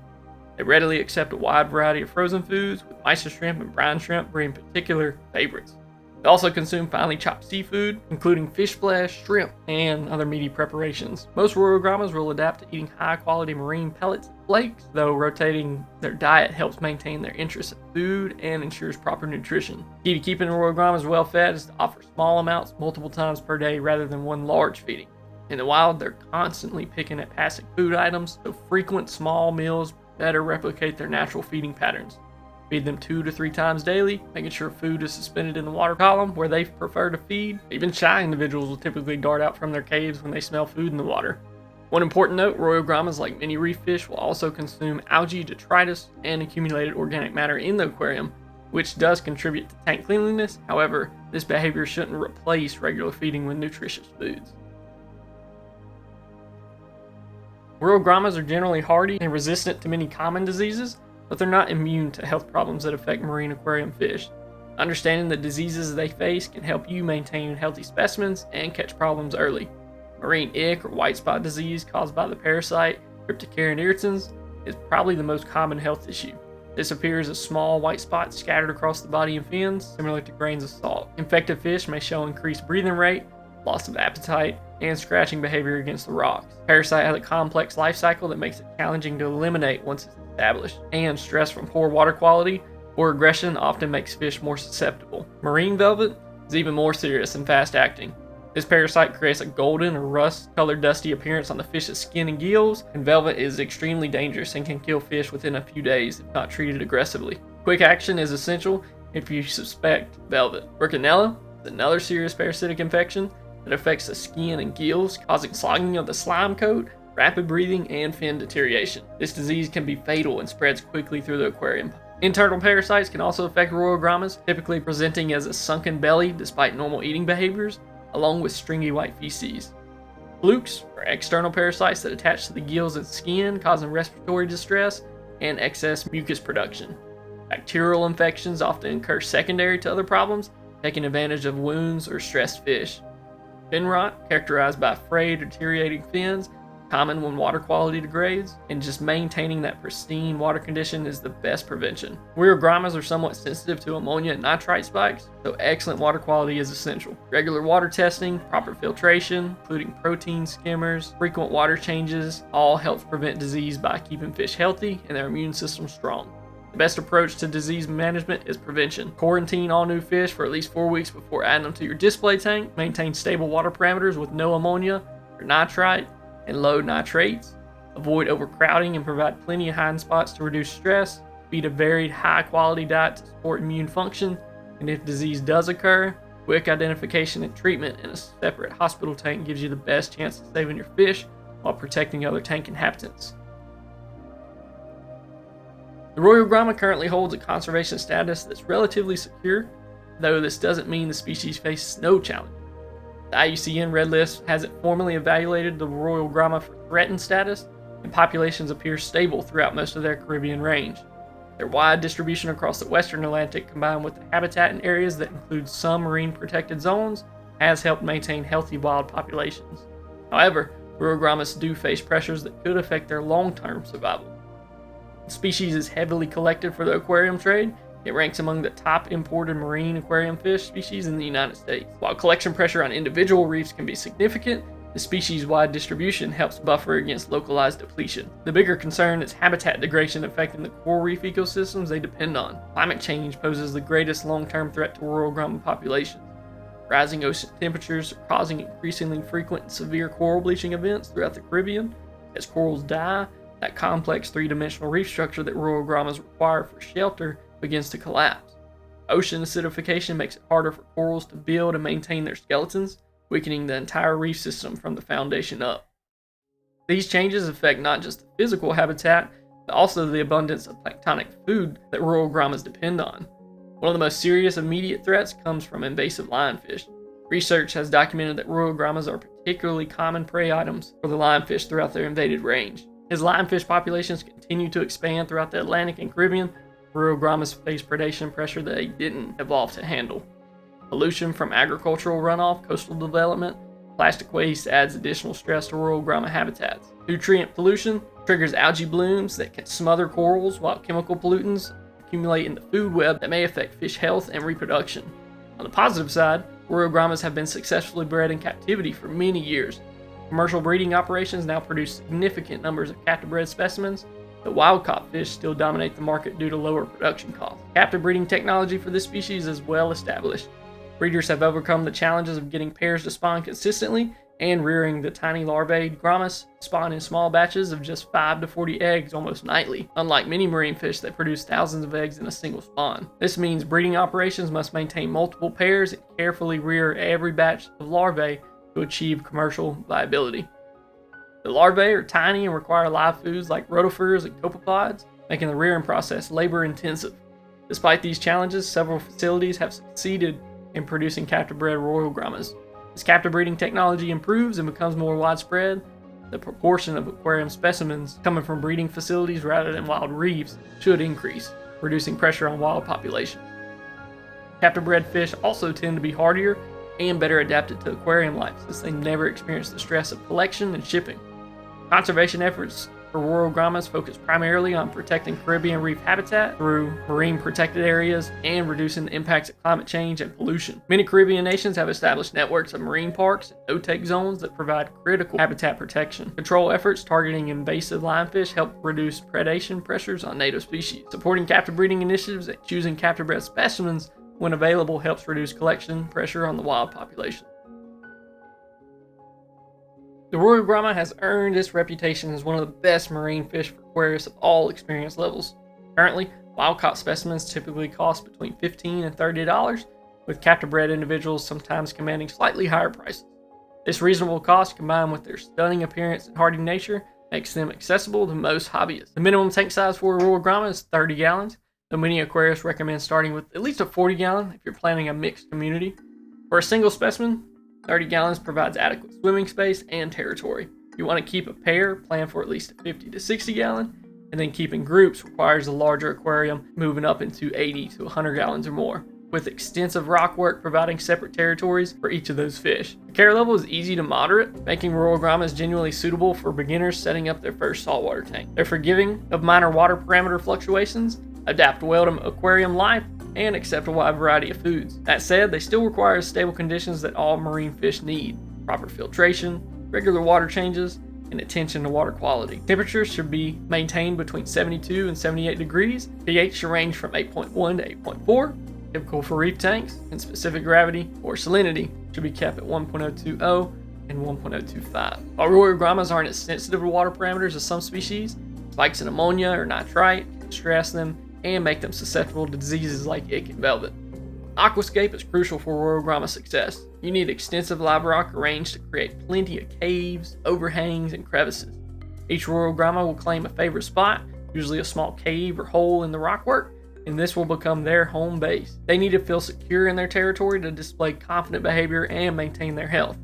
They readily accept a wide variety of frozen foods, with mysis shrimp and brine shrimp being particular favorites. They also consume finely chopped seafood, including fish flesh, shrimp, and other meaty preparations. Most Royal Grammas will adapt to eating high-quality marine pellets and flakes, though rotating their diet helps maintain their interest in food and ensures proper nutrition. Key to keeping Royal Grammas well-fed is to offer small amounts multiple times per day rather than one large feeding. In the wild, they're constantly picking at passing food items, so frequent small meals better replicate their natural feeding patterns. Feed them 2 to 3 times daily, making sure food is suspended in the water column where they prefer to feed. Even shy individuals will typically dart out from their caves when they smell food in the water. One important note, Royal Grammas, like many reef fish, will also consume algae, detritus, and accumulated organic matter in the aquarium, which does contribute to tank cleanliness. However, this behavior shouldn't replace regular feeding with nutritious foods. Royal Grammas are generally hardy and resistant to many common diseases, but they're not immune to health problems that affect marine aquarium fish. Understanding the diseases they face can help you maintain healthy specimens and catch problems early. Marine ick or white spot disease caused by the parasite Cryptocaryon irritans is probably the most common health issue. This appears as small white spots scattered across the body and fins, similar to grains of salt. Infected fish may show increased breathing rate, loss of appetite, and scratching behavior against the rocks. Parasite has a complex life cycle that makes it challenging to eliminate once it's established, and stress from poor water quality or aggression often makes fish more susceptible. Marine velvet is even more serious and fast acting. This parasite creates a golden or rust-colored dusty appearance on the fish's skin and gills, and velvet is extremely dangerous and can kill fish within a few days if not treated aggressively. Quick action is essential if you suspect velvet. Burkinella is another serious parasitic infection that affects the skin and gills, causing clogging of the slime coat, rapid breathing, and fin deterioration. This disease can be fatal and spreads quickly through the aquarium. Internal parasites can also affect Royal Grammas, typically presenting as a sunken belly despite normal eating behaviors, along with stringy white feces. Flukes are external parasites that attach to the gills and skin, causing respiratory distress and excess mucus production. Bacterial infections often occur secondary to other problems, taking advantage of wounds or stressed fish. Fin rot, characterized by frayed or deteriorating fins, common when water quality degrades, and just maintaining that pristine water condition is the best prevention. Royal Grammas are somewhat sensitive to ammonia and nitrite spikes, so excellent water quality is essential. Regular water testing, proper filtration, including protein skimmers, frequent water changes, all helps prevent disease by keeping fish healthy and their immune system strong. The best approach to disease management is prevention. Quarantine all new fish for at least 4 weeks before adding them to your display tank. Maintain stable water parameters with no ammonia or nitrite and low nitrates. Avoid overcrowding and provide plenty of hiding spots to reduce stress. Feed a varied, high-quality diet to support immune function. And if disease does occur, quick identification and treatment in a separate hospital tank gives you the best chance of saving your fish while protecting other tank inhabitants. The Royal Gramma currently holds a conservation status that's relatively secure, though this doesn't mean the species faces no challenge. The IUCN Red List hasn't formally evaluated the Royal Gramma for threatened status, and populations appear stable throughout most of their Caribbean range. Their wide distribution across the western Atlantic, combined with the habitat in areas that include some marine protected zones, has helped maintain healthy wild populations. However, Royal Grammas do face pressures that could affect their long-term survival. The species is heavily collected for the aquarium trade. It ranks among the top imported marine aquarium fish species in the United States. While collection pressure on individual reefs can be significant, the species-wide distribution helps buffer against localized depletion. The bigger concern is habitat degradation affecting the coral reef ecosystems they depend on. Climate change poses the greatest long-term threat to Royal Gramma populations. Rising ocean temperatures are causing increasingly frequent and severe coral bleaching events throughout the Caribbean. As corals die, that complex three-dimensional reef structure that Royal Grammas require for shelter begins to collapse. Ocean acidification makes it harder for corals to build and maintain their skeletons, weakening the entire reef system from the foundation up. These changes affect not just the physical habitat, but also the abundance of planktonic food that Royal Grammas depend on. One of the most serious immediate threats comes from invasive lionfish. Research has documented that Royal Grammas are particularly common prey items for the lionfish throughout their invaded range. As lionfish populations continue to expand throughout the Atlantic and Caribbean, Royal Grammas face predation pressure that they didn't evolve to handle. Pollution from agricultural runoff, coastal development, plastic waste adds additional stress to Royal Gramma habitats. Nutrient pollution triggers algae blooms that can smother corals, while chemical pollutants accumulate in the food web that may affect fish health and reproduction. On the positive side, Royal Grammas have been successfully bred in captivity for many years. Commercial breeding operations now produce significant numbers of captive bred specimens, but wild-caught fish still dominate the market due to lower production costs. Captive breeding technology for this species is well established. Breeders have overcome the challenges of getting pairs to spawn consistently and rearing the tiny larvae grammas spawn in small batches of just 5 to 40 eggs almost nightly, unlike many marine fish that produce thousands of eggs in a single spawn. This means breeding operations must maintain multiple pairs and carefully rear every batch of larvae to achieve commercial viability. The larvae are tiny and require live foods like rotifers and copepods, making the rearing process labor-intensive. Despite these challenges, several facilities have succeeded in producing captive-bred Royal Grammas. As captive breeding technology improves and becomes more widespread, the proportion of aquarium specimens coming from breeding facilities rather than wild reefs should increase, reducing pressure on wild populations. Captive-bred fish also tend to be hardier and better adapted to aquarium life, since they never experience the stress of collection and shipping. Conservation efforts for Royal Grammas focus primarily on protecting Caribbean reef habitat through marine protected areas and reducing the impacts of climate change and pollution. Many Caribbean nations have established networks of marine parks and no-take zones that provide critical habitat protection. Control efforts targeting invasive lionfish help reduce predation pressures on native species. Supporting captive breeding initiatives and choosing captive-bred specimens when available helps reduce collection pressure on the wild population. The Royal Gramma has earned its reputation as one of the best marine fish for aquarists of all experience levels. Currently, wild-caught specimens typically cost between $15 and $30, with captive-bred individuals sometimes commanding slightly higher prices. This reasonable cost, combined with their stunning appearance and hardy nature, makes them accessible to most hobbyists. The minimum tank size for a Royal Gramma is 30 gallons, though many aquarists recommend starting with at least a 40 gallon if you're planning a mixed community. For a single specimen, 30 gallons provides adequate swimming space and territory. If you want to keep a pair, plan for at least a 50 to 60 gallon, and then keeping groups requires a larger aquarium moving up into 80 to 100 gallons or more, with extensive rock work providing separate territories for each of those fish. The care level is easy to moderate, making Royal Grammas genuinely suitable for beginners setting up their first saltwater tank. They're forgiving of minor water parameter fluctuations, adapt well to aquarium life, and accept a wide variety of foods. That said, they still require stable conditions that all marine fish need: proper filtration, regular water changes, and attention to water quality. Temperatures should be maintained between 72 and 78 degrees. pH should range from 8.1 to 8.4, typical for reef tanks, and specific gravity or salinity should be kept at 1.020 and 1.025. While Royal Grammas aren't as sensitive to water parameters as some species, spikes in ammonia or nitrite can stress them and make them susceptible to diseases like ick and velvet. Aquascape is crucial for Royal Gramma success. You need extensive live rock arranged to create plenty of caves, overhangs, and crevices. Each Royal Gramma will claim a favorite spot, usually a small cave or hole in the rockwork, and this will become their home base. They need to feel secure in their territory to display confident behavior and maintain their health.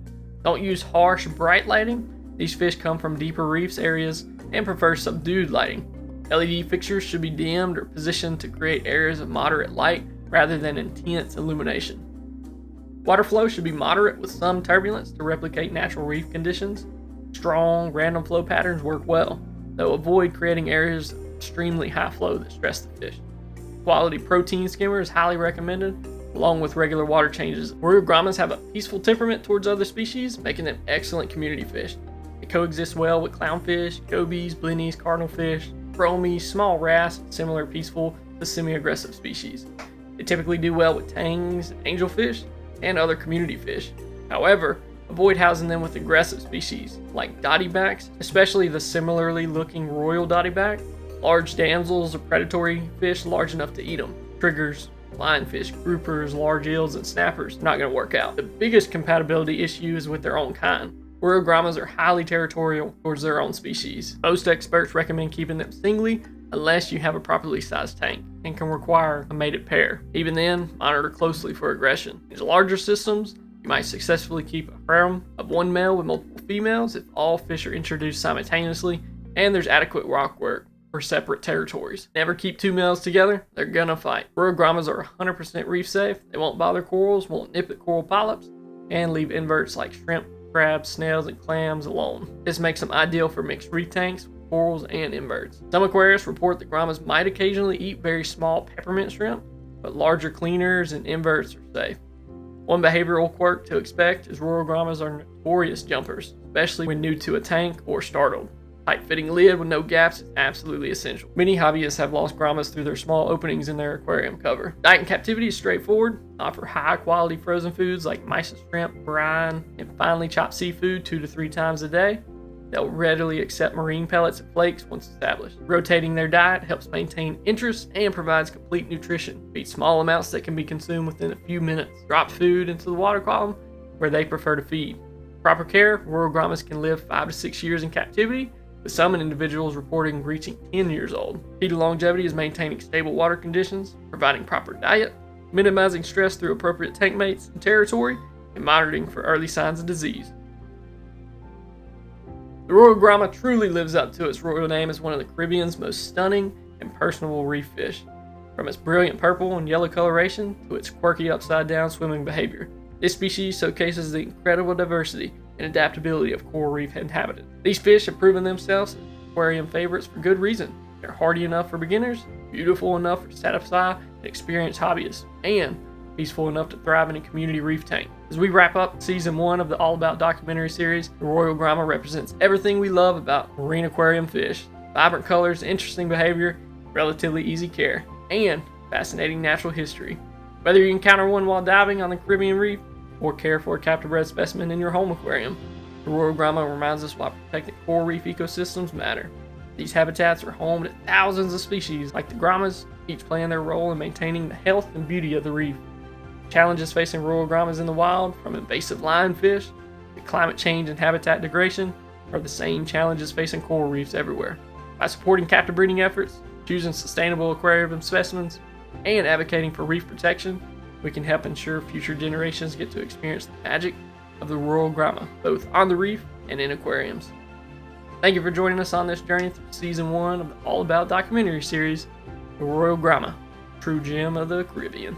Don't use harsh, bright lighting. These fish come from deeper reefs areas and prefer subdued lighting. LED fixtures should be dimmed or positioned to create areas of moderate light rather than intense illumination. Water flow should be moderate with some turbulence to replicate natural reef conditions. Strong, random flow patterns work well, though avoid creating areas of extremely high flow that stress the fish. Quality protein skimmer is highly recommended, along with regular water changes. Royal Grammas have a peaceful temperament towards other species, making them excellent community fish. They coexist well with clownfish, gobies, blennies, cardinalfish, bromies, small wrasse, similar peaceful to semi-aggressive species. They typically do well with tangs, angelfish, and other community fish. However, avoid housing them with aggressive species like dottybacks, especially the similarly looking royal dottyback. Large damsels are predatory fish large enough to eat them. Triggers, lionfish, groupers, large eels, and snappers not going to work out. The biggest compatibility issue is with their own kind. Royal Grammas are highly territorial towards their own species. Most experts recommend keeping them singly unless you have a properly sized tank and can require a mated pair. Even then, monitor closely for aggression. In larger systems, you might successfully keep a harem of one male with multiple females if all fish are introduced simultaneously and there's adequate rock work for separate territories. Never keep two males together, they're gonna fight. Royal Grammas are 100% reef safe. They won't bother corals, won't nip at coral polyps, and leave inverts like shrimp, crabs, snails, and clams alone. This makes them ideal for mixed reef tanks, corals, and inverts. Some aquarists report that Grammas might occasionally eat very small peppermint shrimp, but larger cleaners and inverts are safe. One behavioral quirk to expect is Royal Grammas are notorious jumpers, especially when new to a tank or startled. Tight-fitting lid with no gaps is absolutely essential. Many hobbyists have lost Grammas through their small openings in their aquarium cover. Diet in captivity is straightforward. Offer high-quality frozen foods like mysis shrimp, brine, and finely chopped seafood 2 to 3 times a day. They'll readily accept marine pellets and flakes once established. Rotating their diet helps maintain interest and provides complete nutrition. Feed small amounts that can be consumed within a few minutes. Drop food into the water column where they prefer to feed. Proper care, Royal Grammas can live 5 to 6 years in captivity, with some individuals reporting reaching 10 years old. Key to longevity is maintaining stable water conditions, providing proper diet, minimizing stress through appropriate tank mates and territory, and monitoring for early signs of disease. The Royal Gramma truly lives up to its royal name as one of the Caribbean's most stunning and personable reef fish. From its brilliant purple and yellow coloration to its quirky upside-down swimming behavior, this species showcases the incredible diversity and adaptability of coral reef inhabitants. These fish have proven themselves as aquarium favorites for good reason. They're hardy enough for beginners, beautiful enough to satisfy and experienced hobbyists, and peaceful enough to thrive in a community reef tank. As we wrap up Season 1 of the All About documentary series, the Royal Gramma represents everything we love about marine aquarium fish. Vibrant colors, interesting behavior, relatively easy care, and fascinating natural history. Whether you encounter one while diving on the Caribbean reef or care for a captive-bred specimen in your home aquarium, the Royal Gramma reminds us why protecting coral reef ecosystems matter. These habitats are home to thousands of species like the Grammas, each playing their role in maintaining the health and beauty of the reef. Challenges facing Royal Grammas in the wild, from invasive lionfish to climate change and habitat degradation, are the same challenges facing coral reefs everywhere. By supporting captive breeding efforts, choosing sustainable aquarium specimens, and advocating for reef protection, we can help ensure future generations get to experience the magic of the Royal Gramma, both on the reef and in aquariums. Thank you for joining us on this journey through Season 1 of the All About documentary series, The Royal Gramma, true gem of the Caribbean.